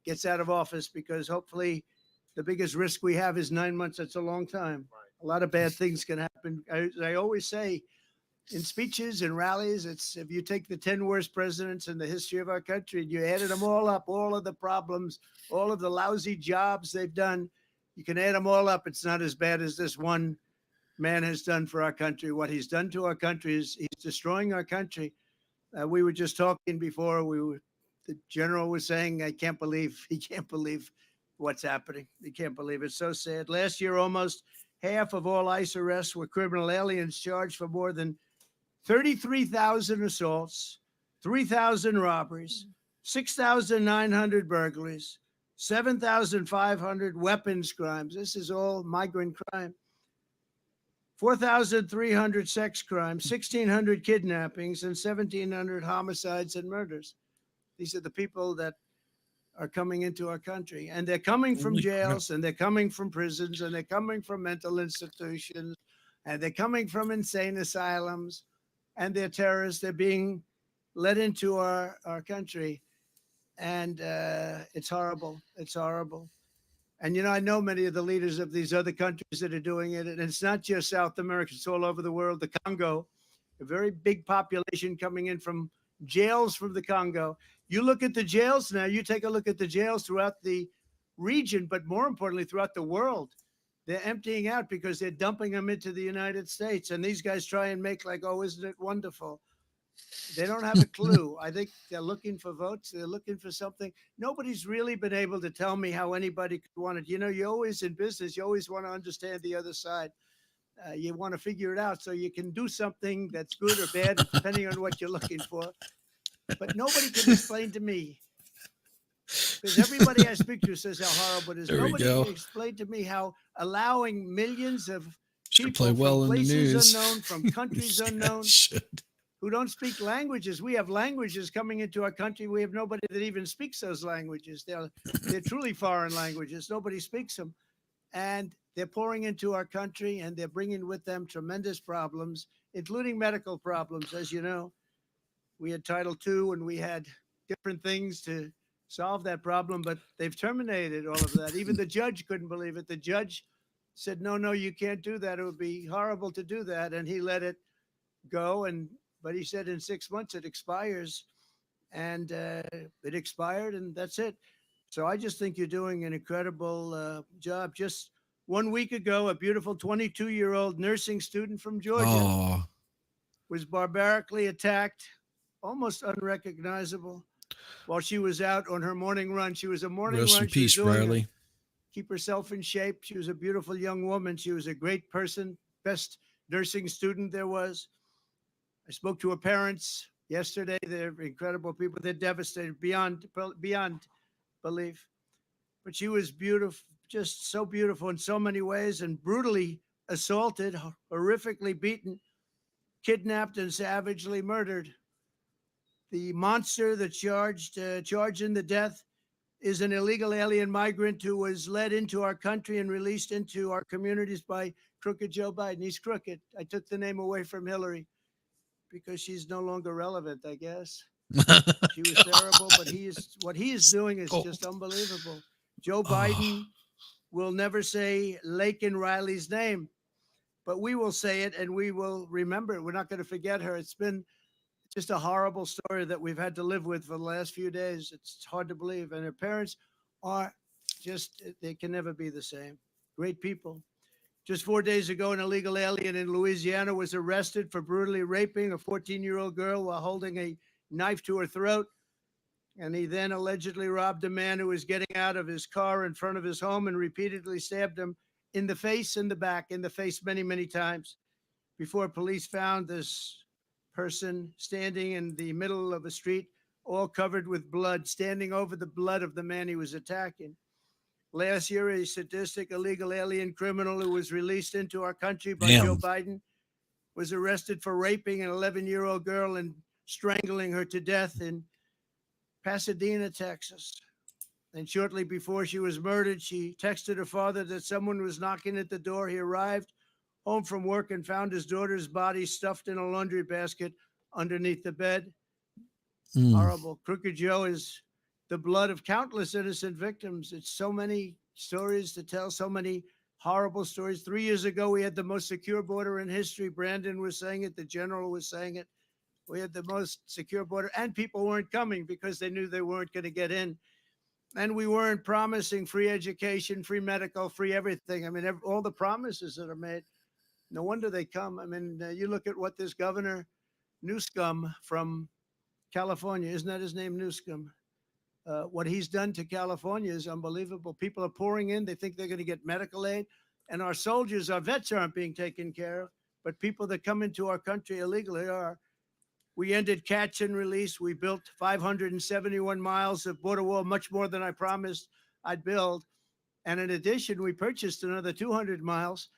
[SPEAKER 13] gets out of office, because hopefully the biggest risk we have is 9 months. That's a long time. A lot of bad things can happen. I always say in speeches and rallies, it's if you take the 10 worst presidents in the history of our country and you added them all up, all of the problems, all of the lousy jobs they've done, you can add them all up. It's not as bad as this one man has done for our country. What he's done to our country is he's destroying our country. We were just talking before. The general was saying, he can't believe what's happening. He can't believe it. It's so sad. Last year, almost half of all ICE arrests were criminal aliens charged for more than 33,000 assaults, 3,000 robberies, 6,900 burglaries, 7,500 weapons crimes. This is all migrant crime. 4,300 sex crimes, 1,600 kidnappings, and 1,700 homicides and murders. These are the people that are coming into our country. And they're coming from jails, and they're coming from prisons, and they're coming from mental institutions, and they're coming from insane asylums, and they're terrorists. They're being let into our country. And it's horrible. It's horrible. And, I know many of the leaders of these other countries that are doing it. And it's not just South America. It's all over the world. The Congo, a very big population coming in from jails from the Congo. You look at the jails now. You take a look at the jails throughout the region, but more importantly, throughout the world. They're emptying out because they're dumping them into the United States. And these guys try and make like, oh, isn't it wonderful?
[SPEAKER 8] They don't have a clue. I think they're looking for votes. They're looking for something. Nobody's really been able to tell me how anybody could want it. You know, you always in business, you always want to understand the other side. You want to figure it out so you can do something that's good or bad, depending on what you're looking for. But nobody can explain to me, because everybody I speak to says how horrible it is.
[SPEAKER 1] There we
[SPEAKER 8] Nobody
[SPEAKER 1] go.
[SPEAKER 8] can explain to me how allowing millions of
[SPEAKER 1] Should
[SPEAKER 8] people
[SPEAKER 1] play well
[SPEAKER 8] from
[SPEAKER 1] in the
[SPEAKER 8] places
[SPEAKER 1] news.
[SPEAKER 8] unknown, from countries
[SPEAKER 1] Yeah,
[SPEAKER 8] unknown,
[SPEAKER 1] should.
[SPEAKER 8] who don't speak languages. We have languages coming into our country. We have nobody that even speaks those languages. They're truly foreign languages. Nobody speaks them. And they're pouring into our country, and they're bringing with them tremendous problems, including medical problems. As you know, we had Title II, and we had different things to solve that problem, but they've terminated all of that. Even the judge couldn't believe it. The judge said, no, you can't do that. It would be horrible to do that. And he let it go. But he said in 6 months it expires, and it expired, and that's it. So I just think you're doing an incredible job. Just 1 week ago, a beautiful 22-year-old nursing student from Georgia
[SPEAKER 1] Oh,
[SPEAKER 8] was barbarically attacked, almost unrecognizable, while she was out on her morning run. She was a morning
[SPEAKER 1] rest
[SPEAKER 8] run.
[SPEAKER 1] in
[SPEAKER 8] She was
[SPEAKER 1] peace,
[SPEAKER 8] doing
[SPEAKER 1] Riley.
[SPEAKER 8] keep herself in shape. She was a beautiful young woman. She was a great person, best nursing student there was. I spoke to her parents yesterday. They're incredible people. They're devastated beyond belief. But she was beautiful, just so beautiful in so many ways, and brutally assaulted, horrifically beaten, kidnapped, and savagely murdered. The monster that charged in the death is an illegal alien migrant who was led into our country and released into our communities by crooked Joe Biden. He's crooked. I took the name away from Hillary because she's no longer relevant, I guess. She was terrible, but what he is doing is just unbelievable. Joe Biden will never say Laken Riley's name, but we will say it, and we will remember it. We're not going to forget her. It's been just a horrible story that we've had to live with for the last few days. It's hard to believe. And her parents are just, they can never be the same. Great people. Just 4 days ago, an illegal alien in Louisiana was arrested for brutally raping a 14-year-old girl while holding a knife to her throat. And he then allegedly robbed a man who was getting out of his car in front of his home and repeatedly stabbed him in the face, in the back, in the face many, many times before police found this person standing in the middle of a street, all covered with blood, standing over the blood of the man he was attacking. Last year, a sadistic illegal alien criminal who was released into our country by Joe Biden was arrested for raping an 11-year-old girl and strangling her to death in Pasadena, Texas. And shortly before she was murdered, she texted her father that someone was knocking at the door. He arrived home from work and found his daughter's body stuffed in a laundry basket underneath the bed. Horrible. Crooked Joe is the blood of countless innocent victims. It's so many stories to tell, so many horrible stories. 3 years ago, we had the most secure border in history. Brandon was saying it. The general was saying it. We had the most secure border, and people weren't coming because they knew they weren't going to get in. And we weren't promising free education, free medical, free everything. I mean, all the promises that are made, no wonder they come. I mean, you look at what this Governor Newsom from California, isn't that his name, Newsom? What he's done to California is unbelievable. People are pouring in. They think they're going to get medical aid. And our soldiers, our vets aren't being taken care of. But people that come into our country illegally are. We ended catch and release. We built 571 miles of border wall, much more than I promised I'd build. And in addition, we purchased another 200 miles.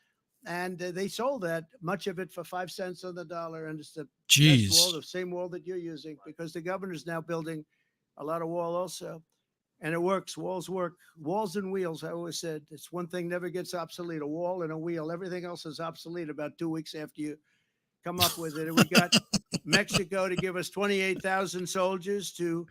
[SPEAKER 8] And they sold that, much of it for 5 cents on the dollar. And it's the best wall, the same wall that you're using, because the governor's now building a lot of wall also. And it works. Walls work. Walls and wheels, I always said. It's one thing never gets obsolete, a wall and a wheel. Everything else is obsolete about 2 weeks after you come up with it. And we got Mexico to give us 28,000 soldiers to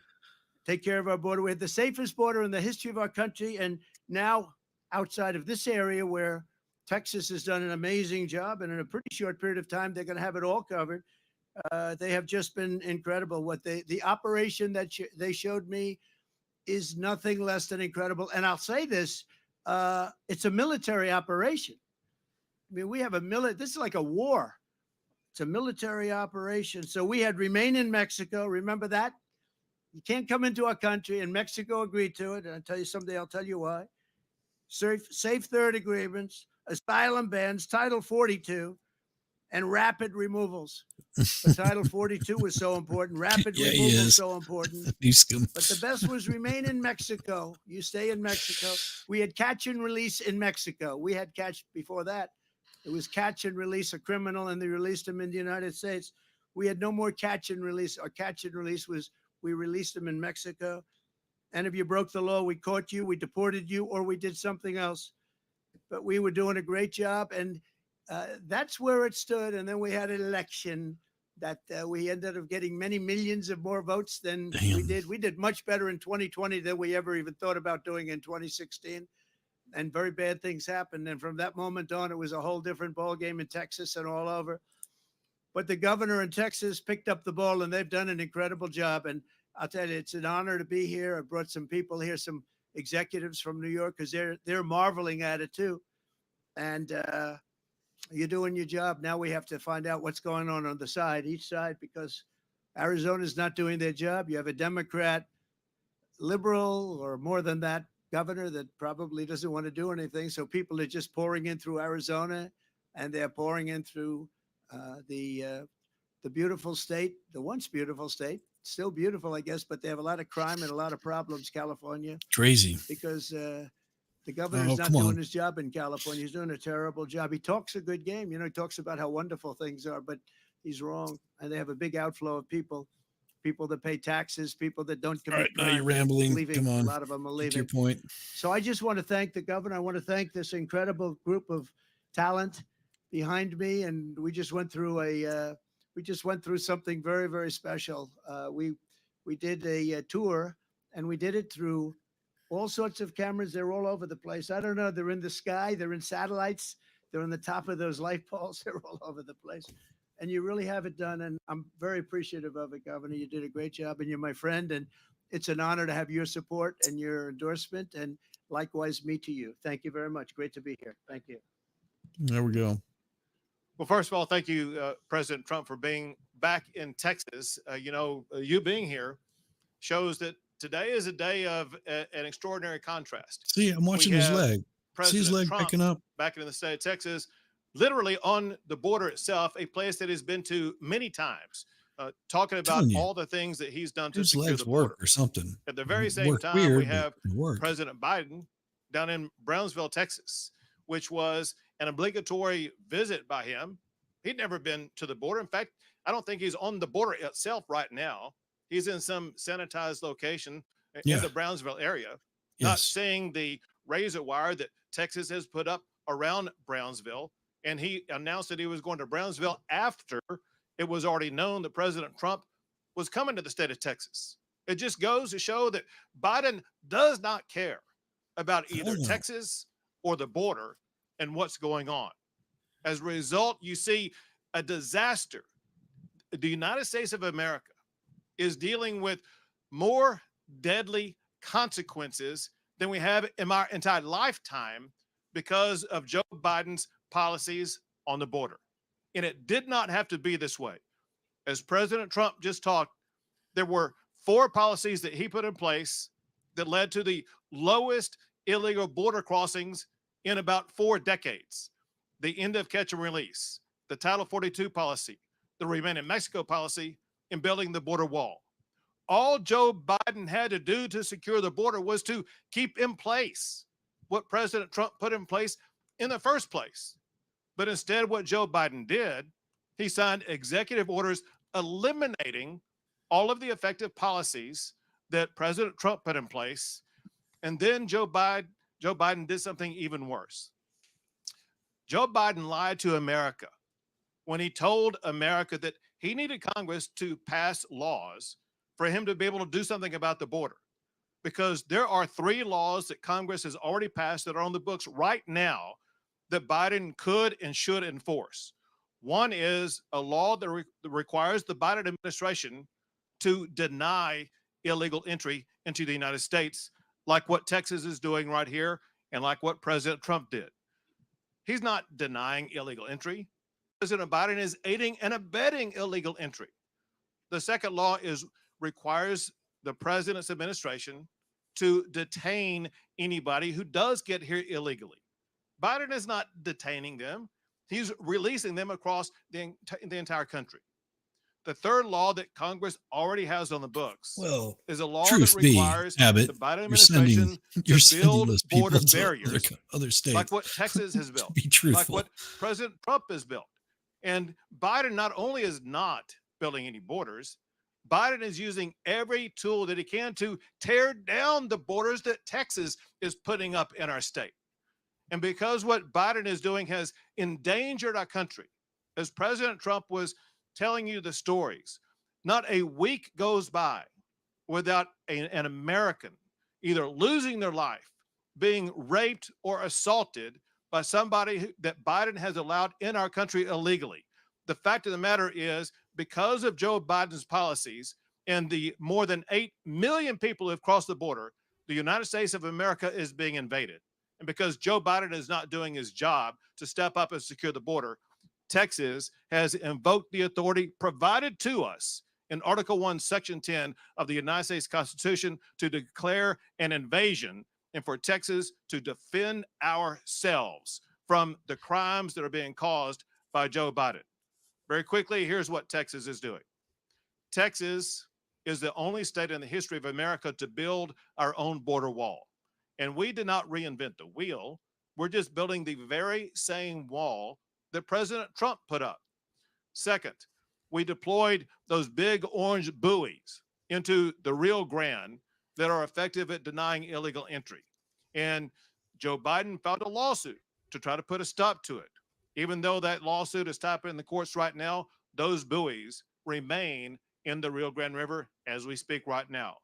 [SPEAKER 8] take care of our border. We had the safest border in the history of our country. And now outside of this area where Texas has done an amazing job, and in a pretty short period of time, they're going to have it all covered. They have just been incredible. The operation that they showed me is nothing less than incredible. And I'll say this, it's a military operation. I mean, we have this is like a war. It's a military operation. So we had remain in Mexico. Remember that? You can't come into our country, and Mexico agreed to it. And I'll tell you someday, I'll tell you why. Safe third agreements, asylum bans, Title 42, and rapid removals. But Title 42 was so important. Rapid removal was so important. But the best was remain in Mexico. You stay in Mexico. We had catch and release in Mexico. We had catch before that. It was catch and release a criminal, and they released him in the United States. We had no more catch and release. Our catch and release was we released him in Mexico. And if you broke the law, we caught you, we deported you, or we did something else. But we were doing a great job. And that's where it stood. And then we had an election that we ended up getting many millions of more votes than we did. We did much better in 2020 than we ever even thought about doing in 2016. And very bad things happened. And from that moment on, it was a whole different ballgame in Texas and all over. But the governor in Texas picked up the ball, and they've done an incredible job. And I'll tell you, it's an honor to be here. I brought some people here, some executives from New York, because they're marveling at it too. And you're doing your job. Now we have to find out what's going on the side, each side, because Arizona's not doing their job. You have a Democrat, liberal, or more than that, governor that probably doesn't want to do anything. So people are just pouring in through Arizona, and they're pouring in through the beautiful state, the once beautiful state, still beautiful, I guess, but they have a lot of crime and a lot of problems, California.
[SPEAKER 1] Crazy.
[SPEAKER 8] Because the governor's not doing his job in California. He's doing a terrible job. He talks a good game. You know, he talks about how wonderful things are, but he's wrong. And they have a big outflow of people that pay taxes, people that don't commit
[SPEAKER 1] All right, now
[SPEAKER 8] crime.
[SPEAKER 1] you're rambling.
[SPEAKER 8] Leaving.
[SPEAKER 1] Come on.
[SPEAKER 8] A lot of them are
[SPEAKER 1] Get to
[SPEAKER 8] leaving.
[SPEAKER 1] your point.
[SPEAKER 8] So I just want to thank the governor. I want to thank this incredible group of talent behind me. And we just went through something very, very special. We did a tour, and we did it through all sorts of cameras. They're all over the place. I don't know. They're in the sky. They're in satellites. They're on the top of those light poles. They're all over the place. And you really have it done. And I'm very appreciative of it, Governor. You did a great job, and you're my friend. And it's an honor to have your support and your endorsement. And likewise, me to you. Thank you very much. Great to be here. Thank you.
[SPEAKER 1] There we go.
[SPEAKER 9] Well, first of all, thank you, President Trump, for being back in Texas. You being here shows that today is a day of an extraordinary contrast.
[SPEAKER 1] See, I'm watching his leg. See his leg
[SPEAKER 9] Trump
[SPEAKER 1] picking up.
[SPEAKER 9] back in the state of Texas, literally on the border itself, a place that he's been to many times, talking about
[SPEAKER 1] Telling you.
[SPEAKER 9] all the things that he's done to
[SPEAKER 1] His
[SPEAKER 9] secure
[SPEAKER 1] legs
[SPEAKER 9] the border.
[SPEAKER 1] work or something.
[SPEAKER 9] At the very same
[SPEAKER 1] Work
[SPEAKER 9] time,
[SPEAKER 1] weird,
[SPEAKER 9] we
[SPEAKER 1] but
[SPEAKER 9] have
[SPEAKER 1] it worked.
[SPEAKER 9] President Biden down in Brownsville, Texas, which was an obligatory visit by him. He'd never been to the border. In fact, I don't think he's on the border itself right now. He's in some sanitized location in the Brownsville area, not seeing the razor wire that Texas has put up around Brownsville. And he announced that he was going to Brownsville after it was already known that President Trump was coming to the state of Texas. It just goes to show that Biden does not care about either Texas or the border and what's going on. As a result, you see a disaster. The United States of America is dealing with more deadly consequences than we have in our entire lifetime because of Joe Biden's policies on the border. And it did not have to be this way. As President Trump just talked, there were 4 policies that he put in place that led to the lowest illegal border crossings in about 4 decades. The end of catch and release, the Title 42 policy, the Remain in Mexico policy, and building the border wall. All Joe Biden had to do to secure the border was to keep in place what President Trump put in place in the first place. But instead, what Joe Biden did, he signed executive orders eliminating all of the effective policies that President Trump put in place. And then Joe Biden did something even worse. Joe Biden lied to America when he told America that he needed Congress to pass laws for him to be able to do something about the border. Because there are 3 laws that Congress has already passed that are on the books right now that Biden could and should enforce. One is a law that requires the Biden administration to deny illegal entry into the United States, like what Texas is doing right here and like what President Trump did. He's not denying illegal entry. President Biden is aiding and abetting illegal entry. The second law requires the president's administration to detain anybody who does get here illegally. Biden is not detaining them. He's releasing them across the entire country. The third law that Congress already has on the books is a law that requires
[SPEAKER 1] Abbott,
[SPEAKER 9] the Biden
[SPEAKER 1] you're sending,
[SPEAKER 9] administration
[SPEAKER 1] you're
[SPEAKER 9] to
[SPEAKER 1] sending
[SPEAKER 9] build
[SPEAKER 1] those people
[SPEAKER 9] border
[SPEAKER 1] to
[SPEAKER 9] barriers
[SPEAKER 1] other states.
[SPEAKER 9] like what Texas has built,
[SPEAKER 1] be
[SPEAKER 9] like
[SPEAKER 1] truthful.
[SPEAKER 9] what President Trump has built. And Biden not only is not building any borders, Biden is using every tool that he can to tear down the borders that Texas is putting up in our state. And because what Biden is doing has endangered our country, as President Trump was telling you the stories, not a week goes by without an American either losing their life, being raped or assaulted by somebody that Biden has allowed in our country illegally. The fact of the matter is, because of Joe Biden's policies and the more than 8 million people who have crossed the border, the United States of America is being invaded. And because Joe Biden is not doing his job to step up and secure the border, Texas has invoked the authority provided to us in Article 1, Section 10 of the United States Constitution to declare an invasion and for Texas to defend ourselves from the crimes that are being caused by Joe Biden. Very quickly, here's what Texas is doing. Texas is the only state in the history of America to build our own border wall. And we did not reinvent the wheel. We're just building the very same wall that President Trump put up. Second, we deployed those big orange buoys into the Rio Grande that are effective at denying illegal entry. And Joe Biden filed a lawsuit to try to put a stop to it. Even though that lawsuit is tied up in the courts right now, those buoys remain in the Rio Grande River as we speak right now.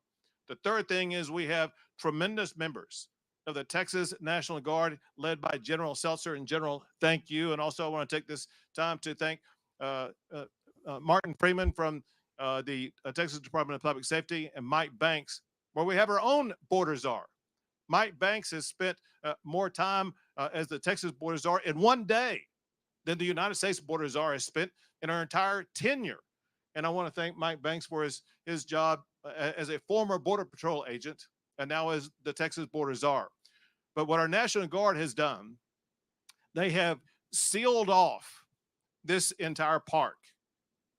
[SPEAKER 9] The third thing is we have tremendous members of the Texas National Guard led by General Seltzer. And General, thank you. And also I want to take this time to thank Martin Freeman from the Texas Department of Public Safety and Mike Banks, where we have our own border czar. Mike Banks has spent more time as the Texas border czar in one day than the United States border czar has spent in our entire tenure. And I want to thank Mike Banks for his job as a former Border Patrol agent and now as the Texas border czar. But what our National Guard has done, they have sealed off this entire park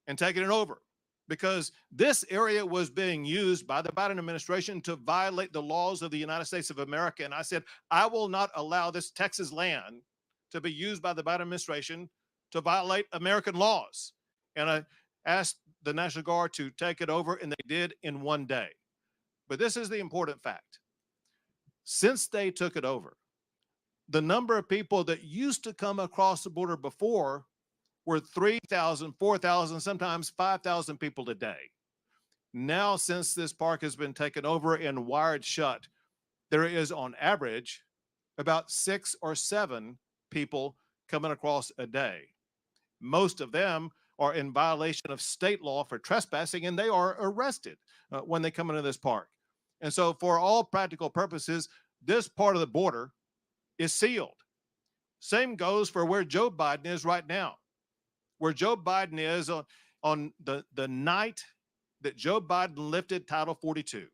[SPEAKER 9] and taken it over because this area was being used by the Biden administration to violate the laws of the United States of America. And I said, I will not allow this Texas land to be used by the Biden administration to violate American laws. And I asked the National Guard to take it over, and they did in one day. But this is the important fact. Since they took it over, the number of people that used to come across the border before were 3,000, 4,000, sometimes 5,000 people a day. Now, since this park has been taken over and wired shut, there is on average about 6 or 7 people coming across a day. Most of them are in violation of state law for trespassing, and they are arrested when they come into this park. And so for all practical purposes, this part of the border is sealed. Same goes for where Joe Biden is right now. Where Joe Biden is on the night that Joe Biden lifted Title 42.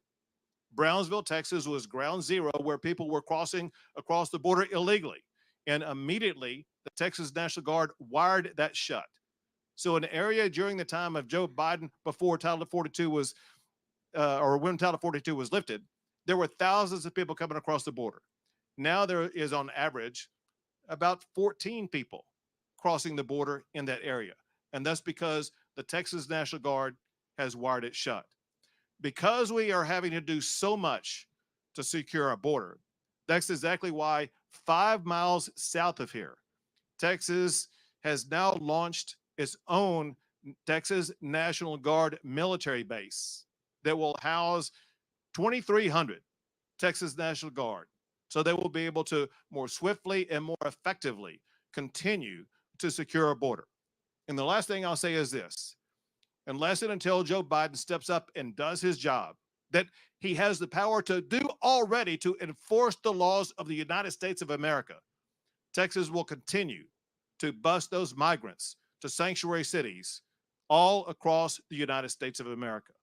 [SPEAKER 9] Brownsville, Texas was ground zero where people were crossing across the border illegally. And immediately the Texas National Guard wired that shut. So an area during the time of Joe Biden before Title 42 was, or when Title 42 was lifted, there were thousands of people coming across the border. Now there is on average about 14 people crossing the border in that area. And that's because the Texas National Guard has wired it shut. Because we are having to do so much to secure our border, that's exactly why 5 miles south of here, Texas has now launched its own Texas National Guard military base that will house 2,300 Texas National Guard. So they will be able to more swiftly and more effectively continue to secure our border. And the last thing I'll say is this: unless and until Joe Biden steps up and does his job, that he has the power to do already to enforce the laws of the United States of America, Texas will continue to bus those migrants to sanctuary cities all across the United States of America.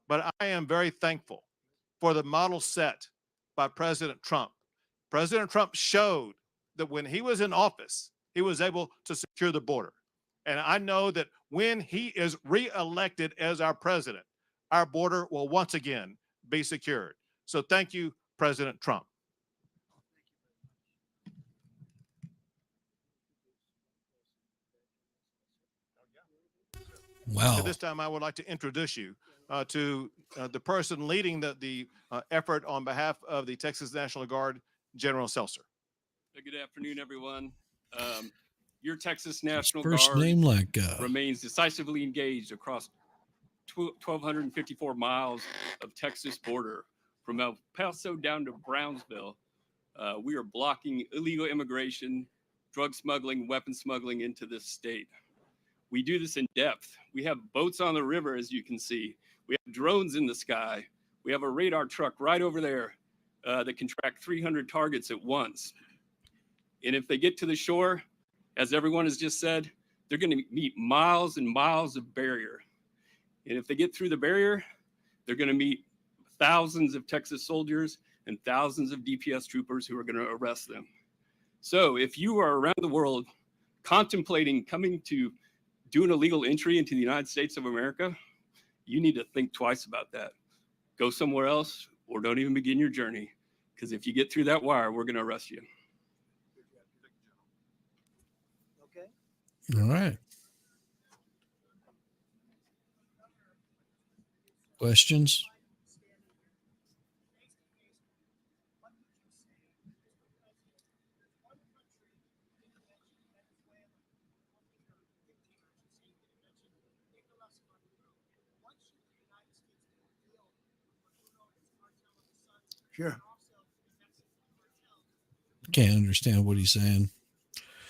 [SPEAKER 9] But I am very thankful for the model set by President Trump. President Trump showed that when he was in office, he was able to secure the border. And I know that when he is reelected as our president, our border will once again be secured. So thank you, President Trump.
[SPEAKER 1] Wow.
[SPEAKER 9] At this time, I would like to introduce you to the person leading the effort on behalf of the Texas National Guard, General Seltzer.
[SPEAKER 5] Good afternoon, everyone. Your Texas National
[SPEAKER 1] First
[SPEAKER 5] Guard
[SPEAKER 1] name like
[SPEAKER 5] remains decisively engaged across 1,254 miles of Texas border from El Paso down to Brownsville. We are blocking illegal immigration, drug smuggling, weapon smuggling into this state. We do this in depth. We have boats on the river, as you can see. We have drones in the sky. We have a radar truck right over there that can track 300 targets at once. And if they get to the shore, as everyone has just said, they're going to meet miles and miles of barrier. And if they get through the barrier, they're going to meet thousands of Texas soldiers and thousands of DPS troopers who are going to arrest them. So if you are around the world contemplating coming to do an illegal entry into the United States of America, you need to think twice about that. Go somewhere else or don't even begin your journey, because if you get through that wire, we're going to arrest you.
[SPEAKER 1] All right. Questions?
[SPEAKER 8] Sure.
[SPEAKER 1] Can't understand what he's saying.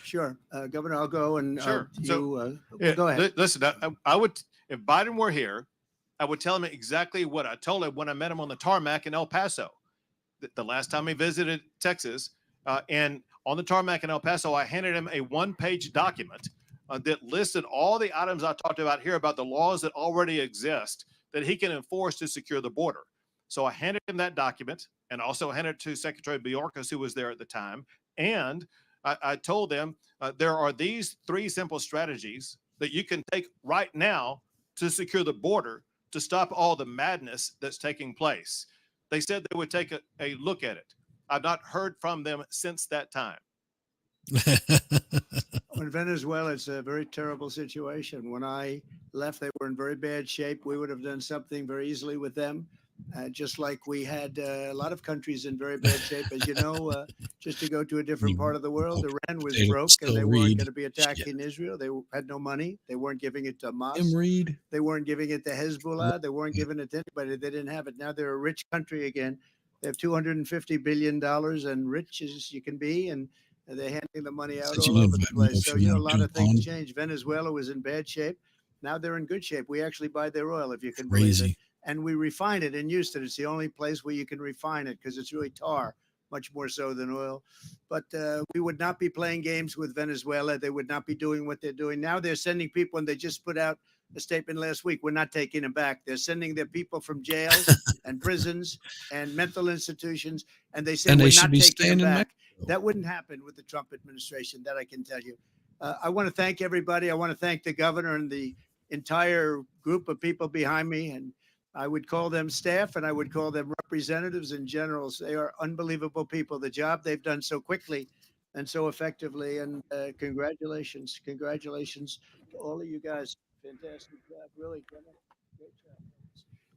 [SPEAKER 8] Sure. Governor, I'll go and
[SPEAKER 9] Sure. So,
[SPEAKER 8] go ahead.
[SPEAKER 9] Listen, I would, if Biden were here, I would tell him exactly what I told him when I met him on the tarmac in El Paso. The last time he visited Texas, and on the tarmac in El Paso, I handed him a one-page document that listed all the items I talked about here about the laws that already exist that he can enforce to secure the border. So I handed him that document and also handed it to Secretary Bjorkas, who was there at the time. And I told them there are these 3 simple strategies that you can take right now to secure the border to stop all the madness that's taking place. They said they would take a look at it. I've not heard from them since that time.
[SPEAKER 8] In Venezuela, it's a very terrible situation. When I left, they were in very bad shape. We would have done something very easily with them. Just like we had a lot of countries in very bad shape, as you know, just to go to a different part of the world. Iran was broke and they weren't going to be attacking Israel. They had no money. They weren't giving it to Hamas. They weren't giving it to Hezbollah. They weren't giving it to anybody. They didn't have it. Now they're a rich country again. They have $250 billion and rich as you can be. And they're handing the money out all over the place. So, a lot of things changed. Venezuela was in bad shape. Now they're in good shape. We actually buy their oil, if you can believe it. And we refine it in Houston. It's the only place where you can refine it because it's really tar, much more so than oil. But we would not be playing games with Venezuela. They would not be doing what they're doing. Now they're sending people, and they just put out a statement last week. We're not taking them back. They're sending their people from jails and prisons and mental institutions, and they say we're not taking them back. That wouldn't happen with the Trump administration, that I can tell you. I want to thank everybody. I want to thank the governor and the entire group of people behind me, and I would call them staff and I would call them representatives and generals. They are unbelievable people. The job they've done so quickly and so effectively. And congratulations. Congratulations to all of you guys. Fantastic job. Really. Great job.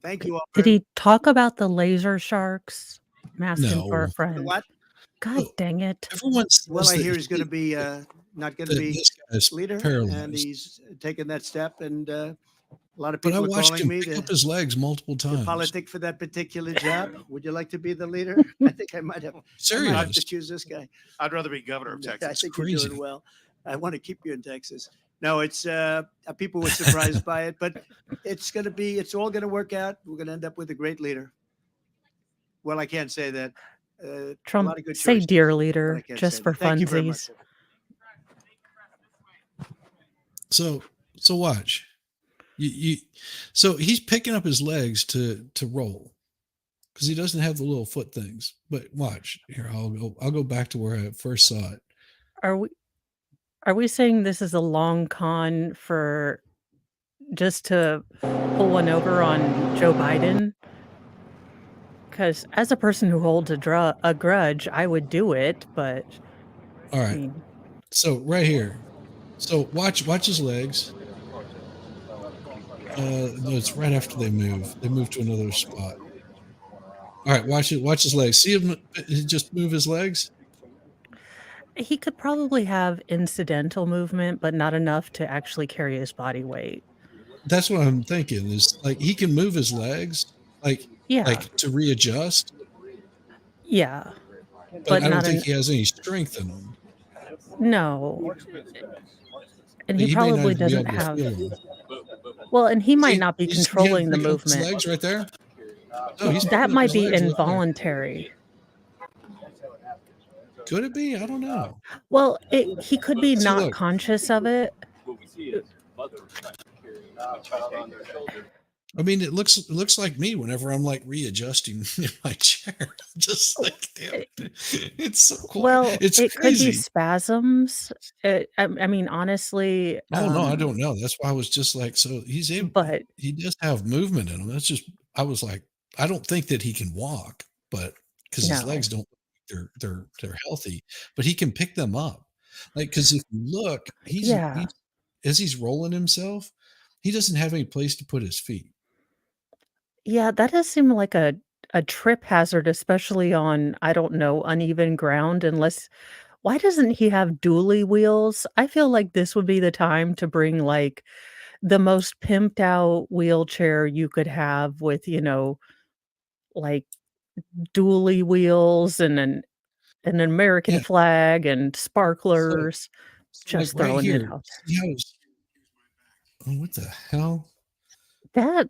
[SPEAKER 8] Thank you all.
[SPEAKER 12] Did he talk about the laser sharks masking for a
[SPEAKER 8] The
[SPEAKER 12] friend?
[SPEAKER 8] what?
[SPEAKER 12] God dang it.
[SPEAKER 8] Well, I hear he's going to be not going to be
[SPEAKER 1] this guy's
[SPEAKER 8] leader,
[SPEAKER 1] paralyzed.
[SPEAKER 8] and he's taken that step. And a lot of
[SPEAKER 1] But I
[SPEAKER 8] people are
[SPEAKER 1] watched
[SPEAKER 8] calling
[SPEAKER 1] him
[SPEAKER 8] me
[SPEAKER 1] pick up his legs multiple
[SPEAKER 8] to
[SPEAKER 1] times.
[SPEAKER 8] politic for that particular job. Would you like to be the leader? I think I might have. I might have
[SPEAKER 1] Serious.
[SPEAKER 8] to choose this guy.
[SPEAKER 9] I'd rather be governor of Texas.
[SPEAKER 8] I think you're doing well. I want to keep you in Texas. No, it's people were surprised by it, but it's all going to work out. We're going to end up with a great leader. Well, I can't say that. A
[SPEAKER 12] Trump,
[SPEAKER 8] lot of good
[SPEAKER 12] say
[SPEAKER 8] choices,
[SPEAKER 12] dear
[SPEAKER 8] but I
[SPEAKER 12] leader,
[SPEAKER 8] can't
[SPEAKER 12] just
[SPEAKER 8] say
[SPEAKER 12] for
[SPEAKER 8] that. Thank you very much.
[SPEAKER 12] funsies.
[SPEAKER 1] So watch. So he's picking up his legs to roll because he doesn't have the little foot things. But watch here. I'll go back to where I first saw it.
[SPEAKER 12] Are we saying this is a long con for just to pull one over on Joe Biden? Because as a person who holds a grudge, I would do it, but
[SPEAKER 1] All
[SPEAKER 12] I
[SPEAKER 1] right.
[SPEAKER 12] mean,
[SPEAKER 1] So right here. So watch his legs. No, it's right after they move. They move to another spot. All right, watch it. Watch his legs. See him just move his legs.
[SPEAKER 12] he could probably have incidental movement, but not enough to actually carry his body weight.
[SPEAKER 1] That's what I'm thinking. Is like he can move his legs, like to readjust.
[SPEAKER 12] Yeah,
[SPEAKER 1] But I don't
[SPEAKER 12] not
[SPEAKER 1] think he has any strength in him.
[SPEAKER 12] no. And
[SPEAKER 1] Like,
[SPEAKER 12] he
[SPEAKER 1] may not
[SPEAKER 12] probably
[SPEAKER 1] even be
[SPEAKER 12] doesn't
[SPEAKER 1] able to
[SPEAKER 12] have.
[SPEAKER 1] feel him.
[SPEAKER 12] Well, and he might
[SPEAKER 1] See-
[SPEAKER 12] not be
[SPEAKER 1] you see him
[SPEAKER 12] controlling the
[SPEAKER 1] picking up his
[SPEAKER 12] movement.
[SPEAKER 1] legs right there. No, he's
[SPEAKER 12] That
[SPEAKER 1] picking up
[SPEAKER 12] might
[SPEAKER 1] his
[SPEAKER 12] be
[SPEAKER 1] legs right there.
[SPEAKER 12] involuntary.
[SPEAKER 1] Could it be? I don't know.
[SPEAKER 12] Well, he could be
[SPEAKER 1] See,
[SPEAKER 12] not
[SPEAKER 1] look.
[SPEAKER 12] conscious of it.
[SPEAKER 5] What we see is mother trying to carry a child on their shoulder.
[SPEAKER 1] I mean, it looks like me whenever I'm like readjusting in my chair. Just like, damn, it's so cool.
[SPEAKER 12] Well,
[SPEAKER 1] It's
[SPEAKER 12] it could be
[SPEAKER 1] crazy.
[SPEAKER 12] spasms. I mean, honestly,
[SPEAKER 1] Oh no, I don't know. That's why I was just like, so he's able.
[SPEAKER 12] But
[SPEAKER 1] He does have movement in him. That's just. I was like, I don't think that he can walk, but because his
[SPEAKER 12] No.
[SPEAKER 1] legs don't, they're healthy, but he can pick them up. Like, because if you look,
[SPEAKER 12] Yeah.
[SPEAKER 1] as he's rolling himself, he doesn't have any place to put his feet.
[SPEAKER 12] Yeah, that does seem like a trip hazard, especially on, I don't know, uneven ground, unless why doesn't he have dually wheels? I feel like this would be the time to bring like the most pimped out wheelchair you could have with, like dually wheels and an American
[SPEAKER 1] Yeah.
[SPEAKER 12] flag and sparklers. Just
[SPEAKER 1] Like right
[SPEAKER 12] throwing it
[SPEAKER 1] here.
[SPEAKER 12] out.
[SPEAKER 1] See how oh, what the hell?
[SPEAKER 12] That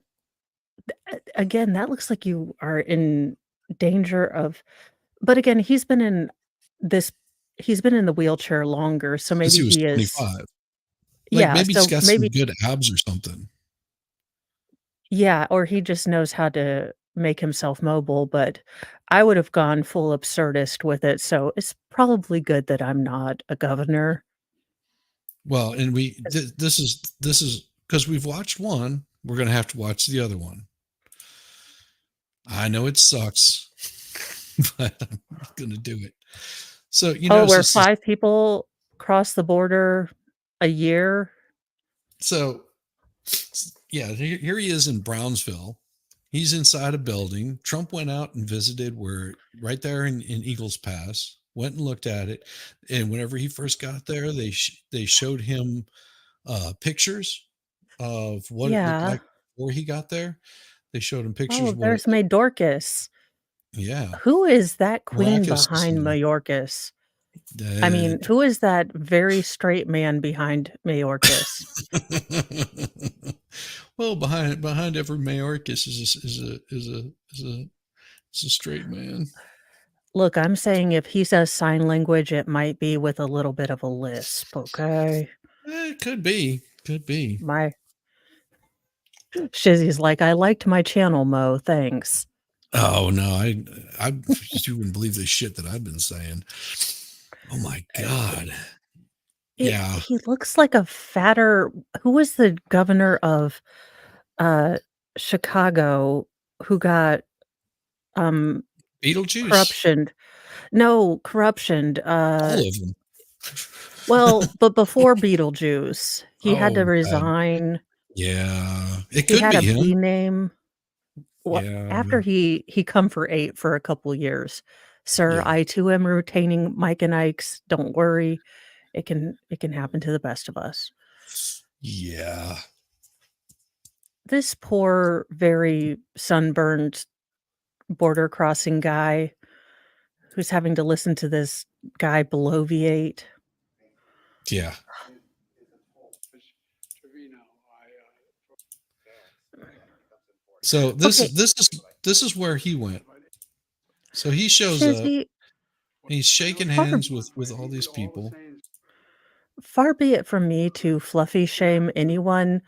[SPEAKER 12] again, that looks like you are in danger of, but again, he's been in the wheelchair longer, so
[SPEAKER 1] Since
[SPEAKER 12] maybe
[SPEAKER 1] he was
[SPEAKER 12] he is
[SPEAKER 1] 25. Like
[SPEAKER 12] yeah,
[SPEAKER 1] maybe
[SPEAKER 12] so
[SPEAKER 1] he's got
[SPEAKER 12] maybe
[SPEAKER 1] some good abs or something.
[SPEAKER 12] yeah, or he just knows how to make himself mobile, but I would have gone full absurdist with it, so it's probably good that I'm not a governor.
[SPEAKER 1] Well, and this is because we've watched one, we're gonna have to watch the other one. I know it sucks, but I'm gonna do it. So
[SPEAKER 12] Oh, where
[SPEAKER 1] this is-
[SPEAKER 12] 5 people cross the border a year?
[SPEAKER 1] so yeah, here he is in Brownsville. He's inside a building. Trump went out and visited where right there in Eagles Pass, went and looked at it. And whenever he first got there, they showed him pictures of what it looked
[SPEAKER 12] Yeah.
[SPEAKER 1] like before he got there. They showed him pictures
[SPEAKER 12] Oh,
[SPEAKER 1] of what
[SPEAKER 12] there's
[SPEAKER 1] it,
[SPEAKER 12] Mayorkas.
[SPEAKER 1] yeah.
[SPEAKER 12] Who is that queen
[SPEAKER 1] Maracus is
[SPEAKER 12] behind
[SPEAKER 1] in there.
[SPEAKER 12] Mayorkas? I mean, who is that very straight man behind Mayorkas?
[SPEAKER 1] Well, behind every Mayorkas is a straight man.
[SPEAKER 12] Look, I'm saying if he says sign language, it might be with a little bit of a lisp, okay?
[SPEAKER 1] It could be.
[SPEAKER 12] My Shizzy's like, I liked my channel, Mo. Thanks.
[SPEAKER 1] Oh no, I you wouldn't believe the shit that I've been saying. Oh my god. Yeah.
[SPEAKER 12] He looks like a fatter. Who was the governor of Chicago who got
[SPEAKER 1] Beetlejuice.
[SPEAKER 12] corruption? No, corruption.
[SPEAKER 1] All of them.
[SPEAKER 12] Well, but before Beetlejuice, he had to
[SPEAKER 1] Oh, God.
[SPEAKER 12] resign.
[SPEAKER 1] Yeah. It
[SPEAKER 12] He
[SPEAKER 1] could
[SPEAKER 12] had
[SPEAKER 1] be
[SPEAKER 12] a B
[SPEAKER 1] him.
[SPEAKER 12] name. Well,
[SPEAKER 1] Yeah.
[SPEAKER 12] after he come for 8 for a couple years. Sir, I too am retaining Mike and Ike's. Don't worry. It can happen to the best of us.
[SPEAKER 1] Yeah.
[SPEAKER 12] This poor, very sunburned border crossing guy who's having to listen to this guy bloviate.
[SPEAKER 1] Yeah. So this is where he went. So he shows up.
[SPEAKER 12] Shizzy,
[SPEAKER 1] He's shaking hands with all these people.
[SPEAKER 12] far be it from me to fluffy shame anyone,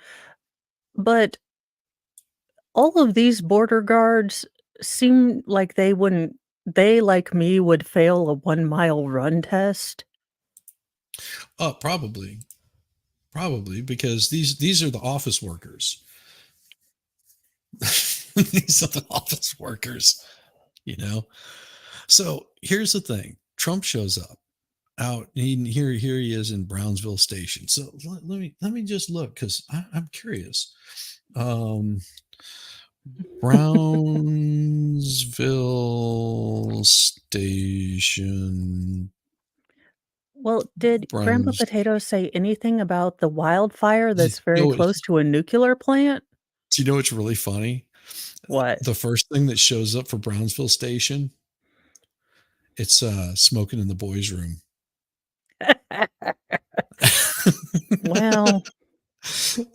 [SPEAKER 12] but all of these border guards seem like they, like me, would fail a 1-mile run test.
[SPEAKER 1] Probably. Probably because these are the office workers. These are the office workers, you know. So here's the thing: Trump shows up out. Here he is in Brownsville Station. So let me just look because I'm curious. Brownsville Station.
[SPEAKER 12] Well, did Grandpa
[SPEAKER 1] Browns.
[SPEAKER 12] Potato say anything about the wildfire
[SPEAKER 1] Do
[SPEAKER 12] that's very
[SPEAKER 1] you know,
[SPEAKER 12] close to a nuclear plant?
[SPEAKER 1] do you know what's really funny?
[SPEAKER 12] What?
[SPEAKER 1] The first thing that shows up for Brownsville Station, it's smoking in the boys' room.
[SPEAKER 12] Well,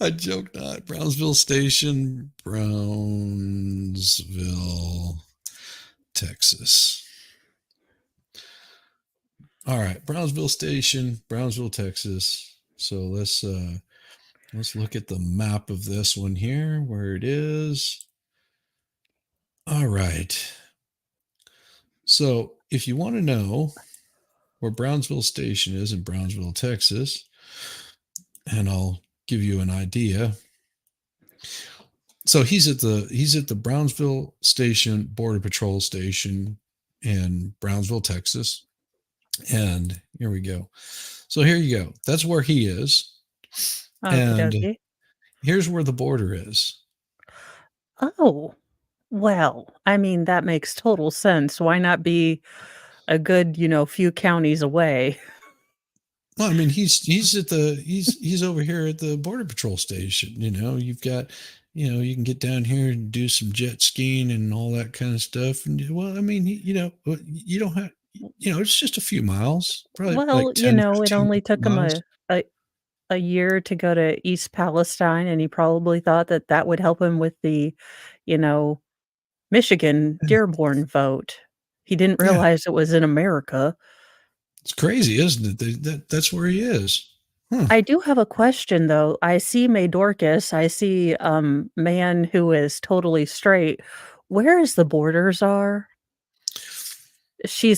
[SPEAKER 1] I joke not. Brownsville Station, Brownsville, Texas. All right, Brownsville Station, Brownsville, Texas. So let's look at the map of this one here, where it is. All right. So if you want to know where Brownsville Station is in Brownsville, Texas, and I'll give you an idea. So he's at the Brownsville Station Border Patrol Station in Brownsville, Texas. And here we go. So here you go. That's where he is. And
[SPEAKER 12] okey-dokey.
[SPEAKER 1] here's where the border is.
[SPEAKER 12] Oh, well, I mean, that makes total sense. Why not be a good, few counties away?
[SPEAKER 1] Well, I mean, he's over here at the Border Patrol Station. You've got, you can get down here and do some jet skiing and all that kind of stuff. And well, I mean, you don't have, it's just a few miles, probably
[SPEAKER 12] Well,
[SPEAKER 1] like 10,
[SPEAKER 12] it
[SPEAKER 1] 15
[SPEAKER 12] only took him
[SPEAKER 1] miles.
[SPEAKER 12] a year to go to East Palestine, and he probably thought that that would help him with the, you know, Michigan Dearborn vote. He didn't
[SPEAKER 1] Yeah.
[SPEAKER 12] realize it was in America.
[SPEAKER 1] It's crazy, isn't it? That's where he is.
[SPEAKER 12] I do have a question, though. I see Mayorkas. I see, man who is totally straight. Where is the border czar? She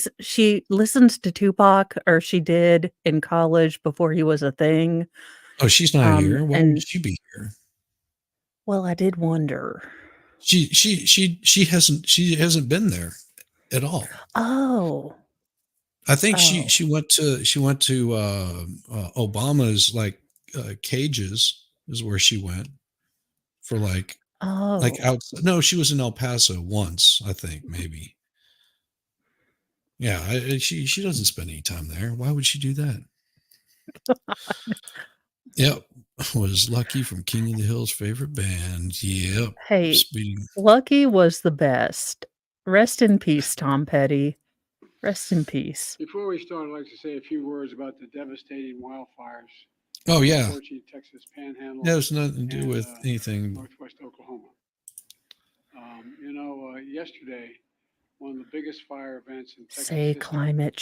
[SPEAKER 12] listens to Tupac, or she did in college before he was a thing.
[SPEAKER 1] Oh, she's not here. Why
[SPEAKER 12] And
[SPEAKER 1] would she be here?
[SPEAKER 12] well, I did wonder.
[SPEAKER 1] She hasn't been there at all.
[SPEAKER 12] Oh.
[SPEAKER 1] I think
[SPEAKER 12] Oh.
[SPEAKER 1] she went to Obama's cages is where she went for like
[SPEAKER 12] Oh.
[SPEAKER 1] out. No, she was in El Paso once, I think, maybe. Yeah, she doesn't spend any time there. Why would she do that? Yep, was Lucky from King of the Hill's favorite band. Yep.
[SPEAKER 12] Hey,
[SPEAKER 1] Speeding.
[SPEAKER 12] Lucky was the best. Rest in peace, Tom Petty. Rest in peace.
[SPEAKER 16] Before we start, I'd like to say a few words about the devastating wildfires.
[SPEAKER 1] Oh, yeah.
[SPEAKER 16] Unfortunately, Texas Panhandle.
[SPEAKER 1] There's nothing to do
[SPEAKER 16] and,
[SPEAKER 1] with anything.
[SPEAKER 16] Northwest Oklahoma. Yesterday, one of the biggest fire events in Texas
[SPEAKER 12] Say
[SPEAKER 16] history,
[SPEAKER 12] climate
[SPEAKER 16] more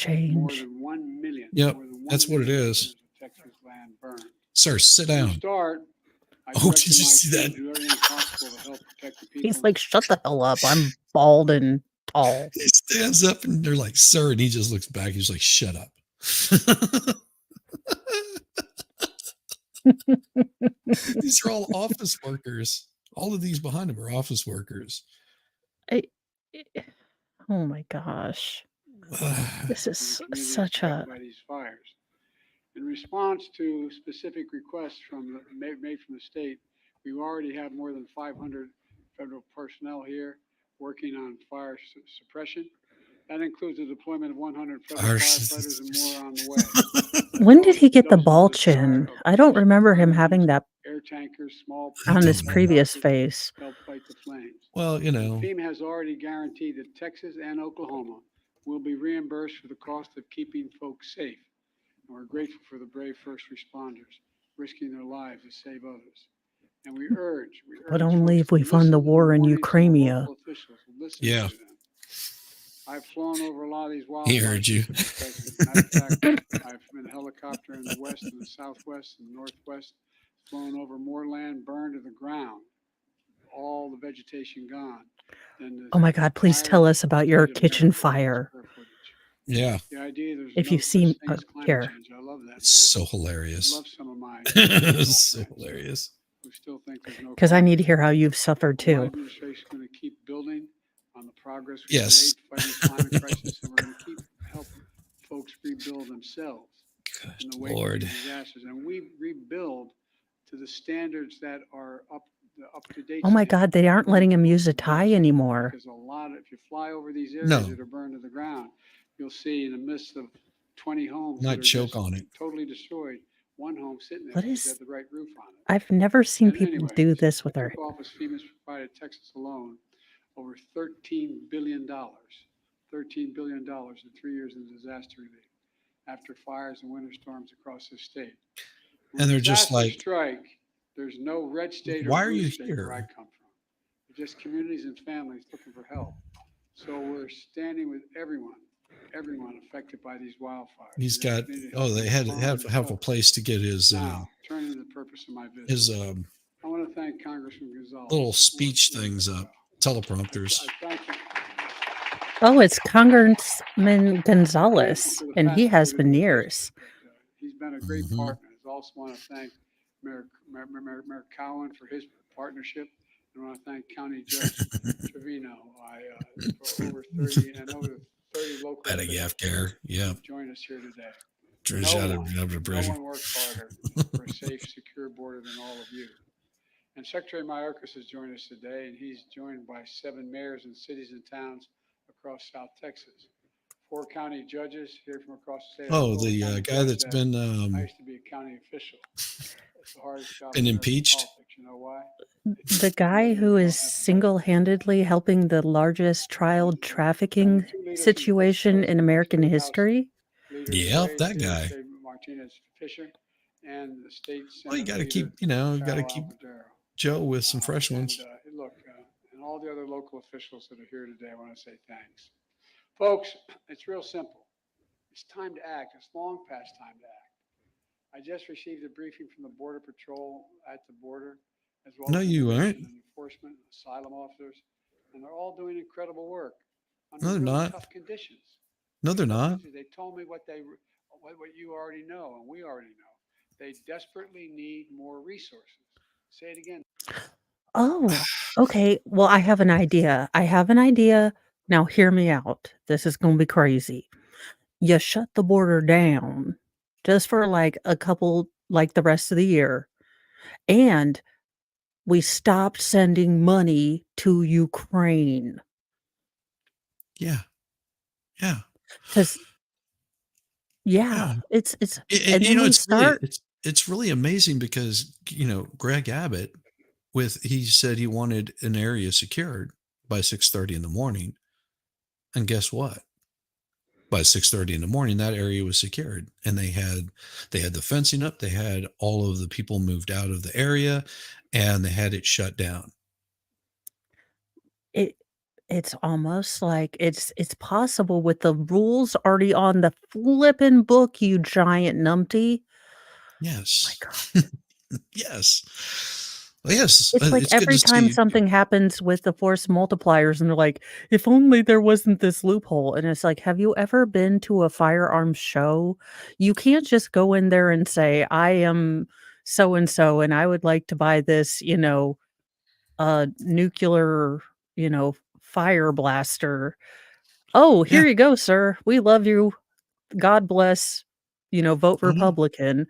[SPEAKER 12] change.
[SPEAKER 16] than 1 million.
[SPEAKER 1] Yep,
[SPEAKER 16] more than 1
[SPEAKER 1] that's what it
[SPEAKER 16] million
[SPEAKER 1] is.
[SPEAKER 16] acres of Texas land burned.
[SPEAKER 1] Sir, sit
[SPEAKER 16] To
[SPEAKER 1] down.
[SPEAKER 16] start, I
[SPEAKER 1] Oh,
[SPEAKER 16] directed
[SPEAKER 1] did you
[SPEAKER 16] my
[SPEAKER 1] see
[SPEAKER 16] team
[SPEAKER 1] that?
[SPEAKER 16] to do everything possible to help protect the people.
[SPEAKER 12] He's like, shut the hell up. I'm bald and tall.
[SPEAKER 1] He stands up and they're like, sir, and he just looks back. He's like, shut up. These are all office workers. All of these behind him are office workers.
[SPEAKER 12] Oh my gosh. This is
[SPEAKER 16] community
[SPEAKER 12] such a.
[SPEAKER 16] affected by these fires. In response to specific requests made from the state, we already have more than 500 federal personnel here working on fire suppression. That includes the deployment of 100 federal firefighters and more on the way.
[SPEAKER 12] When did he get the ball chin? I don't remember him having that
[SPEAKER 16] Air tankers, small
[SPEAKER 12] on his
[SPEAKER 16] planes,
[SPEAKER 12] previous face.
[SPEAKER 16] help fight the flames.
[SPEAKER 1] Well,
[SPEAKER 16] FEMA has already guaranteed that Texas and Oklahoma will be reimbursed for the cost of keeping folks safe. And we're grateful for the brave first responders risking their lives to save others. And we urge
[SPEAKER 12] But only if we fund the war in Ukraine.
[SPEAKER 16] officials to listen
[SPEAKER 1] Yeah.
[SPEAKER 16] to them. I've flown over a lot of these wildfires.
[SPEAKER 1] He heard you.
[SPEAKER 16] Mr. President. Matter of fact, I've been a helicopter in the west and the southwest and northwest, flown over more land burned to the ground, all the vegetation gone.
[SPEAKER 12] Oh my God, please tell us about your kitchen fire.
[SPEAKER 1] Yeah.
[SPEAKER 16] The idea there's
[SPEAKER 12] If
[SPEAKER 16] no
[SPEAKER 12] you've
[SPEAKER 16] such
[SPEAKER 12] seen,
[SPEAKER 16] thing as climate
[SPEAKER 12] here.
[SPEAKER 16] change. I love that.
[SPEAKER 1] It's so hilarious.
[SPEAKER 16] I love some of my
[SPEAKER 1] So hilarious.
[SPEAKER 16] who still think there's no
[SPEAKER 12] Because I
[SPEAKER 16] climate
[SPEAKER 12] need to hear how you've suffered
[SPEAKER 16] The
[SPEAKER 12] too.
[SPEAKER 16] Biden administration is going to keep building on the progress we've
[SPEAKER 1] Yes.
[SPEAKER 16] made fighting the climate crisis, and we're going to keep helping folks rebuild themselves in the wake of
[SPEAKER 1] Lord.
[SPEAKER 16] these disasters. And we rebuild to the standards that are up to date.
[SPEAKER 12] Oh my God, they aren't letting him use a tie anymore.
[SPEAKER 16] Because a lot of, if you fly over these areas
[SPEAKER 1] No.
[SPEAKER 16] that are burned to the ground, you'll see in the midst of 20 homes that
[SPEAKER 1] Might
[SPEAKER 16] are
[SPEAKER 1] choke
[SPEAKER 16] just
[SPEAKER 1] on it.
[SPEAKER 16] totally destroyed, one home sitting there
[SPEAKER 12] What
[SPEAKER 16] because
[SPEAKER 12] is-
[SPEAKER 16] it had the right roof on it.
[SPEAKER 12] I've never seen
[SPEAKER 16] And
[SPEAKER 12] people
[SPEAKER 16] anyway,
[SPEAKER 12] do this with
[SPEAKER 16] I
[SPEAKER 12] their.
[SPEAKER 16] took office, FEMA's provided Texas alone over $13 billion, $13 billion in 3 years in disaster relief after fires and winter storms across the state. When
[SPEAKER 1] And they're just
[SPEAKER 16] disasters
[SPEAKER 1] like,
[SPEAKER 16] strike, there's no red state or
[SPEAKER 1] why are
[SPEAKER 16] blue
[SPEAKER 1] you
[SPEAKER 16] state
[SPEAKER 1] here?
[SPEAKER 16] where I come from. They're just communities and families looking for help. So we're standing with everyone affected by these wildfires.
[SPEAKER 1] He's
[SPEAKER 16] They
[SPEAKER 1] got,
[SPEAKER 16] need to
[SPEAKER 1] oh,
[SPEAKER 16] help
[SPEAKER 1] they had to
[SPEAKER 16] respond
[SPEAKER 1] have a
[SPEAKER 16] help.
[SPEAKER 1] place to get his
[SPEAKER 16] Now, turning to the purpose of my visit. I want to thank Congressman Gonzalez.
[SPEAKER 1] little speech things up, teleprompters.
[SPEAKER 16] I thank him.
[SPEAKER 12] Oh, it's Congressman Gonzalez, and he has been years.
[SPEAKER 16] He's been a great
[SPEAKER 1] Mm-hmm.
[SPEAKER 16] partner. I also want to thank Mayor Cowan for his partnership. And I want to thank County Judge Trevino. For over 30 local
[SPEAKER 1] At a
[SPEAKER 16] officials
[SPEAKER 1] Gaffcare, yeah.
[SPEAKER 16] who joined us here today.
[SPEAKER 1] Turns out I've never
[SPEAKER 16] No
[SPEAKER 1] pressure.
[SPEAKER 16] one works harder for a safe, secure border than all of you. And Secretary Mayorkas has joined us today, and he's joined by 7 mayors and cities and towns across South Texas. 4 county judges here from across the state.
[SPEAKER 1] Oh,
[SPEAKER 16] I'm a
[SPEAKER 1] the
[SPEAKER 16] county
[SPEAKER 1] guy
[SPEAKER 16] judge
[SPEAKER 1] that's
[SPEAKER 16] that
[SPEAKER 1] been
[SPEAKER 16] I used to be a county official. It's the hardest job
[SPEAKER 1] been
[SPEAKER 16] in American
[SPEAKER 1] impeached.
[SPEAKER 16] politics. You know why?
[SPEAKER 12] The guy who is single-handedly helping the largest child trafficking situation in American history.
[SPEAKER 1] Yep, that guy.
[SPEAKER 16] Martinez Fisher and the state
[SPEAKER 1] Well, you
[SPEAKER 16] Senate
[SPEAKER 1] got to
[SPEAKER 16] leader,
[SPEAKER 1] keep, you know, you got to
[SPEAKER 16] Sal
[SPEAKER 1] keep
[SPEAKER 16] Alvadero.
[SPEAKER 1] Joe with some fresh ones.
[SPEAKER 16] And look, and all the other local officials that are here today, I want to say thanks. Folks, it's real simple. It's time to act. It's long past time to act. I just received a briefing from the Border Patrol at the border, as well
[SPEAKER 1] No,
[SPEAKER 16] as
[SPEAKER 1] you aren't.
[SPEAKER 16] immigration and enforcement, asylum officers, and they're all doing incredible work
[SPEAKER 1] No, they're
[SPEAKER 16] really
[SPEAKER 1] not.
[SPEAKER 16] tough conditions.
[SPEAKER 1] No, they're not.
[SPEAKER 16] They told me what you already know, and we already know. They desperately need more resources. Say it again.
[SPEAKER 12] Oh, okay. Well, I have an idea. Now, hear me out. This is going to be crazy. You shut the border down just for like a couple, like the rest of the year. And we stopped sending money to Ukraine.
[SPEAKER 1] Yeah. Yeah.
[SPEAKER 12] Because, yeah, it's,
[SPEAKER 1] And,
[SPEAKER 12] and
[SPEAKER 1] you
[SPEAKER 12] then
[SPEAKER 1] know,
[SPEAKER 12] we
[SPEAKER 1] it's really,
[SPEAKER 12] start.
[SPEAKER 1] it's really amazing because, you know, Greg Abbott he said he wanted an area secured by 6:30 in the morning. And guess what? By 6:30 in the morning, that area was secured, and they had the fencing up. They had all of the people moved out of the area, and they had it shut down.
[SPEAKER 12] It's almost like it's possible with the rules already on the flippin' book, you giant numpty.
[SPEAKER 1] Yes.
[SPEAKER 12] Oh my God.
[SPEAKER 1] Yes. Well, yes.
[SPEAKER 12] It's like
[SPEAKER 1] It's good
[SPEAKER 12] every
[SPEAKER 1] to
[SPEAKER 12] time
[SPEAKER 1] see.
[SPEAKER 12] something happens with the force multipliers, and they're like, if only there wasn't this loophole. And it's like, have you ever been to a firearms show? You can't just go in there and say, I am so and so, and I would like to buy this, nuclear, fire blaster. Oh, here you go, sir. We love you. God bless, vote
[SPEAKER 1] Mhm.
[SPEAKER 12] Republican.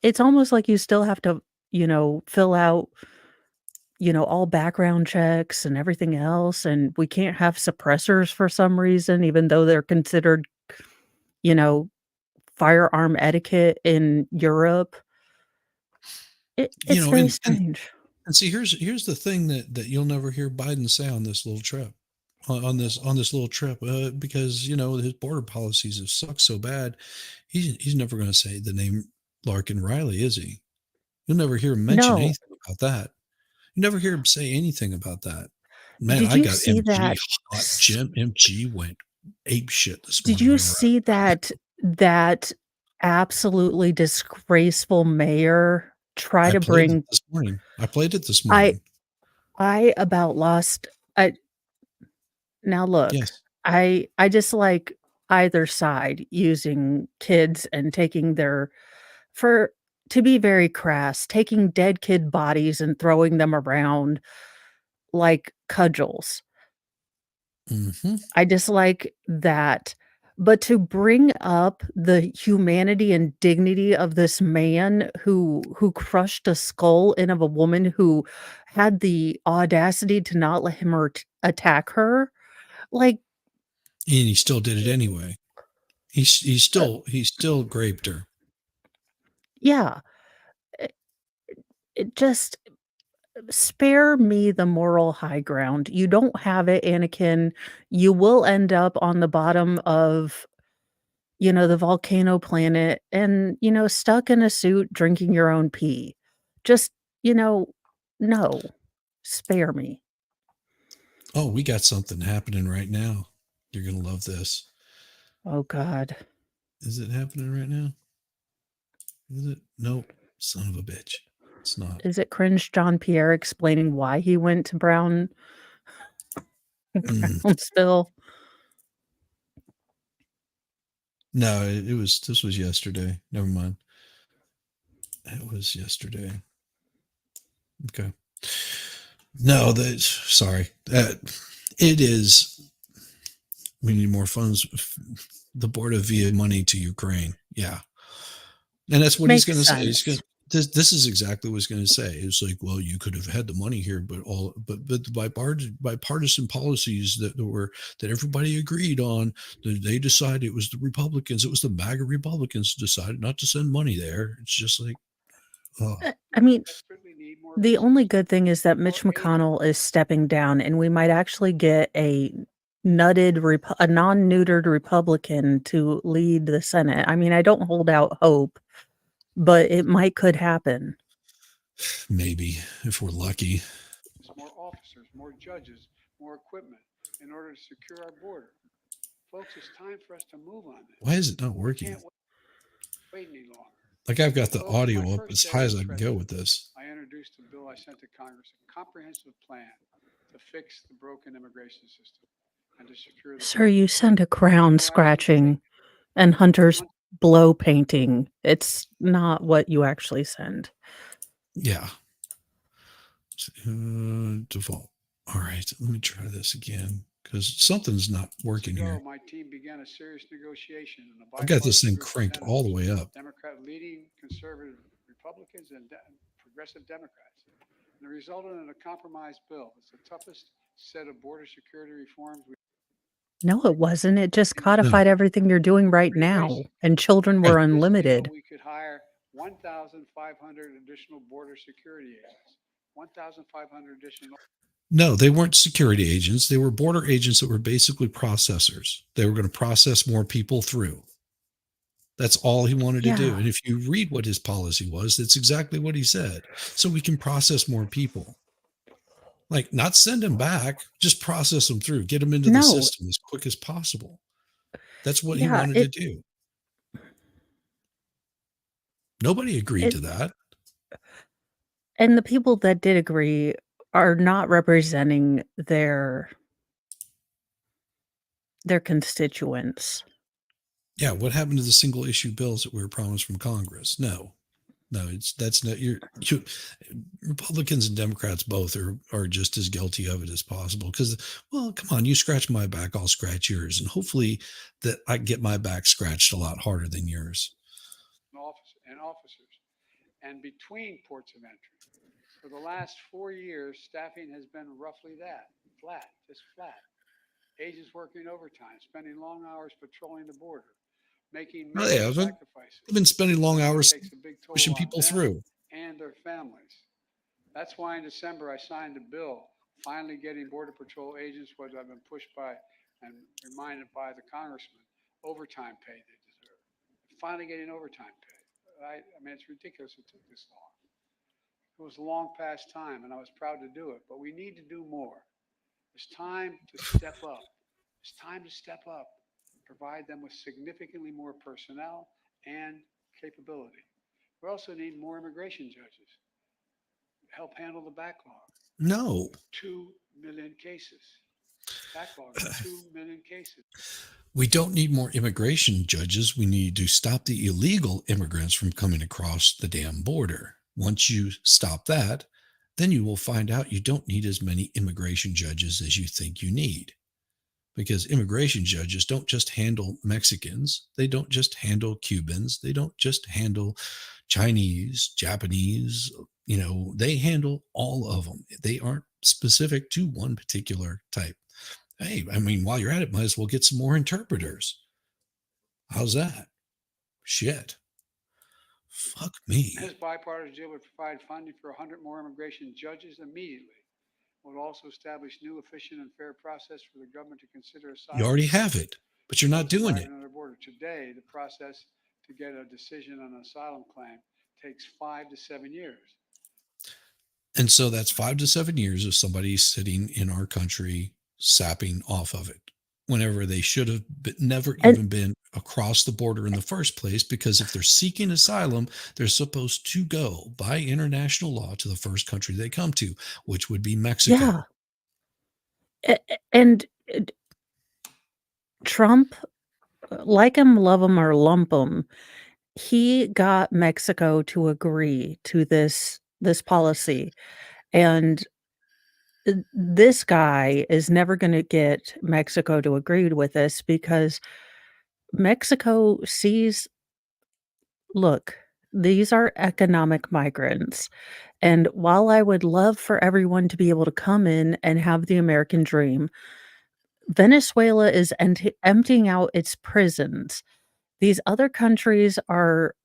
[SPEAKER 12] It's almost like you still have to, fill out, all background checks and everything else. And we can't have suppressors for some reason, even though they're considered, you know, firearm etiquette in Europe. It's very strange.
[SPEAKER 1] And see, here's the thing that you'll never hear Biden say on this little trip, on this little trip, because his border policies have sucked so bad. He's never going to say the name Larkin Riley, is he? You'll never hear him mention
[SPEAKER 12] No.
[SPEAKER 1] anything about that. You never hear him say anything about that. Man,
[SPEAKER 12] Did
[SPEAKER 1] I
[SPEAKER 12] you
[SPEAKER 1] got
[SPEAKER 12] see
[SPEAKER 1] MG
[SPEAKER 12] that?
[SPEAKER 1] hot. Jim MG went ape shit this
[SPEAKER 12] Did
[SPEAKER 1] morning
[SPEAKER 12] you
[SPEAKER 1] whenever
[SPEAKER 12] see that absolutely disgraceful mayor try
[SPEAKER 1] I
[SPEAKER 12] to
[SPEAKER 1] played it
[SPEAKER 12] bring
[SPEAKER 1] this morning. I played it this
[SPEAKER 12] I
[SPEAKER 1] morning.
[SPEAKER 12] I about lost I now look,
[SPEAKER 1] Yes.
[SPEAKER 12] I dislike either side using kids and taking their for to be very crass, taking dead kid bodies and throwing them around like cudgels.
[SPEAKER 1] Mhm.
[SPEAKER 12] I dislike that. But to bring up the humanity and dignity of this man who crushed a skull in of a woman who had the audacity to not let him attack her, like,
[SPEAKER 1] And he still did it anyway. He still raped her.
[SPEAKER 12] yeah, it just spare me the moral high ground. You don't have it, Anakin. You will end up on the bottom of, the volcano planet and, stuck in a suit drinking your own pee. Just, no. Spare me.
[SPEAKER 1] Oh, we got something happening right now. You're gonna love this.
[SPEAKER 12] Oh god.
[SPEAKER 1] Is it happening right now? Is it? Nope. Son of a bitch. It's not.
[SPEAKER 12] Is it cringe John Pierre explaining why he went to Brownsville?
[SPEAKER 1] No, this was yesterday. Never mind. It was yesterday. Okay. No, sorry. It is. We need more funds. The board of via money to Ukraine. Yeah, and that's what he's going to say. He's going. This is exactly what he's going to say. It's like, well, you could have had the money here, but the bipartisan policies that everybody agreed on, they decided it was the Republicans, it was the MAGA Republicans decided not to send money there. It's just like, oh.
[SPEAKER 12] I mean, the only good thing is that Mitch McConnell is stepping down, and we might actually get a non-neutered Republican to lead the Senate. I mean, I don't hold out hope, but it could happen.
[SPEAKER 1] Maybe, if we're lucky.
[SPEAKER 16] More officers, more judges, more equipment in order to secure our border. Folks, it's time for us to move on this.
[SPEAKER 1] Why is it not working?
[SPEAKER 16] Can't wait any longer.
[SPEAKER 1] Like, I've got the
[SPEAKER 16] Folks,
[SPEAKER 1] audio
[SPEAKER 16] my
[SPEAKER 1] up
[SPEAKER 16] first
[SPEAKER 1] as
[SPEAKER 16] day
[SPEAKER 1] high
[SPEAKER 16] as
[SPEAKER 1] as I can go with this.
[SPEAKER 16] I introduced a bill I sent to Congress, a comprehensive plan to fix the broken immigration system and to secure the
[SPEAKER 12] Sir, you send a crown scratching and Hunter's blow painting. It's not what you actually send.
[SPEAKER 1] Yeah. Default. All right, let me try this again because something's not working here.
[SPEAKER 16] My team began a serious negotiation.
[SPEAKER 1] I've got this thing cranked all the way up.
[SPEAKER 16] Democrat leading conservative Republicans and progressive Democrats. And it resulted in a compromise bill. It's the toughest set of border security reforms.
[SPEAKER 12] No, it wasn't. It just codified everything you're doing right now, and children were unlimited.
[SPEAKER 16] We could hire 1,500 additional border security agents. 1,500 additional.
[SPEAKER 1] No, they weren't security agents. They were border agents that were basically processors. They were going to process more people through. That's all he wanted to do. And if you read what his policy was, that's exactly what he said. So we can process more people. Like, not send them back, just process them through, get them into the system as quick as possible. That's what he wanted to do. Nobody agreed to that.
[SPEAKER 12] And the people that did agree are not representing their constituents.
[SPEAKER 1] Yeah, what happened to the single issue bills that we were promised from Congress? No, that's not you. Republicans and Democrats both are just as guilty of it as possible. Because, well, come on, you scratch my back, I'll scratch yours, and hopefully that I get my back scratched a lot harder than yours.
[SPEAKER 16] Officers, and between ports of entry. For the last 4 years, staffing has been roughly that, just flat. Agents working overtime, spending long hours patrolling the border, making
[SPEAKER 1] No, they haven't. They've been spending long hours pushing people through.
[SPEAKER 16] And their families. That's why in December I signed a bill finally getting Border Patrol agents what I've been pushed by and reminded by the congressman, overtime pay they deserve. Finally getting overtime pay. I mean, it's ridiculous it took this long. It was a long past time, and I was proud to do it, but we need to do more. It's time to step up. It's time to step up, provide them with significantly more personnel and capability. We also need more immigration judges to help handle the backlog.
[SPEAKER 1] No.
[SPEAKER 16] 2 million cases. Backlog of 2 million cases.
[SPEAKER 1] We don't need more immigration judges. We need to stop the illegal immigrants from coming across the damn border. Once you stop that, then you will find out you don't need as many immigration judges as you think you need. Because immigration judges don't just handle Mexicans. They don't just handle Cubans. They don't just handle Chinese, Japanese. They handle all of them. They aren't specific to one particular type. Hey, I mean, while you're at it, might as well get some more interpreters. How's that? Shit. Fuck me.
[SPEAKER 16] This bipartisan deal would provide funding for 100 more immigration judges immediately. Would also establish new, efficient, and fair process for the government to consider asylum.
[SPEAKER 1] You already have it, but you're not doing it.
[SPEAKER 16] Another border. Today, the process to get a decision on an asylum claim takes 5 to 7 years.
[SPEAKER 1] And so that's 5 to 7 years of somebody sitting in our country sapping off of it, whenever they should have never even been across the border in the first place, because if they're seeking asylum, they're supposed to go by international law to the first country they come to, which would be Mexico.
[SPEAKER 12] Yeah. And Trump, like him, love him, or lump him, he got Mexico to agree to this policy. And this guy is never going to get Mexico to agree with this, because Mexico sees, look, these are economic migrants. And while I would love for everyone to be able to come in and have the American dream, Venezuela is emptying out its prisons. These other countries are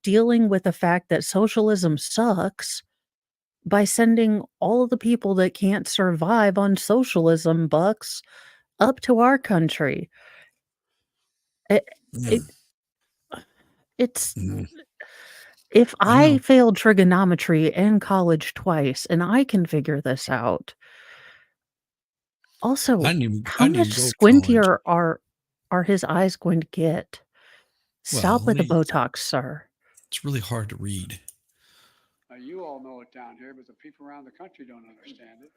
[SPEAKER 12] dealing with the fact that socialism sucks by sending all of the people that can't survive on socialism bucks up to our country. It's if I failed trigonometry in college twice and I can figure this out. Also, how much squintier are his eyes going to get? Stop with the Botox, sir.
[SPEAKER 1] It's really hard to read.
[SPEAKER 16] You all know it down here, but the people around the country don't understand it.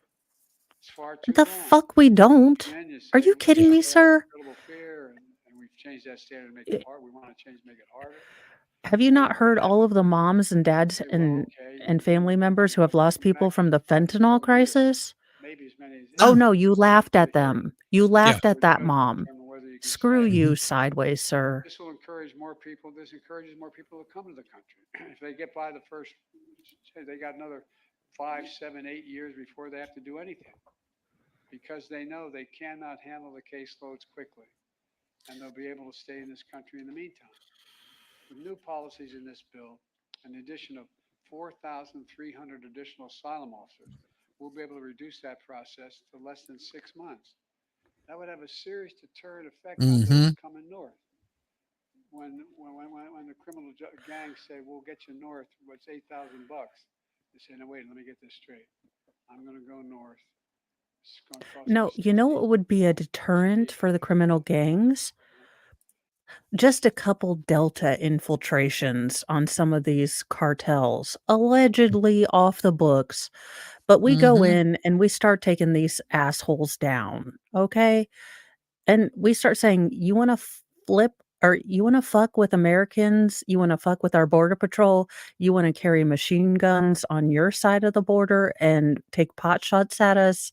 [SPEAKER 16] It's far too
[SPEAKER 12] The fuck we don't. Are you kidding me, sir?
[SPEAKER 16] Fear, and we've changed that standard to make it hard. We want to make it harder.
[SPEAKER 12] Have you not heard all of the moms and dads and family members who have lost people from the fentanyl crisis? Oh no, you laughed at them. You laughed at that mom. Screw you sideways, sir.
[SPEAKER 16] This will encourage more people. This encourages more people to come to the country. If they get by the first, say they got another 5, 7, 8 years before they have to do anything, because they know they cannot handle the caseloads quickly, and they'll be able to stay in this country in the meantime. With new policies in this bill, an addition of 4,300 additional asylum officers, we'll be able to reduce that process to less than 6 months. That would have a serious deterrent effect on those coming north. When the criminal gangs say, "We'll get you north, what's $8,000?" They say, "No, wait, let me get this straight. I'm going to go north."
[SPEAKER 12] No, you know what would be a deterrent for the criminal gangs? Just a couple Delta infiltrations on some of these cartels, allegedly off the books. But we go in and we start taking these assholes down, okay? And we start saying, you want to flip, or you want to fuck with Americans? You want to fuck with our border patrol? You want to carry machine guns on your side of the border and take pot shots at us?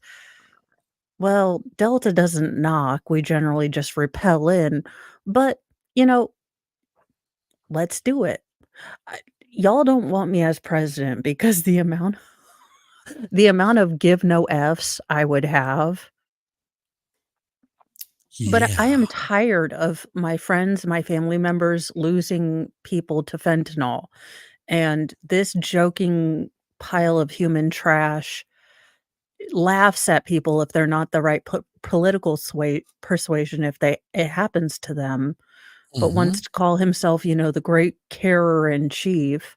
[SPEAKER 12] Well, Delta doesn't knock. We generally just repel in. But, let's do it. Y'all don't want me as president because the amount of give no Fs I would have. But I am tired of my friends, my family members losing people to fentanyl. And this joking pile of human trash laughs at people if they're not the right political persuasion if it happens to them, but wants to call himself, the great carer in chief.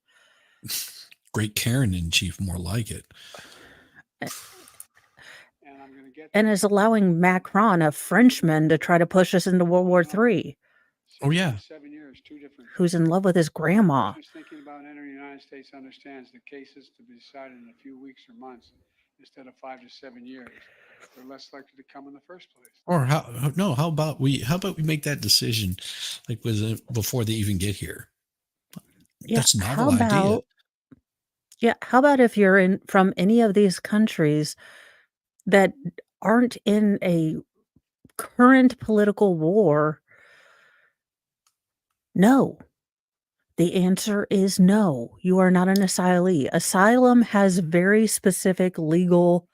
[SPEAKER 1] Great Karen in chief, more like it.
[SPEAKER 12] and is allowing Macron, a Frenchman, to try to push us into World War III,
[SPEAKER 1] Oh yeah.
[SPEAKER 16] 7 years, two different.
[SPEAKER 12] who's in love with his grandma.
[SPEAKER 16] Who's thinking about entering the United States understands that cases to be decided in a few weeks or months instead of 5 to 7 years. They're less likely to come in the first place.
[SPEAKER 1] Or how about we make that decision like before they even get here?
[SPEAKER 12] Yeah,
[SPEAKER 1] That's a
[SPEAKER 12] how
[SPEAKER 1] novel idea.
[SPEAKER 12] about how about if you're in from any of these countries that aren't in a current political war? No. The answer is no. You are not an asylee. Asylum has very specific legal,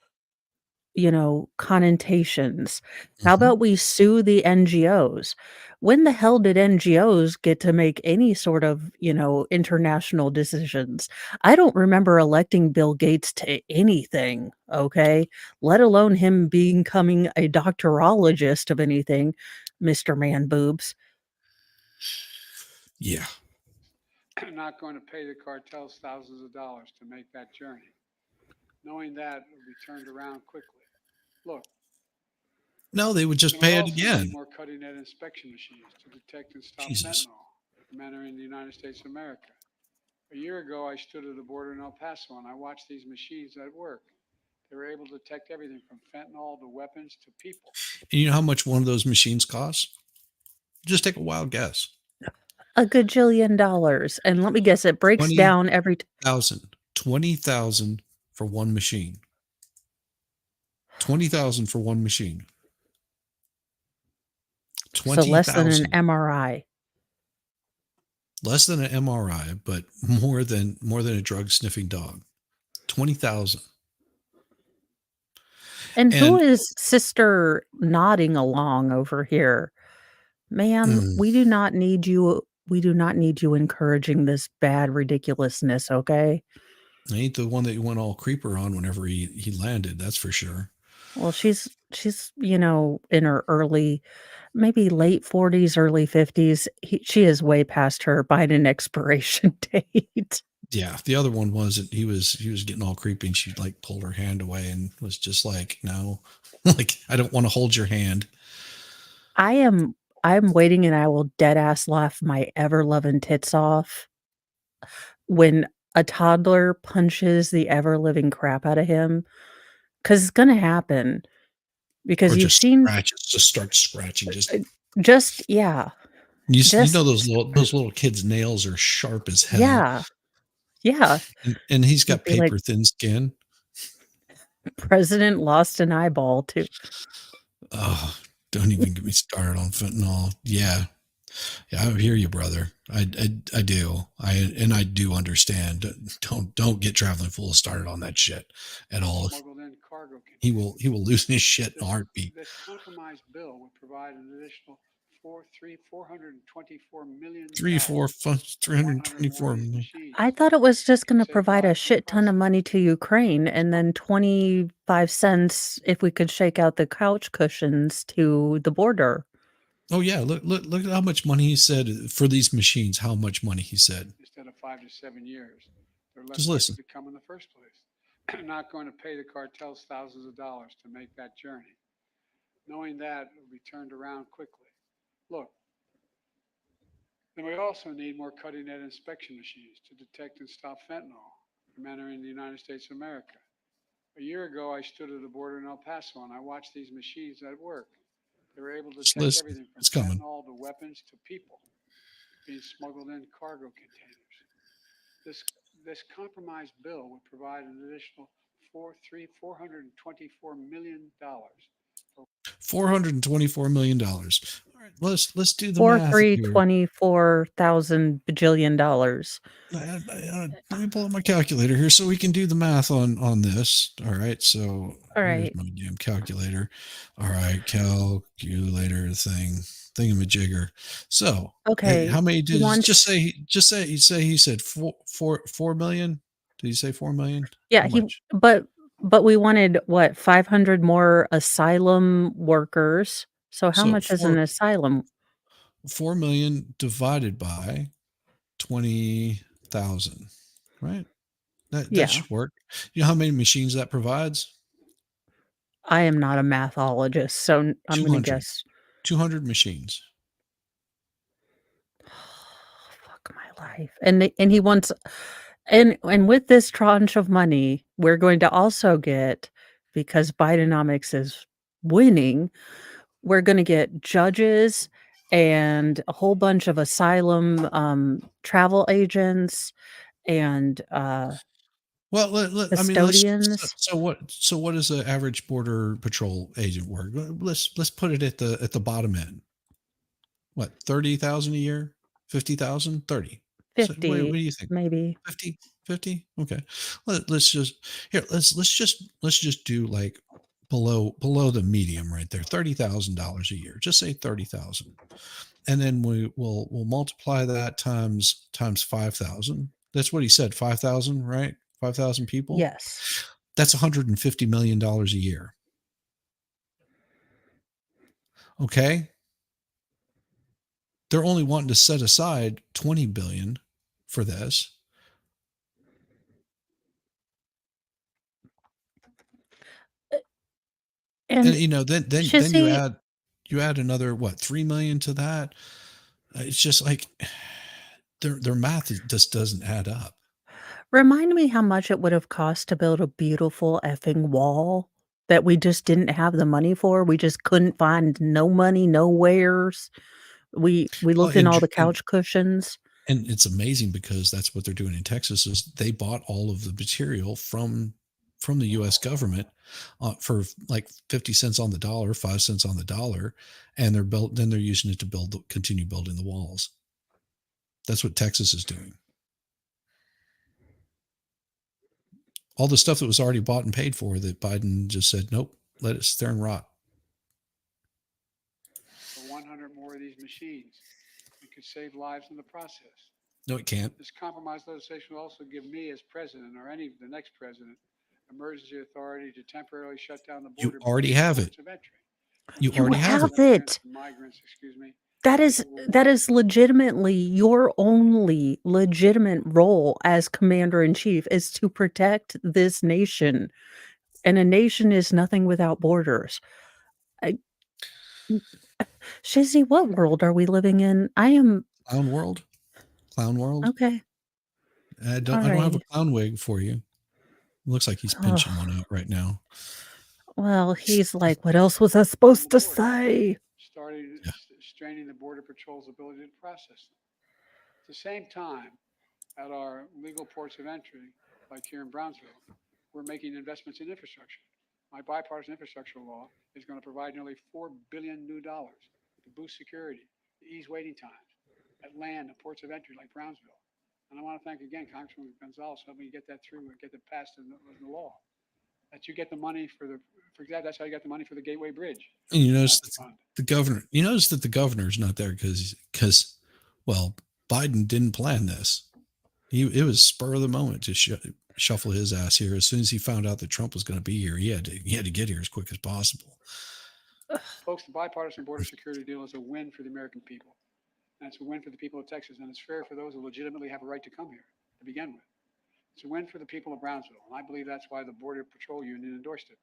[SPEAKER 12] connotations. How about we sue the NGOs? When the hell did NGOs get to make any sort of, international decisions? I don't remember electing Bill Gates to anything, okay? Let alone him becoming a doctorologist of anything, Mr. Man Boobs.
[SPEAKER 1] Yeah.
[SPEAKER 16] Not going to pay the cartels thousands of dollars to make that journey. Knowing that it will be turned around quickly. Look,
[SPEAKER 1] No, they would just
[SPEAKER 16] and we
[SPEAKER 1] pay it
[SPEAKER 16] also need
[SPEAKER 1] again.
[SPEAKER 16] more cutting-edge inspection machines to detect and stop
[SPEAKER 1] Jesus.
[SPEAKER 16] fentanyl from entering the United States of America. A year ago, I stood at the border in El Paso and I watched these machines at work. They were able to detect everything from fentanyl to weapons to people.
[SPEAKER 1] And you know how much one of those machines costs? Just take a wild guess.
[SPEAKER 12] A gajillion dollars. And let me guess, it breaks down every
[SPEAKER 1] 20,000 for one machine. 20,000 for one machine.
[SPEAKER 12] so less than an
[SPEAKER 1] 20,000.
[SPEAKER 12] MRI.
[SPEAKER 1] Less than an MRI, but more than a drug sniffing dog. 20,000.
[SPEAKER 12] And who
[SPEAKER 1] And
[SPEAKER 12] is Sister nodding along over here? Ma'am, we do not need you. We do not need you encouraging this bad ridiculousness, okay?
[SPEAKER 1] I ain't the one that you went all creeper on whenever he landed, that's for sure.
[SPEAKER 12] Well, she's in her early, maybe late 40s, early 50s. She is way past her Biden expiration date.
[SPEAKER 1] Yeah, the other one wasn't. He was getting all creepy and she like pulled her hand away and was just like, no, like I don't want to hold your hand.
[SPEAKER 12] I'm waiting and I will dead ass laugh my ever loving tits off when a toddler punches the ever living crap out of him. 'Cause it's gonna happen. Because
[SPEAKER 1] Or
[SPEAKER 12] you've
[SPEAKER 1] just
[SPEAKER 12] seen
[SPEAKER 1] start scratching.
[SPEAKER 12] yeah.
[SPEAKER 1] You
[SPEAKER 12] Just
[SPEAKER 1] know those little kids' nails are sharp as hell.
[SPEAKER 12] yeah. Yeah.
[SPEAKER 1] And he's got
[SPEAKER 12] Be like,
[SPEAKER 1] paper thin skin.
[SPEAKER 12] President lost an eyeball too.
[SPEAKER 1] Oh, don't even get me started on fentanyl. Yeah, I hear you, brother. I do. I do understand. Don't get traveling fool started on that shit at all.
[SPEAKER 16] Smuggled in cargo
[SPEAKER 1] He will lose his shit in a heartbeat.
[SPEAKER 16] This compromised bill would provide an additional $424 million.
[SPEAKER 1] 324 million.
[SPEAKER 12] I thought it was just gonna provide a shit ton of money to Ukraine and then 25 cents if we could shake out the couch cushions to the border.
[SPEAKER 1] Oh yeah, look at how much money he said for these machines. How much money he said.
[SPEAKER 16] Instead of 5 to 7 years. They're less
[SPEAKER 1] Just
[SPEAKER 16] likely
[SPEAKER 1] listen.
[SPEAKER 16] to come in the first place. Not going to pay the cartels thousands of dollars to make that journey. Knowing that it will be turned around quickly. Look, then we also need more cutting-edge inspection machines to detect and stop fentanyl from entering the United States of America. A year ago, I stood at the border in El Paso and I watched these machines at work. They were able to
[SPEAKER 1] Just
[SPEAKER 16] detect
[SPEAKER 1] listen.
[SPEAKER 16] everything from
[SPEAKER 1] It's coming.
[SPEAKER 16] fentanyl to weapons to people being smuggled in cargo containers. This compromised bill would provide an additional $424 million.
[SPEAKER 1] $424 million. All right, let's do the
[SPEAKER 12] Or
[SPEAKER 1] math here.
[SPEAKER 12] $324,000 bajillion dollars.
[SPEAKER 1] Let me pull up my calculator here so we can do the math on this. All right, so
[SPEAKER 12] All
[SPEAKER 1] here's
[SPEAKER 12] right.
[SPEAKER 1] my damn calculator. All right, calculator thingamajigger. So
[SPEAKER 12] Okay.
[SPEAKER 1] how many
[SPEAKER 12] He
[SPEAKER 1] did
[SPEAKER 12] wants
[SPEAKER 1] he said 4 million? Did he say 4 million?
[SPEAKER 12] Yeah,
[SPEAKER 1] How
[SPEAKER 12] he
[SPEAKER 1] much?
[SPEAKER 12] but we wanted what, 500 more asylum workers. So how
[SPEAKER 1] So
[SPEAKER 12] much is an asylum?
[SPEAKER 1] 4 million divided by 20,000, right? That
[SPEAKER 12] Yeah.
[SPEAKER 1] should work. You know how many machines that provides?
[SPEAKER 12] I am not a mathologist, so I'm going to
[SPEAKER 1] 200.
[SPEAKER 12] guess
[SPEAKER 1] 200 machines.
[SPEAKER 12] fuck my life. And he wants and with this tranche of money, we're going to also get, because Bidenomics is winning, we're going to get judges and a whole bunch of asylum travel agents and
[SPEAKER 1] Well, I mean,
[SPEAKER 12] custodians.
[SPEAKER 1] so what does the average border patrol agent work? Let's put it at the bottom end. What, 30,000 a year? 50,000? 30. So what do
[SPEAKER 12] 50
[SPEAKER 1] you think?
[SPEAKER 12] maybe.
[SPEAKER 1] 50? 50? Okay. Let's just let's just do like below the medium right there. $30,000 a year. Just say 30,000. And then we'll multiply that times 5,000. That's what he said, 5,000, right? 5,000 people.
[SPEAKER 12] Yes.
[SPEAKER 1] That's $150 million a year. Okay. They're only wanting to set aside 20 billion for this. And you know, then you add another what, 3 million to that. It's just like their math just doesn't add up.
[SPEAKER 12] Remind me how much it would have cost to build a beautiful effing wall that we just didn't have the money for. We just couldn't find no money, nowheres. We looked in all the couch cushions.
[SPEAKER 1] And it's amazing because that's what they're doing in Texas is they bought all of the material from the U.S. government for like 50 cents on the dollar, 5 cents on the dollar, and they're using it to continue building the walls. That's what Texas is doing. All the stuff that was already bought and paid for that Biden just said, nope, let it sit there and rot.
[SPEAKER 16] For 100 more of these machines, we could save lives in the process.
[SPEAKER 1] No, it can't.
[SPEAKER 16] This compromise legislation will also give me as president or the next president emergency authority to temporarily shut down the border.
[SPEAKER 1] You already have it. You
[SPEAKER 12] You
[SPEAKER 1] already have
[SPEAKER 12] have
[SPEAKER 1] it.
[SPEAKER 12] it.
[SPEAKER 16] Migrants, excuse me.
[SPEAKER 12] That is legitimately your only legitimate role as commander in chief is to protect this nation. And a nation is nothing without borders. Shizzy, what world are we living in? I am
[SPEAKER 1] Clown world. Clown world.
[SPEAKER 12] okay.
[SPEAKER 1] I don't have a clown wig for you. It looks like he's pinching one out right now.
[SPEAKER 12] Well, he's like, what else was I supposed to say?
[SPEAKER 16] Started straining the Border Patrol's ability to process them. At the same time, at our legal ports of entry, like here in Brownsville, we're making investments in infrastructure. My bipartisan infrastructure law is going to provide nearly $4 billion new dollars to boost security, to ease waiting times at land and ports of entry like Brownsville. And I want to thank again Congressman Gonzalez for helping me get that through and get it passed in the law. That you get the money for example, that's how you got the money for the Gateway Bridge.
[SPEAKER 1] And you notice that the governor's not there because well, Biden didn't plan this. It was spur of the moment to shuffle his ass here. As soon as he found out that Trump was going to be here, he had to get here as quick as possible.
[SPEAKER 16] Folks, the bipartisan border security deal is a win for the American people. And it's a win for the people of Texas. And it's fair for those who legitimately have a right to come here to begin with. It's a win for the people of Brownsville. And I believe that's why the Border Patrol Union endorsed it.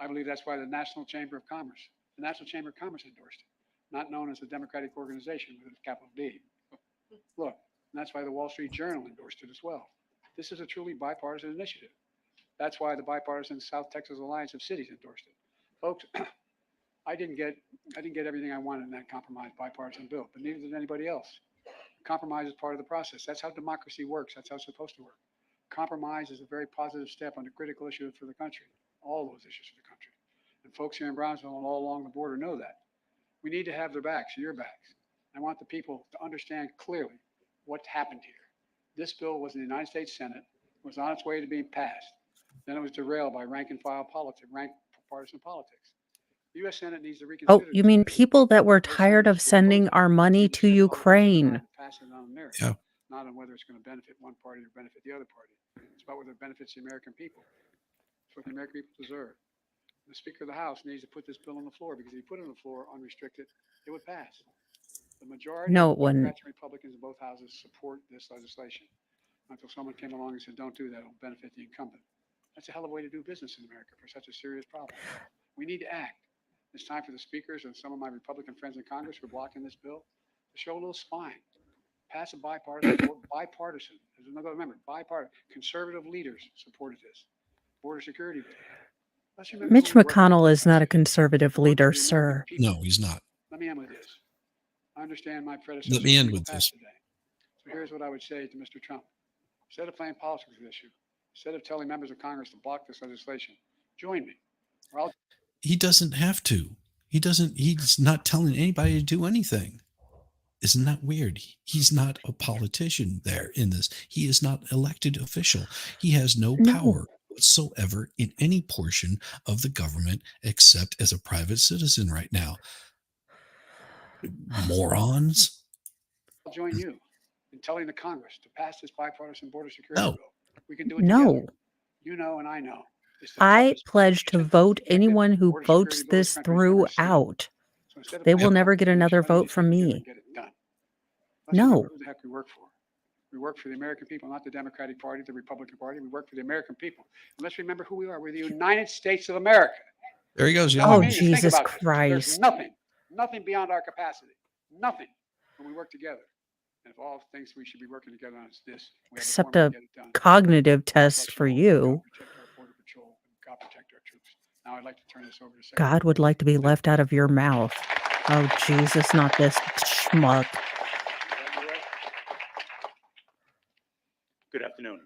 [SPEAKER 16] I believe that's why the National Chamber of Commerce endorsed it, not known as a Democratic organization with a capital D. Look, and that's why the Wall Street Journal endorsed it as well. This is a truly bipartisan initiative. That's why the bipartisan South Texas Alliance of Cities endorsed it. Folks, I didn't get everything I wanted in that compromise bipartisan bill, but neither did anybody else. Compromise is part of the process. That's how democracy works. That's how it's supposed to work. Compromise is a very positive step on the critical issues for the country, all those issues for the country. And folks here in Brownsville and all along the border know that. We need to have their backs, your backs. I want the people to understand clearly what happened here. This bill was in the United States Senate, was on its way to being passed. Then it was derailed by rank and file politics, rank partisan politics. The U.S. Senate needs to reconsider.
[SPEAKER 12] Oh, you mean people that were tired of sending our money to Ukraine?
[SPEAKER 16] Pass it on merit, not on whether it's going to benefit one party or benefit the other party. It's about whether it benefits the American people. It's what the American people deserve. The Speaker of the House needs to put this bill on the floor because if he put it on the floor unrestricted, it would pass. The majority
[SPEAKER 12] No,
[SPEAKER 16] of
[SPEAKER 12] it wouldn't.
[SPEAKER 16] Democrats and Republicans in both houses support this legislation. Until someone came along and said, don't do that, it'll benefit the incumbent. That's a hell of a way to do business in America for such a serious problem. We need to act. It's time for the speakers and some of my Republican friends in Congress who are blocking this bill to show a little spine. Pass a bipartisan, bipartisan. There's another amendment, bipartisan. Conservative leaders supported this. Border security bill. Let's remember
[SPEAKER 12] Mitch
[SPEAKER 16] who we work
[SPEAKER 12] McConnell is not a conservative leader, sir.
[SPEAKER 1] No, he's not.
[SPEAKER 16] Let me end with this. I understand my predecessor.
[SPEAKER 1] Let me end
[SPEAKER 16] will
[SPEAKER 1] with
[SPEAKER 16] pass
[SPEAKER 1] this.
[SPEAKER 16] today. So here's what I would say to Mr. Trump. Instead of playing politics with this issue, instead of telling members of Congress to block this legislation, join me. Or I'll
[SPEAKER 1] He doesn't have to. He's not telling anybody to do anything. Isn't that weird? He's not a politician there in this. He is not elected official. He has no power whatsoever in any portion of the government except as a private citizen right now. Morons.
[SPEAKER 16] join you in telling the Congress to pass this bipartisan border security
[SPEAKER 1] No.
[SPEAKER 16] bill. We can do it
[SPEAKER 12] No.
[SPEAKER 16] together. You know and I know. It's the
[SPEAKER 12] I
[SPEAKER 16] toughest
[SPEAKER 12] pledge to vote anyone who
[SPEAKER 16] border
[SPEAKER 12] votes
[SPEAKER 16] security bill
[SPEAKER 12] this
[SPEAKER 16] this country's ever
[SPEAKER 12] through
[SPEAKER 16] seen.
[SPEAKER 12] out.
[SPEAKER 16] So instead of
[SPEAKER 12] They
[SPEAKER 16] playing
[SPEAKER 12] will never
[SPEAKER 16] politics
[SPEAKER 12] get
[SPEAKER 16] with this
[SPEAKER 12] another
[SPEAKER 16] issue, I need
[SPEAKER 12] vote
[SPEAKER 16] us to
[SPEAKER 12] from
[SPEAKER 16] get together
[SPEAKER 12] me.
[SPEAKER 16] and get it done. Let's remember
[SPEAKER 12] No.
[SPEAKER 16] who the heck we work for. We work for the American people, not the Democratic Party, the Republican Party. We work for the American people. And let's remember who we are. We're the United States of America.
[SPEAKER 1] There he goes,
[SPEAKER 16] That's all I
[SPEAKER 12] Oh,
[SPEAKER 16] mean is think
[SPEAKER 12] Jesus
[SPEAKER 16] about this. There's
[SPEAKER 12] Christ.
[SPEAKER 16] nothing beyond our capacity. Nothing when we work together. And if all things we should be working together on is this, we have
[SPEAKER 12] Except
[SPEAKER 16] formula
[SPEAKER 12] a
[SPEAKER 16] to get it done.
[SPEAKER 12] cognitive test for you.
[SPEAKER 16] Protect our border patrol and God protect our troops. Now I'd like to turn this over to
[SPEAKER 12] God would like to be left out of your mouth. Oh, Jesus, not this schmuck.
[SPEAKER 14] Good afternoon.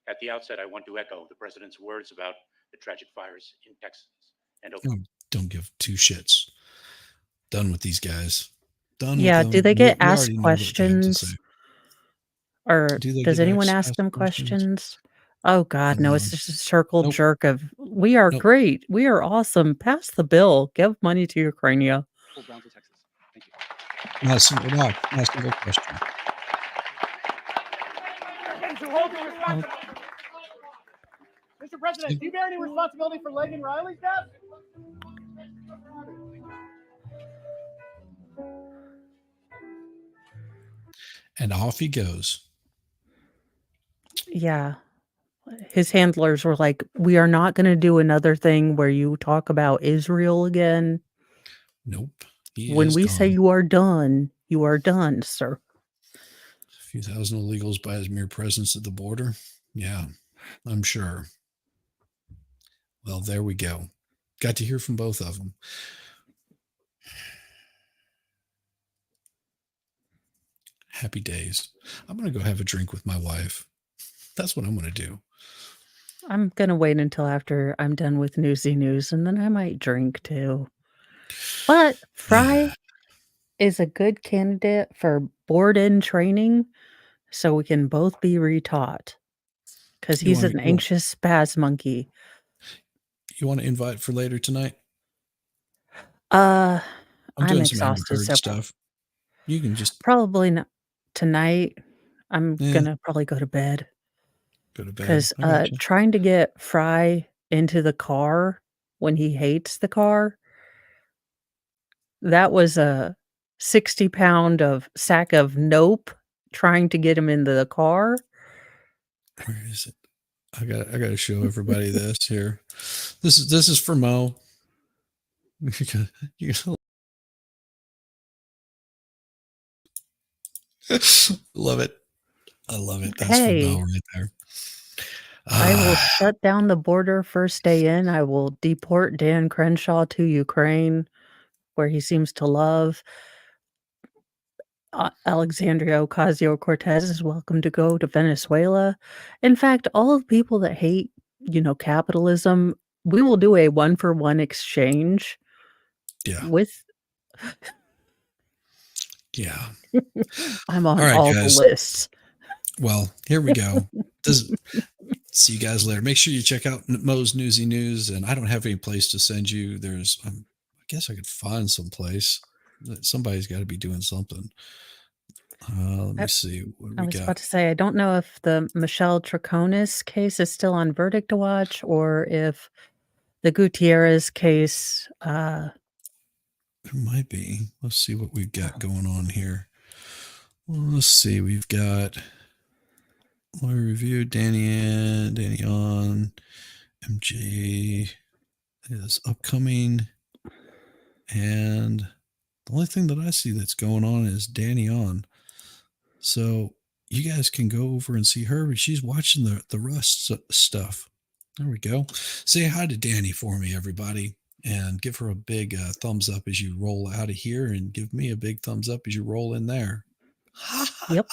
[SPEAKER 14] At the outset, I want to echo the president's words about the tragic fires in Texas and
[SPEAKER 1] Don't give two shits. Done with these guys. Done
[SPEAKER 12] Yeah,
[SPEAKER 1] with them.
[SPEAKER 12] do they get
[SPEAKER 1] We
[SPEAKER 12] asked
[SPEAKER 1] already know what they have to
[SPEAKER 12] questions?
[SPEAKER 1] say.
[SPEAKER 12] Or
[SPEAKER 1] Do they
[SPEAKER 12] does
[SPEAKER 1] get
[SPEAKER 12] anyone
[SPEAKER 1] asked
[SPEAKER 12] ask them
[SPEAKER 1] questions?
[SPEAKER 12] questions? Oh God, no, it's just a circle
[SPEAKER 1] Nope.
[SPEAKER 12] jerk of we are
[SPEAKER 1] Nope.
[SPEAKER 12] great. We are awesome. Pass the bill. Give money to Ukraine.
[SPEAKER 14] Brownsville, Texas. Thank you.
[SPEAKER 1] Not a single question.
[SPEAKER 18] Mr. President, do you bear any responsibility for Lagan Riley's death?
[SPEAKER 1] And off he goes.
[SPEAKER 12] Yeah. His handlers were like, we are not going to do another thing where you talk about Israel again.
[SPEAKER 1] Nope. He
[SPEAKER 12] When
[SPEAKER 1] is
[SPEAKER 12] we say
[SPEAKER 1] gone.
[SPEAKER 12] you are done, sir.
[SPEAKER 1] A few thousand illegals by his mere presence at the border. Yeah, I'm sure. Well, there we go. Got to hear from both of them. Happy days. I'm going to go have a drink with my wife. That's what I'm going to do.
[SPEAKER 12] I'm going to wait until after I'm done with Newsy News and then I might drink too. But Fry is a good candidate for board-in training so we can both be retaught because
[SPEAKER 1] You
[SPEAKER 12] he's
[SPEAKER 1] wanna-
[SPEAKER 12] an
[SPEAKER 1] you-
[SPEAKER 12] anxious spaz monkey.
[SPEAKER 1] You want to invite for later tonight?
[SPEAKER 12] I'm
[SPEAKER 1] I'm doing some Amber
[SPEAKER 12] exhausted.
[SPEAKER 1] Heard
[SPEAKER 12] So
[SPEAKER 1] stuff. You can just
[SPEAKER 12] probably not tonight. I'm
[SPEAKER 1] Yeah.
[SPEAKER 12] going to probably go to bed.
[SPEAKER 1] go to bed.
[SPEAKER 12] Because
[SPEAKER 1] I gotcha.
[SPEAKER 12] trying to get Fry into the car when he hates the car, that was a 60-pound of sack of nope trying to get him into the car.
[SPEAKER 1] Where is it? I got to show everybody this here. This is for Mo. You gotta love it. I love it. That's for
[SPEAKER 12] Hey.
[SPEAKER 1] Mo right there.
[SPEAKER 12] I will
[SPEAKER 1] Ah,
[SPEAKER 12] shut down the border first day in. I will deport Dan Crenshaw to Ukraine, where he seems to love. Alexandria Ocasio-Cortez is welcome to go to Venezuela. In fact, all of the people that hate, capitalism, we will do a one-for-one exchange
[SPEAKER 1] yeah.
[SPEAKER 12] with
[SPEAKER 1] Yeah.
[SPEAKER 12] I'm on
[SPEAKER 1] All right,
[SPEAKER 12] all
[SPEAKER 1] guys.
[SPEAKER 12] the lists.
[SPEAKER 1] Well, here we go. See you guys later. Make sure you check out Mo's Newsy News. And I don't have any place to send you. There's, I guess I could find some place. Somebody's got to be doing something. Let me see what
[SPEAKER 12] I
[SPEAKER 1] we
[SPEAKER 12] was
[SPEAKER 1] got.
[SPEAKER 12] about to say, I don't know if the Michelle Troconis case is still on Verdict to Watch or if the Gutierrez case.
[SPEAKER 1] There might be. Let's see what we've got going on here. Well, let's see. We've got lawyer review, Danny on, MJ. is upcoming. And the only thing that I see that's going on is Danny on. So you guys can go over and see her. She's watching the Rust stuff. There we go. Say hi to Danny for me, everybody, and give her a big thumbs up as you roll out of here, and give me a big thumbs up as you roll in there.
[SPEAKER 12] Yep.